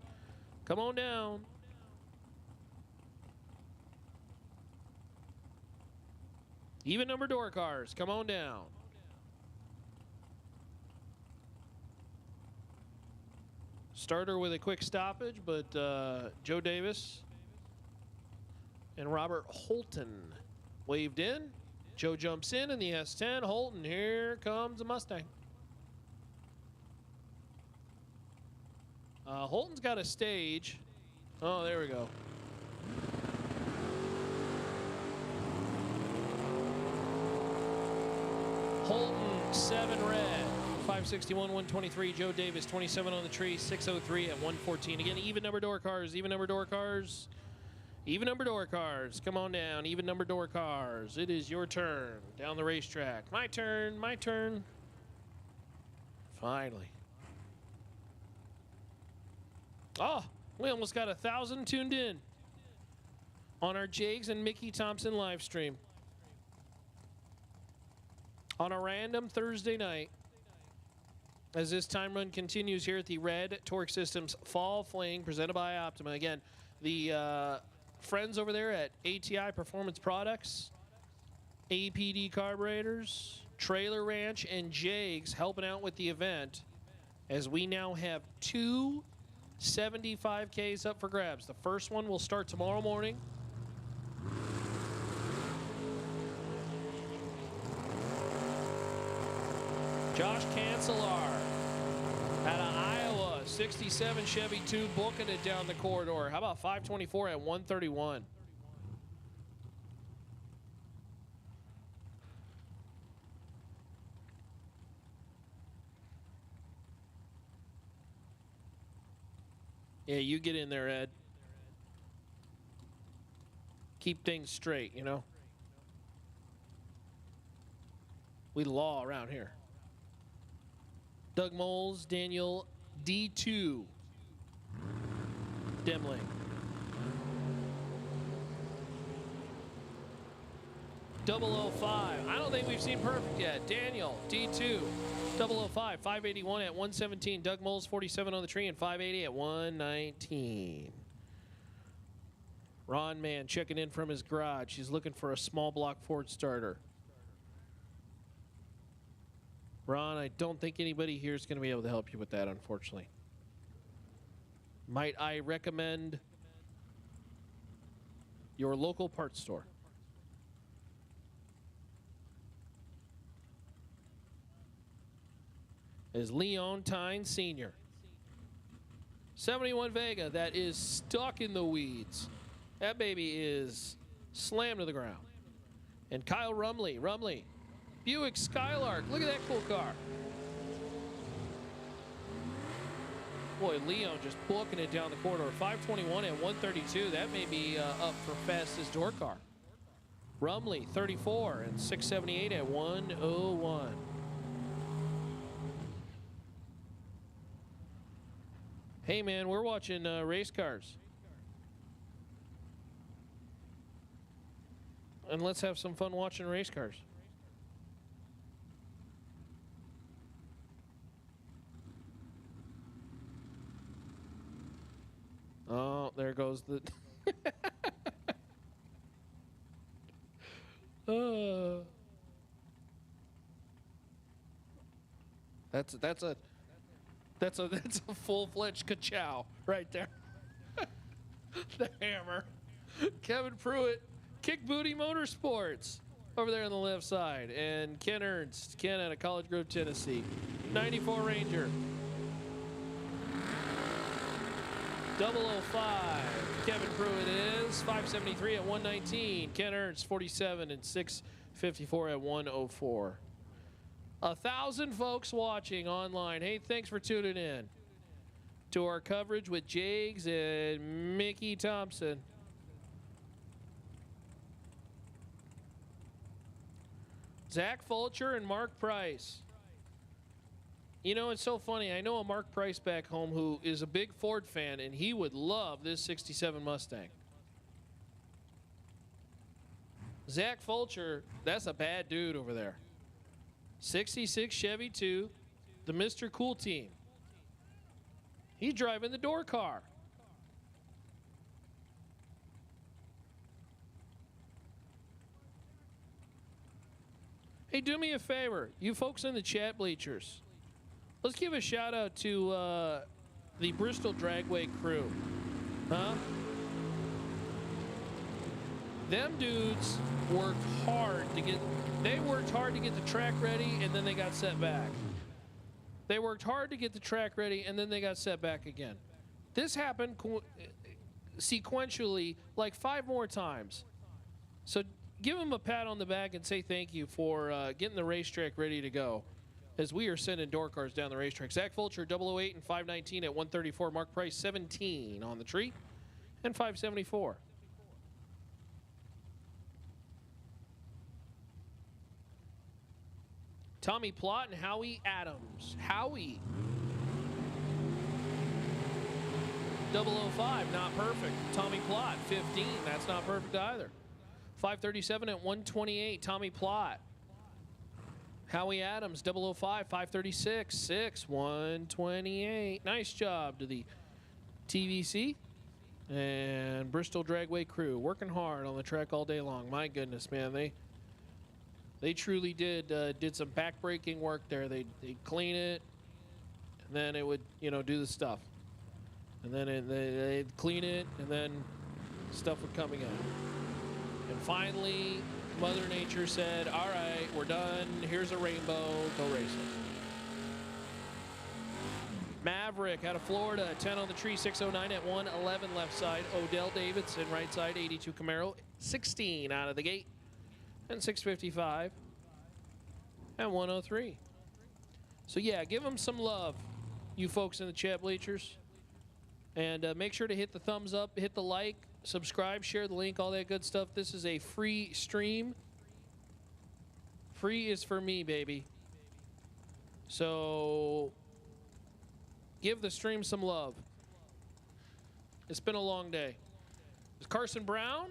Come on down. Even number door cars. Come on down. Starter with a quick stoppage, but Joe Davis And Robert Holton waved in. Joe jumps in the S10. Holton, here comes the Mustang. Holton's got a stage. Oh, there we go. Holton, 7 red. 561, 123. Joe Davis, 27 on the tree. 603 at 114. Again, even number door cars. Even number door cars. Even number door cars. Come on down. Even number door cars. It is your turn down the racetrack. My turn. My turn. Finally. Oh, we almost got 1,000 tuned in on our Jags and Mickey Thompson live stream on a random Thursday night as this time run continues here at the Red Torque Systems Fall Fling presented by Optima. Again, the friends over there at ATI Performance Products, APD Carburetors, Trailer Ranch, and Jags helping out with the event as we now have 2 75Ks up for grabs. The first one will start tomorrow morning. Josh Cancelar out of Iowa, 67 Chevy 2, booking it down the corridor. How about 524 at 131? Yeah, you get in there, Ed. Keep things straight, you know. We law around here. Doug Moles, Daniel D2. Demling. .005. I don't think we've seen perfect yet. Daniel D2. 005. 581 at 117. Doug Moles, 47 on the tree, and 580 at 119. Ron Mann checking in from his garage. He's looking for a small block Ford starter. Ron, I don't think anybody here is going to be able to help you with that, unfortunately. Might I recommend your local parts store? Is Leon Tyne Sr. 71 Vega, that is stuck in the weeds. That baby is slammed to the ground. And Kyle Rumley, Buick Skylark, look at that cool car. Boy, Leon just booking it down the corridor. 521 at 132, that may be up for fastest door car. Rumley, 34, and 678 at 101. Hey man, we're watching race cars. And let's have some fun watching race cars. Oh, there goes the That's a full-fledged ka-chow right there. The hammer. Kevin Pruitt, Kick Booty Motorsports over there on the left side. And Ken Ernst, Ken out of College Grove, Tennessee. 94 Ranger. 005. Kevin Pruitt is 573 at 119. Ken Ernst, 47 and 654 at 104. 1,000 folks watching online. Hey, thanks for tuning in to our coverage with Jags and Mickey Thompson. Zach Fulcher and Mark Price. You know, it's so funny. I know a Mark Price back home who is a big Ford fan, and he would love this 67 Mustang. Zach Fulcher, that's a bad dude over there. 66 Chevy 2, the Mr. Cool team. He's driving the door car. Hey, do me a favor, you folks in the chat bleachers. Let's give a shout out to the Bristol Dragway crew. Huh? Them dudes worked hard to get the track ready, and then they got set back. They worked hard to get the track ready, and then they got set back again. This happened sequentially like 5 more times. So give them a pat on the back and say thank you for getting the racetrack ready to go, as we are sending door cars down the racetrack. Zach Fulcher, 008 and 519 at 134. Mark Price, 17 on the tree and 574. Tommy Plott and Howie Adams. Howie. 005, not perfect. Tommy Plott, 15. That's not perfect either. 537 at 128. Tommy Plott. Howie Adams, 005, 536, 6, 128. Nice job to the TVC and Bristol Dragway crew. Working hard on the track all day long. My goodness, man. They truly did some back-breaking work there. They'd clean it, and then it would, do the stuff. And then they'd clean it, and then stuff would come again. And finally, Mother Nature said, all right, we're done. Here's a rainbow. Go race it. Maverick out of Florida, 10 on the tree, 609 at 111 left side. Odell Davidson, right side, 82 Camaro, 16 out of the gate. And 655 and 103. So yeah, give them some love, you folks in the chat bleachers. And make sure to hit the thumbs up, hit the like, subscribe, share the link, all that good stuff. This is a free stream. Free is for me, baby. So give the stream some love. It's been a long day. Is Carson Brown?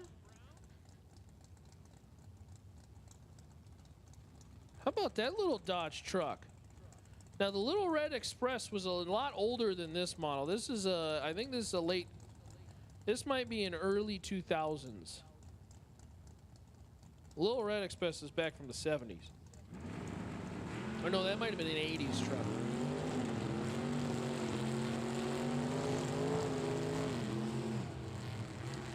How about that little Dodge truck? Now, the Little Red Express was a lot older than this model. This is I think this is a late, this might be in early 2000s. Little Red Express is back from the 70s. Or no, that might have been an 80s truck.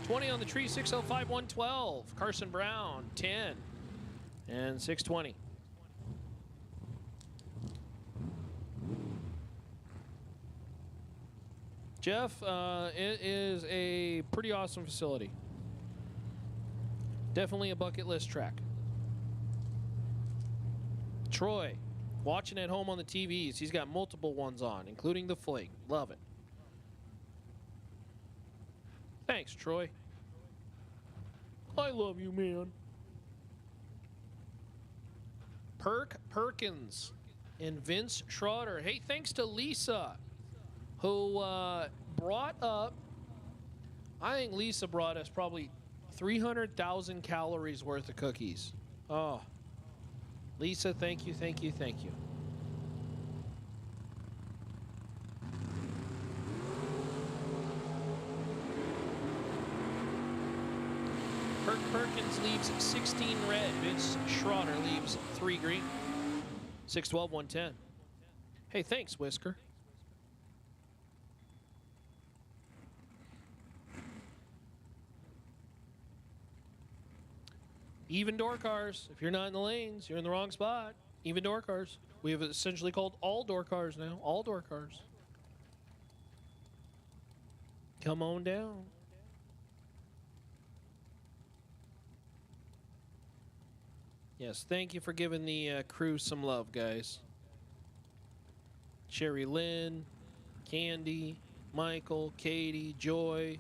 $20 on the tree, 605, 112. Carson Brown, 10 and 620. Jeff, it is a pretty awesome facility. Definitely a bucket list track. Troy, watching at home on the TVs. He's got multiple ones on, including the Fling. Love it. Thanks, Troy. I love you, man. Perkins and Vince Schroeder. Hey, thanks to Lisa, who brought up, I think Lisa brought us probably 300,000 calories worth of cookies. Oh, Lisa, thank you, thank you, thank you. Perkins leaves 16 red. Vince Schroeder leaves 3 green. 612, 110. Hey, thanks, Whisker. Even door cars. If you're not in the lanes, you're in the wrong spot. Even door cars. We have essentially called all door cars now. All door cars. Come on down. Yes, thank you for giving the crew some love, guys. Sherry Lynn, Candy, Michael, Katie, Joy,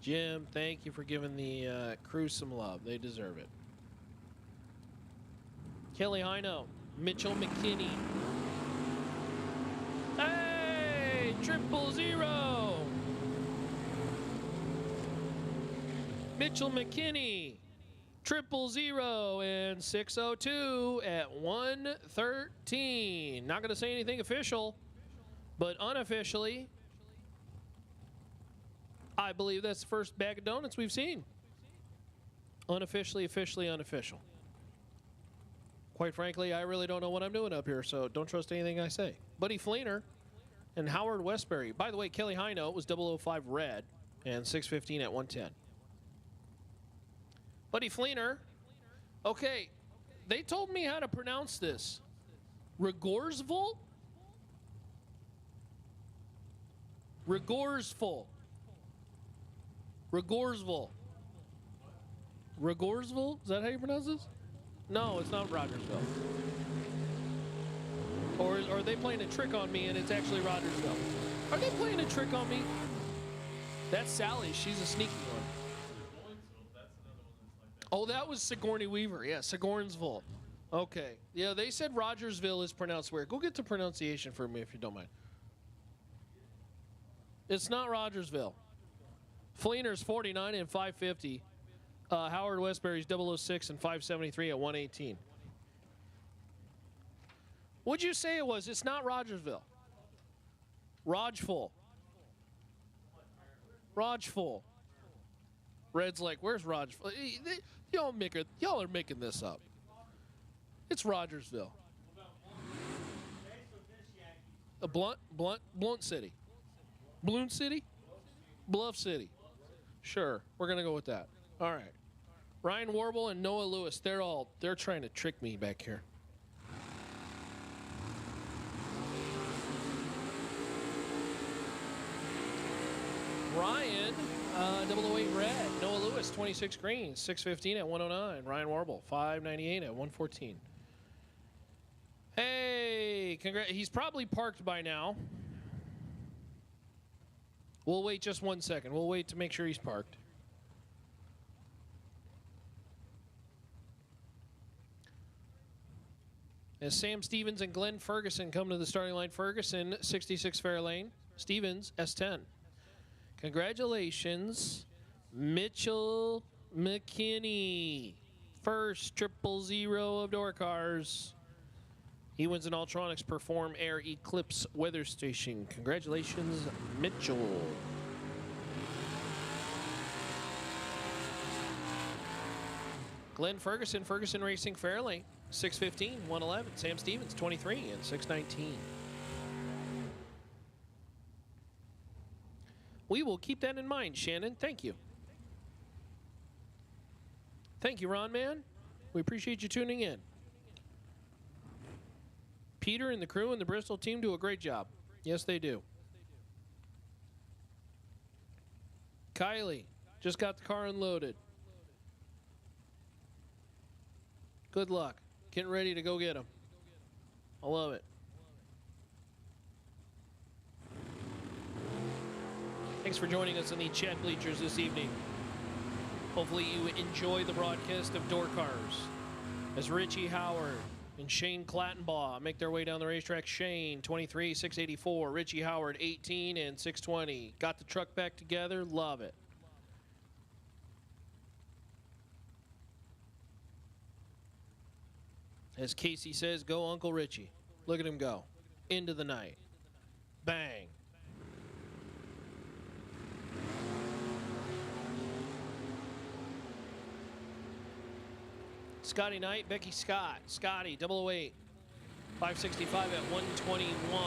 Jim, thank you for giving the crew some love. They deserve it. Kelly Hino, Mitchell McKinney. Hey, 000. Mitchell McKinney. 000 and 602 at 113. Not going to say anything official, but unofficially, I believe that's the first bag of donuts we've seen. Unofficially, officially, unofficial. Quite frankly, I really don't know what I'm doing up here, so don't trust anything I say. Buddy Fleener and Howard Westbury. By the way, Kelly Hino was 005 red and 615 at 110. Buddy Fleener. Okay, they told me how to pronounce this. Rigorsville? Rigorsville. Rigorsville. Rigorsville? Is that how you pronounce this? No, it's not Rogersville. Or are they playing a trick on me and it's actually Rogersville? Are they playing a trick on me? That's Sally. She's a sneaky one. Oh, that was Sigourney Weaver. Yeah, Sigornsville. Okay. Yeah, they said Rogersville is pronounced weird. Go get the pronunciation for me if you don't mind. It's not Rogersville. Fleener's 49 and 550. Howard Westbury's 006 and 573 at 118. What'd you say it was? It's not Rogersville. Rogeful. Rogeful. Red's like, where's Rogeful? Y'all are making this up. It's Rogersville. A Blunt City. Balloon City? Bluff City. Sure, we're gonna go with that. All right. Ryan Warble and Noah Lewis, they're trying to trick me back here. Ryan, 008 red. Noah Lewis, 26 green, 615 at 109. Ryan Warble, 598 at 114. Hey, he's probably parked by now. We'll wait just 1 second. We'll wait to make sure he's parked. As Sam Stevens and Glenn Ferguson come to the starting line. Ferguson, 66 Fairlane. Stevens, S10. Congratulations, Mitchell McKinney. First 000 of door cars. He wins an Ultronics Perform Air Eclipse weather station. Congratulations, Mitchell. Glenn Ferguson, Ferguson Racing Fairlane, 615, 111. Sam Stevens, 23 and 619. We will keep that in mind, Shannon. Thank you. Thank you, Ron Man. We appreciate you tuning in. Peter and the crew and the Bristol team do a great job. Yes, they do. Kylie just got the car unloaded. Good luck. Getting ready to go get them. I love it. Thanks for joining us on the chat bleachers this evening. Hopefully you enjoy the broadcast of Door Cars as Richie Howard and Shane Clattenbaugh make their way down the racetrack. Shane, 23, 684. Richie Howard, 18 and 620. Got the truck back together. Love it. As Casey says, go Uncle Richie. Look at him go. Into the night. Bang. Scotty Knight, Becky Scott. Scotty, 008. 565 at 121.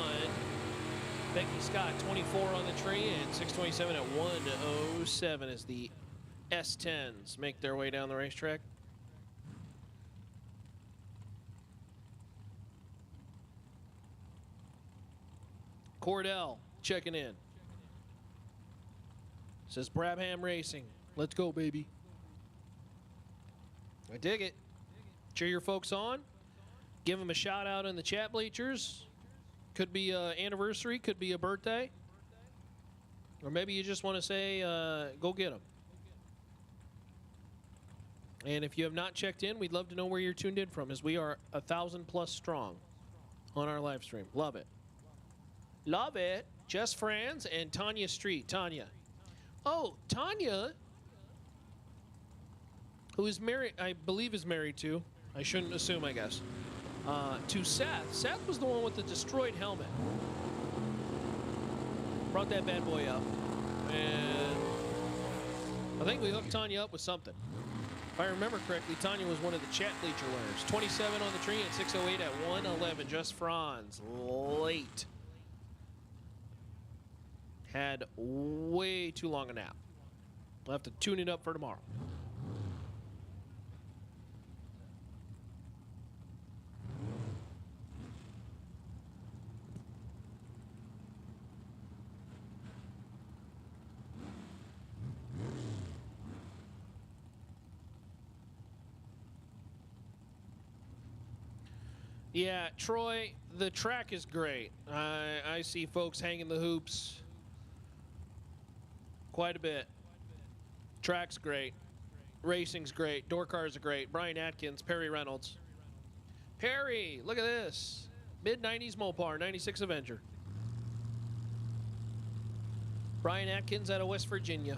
Becky Scott, 24 on the tree, and 627 at 107 as the S10s make their way down the racetrack. Cordell checking in. Says Brabham Racing. Let's go, baby. I dig it. Cheer your folks on. Give them a shout out in the chat bleachers. Could be an anniversary, could be a birthday. Or maybe you just want to say, go get them. And if you have not checked in, we'd love to know where you're tuned in from, as we are 1,000+ strong on our live stream. Love it. Love it. Just Franz and Tanya Street. Tanya. Oh, Tanya, who is married, I believe is married to, I shouldn't assume, I guess, to Seth. Seth was the one with the destroyed helmet. Brought that bad boy up. And I think we hooked Tanya up with something. If I remember correctly, Tanya was one of the chat bleacher winners. 27 on the tree and 608 at 111. Just Franz. Late. Had way too long a nap. We'll have to tune it up for tomorrow. Yeah, Troy, the track is great. I see folks hanging the hoops quite a bit. Track's great. Racing's great. Door cars are great. Brian Atkins, Perry Reynolds. Perry, look at this. Mid-90s Mopar, 96 Avenger. Brian Atkins out of West Virginia.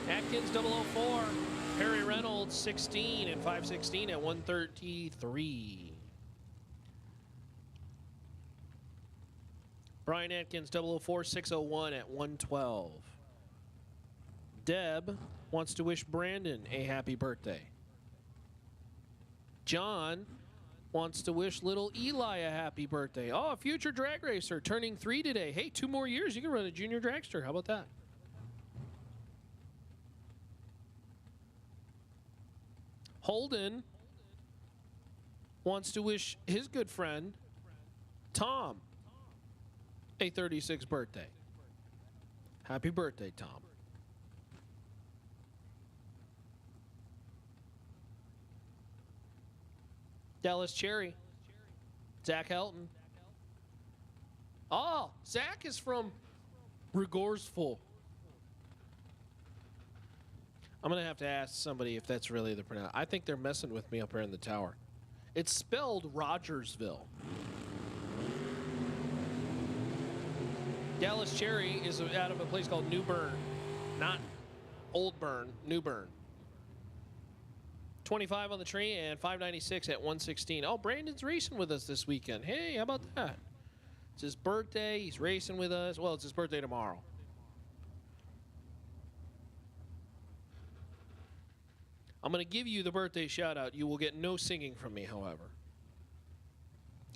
Atkins 004. Perry Reynolds 16 and 516 at 133. Brian Atkins 004 601 at 112. Deb wants to wish Brandon a happy birthday. John wants to wish little Eli a happy birthday. Oh, a future drag racer turning 3 today. Hey, 2 more years, you can run a junior dragster. How about that? Holden wants to wish his good friend, Tom, a 36th birthday. Happy birthday, Tom. Dallas Cherry, Zach Helton. Oh, Zach is from Regorsful. I'm going to have to ask somebody if that's really the pronoun. I think they're messing with me up here in the tower. It's spelled Rogersville. Dallas Cherry is out of a place called New Bern. Not Old Bern, New Bern. 25 on the tree and 596 at 116. Oh, Brandon's racing with us this weekend. Hey, how about that? It's his birthday. He's racing with us. Well, it's his birthday tomorrow. I'm going to give you the birthday shout out. You will get no singing from me, however.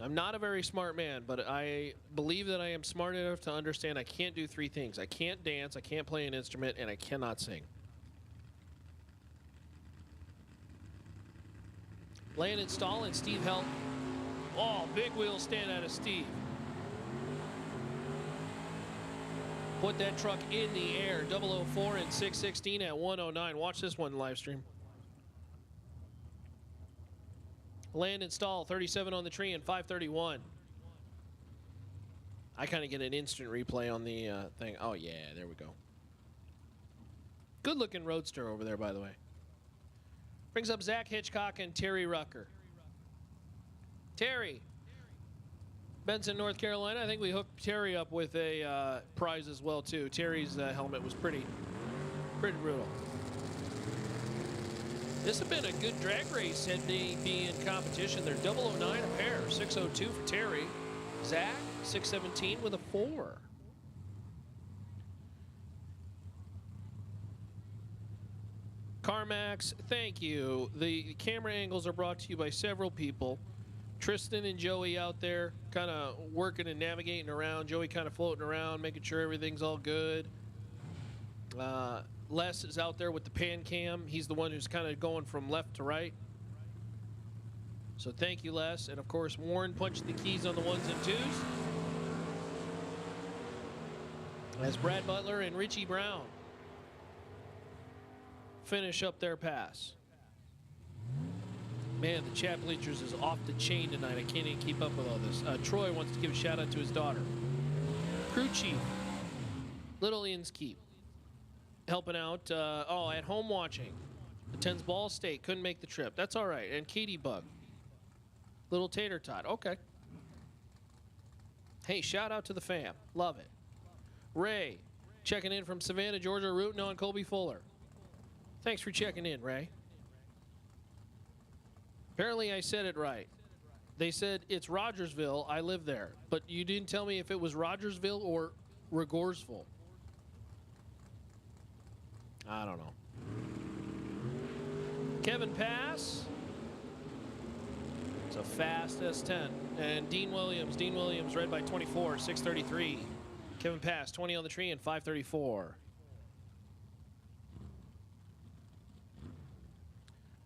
I'm not a very smart man, but I believe that I am smart enough to understand I can't do 3 things. I can't dance, I can't play an instrument, and I cannot sing. Landon Stahl and Steve Helt. Oh, big wheel stand out of Steve. Put that truck in the air. 004 and 616 at 109. Watch this one live stream. Landon Stahl, 37 on the tree and 531. I kind of get an instant replay on the thing. Oh, yeah, there we go. Good looking roadster over there, by the way. Brings up Zach Hitchcock and Terry Rucker. Terry. Benson, North Carolina. I think we hooked Terry up with a prize as well, too. Terry's helmet was pretty brutal. This has been a good drag race had they be in competition. They're 009 a pair. 602 for Terry. Zach, 617 with a 4. CarMax, thank you. The camera angles are brought to you by several people. Tristan and Joey out there kind of working and navigating around. Joey kind of floating around, making sure everything's all good. Les is out there with the pan cam. He's the one who's kind of going from left to right. So thank you, Les. And of course, Warren punched the keys on the 1s and 2s. As Brad Butler and Richie Brown finish up their pass. Man, the chat bleachers is off the chain tonight. I can't even keep up with all this. Troy wants to give a shout out to his daughter. Crew Chief, Little Inns Keep. Helping out, at home watching. Attends Ball State, couldn't make the trip. That's all right. And Katie Bug. Little Tater Tot, okay. Hey, shout out to the fam. Love it. Ray, checking in from Savannah, Georgia, rooting on Colby Fuller. Thanks for checking in, Ray. Apparently I said it right. They said it's Rogersville. I live there. But you didn't tell me if it was Rogersville or Regorsville. I don't know. Kevin Pass. It's a fast S10. And Dean Williams red by 24, 633. Kevin Pass, 20 on the tree and 534.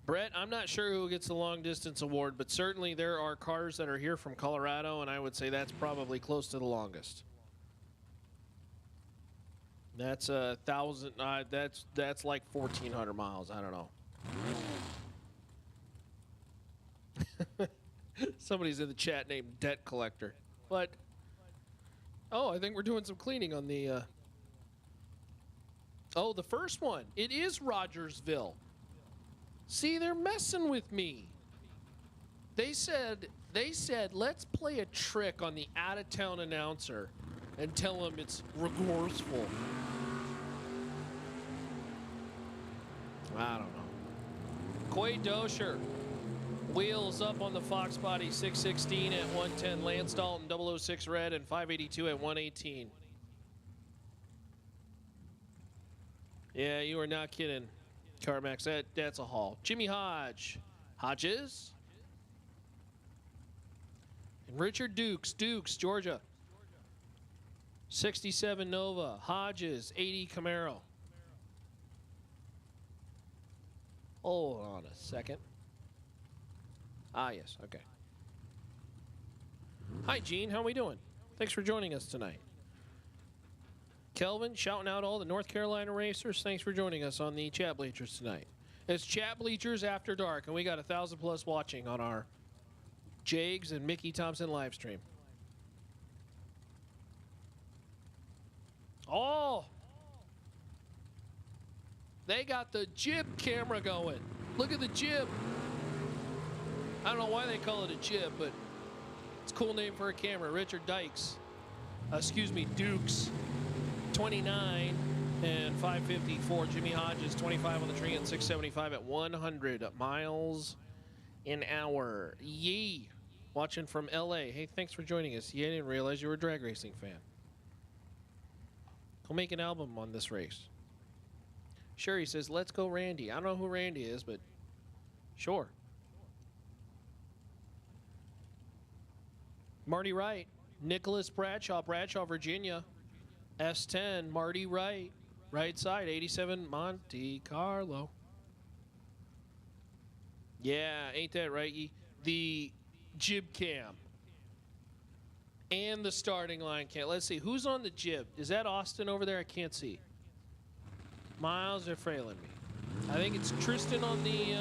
Brett, I'm not sure who gets the long distance award, but certainly there are cars that are here from Colorado, and I would say that's probably close to the longest. That's 1,000. That's like 1,400 miles. I don't know. Somebody's in the chat named Debt Collector. But oh, I think we're doing some cleaning on the. Oh, the first one. It is Rogersville. See, they're messing with me. They said let's play a trick on the out-of-town announcer and tell him it's remorseful. I don't know. Quay Dosher. Wheels up on the Fox Body 616 at 110. Lance Dalton 006 red and 582 at 118. Yeah, you are not kidding, Carmax. That's a haul. Jimmy Hodges. And Richard Dukes, Georgia. 67 Nova. Hodges, 80 Camaro. Hold on a second. Ah, yes, okay. Hi, Gene. How we doing? Thanks for joining us tonight. Kelvin, shouting out all the North Carolina racers. Thanks for joining us on the Chat Bleachers tonight. It's Chat Bleachers After Dark, and we got 1,000+ watching on our Jags and Mickey Thompson live stream. Oh! They got the jib camera going. Look at the jib. I don't know why they call it a jib, but it's a cool name for a camera. Richard Dukes, 29 and 554. Jimmy Hodges, 25 on the tree and 675 at 100 miles an hour. Yee, watching from LA. Hey, thanks for joining us. Yeah, I didn't realize you were a drag racing fan. Go make an album on this race. Sherry says, let's go Randy. I don't know who Randy is, but sure. Marty Wright, Nicholas Bradshaw, Virginia. S10, Marty Wright, right side, 87 Monte Carlo. Yeah, ain't that right? The jib cam and the starting line cam. Let's see, who's on the jib? Is that Austin over there? I can't see. Miles are frailing me. I think it's Tristan on the,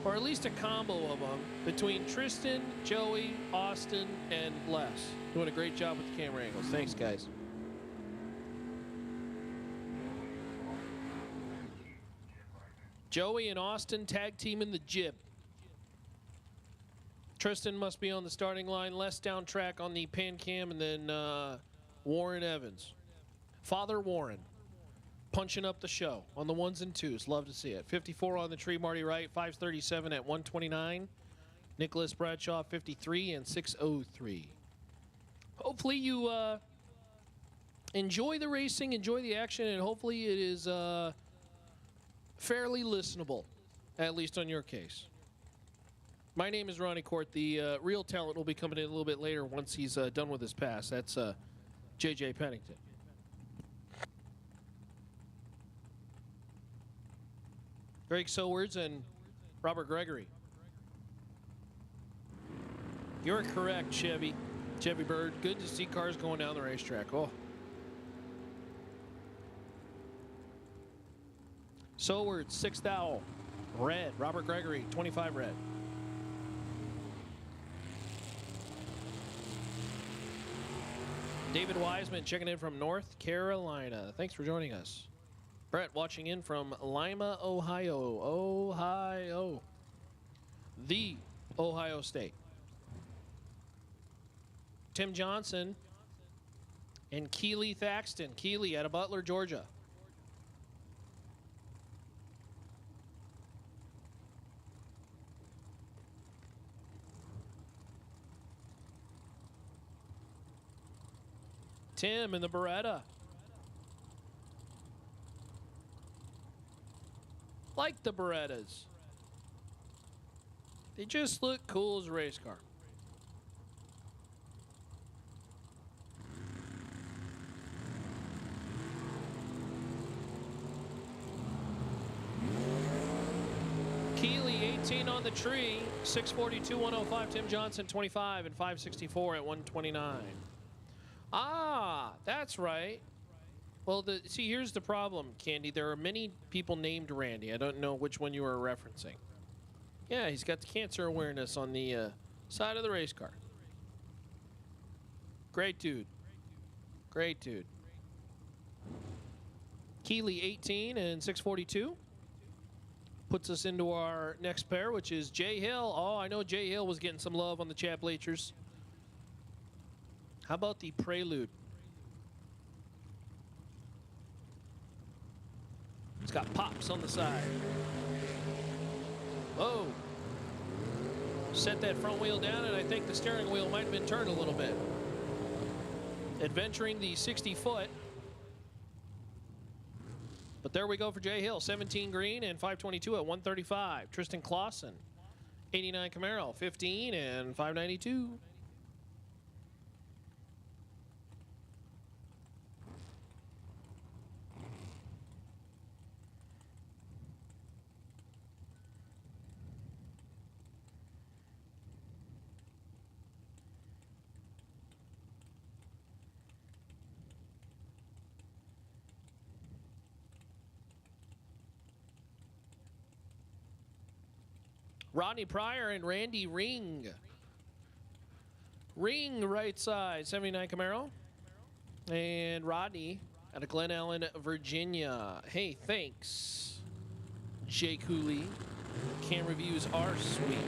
or at least a combo of them between Tristan, Joey, Austin, and Les. Doing a great job with the camera angles. Thanks, guys. Joey and Austin tag team in the jib. Tristan must be on the starting line. Les down track on the pan cam, and then Warren Evans. Father Warren punching up the show on the ones and twos. Love to see it. 54 on the tree, Marty Wright. 537 at 129. Nicholas Bradshaw, 53 and 603. Hopefully you enjoy the racing, enjoy the action, and hopefully it is fairly listenable, at least on your case. My name is Ronnie Court. The real talent will be coming in a little bit later once he's done with his pass. That's J.J. Pennington. Greg Sowards and Robert Gregory. You're correct, Chevy Bird. Good to see cars going down the racetrack. Oh. Sowards, 6th owl. Red. Robert Gregory, 25 red. David Wiseman checking in from North Carolina. Thanks for joining us. Brett watching in from Lima, Ohio. The Ohio State. Tim Johnson and Keely Thaxton. Keely out of Butler, Georgia. Tim in the Beretta. Like the Berettas. They just look cool as a race car. Keeley, 18 on the tree. 642, 105. Tim Johnson, 25 and 564 at 129. Ah, that's right. Well, see, here's the problem, Candy. There are many people named Randy. I don't know which one you are referencing. Yeah, he's got the cancer awareness on the side of the race car. Great dude. Great dude. Keeley 18 and 642 puts us into our next pair, which is Jay Hill. Oh, I know Jay Hill was getting some love on the chat bleachers. How about the Prelude? It's got pops on the side. Whoa. Set that front wheel down, and I think the steering wheel might have been turned a little bit. Adventuring the 60-foot. But there we go for Jay Hill. 17 green and 522 at 135. Tristan Clausen, 89 Camaro, 15 and 592. Rodney Pryor and Randy Ring. Ring right side, 79 Camaro. And Rodney out of Glen Ellen, Virginia. Hey, thanks, Jay Cooley. Cam reviews are sweet.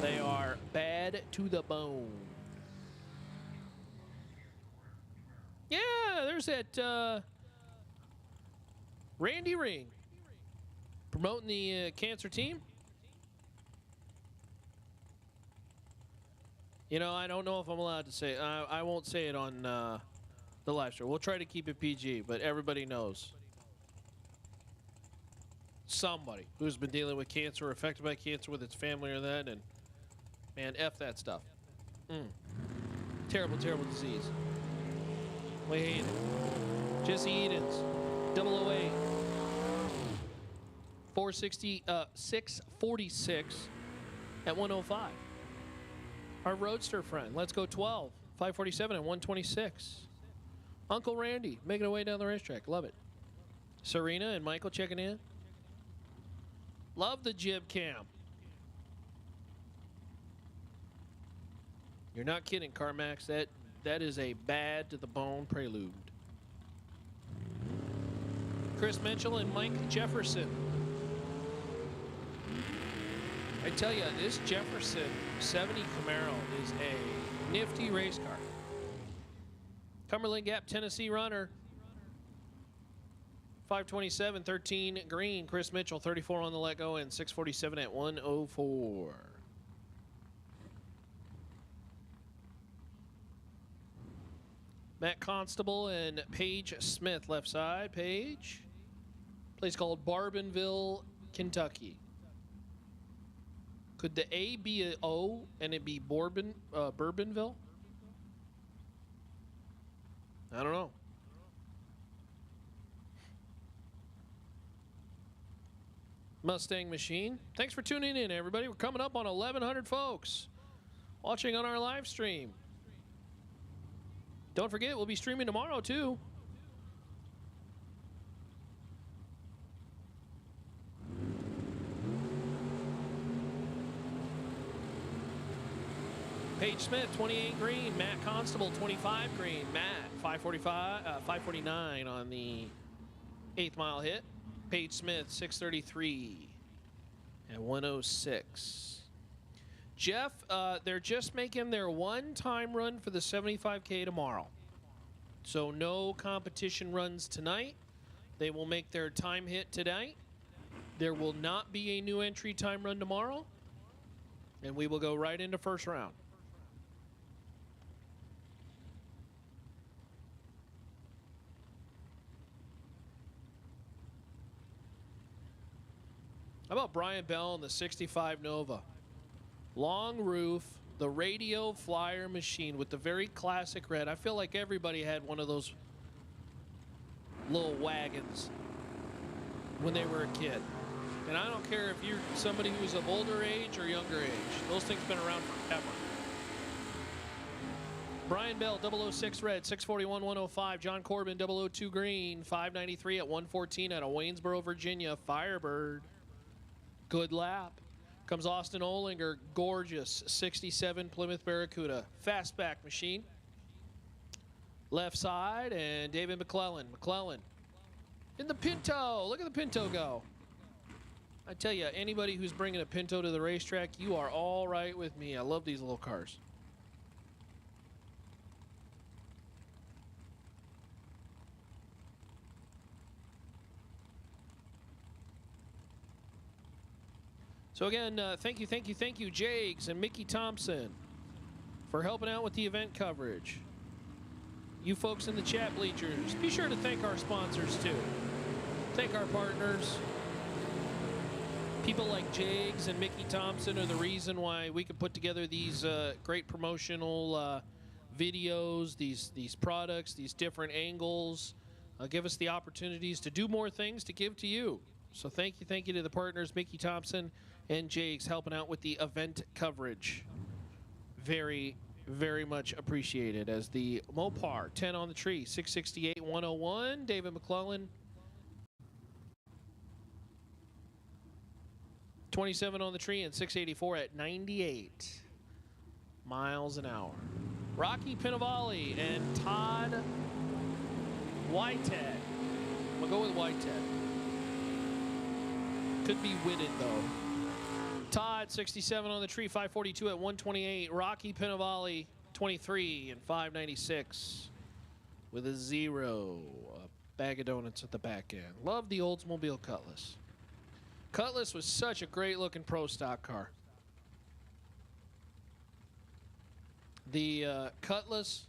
They are bad to the bone. Yeah, there's that Randy Ring. Promoting the cancer team. You know, I don't know if I'm allowed to say it. I won't say it on the live stream. We'll try to keep it PG, but everybody knows. Somebody who's been dealing with cancer or affected by cancer with its family or that, and man, F that stuff. Terrible, terrible disease. We hate it. Jesse Edens, 008. 646 at 105. Our Roadster friend, let's go 12. 547 at 126. Uncle Randy making a way down the racetrack. Love it. Serena and Michael checking in. Love the jib cam. You're not kidding, Carmax. That is a bad to the bone Prelude. Chris Mitchell and Mike Jefferson. I tell you, this Jefferson 70 Camaro is a nifty race car. Cumberland Gap, Tennessee runner. 527, 13 green. Chris Mitchell, 34 on the let go, and 647 at 104. Matt Constable and Paige Smith, left side. Paige. Place called Bourbonville, Kentucky. Could the A be an O and it be Bourbonville? I don't know. Mustang Machine. Thanks for tuning in, everybody. We're coming up on 1,100 folks watching on our live stream. Don't forget, we'll be streaming tomorrow, too. Paige Smith, 28 green. Matt Constable, 25 green. Matt, 549 on the 8th mile hit. Paige Smith, 633 and 106. Jeff, they're just making their one-time run for the 75K tomorrow. So no competition runs tonight. They will make their time hit tonight. There will not be a new entry time run tomorrow. And we will go right into first round. How about Brian Bell and the 65 Nova? Long roof, the radio flyer machine with the very classic red. I feel like everybody had one of those little wagons when they were a kid. And I don't care if you're somebody who's of older age or younger age. Those things have been around forever. Brian Bell, 006 red, 641, 105. John Corbin, 002 green, 593 at 114 out of Waynesboro, Virginia. Firebird. Good lap. Comes Austin Olinger, gorgeous, 67 Plymouth Barracuda. Fastback machine. Left side, and David McClellan. McClellan in the Pinto. Look at the Pinto go. I tell you, anybody who's bringing a Pinto to the racetrack, you are all right with me. I love these little cars. So again, thank you, Jakes and Mickey Thompson for helping out with the event coverage. You folks in the chat bleachers, be sure to thank our sponsors too. Thank our partners. People like Jakes and Mickey Thompson are the reason why we can put together these great promotional videos, these products, these different angles, give us the opportunities to do more things to give to you. So thank you to the partners, Mickey Thompson and Jakes, helping out with the event coverage. Very, very much appreciated. As the Mopar 10 on the tree, 668, 101. David McClellan, 27 on the tree, and 684 at 98 miles an hour. Rocky Pinavalli and Todd Whitehead. I'm gonna go with Whitehead. Could be Whitted though. Todd, 67 on the tree, 542 at 128. Rocky Pinavalli, 23 and 596 with a 0. A bag of donuts at the back end. Love the Oldsmobile Cutlass. Cutlass was such a great looking pro stock car. The Cutlass,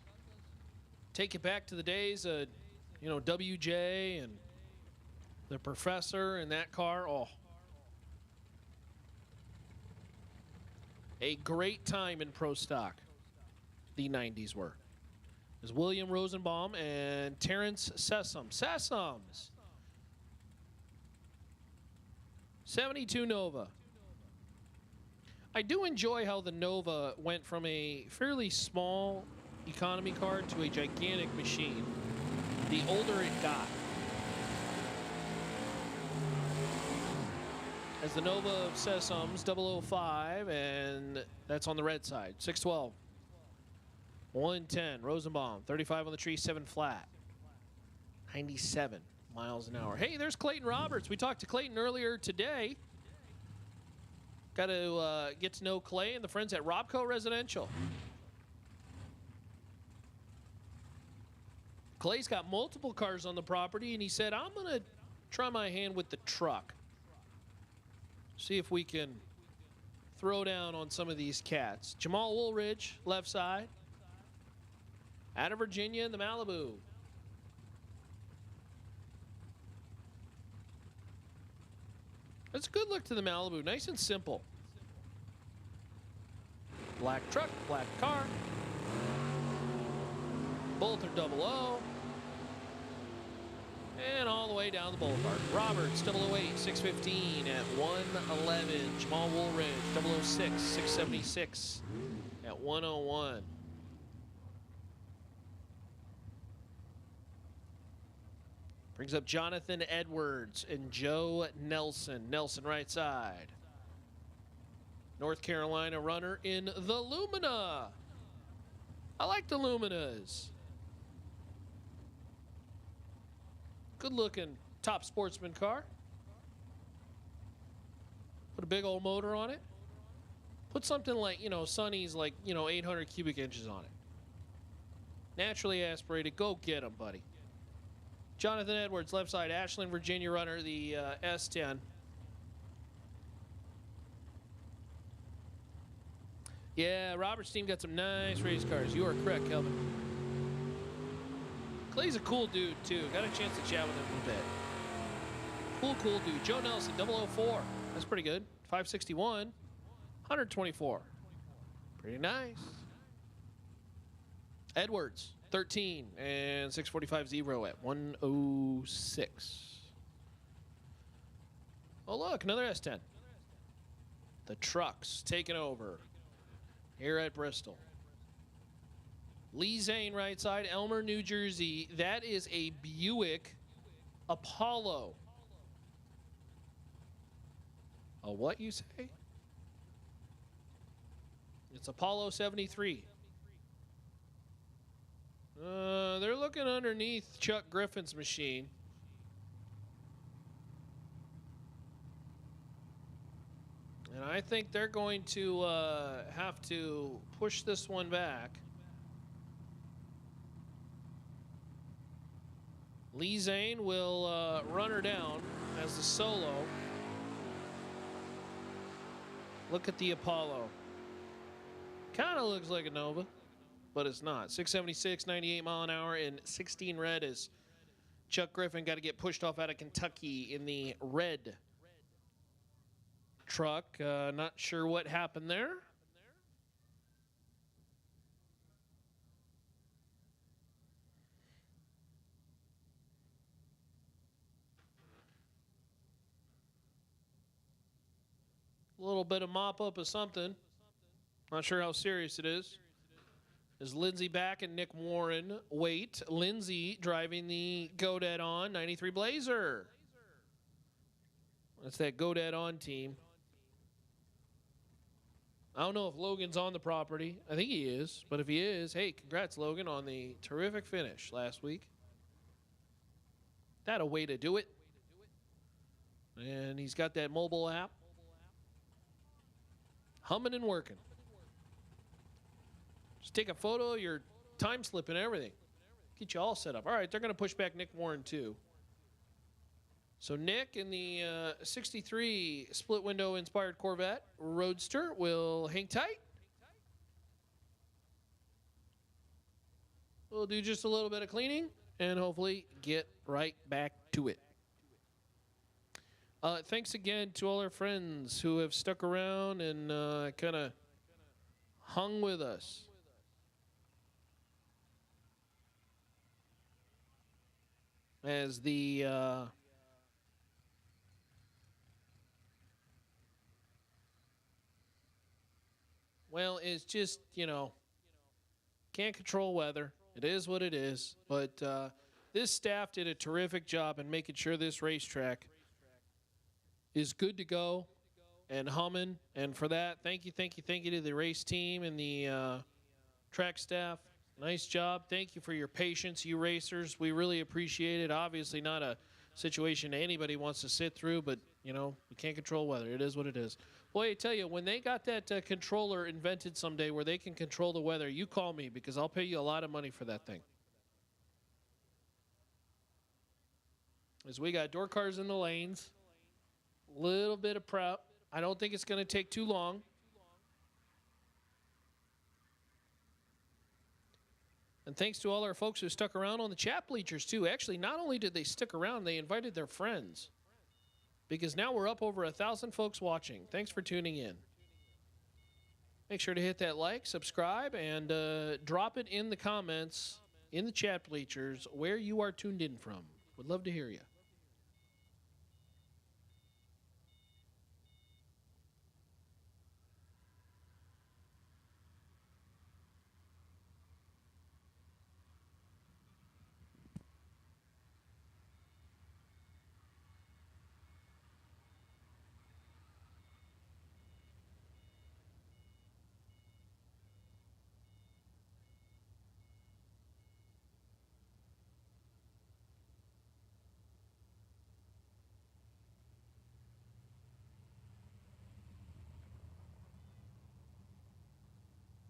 take it back to the days of, WJ and the Professor and that car. Oh. A great time in pro stock, the 90s were. There's William Rosenbaum and Terrence Sessom. Sessoms. 72 Nova. I do enjoy how the Nova went from a fairly small economy car to a gigantic machine the older it got. As the Nova Sessoms, 005, and that's on the red side. 612. 110, Rosenbaum. 35 on the tree, 7 flat. 97 miles an hour. Hey, there's Clayton Roberts. We talked to Clayton earlier today. Got to get to know Clay and the friends at Robco Residential. Clay's got multiple cars on the property, and he said, I'm going to try my hand with the truck. See if we can throw down on some of these cats. Jamal Woolridge, left side. Out of Virginia in the Malibu. That's a good look to the Malibu. Nice and simple. Black truck, black car. Both are 00. And all the way down the boulevard. Roberts, 008, 615 at 111. Jamal Woolridge, 006, 676 at 101. Brings up Jonathan Edwards and Joe Nelson. Nelson right side. North Carolina runner in the Lumina. I like the Luminas. Good looking top sportsman car. Put a big old motor on it. Put something like, Sonny's like, 800 cubic inches on it. Naturally aspirated. Go get him, buddy. Jonathan Edwards, left side, Ashland, Virginia runner, the S10. Yeah, Robert's team got some nice race cars. You are correct, Kelvin. Clay's a cool dude, too. Got a chance to chat with him a bit. Cool dude. Joe Nelson, 004. That's pretty good. 561. 124. Pretty nice. Edwards, 13 and 645 0 at 106. Oh, look, another S10. The trucks taking over here at Bristol. Lee Zane, right side, Elmer, New Jersey. That is a Buick Apollo. A what you say? It's Apollo 73. They're looking underneath Chuck Griffin's machine. And I think they're going to have to push this one back. Lee Zane will run her down as the solo. Look at the Apollo. Kind of looks like a Nova, but it's not. 676, 98 mile an hour, and 16 red as Chuck Griffin got to get pushed off out of Kentucky in the red truck. Not sure what happened there. A little bit of mop up of something. Not sure how serious it is. Is Lindsey back and Nick Warren wait? Lindsey driving the Go Dead On 93 Blazer. That's that Go Dead On team. I don't know if Logan's on the property. I think he is. But if he is, hey, congrats, Logan, on the terrific finish last week. That a way to do it. And he's got that mobile app. Humming and working. Just take a photo, your time slip and everything. Get you all set up. All right, they're going to push back Nick Warren too. So Nick in the 63 split window inspired Corvette Roadster will hang tight. We'll do just a little bit of cleaning and hopefully get right back to it. Thanks again to all our friends who have stuck around and kind of hung with us. As the well, it's just, you know, can't control weather. It is what it is. But this staff did a terrific job in making sure this racetrack is good to go and humming. And for that, thank you to the race team and the track staff. Nice job. Thank you for your patience, you racers. We really appreciate it. Obviously not a situation anybody wants to sit through, but, you know, we can't control weather. It is what it is. Boy, I tell you, when they got that controller invented someday where they can control the weather, you call me because I'll pay you a lot of money for that thing. As we got door cars in the lanes. Little bit of prep. I don't think it's going to take too long. And thanks to all our folks who stuck around on the chat bleachers, too. Actually, not only did they stick around, they invited their friends. Because now we're up over 1,000 folks watching. Thanks for tuning in. Make sure to hit that like, subscribe, and drop it in the comments in the chat bleachers where you are tuned in from. Would love to hear you.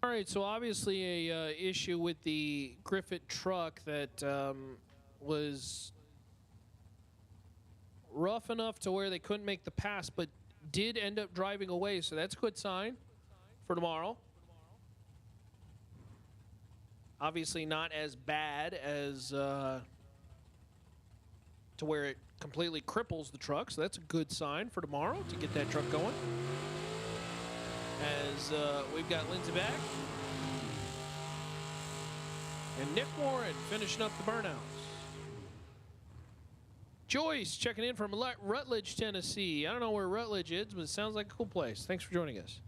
All right, so obviously a issue with the Griffith truck that was rough enough to where they couldn't make the pass, but did end up driving away. So that's a good sign for tomorrow. Obviously not as bad as to where it completely cripples the truck. So that's a good sign for tomorrow to get that truck going. As we've got Lindsey back. And Nick Warren finishing up the burnouts. Joyce checking in from Rutledge, Tennessee. I don't know where Rutledge is, but it sounds like a cool place. Thanks for joining us.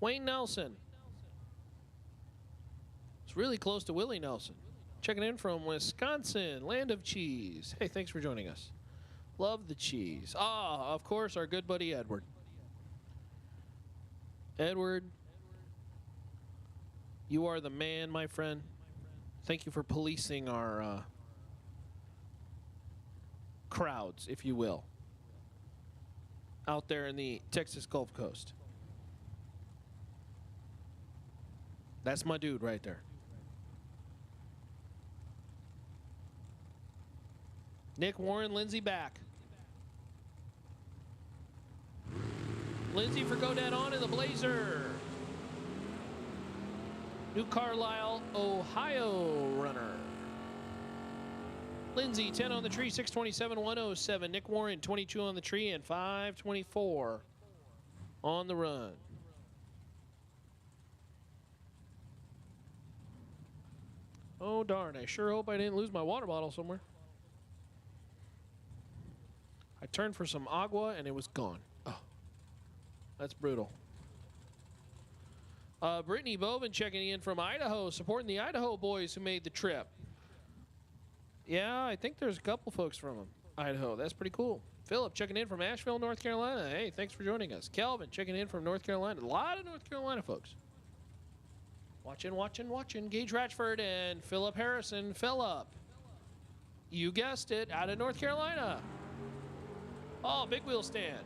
Wayne Nelson. really close to Willie Nelson. Checking in from Wisconsin, land of cheese. Hey, thanks for joining us. Love the cheese. Ah, of course, our good buddy Edward. Edward, you are the man, my friend. Thank you for policing our crowds, if you will, out there in the Texas Gulf Coast. That's my dude right there. Nick Warren, Lindsey back. Lindsey for Go Dead On in the Blazer. New Carlisle, Ohio runner. Lindsey, 10 on the tree, 627, 107. Nick Warren, 22 on the tree, and 524 on the run. Oh, darn. I sure hope I didn't lose my water bottle somewhere. I turned for some agua, and it was gone. Oh, that's brutal. Brittany Bovin checking in from Idaho, supporting the Idaho boys who made the trip. Yeah, I think there's a couple folks from Idaho. That's pretty cool. Philip checking in from Asheville, North Carolina. Hey, thanks for joining us. Kelvin checking in from North Carolina. A lot of North Carolina folks. Watching. Gage Ratchford and Philip Harrison. Philip, you guessed it, out of North Carolina. Oh, big wheel stand.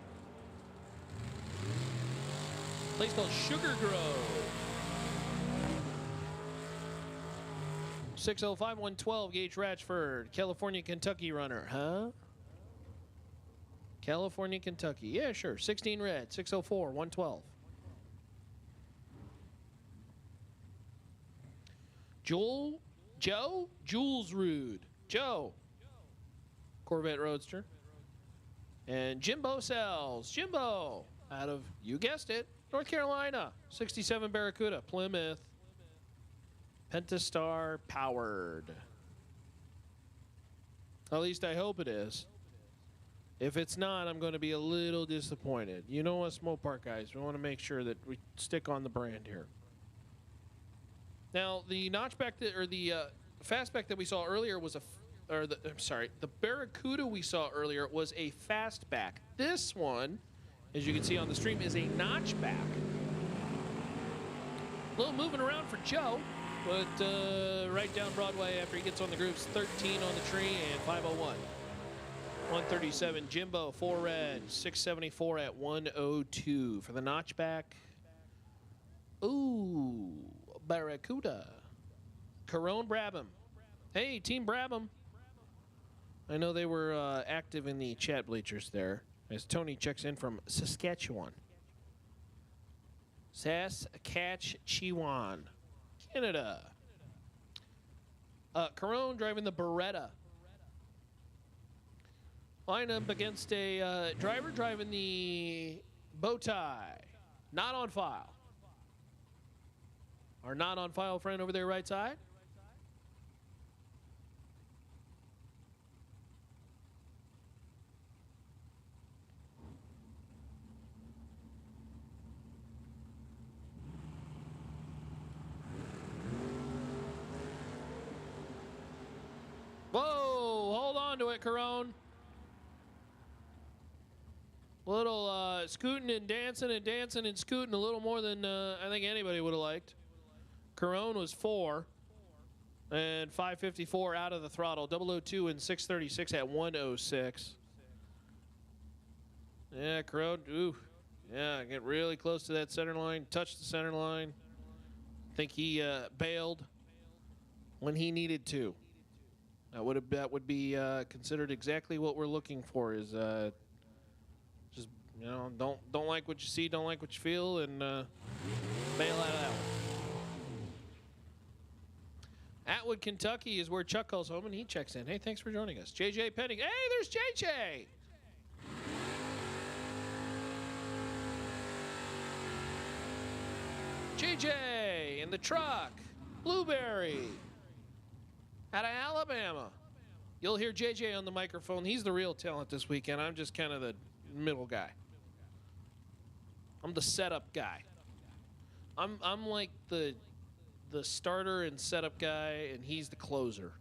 Place called Sugar Grove. 605-112, Gage Ratchford, California, Kentucky runner. Huh? California, Kentucky. Yeah, sure. 16 red, 604-112. Jules Rude. Joe. Corvette Roadster. And Jimbo Sells. Jimbo, out of, you guessed it, North Carolina. 67 Barracuda, Plymouth. Pentastar powered. At least I hope it is. If it's not, I'm going to be a little disappointed. You know us Mopar guys, we want to make sure that we stick on the brand here. Now, the notchback that, or the fastback that we saw earlier was the Barracuda we saw earlier was a fastback. This one, as you can see on the stream, is a notchback. A little moving around for Joe, but right down Broadway after he gets on the grooves. 13 on the tree and 501. 137 Jimbo, 4 red, 674 at 102 for the notchback. Ooh, Barracuda. Carone Brabham. Hey, Team Brabham. I know they were active in the chat bleachers there as Tony checks in from Saskatchewan. Saskatchewan, Canada. Carone driving the Beretta. Line up against a driver driving the Bowtie. Not on file. Our not on file friend over there right side. Whoa, hold on to it, Carone. Little scooting and dancing and scooting a little more than I think anybody would have liked. Carone was 4 and 554 out of the throttle. 002 and 636 at 106. Yeah, Carone, ooh. Yeah, get really close to that center line. Touch the center line. I think he bailed when he needed to. That would be considered exactly what we're looking for. Is just, you know, don't like what you see, don't like what you feel, and bail out of that one. Atwood, Kentucky is where Chuck calls home, and he checks in. Hey, thanks for joining us. JJ Penning. Hey, there's JJ. JJ in the truck. Blueberry out of Alabama. You'll hear JJ on the microphone. He's the real talent this weekend. I'm just kind of the middle guy. I'm the setup guy. I'm like the the starter and setup guy, and he's the closer.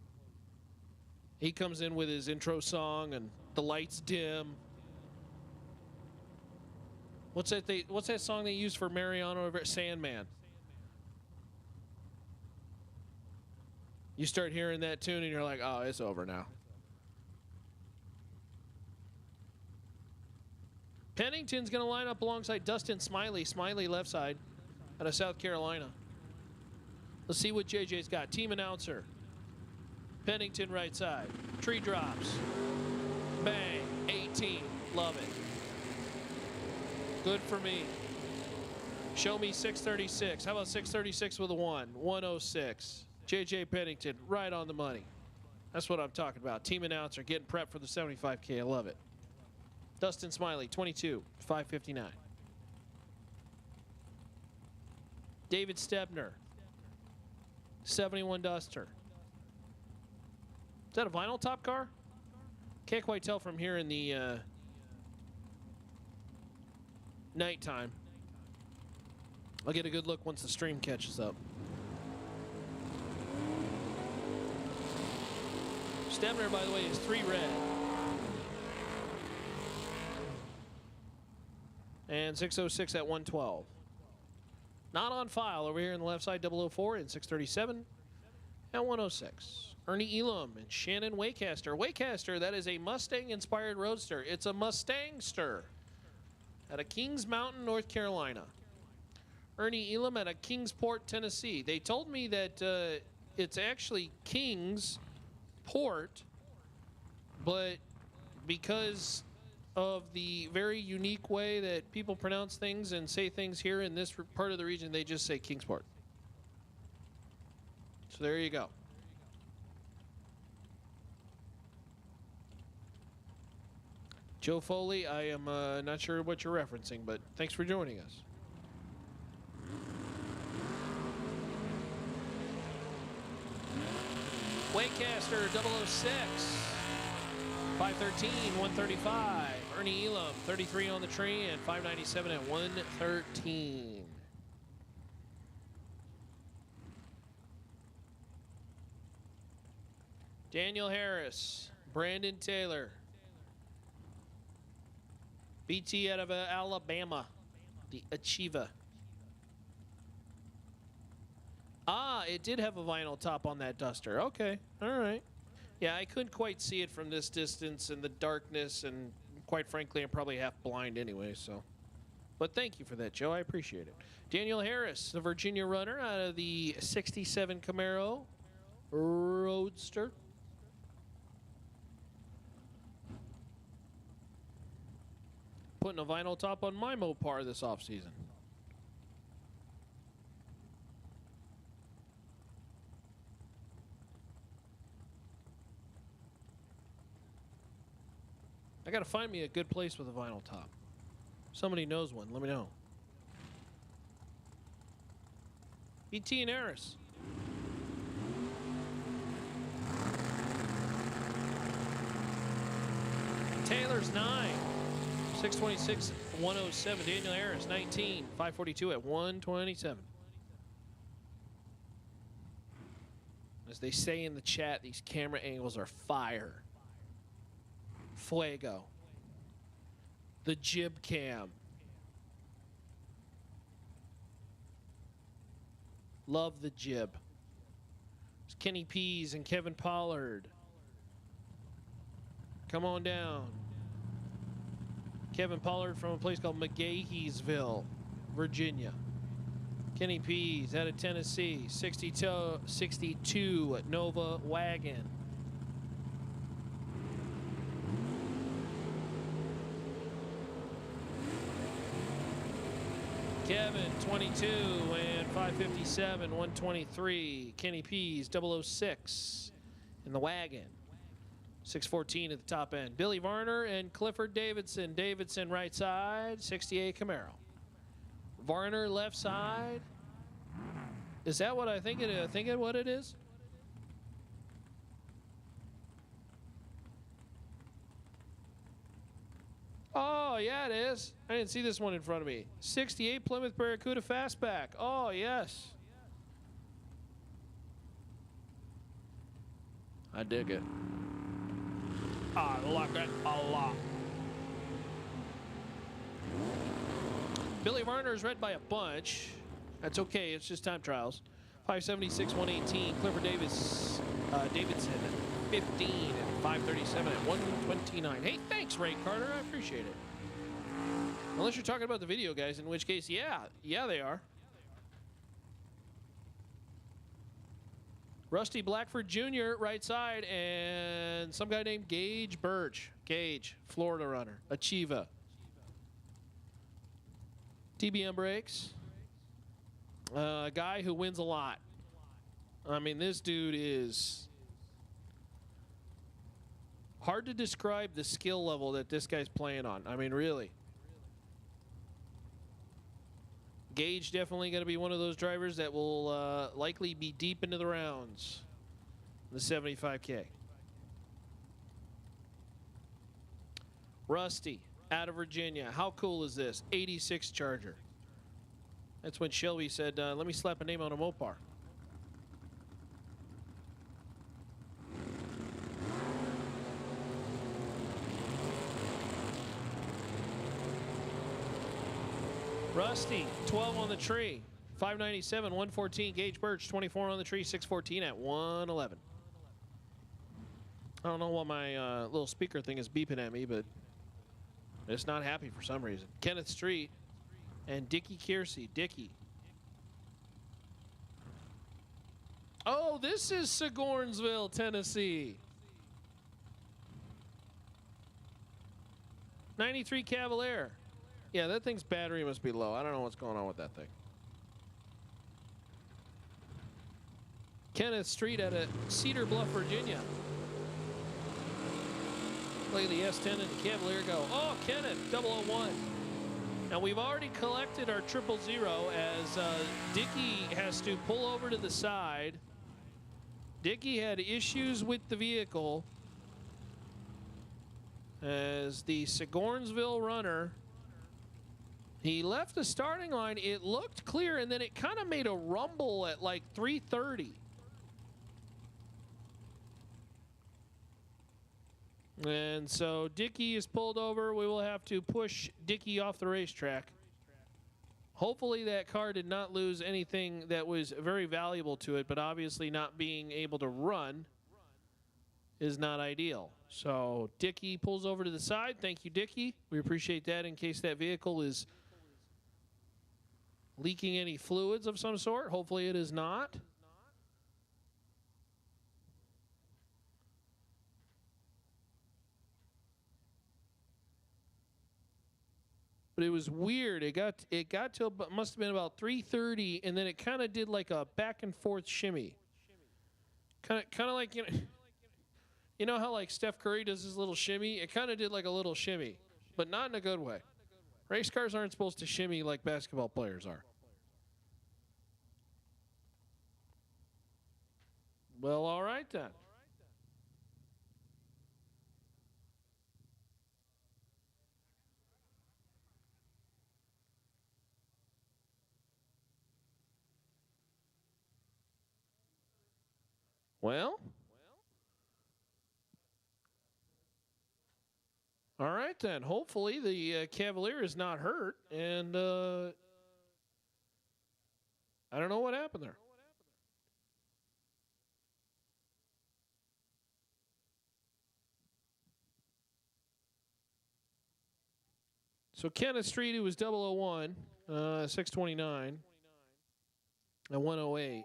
He comes in with his intro song, and the lights dim. What's that song they used for Mariano over at Sandman? You start hearing that tune, and you're like, oh, it's over now. Pennington's going to line up alongside Dustin Smiley. Smiley left side out of South Carolina. Let's see what JJ's got. Team announcer. Pennington right side. Tree drops. Bang. 18. Love it. Good for me. Show me 636. How about 636 with a 1? 106. JJ Pennington right on the money. That's what I'm talking about. Team announcer getting prepped for the 75K. I love it. Dustin Smiley, 22, 559. David Stebner, 71 Duster. Is that a vinyl top car? Can't quite tell from here in the nighttime. I'll get a good look once the stream catches up. Stebner, by the way, is 3 red. And 606 at 112. Not on file over here on the left side, 004 and 637 at 106. Ernie Elam and Shannon Waycaster. Waycaster, that is a Mustang-inspired roadster. It's a Mustangster out of Kings Mountain, North Carolina. Ernie Elam out of Kingsport, Tennessee. They told me that it's actually Kingsport, but because of the very unique way that people pronounce things and say things here in this part of the region, they just say Kingsport. So there you go. Joe Foley, I am not sure what you're referencing, but thanks for joining us. Waycaster 006. 513, 135. Ernie Elam, 33 on the tree, and 597 at 113. Daniel Harris, Brandon Taylor. BT out of Alabama, the Achieva. Ah, it did have a vinyl top on that Duster. Okay, all right. Yeah, I couldn't quite see it from this distance and the darkness, and quite frankly, I'm probably half blind anyway, so. But thank you for that, Joe. I appreciate it. Daniel Harris, the Virginia runner out of the 67 Camaro Roadster. Putting a vinyl top on my Mopar this offseason. I gotta find me a good place with a vinyl top. Somebody knows one, let me know. BT and Harris. Taylor's 9. 626, 107. Daniel Harris, 19. 542 at 127. As they say in the chat, these camera angles are fire. Fuego. The jib cam. Love the jib. It's Kenny Pease and Kevin Pollard. Come on down. Kevin Pollard from a place called McGaheysville, Virginia. Kenny Pease out of Tennessee, 62 Nova Wagon. Kevin, 22 and 557, 123. Kenny Pease, 006 in the wagon. 614 at the top end. Billy Varner and Clifford Davidson. Davidson right side, 68 Camaro. Varner left side. Is that what I think it is? I think it what it is? Oh, yeah, it is. I didn't see this one in front of me. 68 Plymouth Barracuda Fastback. Oh, yes. I dig it. I like it a lot. Billy Varner is read by a bunch. That's okay. It's just time trials. 576, 118. Clifford Davidson at 15 and 537 at 129. Hey, thanks, Ray Carter. I appreciate it. Unless you're talking about the video, guys, in which case, yeah, they are. Rusty Blackford Jr., right side, and some guy named Gage Birch. Gage, Florida runner. Achieva. TBM brakes. A guy who wins a lot. I mean, this dude is hard to describe the skill level that this guy's playing on. I mean, really. Gage definitely going to be one of those drivers that will likely be deep into the rounds. The 75K. Rusty, out of Virginia. How cool is this? 86 Charger. That's when Shelby said, let me slap a name on a Mopar. Rusty, 12 on the tree. 597, 114. Gage Birch, 24 on the tree. 614 at 111. I don't know what my little speaker thing is beeping at me, but it's not happy for some reason. Kenneth Street and Dickie Kiersey. Dickie. Oh, this is Sigornsville, Tennessee. 93 Cavalier. Yeah, that thing's battery must be low. I don't know what's going on with that thing. Kenneth Street out of Cedar Bluff, Virginia. Look at the S10 and the Cavalier go. Oh, Kenneth, 001. Now, we've already collected our 000 as Dickie has to pull over to the side. Dickie had issues with the vehicle as the Sigornsville runner. He left the starting line. It looked clear, and then it kind of made a rumble at like 3:30. And so Dickie is pulled over. We will have to push Dickie off the racetrack. Hopefully that car did not lose anything that was very valuable to it, but obviously not being able to run is not ideal. So Dickie pulls over to the side. Thank you, Dickie. We appreciate that in case that vehicle is leaking any fluids of some sort. Hopefully it is not. But it was weird. It got to must have been about 3:30, and then it kind of did like a back and forth shimmy. Kind of like you know how like Steph Curry does his little shimmy. It kind of did like a little shimmy, but not in a good way. Race cars aren't supposed to shimmy like basketball players are. Well, all right then. Well, all right then. Hopefully the Cavalier is not hurt, and I don't know what happened there. So Kenneth Street, who was 001, 629, and 108.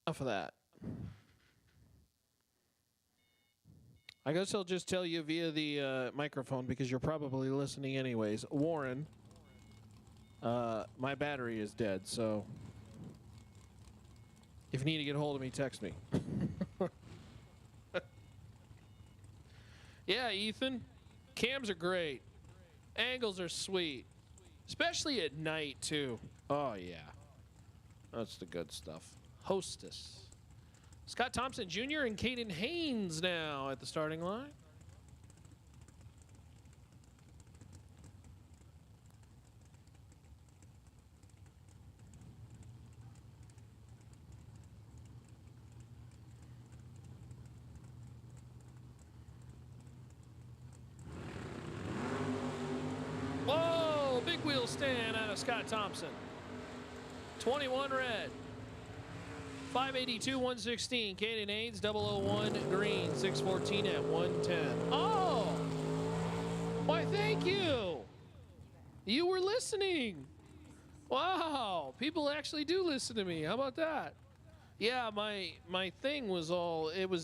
Enough of that. I guess I'll just tell you via the microphone because you're probably listening anyways. Warren, my battery is dead, so if you need to get a hold of me, text me. Yeah, Ethan, cams are great. Angles are sweet, especially at night too. Oh yeah, that's the good stuff. Hostess. Scott Thompson Jr. and Caden Haynes now at the starting line. Whoa, big wheel stand out of Scott Thompson. 21 red. 582, 116. Caden Haynes, 001 green, 614 at 110. Oh! Why, thank you. You were listening. Wow, people actually do listen to me. How about that? Yeah, my thing was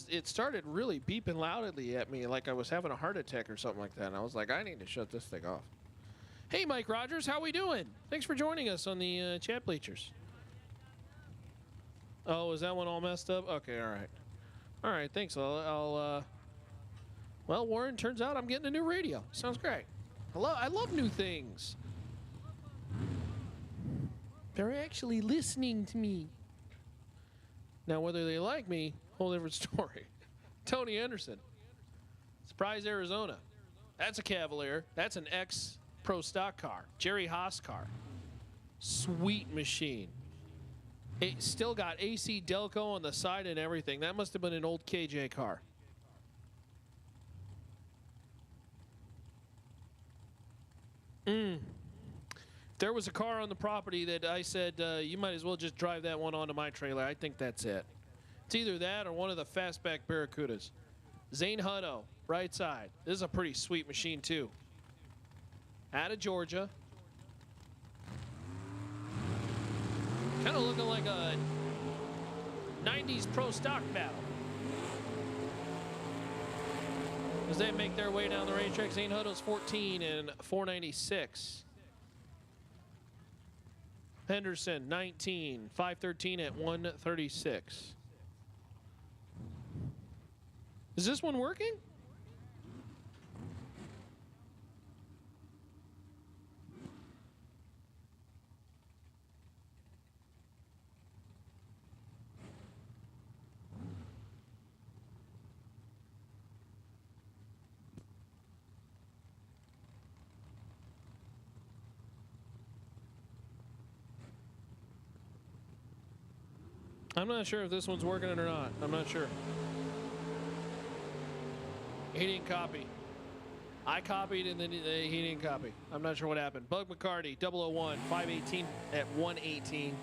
it started really beeping loudly at me like I was having a heart attack or something like that. And I was like, I need to shut this thing off. Hey, Mike Rogers, how we doing? Thanks for joining us on the chat bleachers. Oh, is that one all messed up? Okay, all right. All right, thanks. Well, Warren, turns out I'm getting a new radio. Sounds great. I love new things. They're actually listening to me. Now, whether they like me, whole different story. Tony Anderson. Surprise, Arizona. That's a Cavalier. That's an ex-pro stock car. Jerry Haas car. Sweet machine. It still got AC Delco on the side and everything. That must have been an old KJ car. There was a car on the property that I said, you might as well just drive that one onto my trailer. I think that's it. It's either that or one of the fastback Barracudas. Zane Hutto, right side. This is a pretty sweet machine, too. Out of Georgia. Kind of looking like a 90s pro stock battle. As they make their way down the racetrack, Zane Hutto's 14 and 496. Henderson, 19, 513 at 136. Is this one working? I'm not sure if this one's working or not. I'm not sure. He didn't copy. I copied and then he didn't copy. I'm not sure what happened. Bug McCarty, 001, 518 at 118.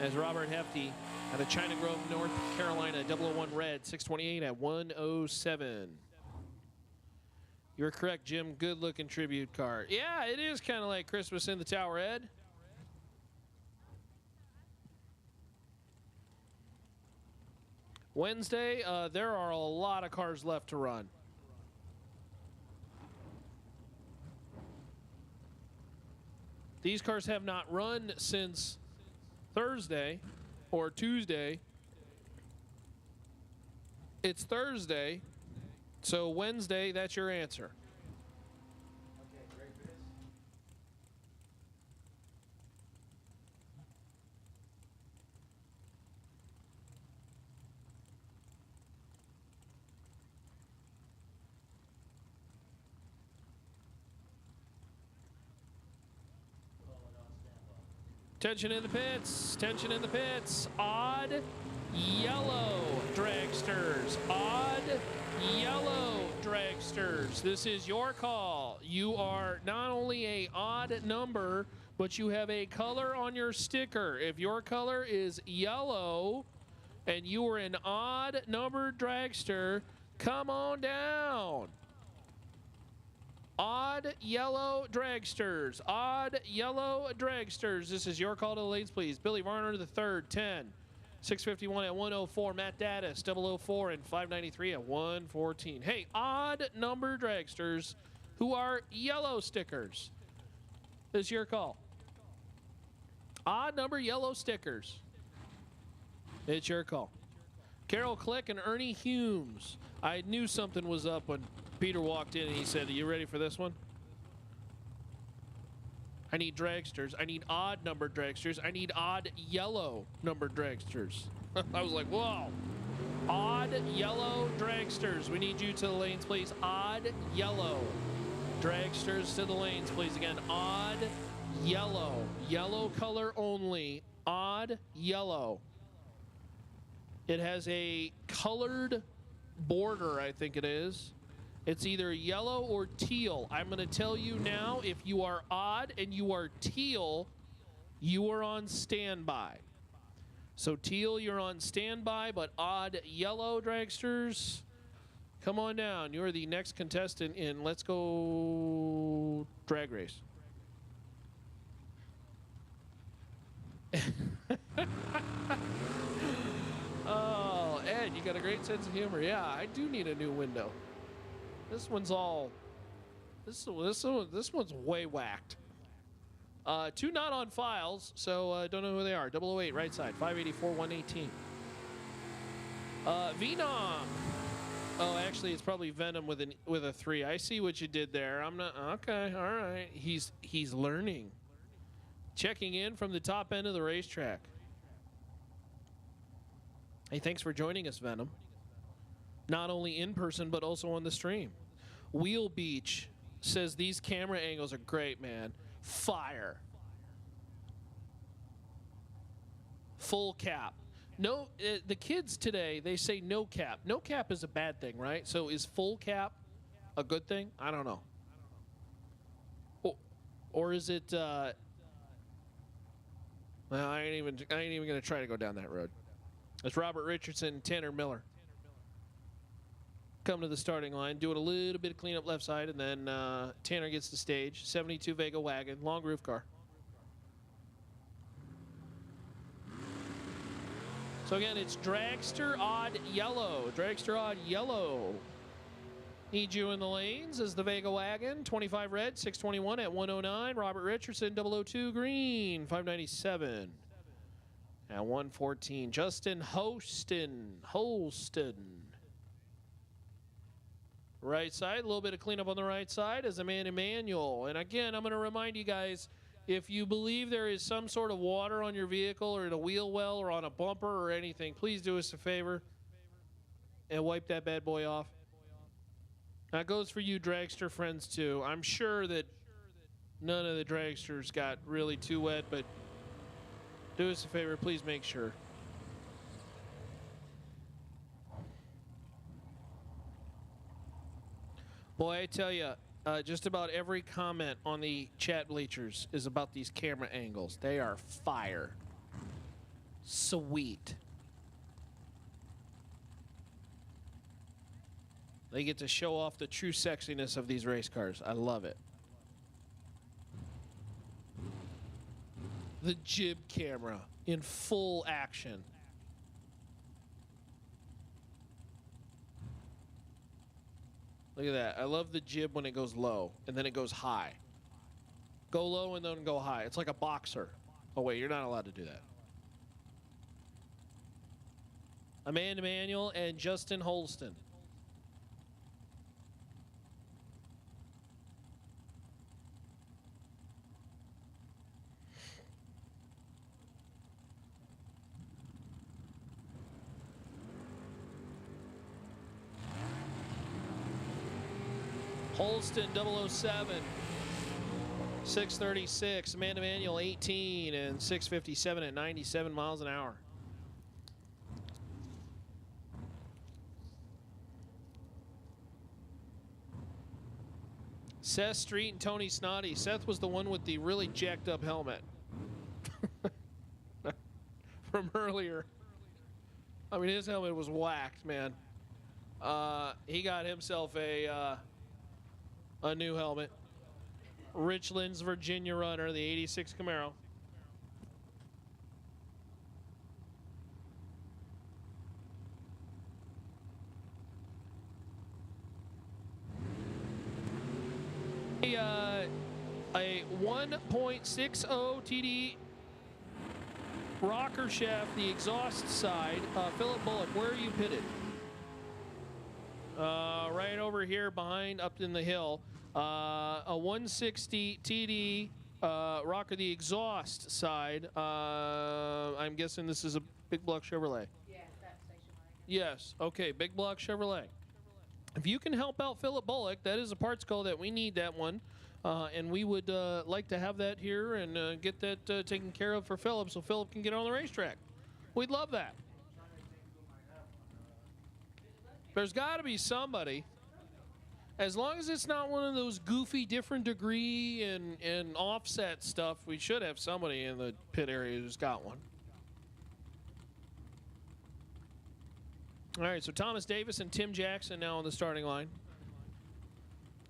As Robert Hefty out of China Grove, North Carolina, 001 red, 628 at 107. You're correct, Jim. Good looking tribute car. Yeah, it is kind of like Christmas in the Tower, Ed. Wednesday, there are a lot of cars left to run. These cars have not run since Thursday or Tuesday. It's Thursday, so Wednesday, that's your answer. Tension in the pits. Tension in the pits. Odd yellow dragsters. Odd yellow dragsters. This is your call. You are not only a odd number, but you have a color on your sticker. If your color is yellow and you are an odd numbered dragster, come on down. Odd yellow dragsters. Odd yellow dragsters. This is your call to the lanes, please. Billy Varner the third, 10. 651 at 104. Matt Daddis, 004 and 593 at 114. Hey, odd number dragsters who are yellow stickers. This is your call. Odd number yellow stickers. It's your call. Carol Click and Ernie Humes. I knew something was up when Peter walked in and he said, "Are you ready for this one?" I need dragsters. I need odd numbered dragsters. I need odd yellow numbered dragsters. I was like, whoa. Odd yellow dragsters. We need you to the lanes, please. Odd yellow dragsters to the lanes, please. Again, odd yellow. Yellow color only. Odd yellow. It has a colored border, I think it is. It's either yellow or teal. I'm going to tell you now, if you are odd and you are teal, you are on standby. So teal, you're on standby, but odd yellow dragsters, come on down. You're the next contestant in Let's Go Drag Race. Oh, Ed, you got a great sense of humor. Yeah, I do need a new window. This one's all, this one's way whacked. 2 not on files, so don't know who they are. 008, right side, 584, 118. Venom. Oh, actually, it's probably Venom with a 3. I see what you did there. I'm not, okay, all right. He's learning. Checking in from the top end of the racetrack. Hey, thanks for joining us, Venom. Not only in person, but also on the stream. Wheel Beach says these camera angles are great, man. Fire. Full cap. No, the kids today, they say no cap. No cap is a bad thing, right? So is full cap a good thing? I don't know. Or is it, well, I ain't even gonna try to go down that road. It's Robert Richardson, Tanner Miller. Come to the starting line, doing a little bit of cleanup left side, and then Tanner gets the stage. 72 Vega wagon, long roof car. So again, it's Dragster Odd Yellow. Dragster Odd Yellow. Need you in the lanes as the Vega wagon. 25 red, 621 at 109. Robert Richardson, 002 green, 597. At 114, Justin Holston. Right side, a little bit of cleanup on the right side as a man Emmanuel. And again, I'm going to remind you guys, if you believe there is some sort of water on your vehicle or in a wheel well or on a bumper or anything, please do us a favor and wipe that bad boy off. That goes for you dragster friends too. I'm sure that none of the dragsters got really too wet, but do us a favor, please make sure. Boy, I tell you, just about every comment on the chat bleachers is about these camera angles. They are fire. Sweet. They get to show off the true sexiness of these race cars. I love it. The jib camera in full action. Look at that. I love the jib when it goes low and then it goes high. Go low and then go high. It's like a boxer. Oh, wait, you're not allowed to do that. Amanda Manuel and Justin Holston. Holston 007, 636. Amanda Manuel 18 and 657 at 97 miles an hour. Seth Street and Tony Snotty. Seth was the one with the really jacked up helmet from earlier. I mean, his helmet was whacked, man. He got himself a new helmet. Richland's Virginia runner, the 86 Camaro. A 1.60 TD rocker shaft, the exhaust side. Philip Bullock, where are you pitted? Right over here behind, up in the hill. A 160 TD Rocker, the exhaust side. I'm guessing this is a Big Block Chevrolet. Yeah, that station wagon. Yes. Okay, Big Block Chevrolet. If you can help out Philip Bullock, that is a parts call that we need that one. And we would like to have that here and get that taken care of for Philip so Philip can get on the racetrack. We'd love that. There's got to be somebody. As long as it's not one of those goofy different degree and offset stuff, we should have somebody in the pit area who's got one. All right, so Thomas Davis and Tim Jackson now on the starting line.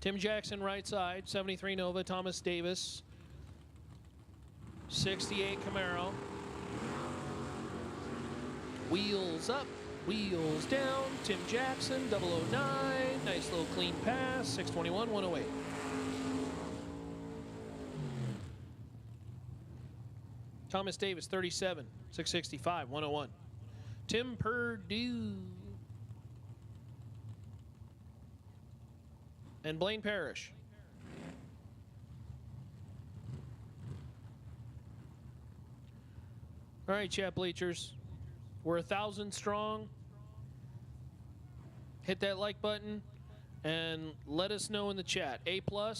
Tim Jackson right side, 73 Nova. Thomas Davis, 68 Camaro. Wheels up, wheels down. Tim Jackson, 009. Nice little clean pass, 621, 108. Thomas Davis, 37, 665, 101. Tim Perdue. And Blaine Parrish. All right, chat bleachers. We're 1,000 strong. Hit that like button and let us know in the chat. A+, what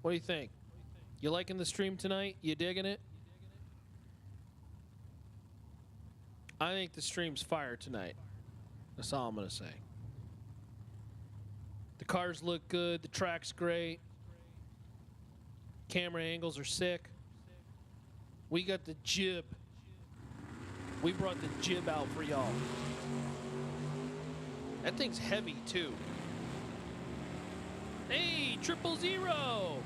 do you think? You liking the stream tonight? You digging it? I think the stream's fire tonight. That's all I'm going to say. The cars look good. The track's great. Camera angles are sick. We got the jib. We brought the jib out for y'all. That thing's heavy, too. Hey, 000.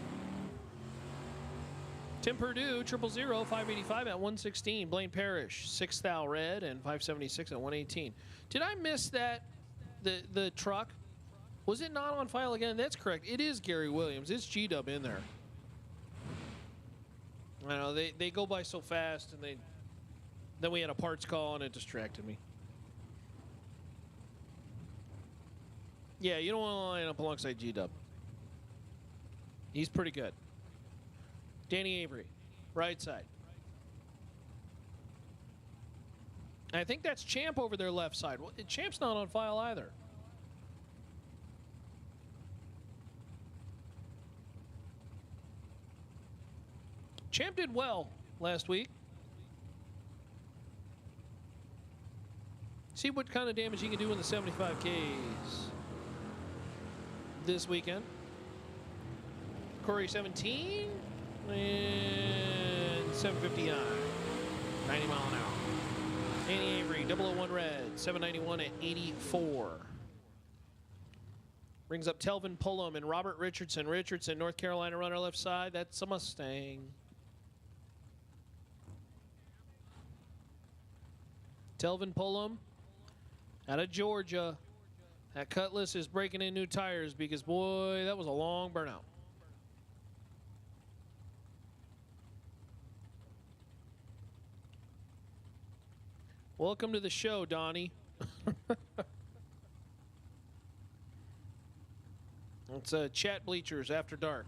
Tim Perdue, 000, 585 at 116. Blaine Parrish, 6 thou red and 576 at 118. Did I miss that? The truck? Was it not on file again? That's correct. It is Gary Williams. It's G-Dub in there. I know, they go by so fast, and then we had a parts call, and it distracted me. Yeah, you don't want to line up alongside G-Dub. He's pretty good. Danny Avery, right side. I think that's Champ over there left side. Well, Champ's not on file either. Champ did well last week. See what kind of damage he can do in the 75Ks this weekend. Corey 17 and 759, 90 mile an hour. Danny Avery, 001 red, 791 at 84. Brings up Telvin Pullum and Robert Richardson. Richardson, North Carolina runner left side. That's a Mustang. Telvin Pullum out of Georgia. That Cutlass is breaking in new tires because, boy, that was a long burnout. Welcome to the show, Donnie. It's Chat Bleachers After Dark.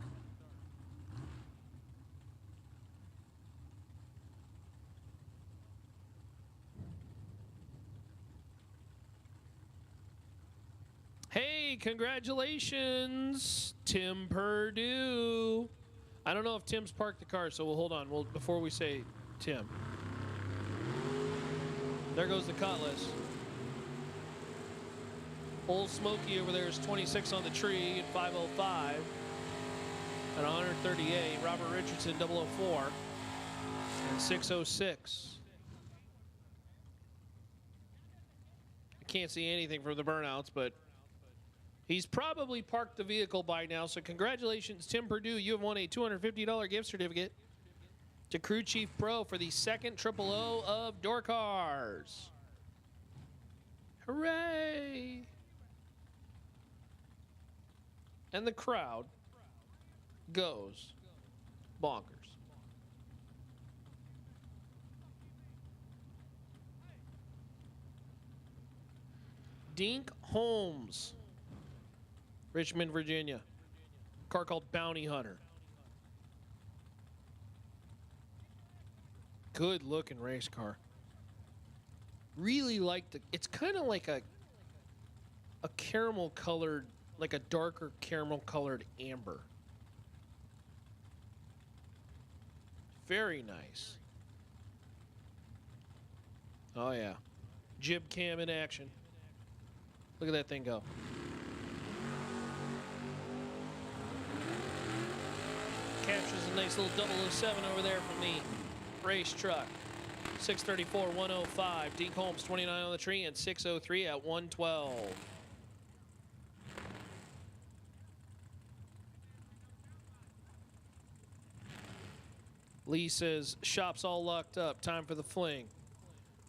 Hey, congratulations, Tim Perdue. I don't know if Tim's parked the car, so we'll hold on. Before we say Tim. There goes the Cutlass. Old Smoky over there is 26 on the tree at 505. At 138, Robert Richardson 004 and 606. I can't see anything from the burnouts, but he's probably parked the vehicle by now. So congratulations, Tim Perdue. You have won a $250 gift certificate to Crew Chief Pro for the second 000 of Door Cars. Hooray! And the crowd goes bonkers. Dink Holmes, Richmond, Virginia. Car called Bounty Hunter. Good looking race car. Really like it's kind of like a caramel colored, like a darker caramel colored amber. Very nice. Oh yeah. Jib cam in action. Look at that thing go. Captures a nice little 007 over there from the race truck. 634, 105. Deke Holmes, 29 on the tree, and 603 at 112. Lee says, shop's all locked up. Time for the fling.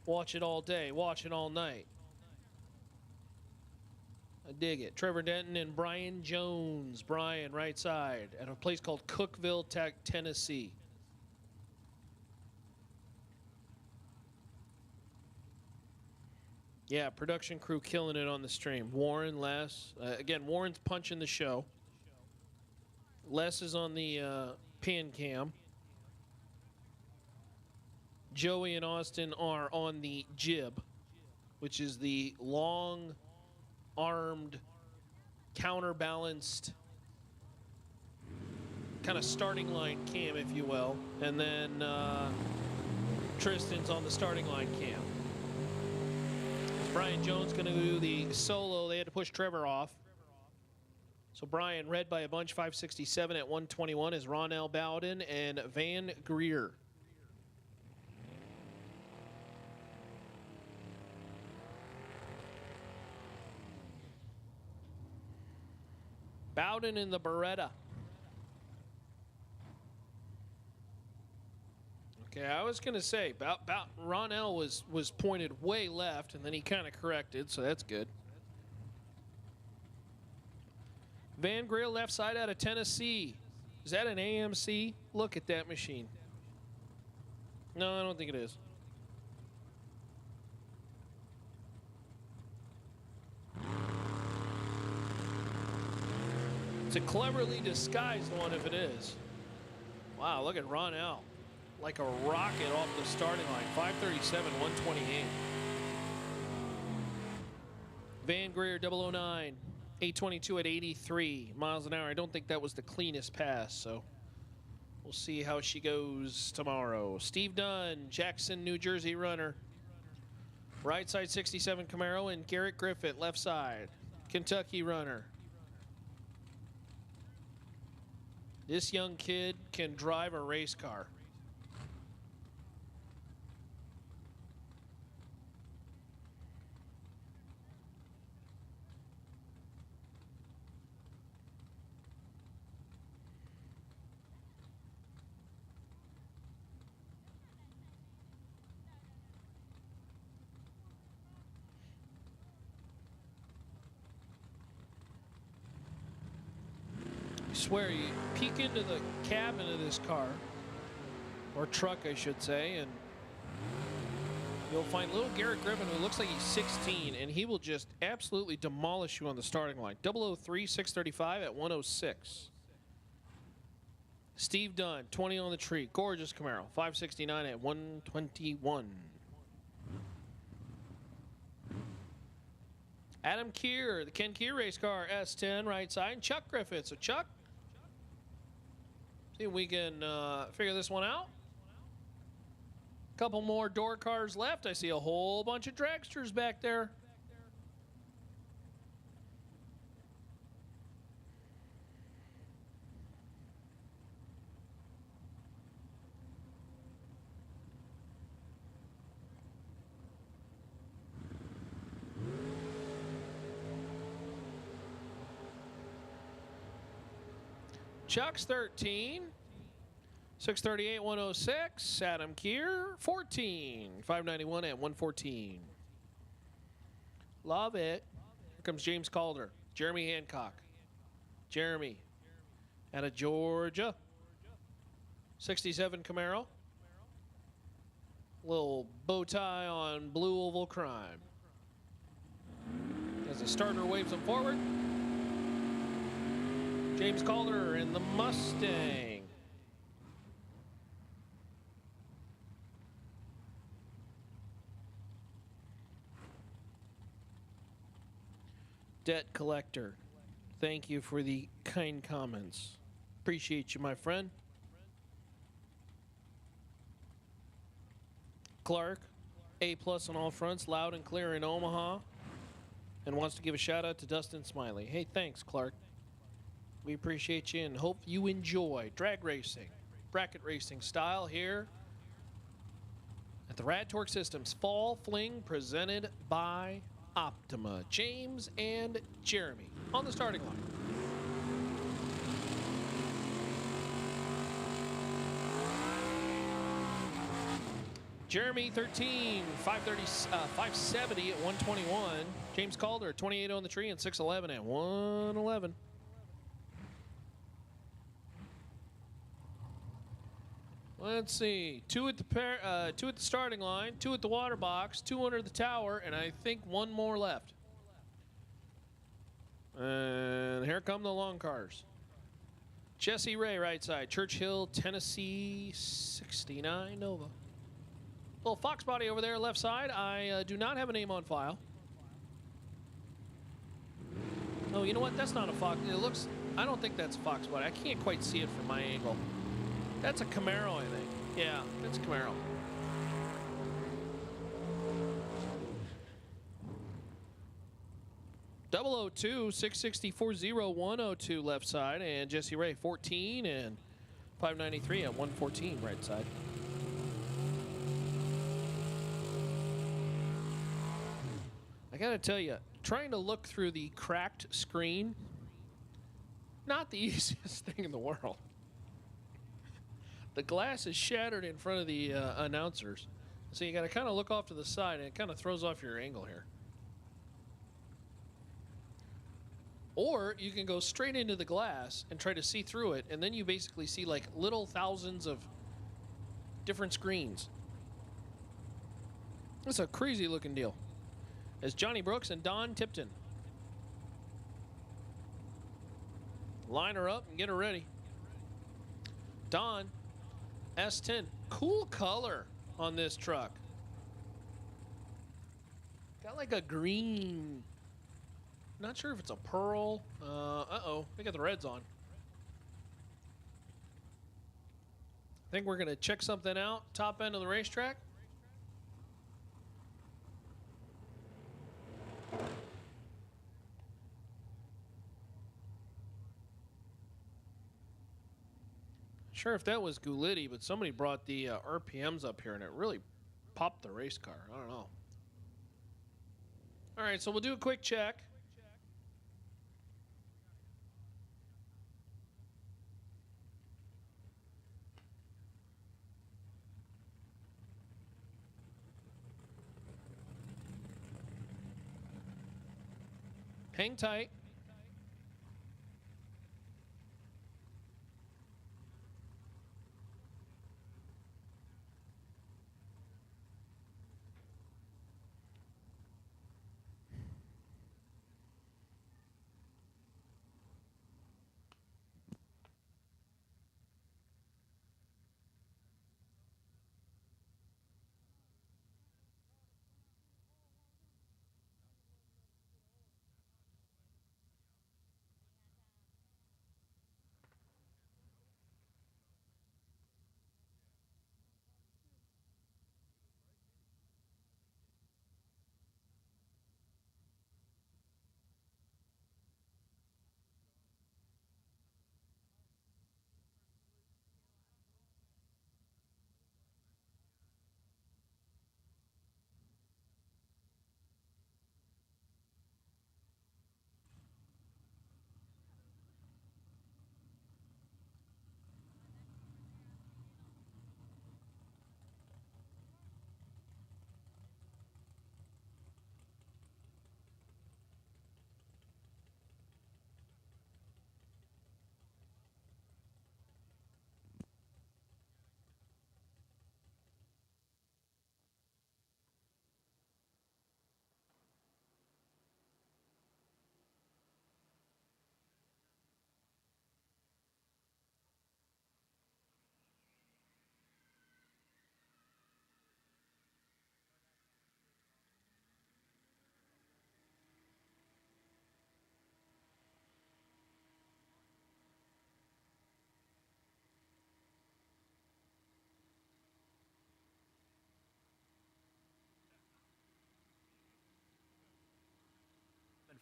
Watch it all day. Watch it all night. I dig it. Trevor Denton and Brian Jones. Brian, right side, at a place called Cookeville, Tennessee. Yeah, production crew killing it on the stream. Warren, Les. Again, Warren's punching the show. Les is on the pan cam. Joey and Austin are on the jib, which is the long-armed, counterbalanced kind of starting line cam, if you will. And then Tristan's on the starting line cam. Brian Jones going to do the solo. They had to push Trevor off. So Brian, led by a bunch, 567 at 121 is Ronell Bowden and Van Greer. Bowden in the Beretta. Okay, I was going to say, Ronell was pointed way left, and then he kind of corrected, so that's good. Van Greer left side out of Tennessee. Is that an AMC? Look at that machine. No, I don't think it is. It's a cleverly disguised one if it is. Wow, look at Ronell. Like a rocket off the starting line. 537, 128. Van Greer 009. 822 at 83 miles an hour. I don't think that was the cleanest pass, so we'll see how she goes tomorrow. Steve Dunn, Jackson, New Jersey runner. Right side 67 Camaro, and Garrett Griffith, left side, Kentucky runner. This young kid can drive a race car. Swear, you peek into the cabin of this car, or truck I should say, and you'll find little Garrett Griffin, who looks like he's 16, and he will just absolutely demolish you on the starting line. 003, 635 at 106. Steve Dunn, 20 on the tree. Gorgeous Camaro, 569 at 121. Adam Keir, the Ken Keir race car, S10, right side. And Chuck Griffith. So Chuck, see if we can figure this one out. Couple more door cars left. I see a whole bunch of dragsters back there. Chuck's 13. 638, 106. Adam Keir, 14. 591 at 114. Love it. Here comes James Calder. Jeremy Hancock. Jeremy out of Georgia. 67 Camaro. Little bow tie on blue oval crime. As the starter waves him forward. James Calder in the Mustang. Debt collector, thank you for the kind comments. Appreciate you, my friend. Clark, A+ on all fronts, loud and clear in Omaha, and wants to give a shout out to Dustin Smiley. Hey, thanks, Clark. We appreciate you and hope you enjoy drag racing, bracket racing style here at the Rad Torque Systems Fall Fling presented by Optima. James and Jeremy on the starting line. Jeremy 13, 570 at 121. James Calder 28 on the tree and 611 at 111. Let's see, two at the starting line, 2 at the water box, 2 under the tower, and I think 1 more left. And here come the long cars. Jesse Ray right side, Churchill, Tennessee 69 Nova. Little Fox body over there left side. I do not have a name on file. Oh, you know what? That's not a Fox. It looks, I don't think that's a Fox body. I can't quite see it from my angle. That's a Camaro, I think. Yeah, that's a Camaro. .002 660 40102 left side, and Jesse Ray 14 and 593 at 114 right side. I gotta tell you, trying to look through the cracked screen, not the easiest thing in the world. The glass is shattered in front of the announcers. So you gotta kind of look off to the side, and it kind of throws off your angle here. Or you can go straight into the glass and try to see through it, and then you basically see like little thousands of different screens. It's a crazy looking deal. As Johnny Brooks and Don Tipton line her up and get her ready. Don, S10, cool color on this truck. Got like a green, not sure if it's a pearl. Uh-oh, they got the reds on. I think we're gonna check something out, top end of the racetrack. Sure if that was Gulitti, but somebody brought the RPMs up here and it really popped the race car. I don't know. All right, so we'll do a quick check. Hang tight.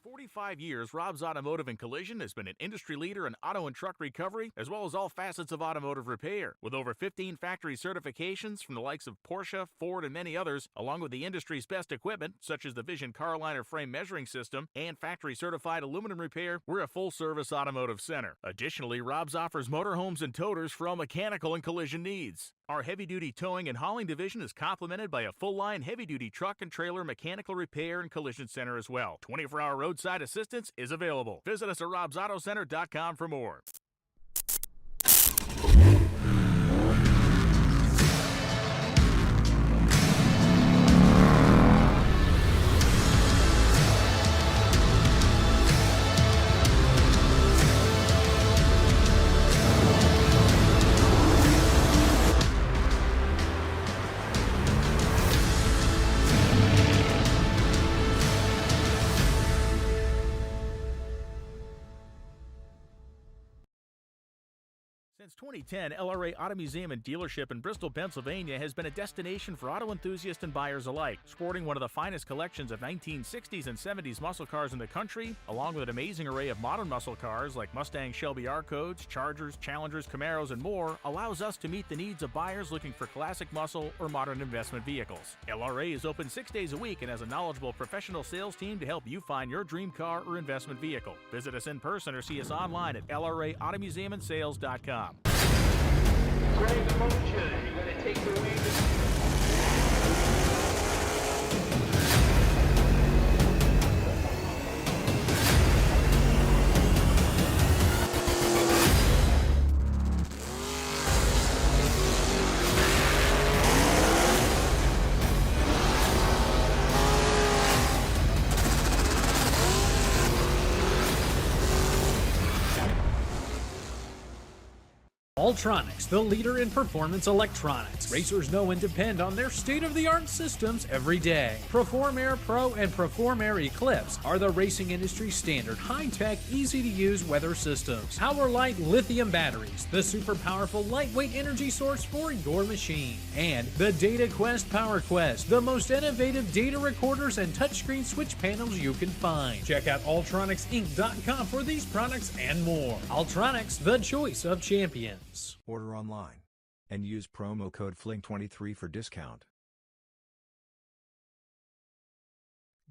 45 years, Rob's Automotive and Collision has been an industry leader in auto and truck recovery, as well as all facets of automotive repair. With over 15 factory certifications from the likes of Porsche, Ford, and many others, along with the industry's best equipment, such as the Vision Carliner frame measuring system and factory-certified aluminum repair, we're a full-service automotive center. Additionally, Rob's offers motorhomes and toters for all mechanical and collision needs. Our heavy-duty towing and hauling division is complemented by a full-line heavy-duty truck and trailer mechanical repair and collision center as well. 24-hour roadside assistance is available. Visit us at robsautocenter.com for more. Since 2010, LRA Auto Museum and Dealership in Bristol, Pennsylvania has been a destination for auto enthusiasts and buyers alike, sporting one of the finest collections of 1960s and 70s muscle cars in the country, along with an amazing array of modern muscle cars like Mustang Shelby R-Codes, Chargers, Challengers, Camaros, and more, allows us to meet the needs of buyers looking for classic muscle or modern investment vehicles. LRA is open 6 days a week and has a knowledgeable professional sales team to help you find your dream car or investment vehicle. Visit us in person or see us online at lraautomuseumandsales.com. Greg, the motion. You're going to take the lead. Ultronics, the leader in performance electronics. Racers know and depend on their state-of-the-art systems every day. Perform Air Pro and Perform Air Eclipse are the racing industry's standard high-tech, easy-to-use weather systems. Power-Light lithium batteries, the super powerful lightweight energy source for your machine. And the Data Quest Power Quest, the most innovative data recorders and touchscreen switch panels you can find. Check out ultronicsinc.com for these products and more. Ultronics, the choice of champions. Order online and use promo code FLING23 for discount.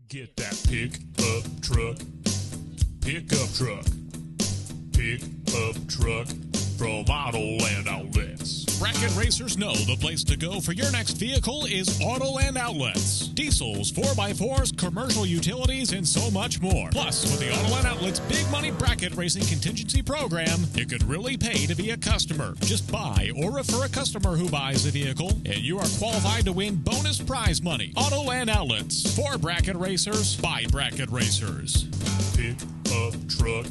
Get that pickup truck from Autoland Outlets. Bracket racers know the place to go for your next vehicle is Autoland Outlets. Diesels, 4x4s, commercial utilities, and so much more. Plus, with the Autoland Outlets Big Money Bracket Racing Contingency Program, it could really pay to be a customer. Just buy or refer a customer who buys a vehicle, and you are qualified to win bonus prize money. Autoland Outlets. For bracket racers, by bracket racers. Pickup truck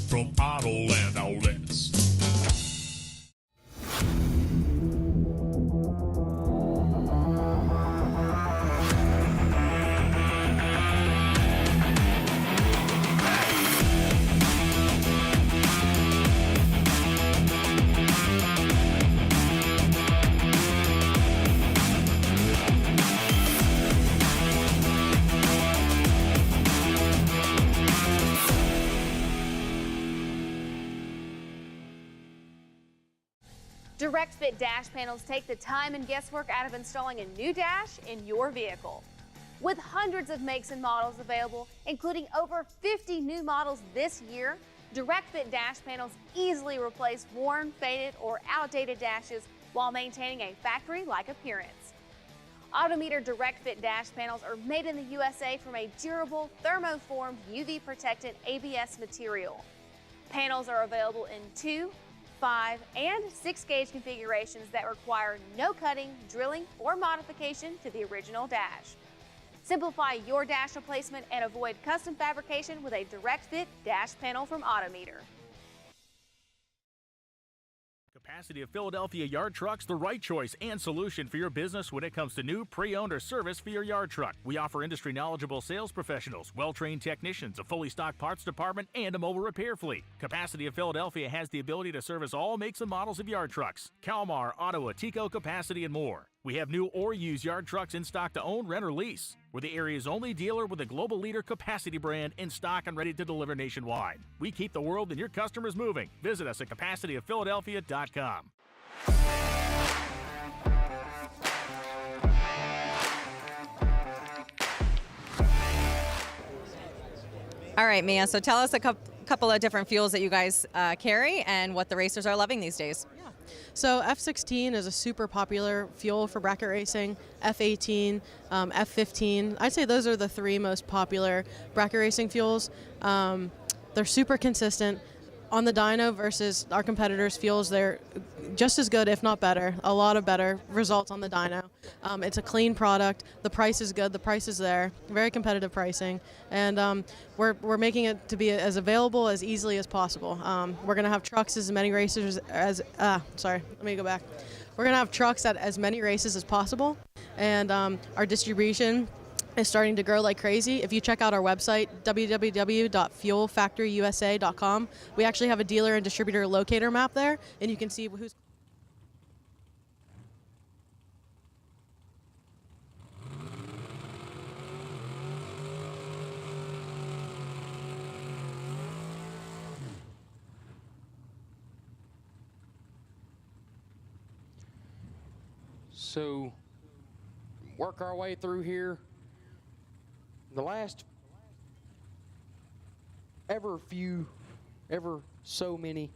from Autoland Outlets. Direct Fit dash panels take the time and guesswork out of installing a new dash in your vehicle. With hundreds of makes and models available, including over 50 new models this year, Direct Fit dash panels easily replace worn, faded, or outdated dashes while maintaining a factory-like appearance. Autometer Direct Fit dash panels are made in the USA from a durable, thermoformed, UV-protected ABS material. Panels are available in 2, 5, and 6 gauge configurations that require no cutting, drilling, or modification to the original dash. Simplify your dash replacement and avoid custom fabrication with a Direct Fit dash panel from Autometer. Capacity of Philadelphia Yard Trucks, the right choice and solution for your business when it comes to new, pre-owned, or service for your yard truck. We offer industry-knowledgeable sales professionals, well-trained technicians, a fully stocked parts department, and a mobile repair fleet. Capacity of Philadelphia has the ability to service all makes and models of yard trucks: Kalmar, Ottawa, Tico, Capacity, and more. We have new or used yard trucks in stock to own, rent, or lease. We're the area's only dealer with a global leader capacity brand in stock and ready to deliver nationwide. We keep the world and your customers moving. Visit us at CapacityOfPhiladelphia.com. All right, Mia, so tell us a couple of different fuels that you guys carry and what the racers are loving these days. So F16 is a super popular fuel for bracket racing. F18, F15. I'd say those are the three most popular bracket racing fuels. They're super consistent. On the dyno versus our competitors' fuels, they're just as good, if not better. A lot of better results on the dyno. It's a clean product. The price is good. The price is there. Very competitive pricing. And we're making it to be as available as easily as possible. We're going to have trucks as many racers as, sorry, let me go back. We're going to have trucks at as many races as possible. And our distribution is starting to grow like crazy. If you check out our website, www.fuelfactoryusa.com, we actually have a dealer and distributor locator map there, and you can see who's... So, work our way through here. The last ever so many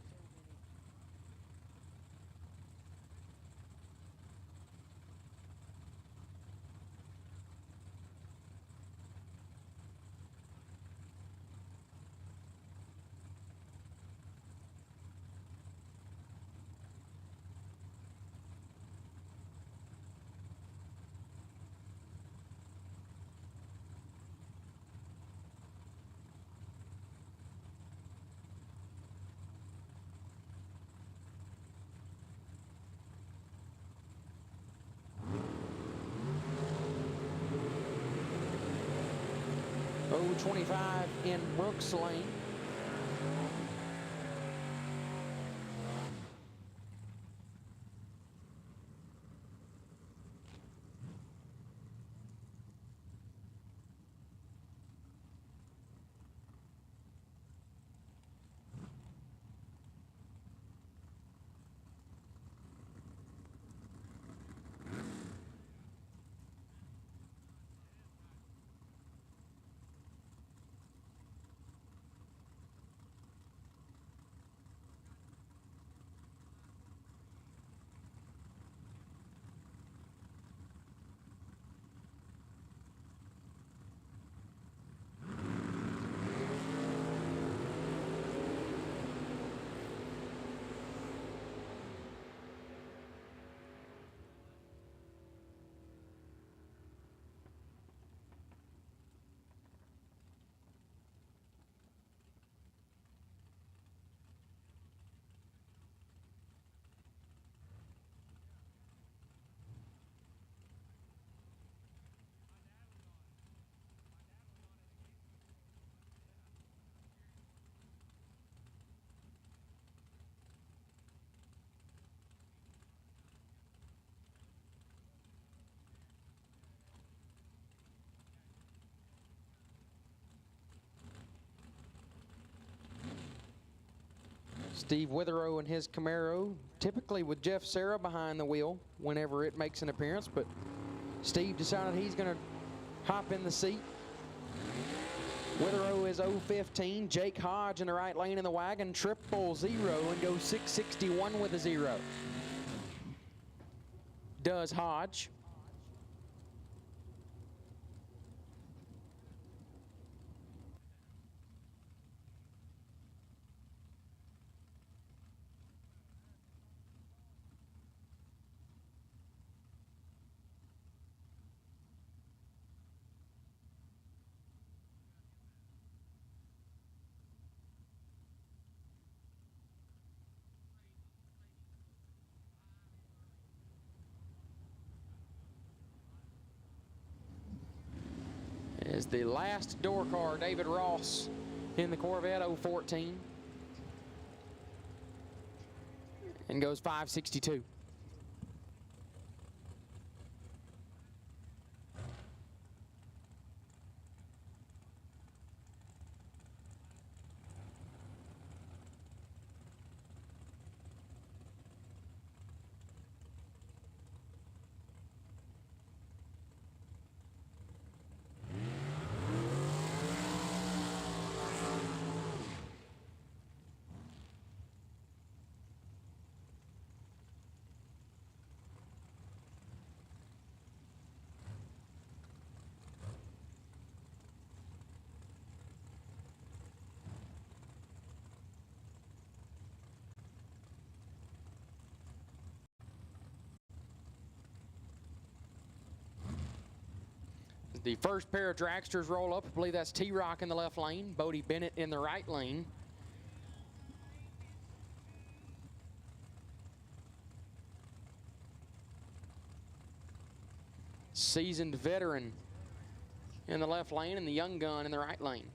.025 in Brooks Lane. Steve Witherow and his Camaro, typically with Jeff Serra behind the wheel whenever it makes an appearance, but Steve decided he's going to hop in the seat. Witherow is 015. Jake Hodge in the right lane in the wagon, 000 and goes 661 with a 0. Does Hodge. Is the last door car, David Ross in the Corvette 014, and goes 562. The first pair of dragsters roll up. I believe that's T-Rock in the left lane, Bodie Bennett in the right lane. Seasoned veteran in the left lane and the young gun in the right lane.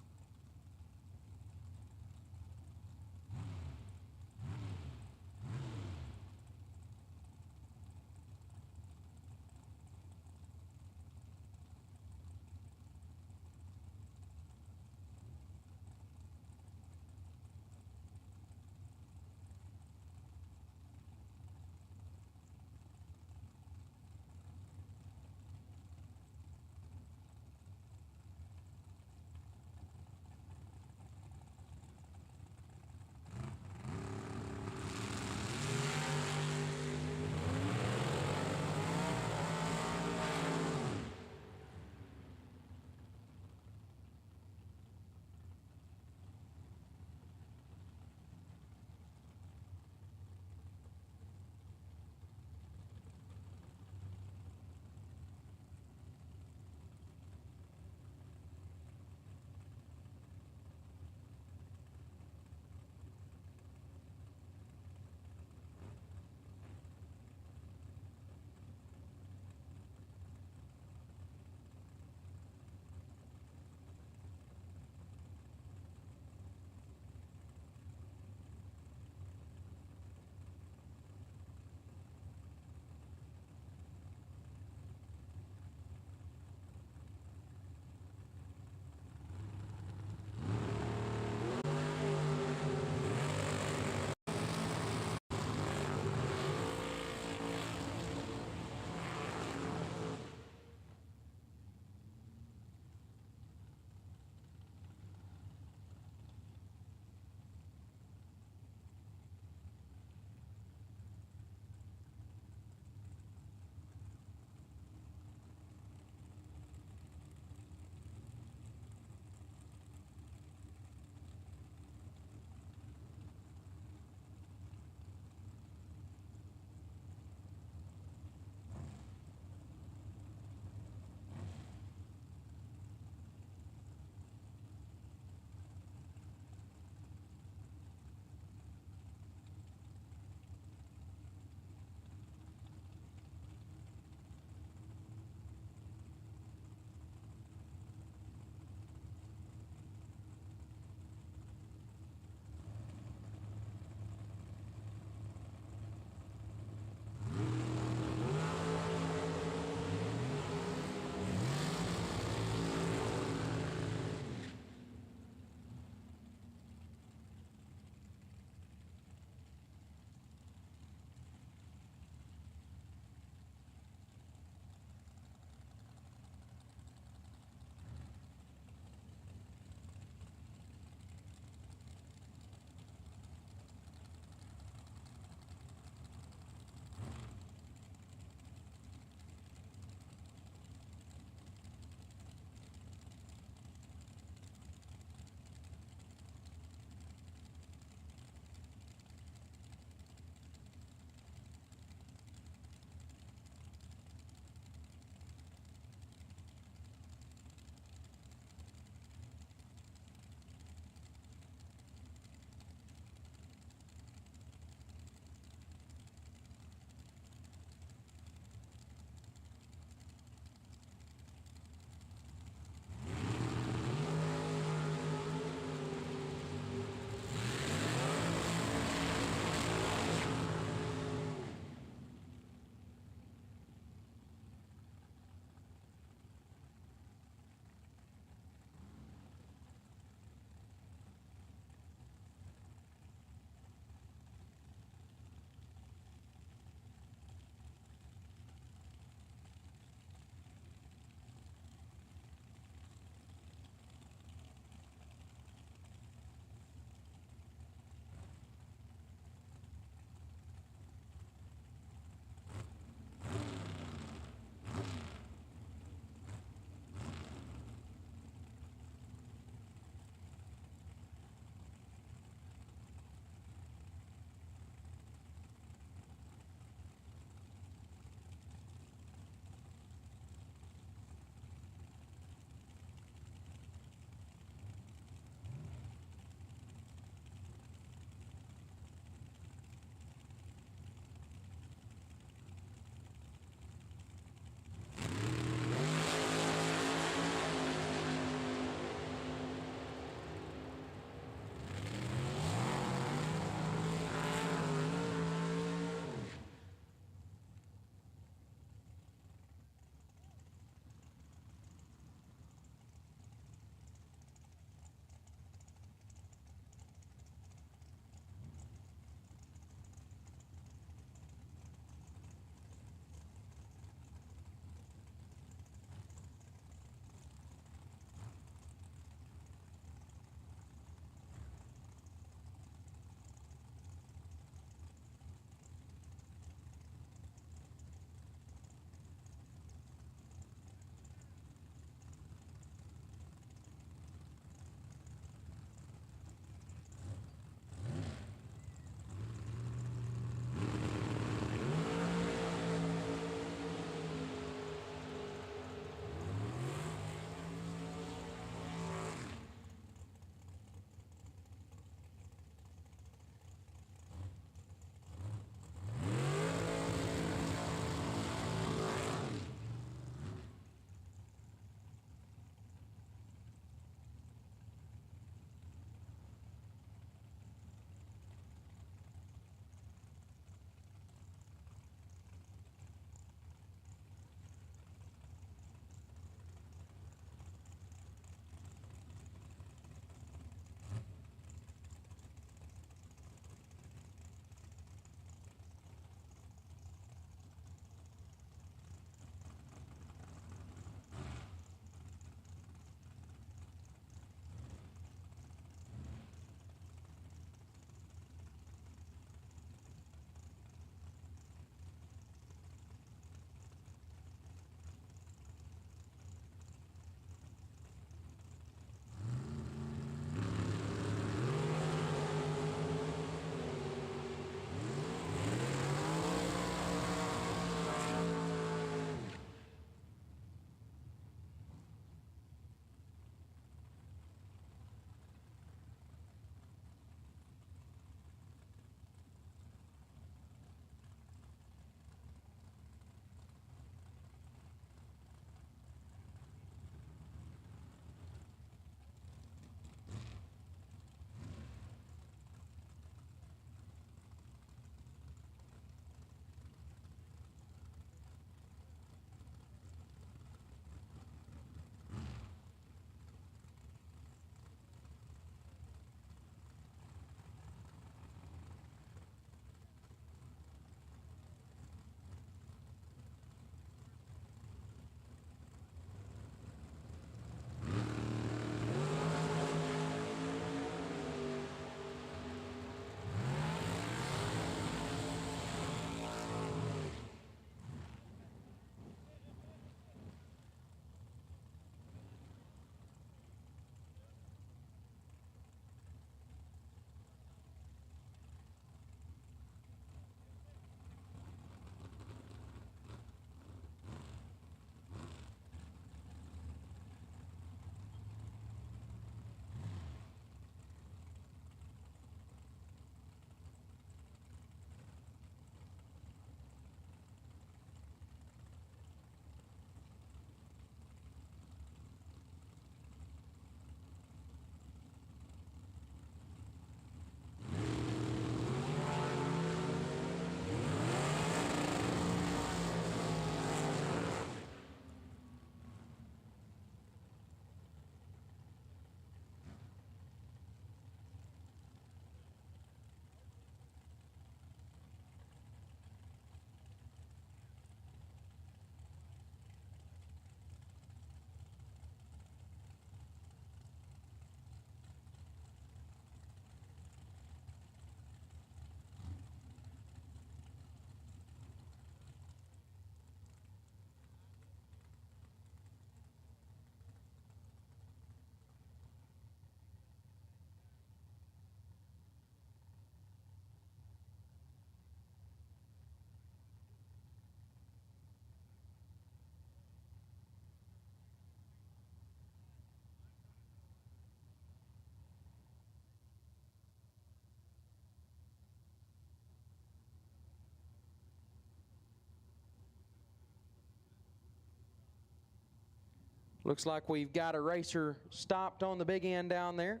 Looks like we've got a racer stopped on the big end down there.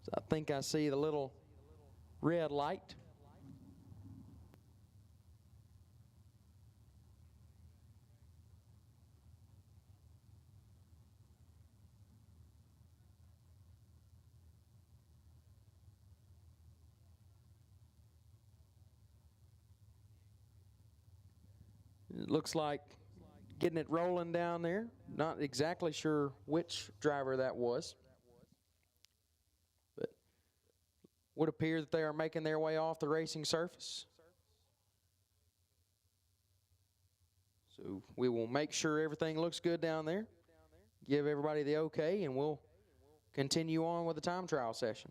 So I think I see the little red light. It looks like getting it rolling down there. Not exactly sure which driver that was, but would appear that they are making their way off the racing surface. So we will make sure everything looks good down there, give everybody the okay, and we'll continue on with the time trial session.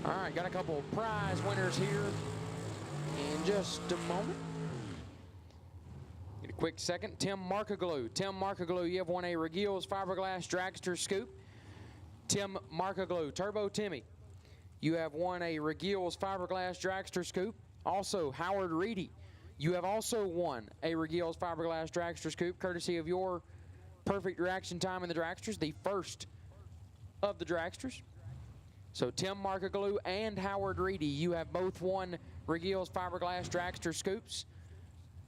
All right, got a couple of prize winners here in just a moment. Get a quick second. Tim Markaglu. Tim Markaglu, you have won a Regil's Fiberglass Dragster Scoop. Tim Markaglu. Turbo Timmy, you have won a Regil's Fiberglass Dragster Scoop. Also, Howard Reedy, you have also won a Regil's Fiberglass Dragster Scoop, courtesy of your perfect reaction time in the dragsters, the first of the dragsters. So Tim Markaglu and Howard Reedy, you have both won Regil's Fiberglass Dragster Scoops,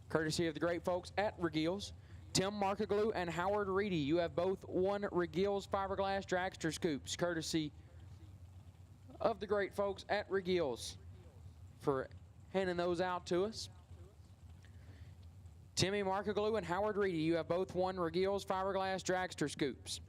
courtesy of the great folks at Regil's. Tim Markaglu and Howard Reedy, you have both won Regil's Fiberglass Dragster Scoops, courtesy of the great folks at Regil's for handing those out to us. Timmy Markaglu and Howard Reedy, you have both won Regil's Fiberglass Dragster Scoops.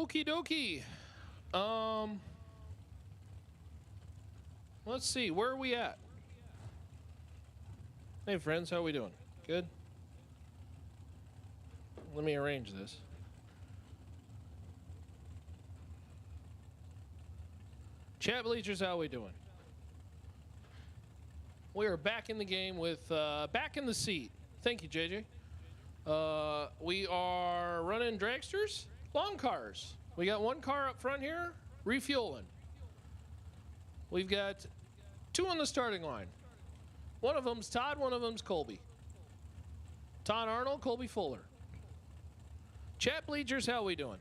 Okie dokie. Let's see, where are we at? Hey friends, how are we doing? Good? Let me arrange this. Chat bleachers, how are we doing? We are back in the game with, back in the seat. Thank you, JJ. We are running dragsters, long cars. We got one car up front here, refueling. We've got two on the starting line. One of them's Todd, one of them's Colby. Todd Arnold, Colby Fuller. Chat bleachers, how we doing?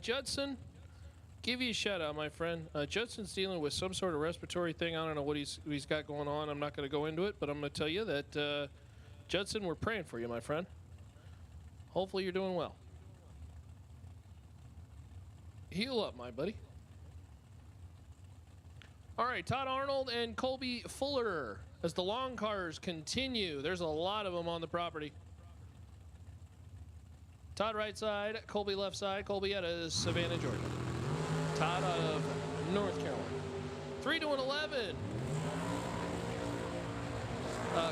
Judson, give you a shout out, my friend. Judson's dealing with some sort of respiratory thing. I don't know what he's got going on. I'm not going to go into it, but I'm going to tell you that, Judson, we're praying for you, my friend. Hopefully you're doing well. Heal up, my buddy. All right, Todd Arnold and Colby Fuller as the long cars continue. There's a lot of them on the property. Todd right side, Colby left side. Colby out of Savannah, Georgia. Todd out of North Carolina. 3 to an 11.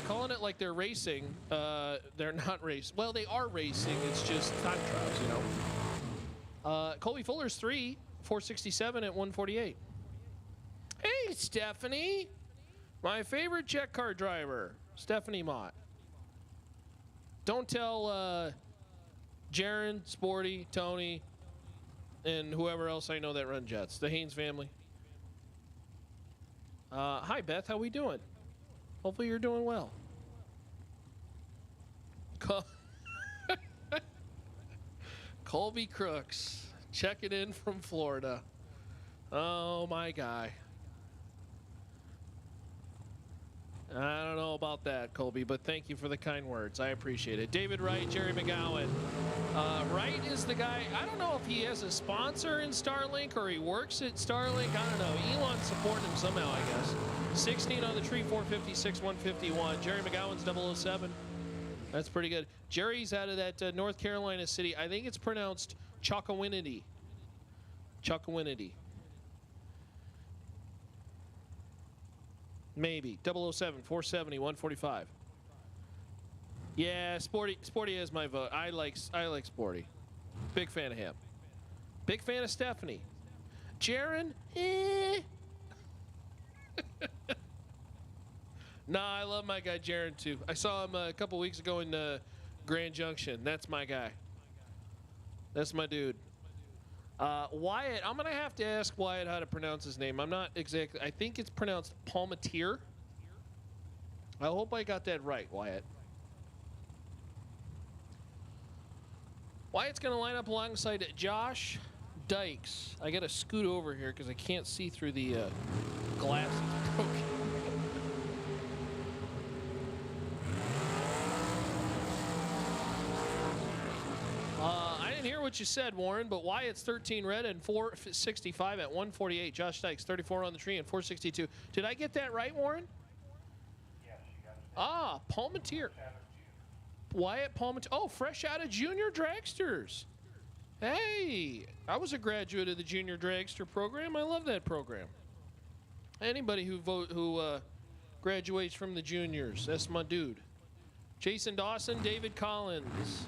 Calling it like they're racing. They're not racing. Well, they are racing. It's just time trials, you know. Colby Fuller's 3, 467 at 148. Hey, Stephanie. My favorite check car driver, Stephanie Mott. Don't tell Jaron, Sporty, Tony, and whoever else I know that run jets. The Haynes family. Hi, Beth. How we doing? Hopefully you're doing well. Colby Crooks checking in from Florida. Oh, my guy. I don't know about that, Colby, but thank you for the kind words. I appreciate it. David Wright, Jerry McGowan. Wright is the guy. I don't know if he has a sponsor in Starlink or he works at Starlink. I don't know. Elon's supporting him somehow, I guess. 16 on the tree, 456, 151. Jerry McGowan's 007. That's pretty good. Jerry's out of that North Carolina city. I think it's pronounced Chocowinity. Chocowinity. Maybe. 007, 470, 145. Yeah, Sporty has my vote. I like Sporty. Big fan of him. Big fan of Stephanie. Jaron? Nah, I love my guy Jaron too. I saw him a couple weeks ago in Grand Junction. That's my guy. That's my dude. Wyatt, I'm going to have to ask Wyatt how to pronounce his name. I'm not exactly. I think it's pronounced Palmatier. I hope I got that right, Wyatt. Wyatt's going to line up alongside Josh Dykes. I got to scoot over here because I can't see through the glasses. I didn't hear what you said, Warren, but Wyatt's 13 red and 465 at 148. Josh Dykes 34 on the tree and 462. Did I get that right, Warren? Yes, you got it. Ah, Palmatier. Wyatt Palmatier. Oh, fresh out of Junior Dragsters. Hey, I was a graduate of the Junior Dragster program. I love that program. Anybody who graduates from the juniors, that's my dude. Jason Dawson, David Collins.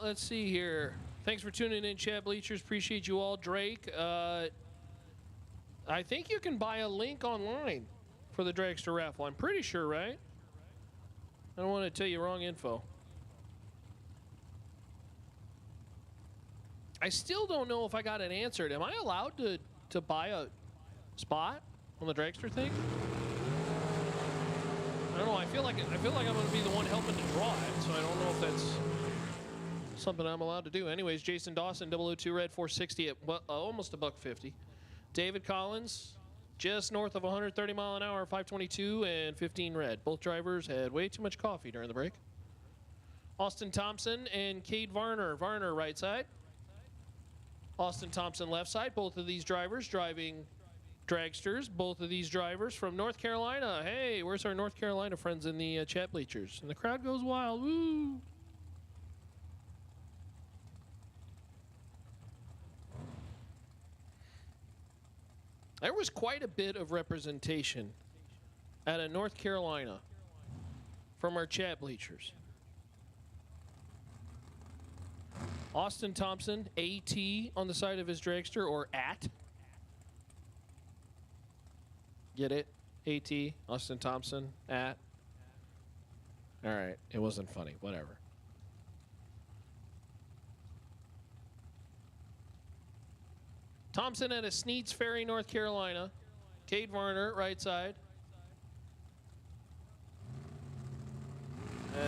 Let's see here. Thanks for tuning in, chat bleachers. Appreciate you all. Drake, I think you can buy a link online for the Dragster raffle. I'm pretty sure, right? I don't want to tell you wrong info. I still don't know if I got it answered. Am I allowed to buy a spot on the Dragster thing? I don't know. I feel like I'm going to be the one helping to draw it, so I don't know if that's something I'm allowed to do. Anyways, Jason Dawson, 002 red, 460 at almost $150. David Collins, just north of 130 mile an hour, 522 and 15 red. Both drivers had way too much coffee during the break. Austin Thompson and Cade Varner. Varner right side. Austin Thompson left side. Both of these drivers driving dragsters. Both of these drivers from North Carolina. Hey, where's our North Carolina friends in the chat bleachers? And the crowd goes wild. Woo! There was quite a bit of representation out of North Carolina from our chat bleachers. Austin Thompson, AT on the side of his dragster, or at. Get it? AT, Austin Thompson, at. All right, it wasn't funny, whatever. Thompson at a Sneeds Ferry, North Carolina. Cade Varner, right side.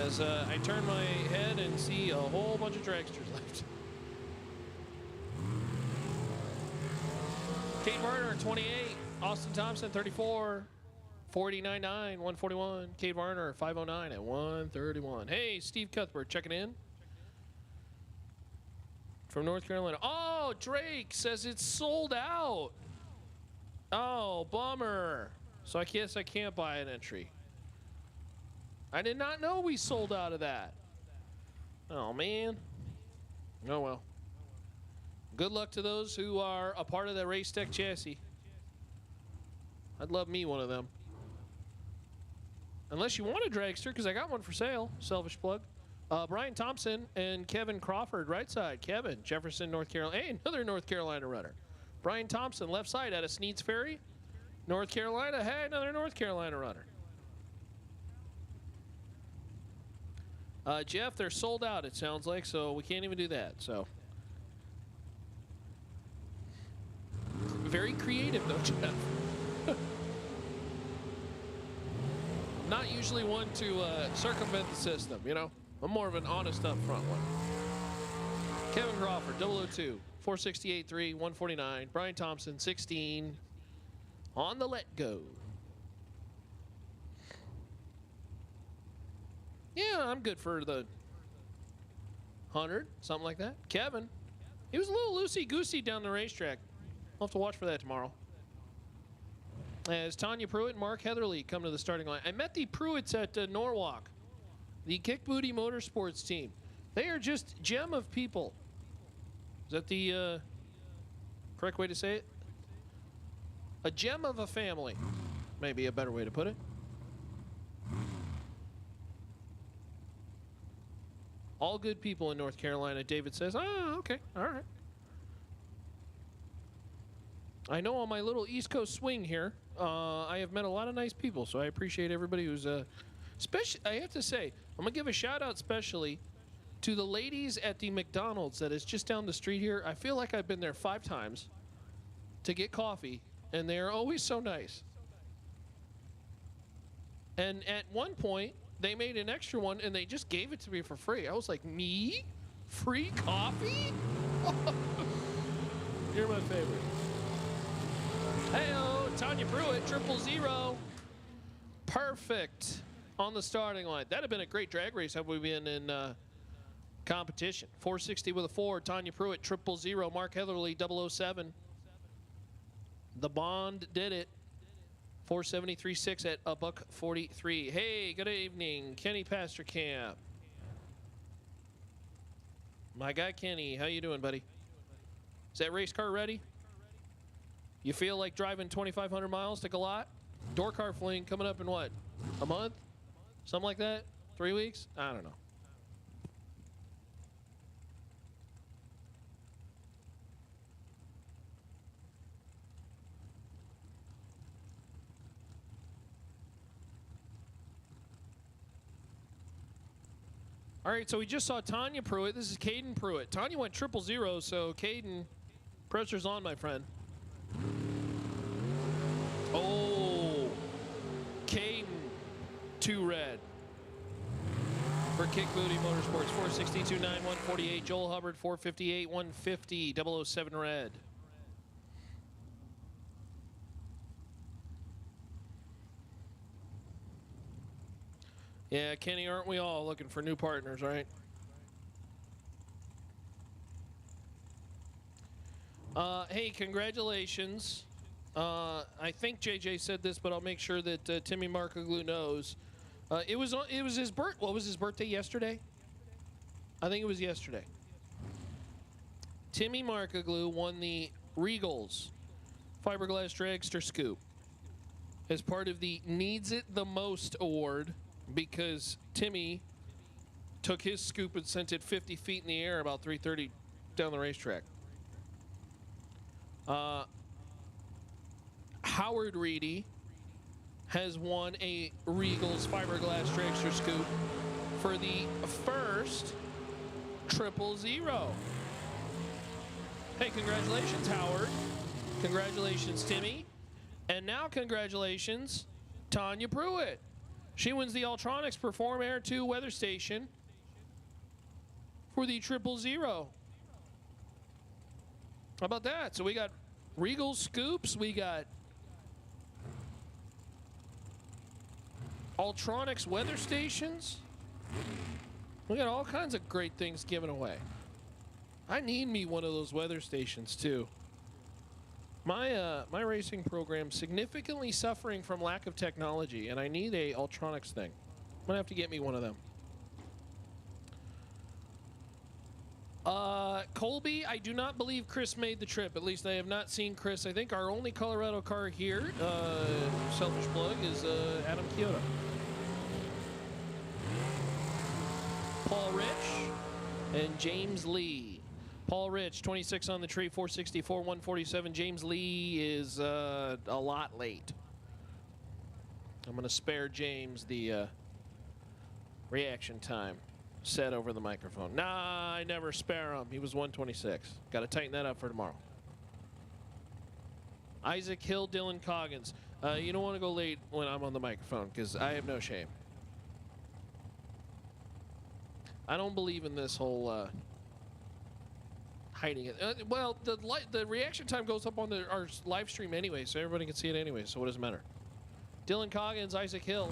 As I turn my head and see a whole bunch of dragsters left. Cade Varner, 28. Austin Thompson, 34. 49.9, 141. Cade Varner, 509 at 131. Hey, Steve Cuthbert checking in from North Carolina. Oh, Drake says it's sold out. Oh, bummer. So I guess I can't buy an entry. I did not know we sold out of that. Oh, man. Oh, well. Good luck to those who are a part of the Race Tech chassis. I'd love me one of them. Unless you want a dragster, because I got one for sale. Selfish plug. Brian Thompson and Kevin Crawford, right side. Kevin, Jefferson, North Carolina. Hey, another North Carolina runner. Brian Thompson, left side out of Sneeds Ferry, North Carolina. Hey, another North Carolina runner. Jeff, they're sold out, it sounds like, so we can't even do that. So very creative, though, Jeff. Not usually one to circumvent the system, you know. I'm more of an honest up front one. Kevin Crawford, 002, 468.3, 149. Brian Thompson, 16. On the let go. Yeah, I'm good for the 100, something like that. Kevin, he was a little loosey-goosey down the racetrack. I'll have to watch for that tomorrow. As Tanya Pruitt and Mark Heatherly come to the starting line. I met the Pruitts at Norwalk, the Kick Booty Motorsports team. They are just gem of people. Is that the correct way to say it? A gem of a family, maybe a better way to put it. All good people in North Carolina, David says. Oh, okay, all right. I know on my little East Coast swing here, I have met a lot of nice people, so I appreciate everybody who's, especially, I have to say, I'm gonna give a shout out especially to the ladies at the McDonald's that is just down the street here. I feel like I've been there 5 times to get coffee, and they are always so nice. And at one point, they made an extra one, and they just gave it to me for free. I was like, me? Free coffee? You're my favorite. Hey-oh, Tanya Pruitt, 000. Perfect on the starting line. That'd have been a great drag race had we been in competition. 460 with a 4. Tanya Pruitt, 000. Mark Heatherly, 007. The Bond did it. 473.6 at $143. Hey, good evening, Kenny Pasterkamp. My guy Kenny, how you doing, buddy? Is that race car ready? You feel like driving 2,500 miles to Galat? Door car fling coming up in what? A month? Something like that? 3 weeks? I don't know. All right, so we just saw Tanya Pruitt. This is Caden Pruitt. Tanya went 000, so Caden, pressure's on, my friend. Oh, Caden, 2 red. For Kick Booty Motorsports, 462.9, 148. Joel Hubbard, 458, 150, 007 red. Yeah, Kenny, aren't we all looking for new partners, right? Hey, congratulations. I think JJ said this, but I'll make sure that Timmy Markoglu knows. It was his what was his birthday yesterday? I think it was yesterday. Timmy Markoglu won the Regals Fiberglass Dragster Scoop as part of the Needs It the Most award because Timmy took his scoop and sent it 50 feet in the air about 3:30 down the racetrack. Howard Reedy has won a Regals Fiberglass Dragster Scoop for the first 000. Hey, congratulations, Howard. Congratulations, Timmy. And now congratulations, Tanya Pruitt. She wins the Ultronics Perform Air 2 weather station for the 000. How about that? So we got Regal scoops, we got Ultronics weather stations. We got all kinds of great things given away. I need me one of those weather stations too. My racing program's significantly suffering from lack of technology, and I need a Ultronics thing. I'm gonna have to get me one of them. Colby, I do not believe Chris made the trip. At least I have not seen Chris. I think our only Colorado car here, selfish plug, is Adam Kyoto. Paul Rich and James Lee. Paul Rich, 26 on the tree, 464, 147. James Lee is a lot late. I'm going to spare James the reaction time set over the microphone. Nah, I never spare him. He was 126. Got to tighten that up for tomorrow. Isaac Hill, Dylan Coggins. You don't want to go late when I'm on the microphone because I have no shame. I don't believe in this whole hiding it. Well, the reaction time goes up on our live stream anyway, so everybody can see it anyway, so what does it matter? Dylan Coggins, Isaac Hill.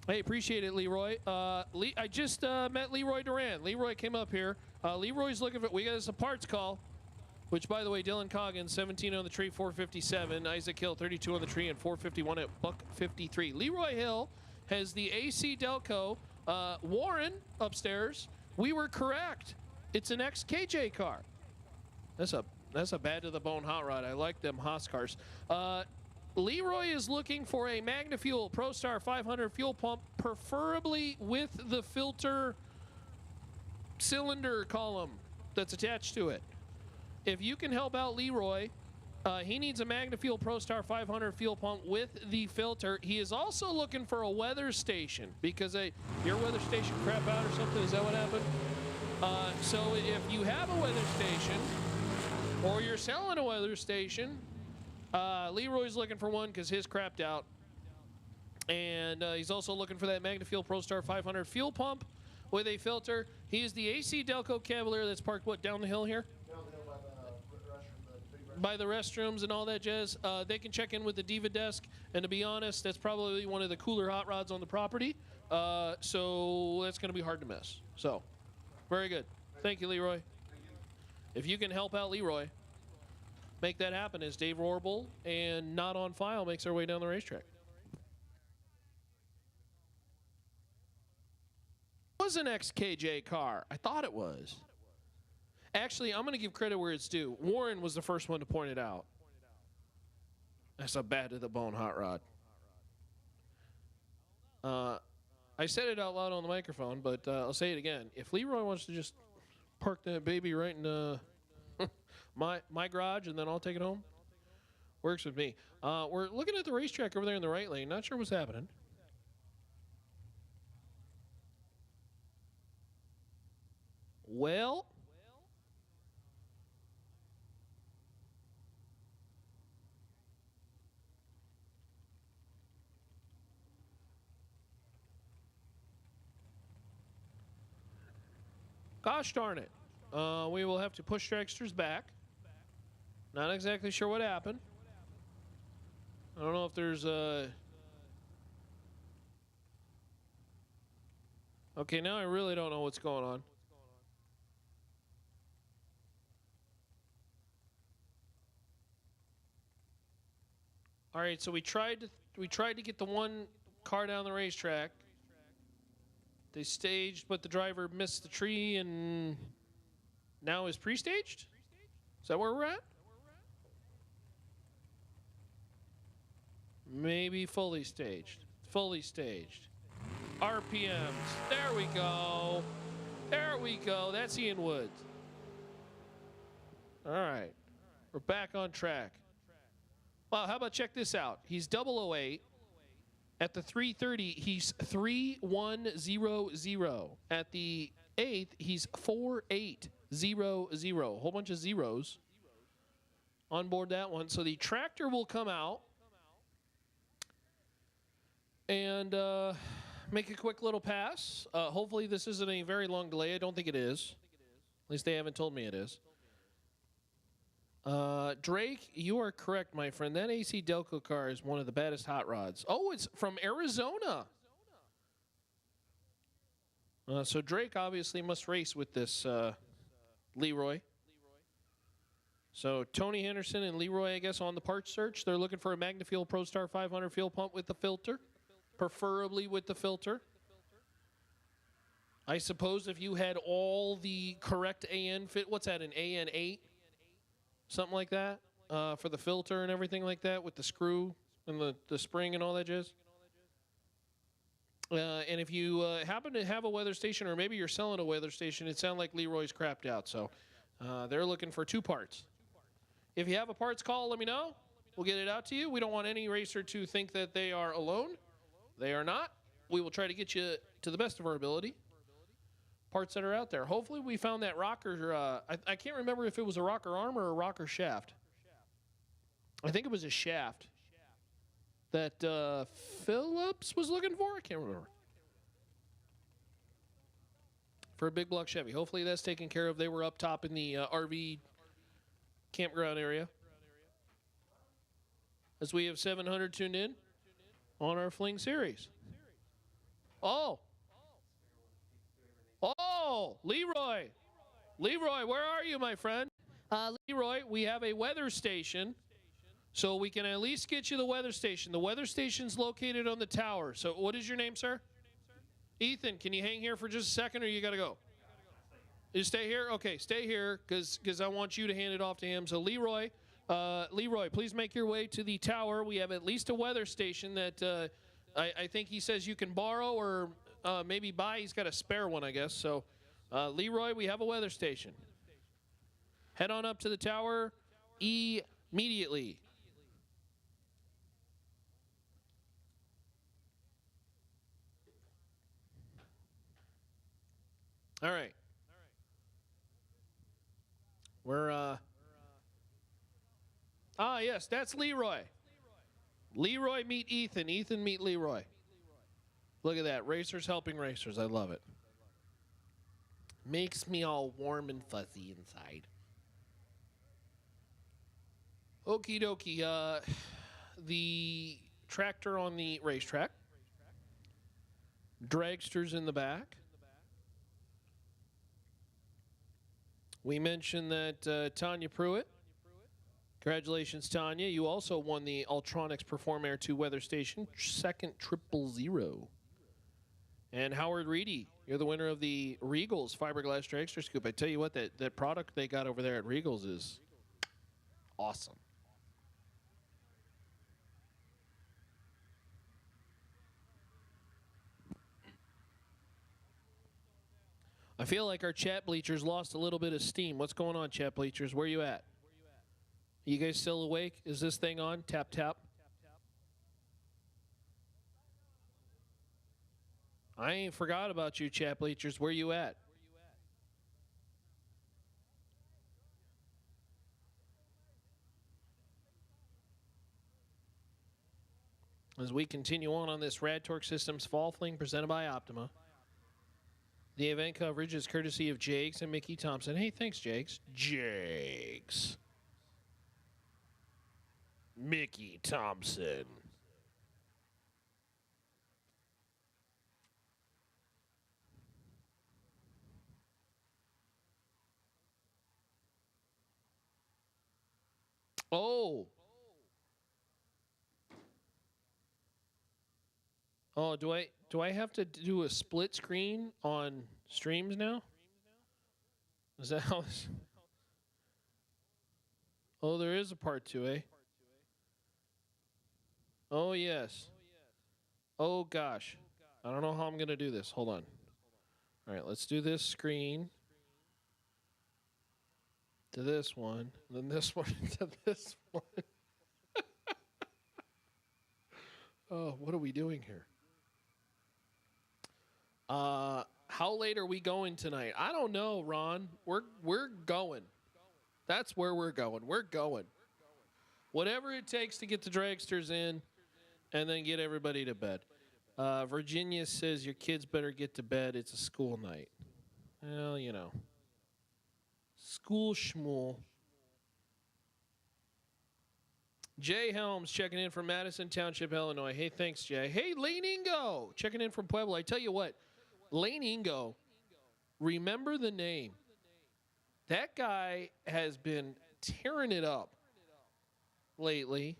Hey, appreciate it, Leroy. I just met Leroy Duran. Leroy came up here. Leroy's looking for, we got us a parts call, which, by the way, Dylan Coggins, 17 on the tree, 457. Isaac Hill, 32 on the tree, and 451 at buck 53. Leroy Hill has the AC Delco. Warren upstairs, we were correct. It's an XKJ car. That's a bad to the bone hot rod. I like them Haas cars. Leroy is looking for a MagnaFuel ProStar 500 fuel pump, preferably with the filter cylinder column that's attached to it. If you can help out Leroy, he needs a MagnaFuel ProStar 500 fuel pump with the filter. He is also looking for a weather station because your weather station crap out or something. Is that what happened? So if you have a weather station or you're selling a weather station, Leroy's looking for one because his crapped out. And he's also looking for that MagnaFuel ProStar 500 fuel pump with a filter. He is the AC Delco Cavalier that's parked, what, down the hill here? Down the hill by the restrooms and all that jazz. They can check in with the Diva desk. And to be honest, that's probably one of the cooler hot rods on the property. So that's going to be hard to miss. So, very good. Thank you, Leroy. If you can help out Leroy make that happen as Dave Rohrbull and Not On File makes our way down the racetrack. It was an XKJ car. I thought it was. Actually, I'm going to give credit where it's due. Warren was the first one to point it out. That's a bad to the bone hot rod. I said it out loud on the microphone, but I'll say it again. If Leroy wants to just park that baby right in my garage and then I'll take it home, works with me. We're looking at the racetrack over there in the right lane. Not sure what's happening. Well, gosh darn it. We will have to push dragsters back. Not exactly sure what happened. I don't know if there's a... Okay, now I really don't know what's going on. All right, so we tried to get the one car down the racetrack. They staged, but the driver missed the tree and now is pre-staged? Is that where we're at? Maybe fully staged. Fully staged. RPMs. There we go. There we go. That's Ian Woods. All right. We're back on track. Well, how about check this out? He's 008. At the 330, he's 3100. At the 8th, he's 4800. A whole bunch of zeros on board that one. So the tractor will come out and make a quick little pass. Hopefully this isn't a very long delay. I don't think it is. At least they haven't told me it is. Drake, you are correct, my friend. That AC Delco car is one of the baddest hot rods. Oh, it's from Arizona. So Drake obviously must race with this Leroy. So Tony Henderson and Leroy, I guess, on the parts search. They're looking for a MagnaFuel ProStar 500 fuel pump with the filter, preferably with the filter. I suppose if you had all the correct AN fit, what's that, an AN8? Something like that for the filter and everything like that with the screw and the spring and all that jazz. And if you happen to have a weather station or maybe you're selling a weather station, it sounds like Leroy's crapped out. So they're looking for 2 parts. If you have a parts call, let me know. We'll get it out to you. We don't want any racer to think that they are alone. They are not. We will try to get you to the best of our ability. Parts that are out there. Hopefully we found that rocker. I can't remember if it was a rocker arm or a rocker shaft. I think it was a shaft that Phillips was looking for. I can't remember. For a big block Chevy. Hopefully that's taken care of. They were up top in the RV campground area. As we have 700 tuned in on our Fling series. Oh, Leroy. Leroy, where are you, my friend? Leroy, we have a weather station, so we can at least get you the weather station. The weather station's located on the tower. So what is your name, sir? Ethan, can you hang here for just a second, or you got to go? You stay here? Okay, stay here, because I want you to hand it off to him. So Leroy, please make your way to the tower. We have at least a weather station that I think he says you can borrow or maybe buy. He's got a spare one, I guess. So, Leroy, we have a weather station. Head on up to the tower immediately. All right. We're, yes, that's Leroy. Leroy meet Ethan. Ethan meet Leroy. Look at that. Racers helping racers. I love it. Makes me all warm and fuzzy inside. Okie dokie. The tractor on the racetrack. Dragsters in the back. We mentioned that Tanya Pruitt. Congratulations, Tanya. You also won the Ultronics Perform Air 2 weather station, second 000. And Howard Reedy, you're the winner of the Regals Fiberglass Dragster Scoop. I tell you what, that product they got over there at Regals is awesome. I feel like our chat bleachers lost a little bit of steam. What's going on, chat bleachers? Where you at? You guys still awake? Is this thing on? Tap, tap. I ain't forgot about you, chat bleachers. Where you at? As we continue on this Rad Torque Systems Fall Fling presented by Optima. The event coverage is courtesy of Jakes and Mickey Thompson. Hey, thanks, Jakes. Jakes. Mickey Thompson. Oh. Oh, do I have to do a split screen on streams now? Is that how it's... Oh, there is a part 2, eh? Oh, yes. Oh, gosh. I don't know how I'm going to do this. Hold on. All right, let's do this screen to this one, then this one to this one. Oh, what are we doing here? How late are we going tonight? I don't know, Ron. We're going. That's where we're going. We're going. Whatever it takes to get the dragsters in and then get everybody to bed. Virginia says your kids better get to bed. It's a school night. Well, you know. School schmool. Jay Helms checking in from Madison Township, Illinois. Hey, thanks, Jay. Hey, Lane Ingo checking in from Pueblo. I tell you what, Lane Ingo, remember the name. That guy has been tearing it up lately.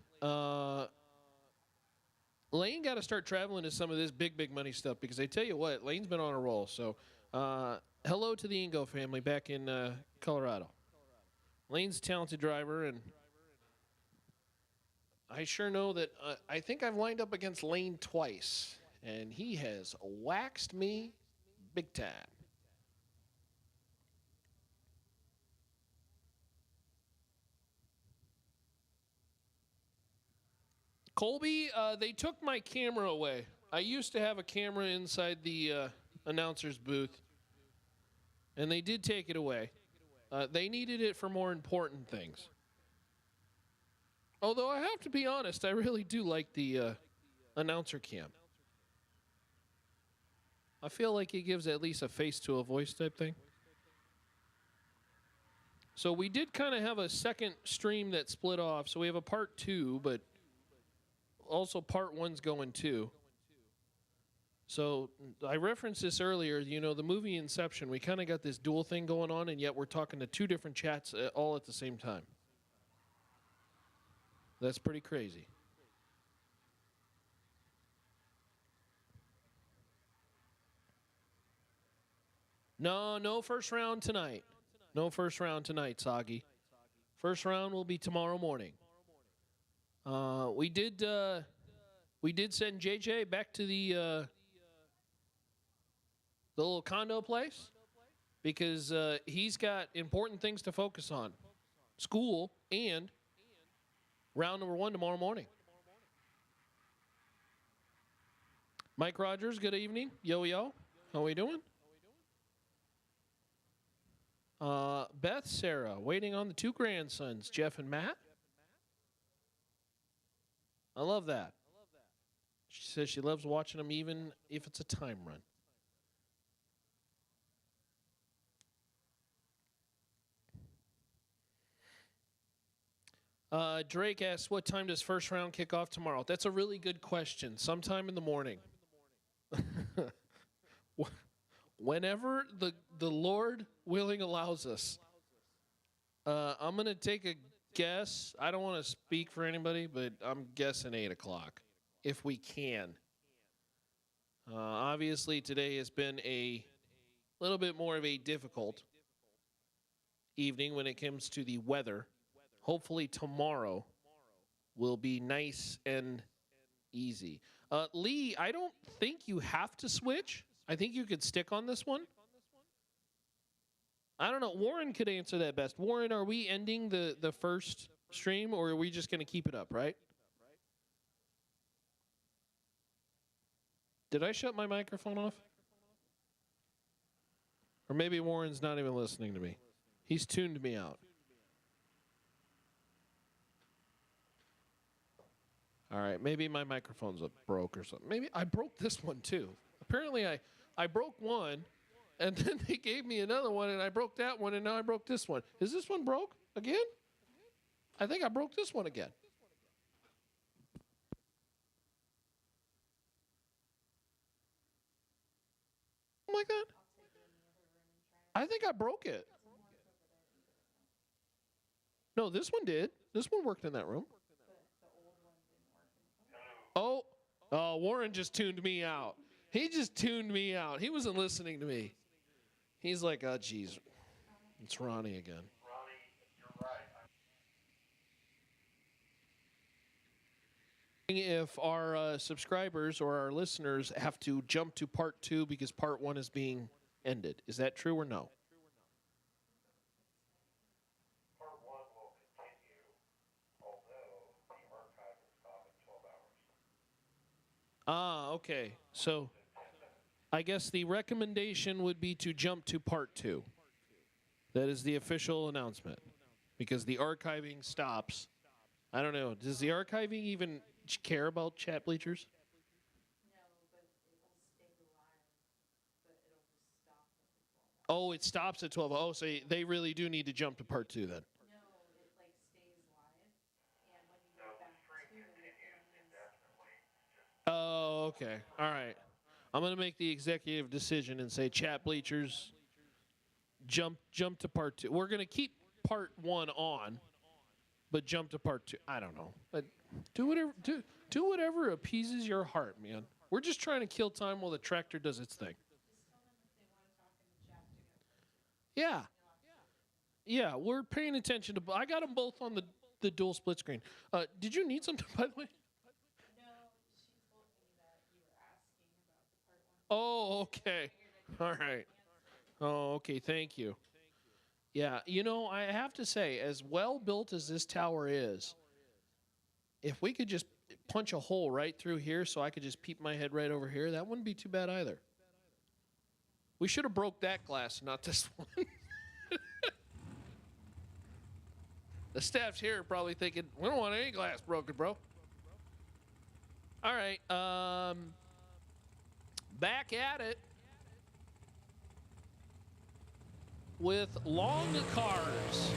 Lane got to start traveling to some of this big money stuff because I tell you what, Lane's been on a roll. So hello to the Ingo family back in Colorado. Lane's a talented driver, and I sure know that I think I've lined up against Lane twice, and he has waxed me big time. Colby, they took my camera away. I used to have a camera inside the announcer's booth, and they did take it away. They needed it for more important things. Although I have to be honest, I really do like the announcer cam. I feel like it gives at least a face to a voice type thing. So we did kind of have a second stream that split off. So we have a part 2, but also part 1's going too. So I referenced this earlier, you know, the movie Inception, we kind of got this dual thing going on, and yet we're talking to 2 different chats all at the same time. That's pretty crazy. No first round tonight. No first round tonight, Sagi. First round will be tomorrow morning. We did send JJ back to the little condo place because he's got important things to focus on. School and round number 1 tomorrow morning. Mike Rogers, good evening. Yo. How we doing? Beth Sarah, waiting on the 2 grandsons, Jeff and Matt. I love that. She says she loves watching them even if it's a time run. Drake asks, what time does first round kick off tomorrow? That's a really good question. Sometime in the morning. Whenever the Lord willing allows us. I'm going to take a guess. I don't want to speak for anybody, but I'm guessing 8 o'clock if we can. Obviously, today has been a little bit more of a difficult evening when it comes to the weather. Hopefully tomorrow will be nice and easy. Lee, I don't think you have to switch. I think you could stick on this one. I don't know. Warren could answer that best. Warren, are we ending the first stream, or are we just going to keep it up, right? Did I shut my microphone off? Or maybe Warren's not even listening to me. He's tuned me out. All right, maybe my microphone's broke or something. Maybe I broke this one too. Apparently I broke one, and then they gave me another one, and I broke that one, and now I broke this one. Is this one broke again? I think I broke this one again. Oh my God. I think I broke it. No, this one did. This one worked in that room. Oh, Warren just tuned me out. He just tuned me out. He wasn't listening to me. He's like, oh, geez, it's Ronnie again. If our subscribers or our listeners have to jump to part 2 because part 1 is being ended. Is that true or no? Part 1 will continue, although the archive will stop in 12 hours. Okay. So I guess the recommendation would be to jump to part 2. That is the official announcement. Because the archiving stops. I don't know. Does the archiving even care about chat bleachers? Oh, it stops at 12. Oh, so they really do need to jump to part 2 then. Oh, okay. All right. I'm going to make the executive decision and say chat bleachers jump to part 2. We're going to keep part 1 on, but jump to part 2. I don't know. But do whatever appeases your heart, man. We're just trying to kill time while the tractor does its thing. Yeah. Yeah, we're paying attention to. I got them both on the dual split screen. Did you need something, by the way? Oh, okay. All right. Oh, okay. Thank you. Yeah, you know, I have to say, as well built as this tower is, if we could just punch a hole right through here so I could just peep my head right over here, that wouldn't be too bad either. We should have broke that glass, not this one. The staff's here probably thinking, we don't want any glass broken, bro. All right. Back at it with long cars.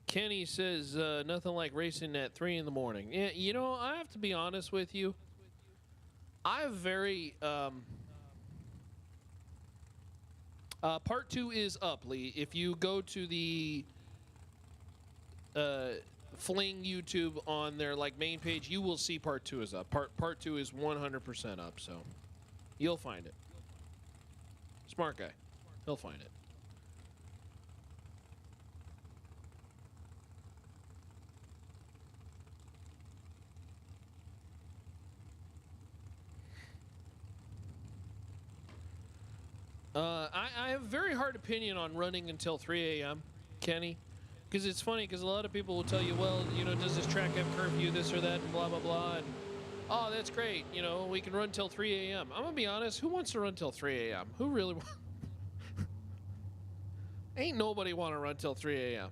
Kenny says nothing like racing at 3 in the morning. Yeah, you know, I have to be honest with you. I have very part 2 is up, Lee. If you go to the Fling YouTube on their main page, you will see part 2 is up. Part 2 is 100% up, so you'll find it. Smart guy. He'll find it. I have a very hard opinion on running until 3 a.m., Kenny. Because it's funny, because a lot of people will tell you, well, you know, does this track have curfew, this or that, and blah, blah, blah. And, oh, that's great. You know, we can run till 3 a.m. I'm going to be honest. Who wants to run till 3 a.m.? Who really wants? Ain't nobody want to run till 3 a.m.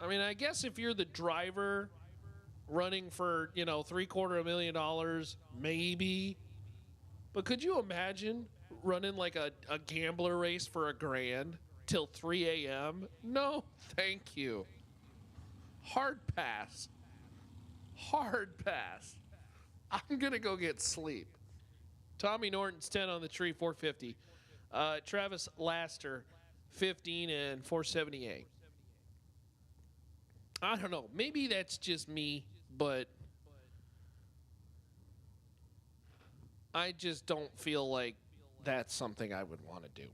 I mean, I guess if you're the driver running for, you know, $750,000, maybe. But could you imagine running like a gambler race for $1,000 till 3 a.m.? No, thank you. Hard pass. Hard pass. I'm going to go get sleep. Tommy Norton's 10 on the tree, 450. Travis Laster, 15 and 478. I don't know. Maybe that's just me, but I just don't feel like that's something I would want to do.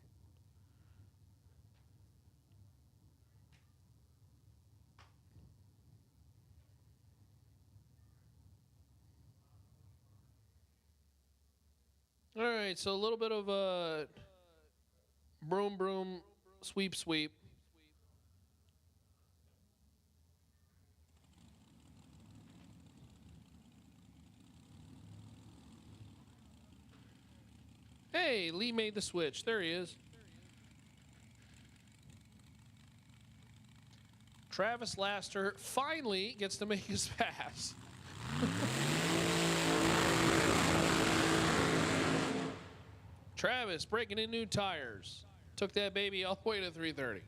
right, so a little bit of a broom, broom, sweep, sweep. Hey, Lee made the switch. There he is. Travis Laster finally gets to make his pass. Travis breaking in new tires. Took that baby all the way to 330.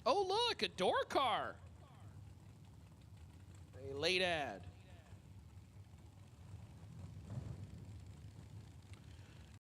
Oh, look, a door car. A late ad.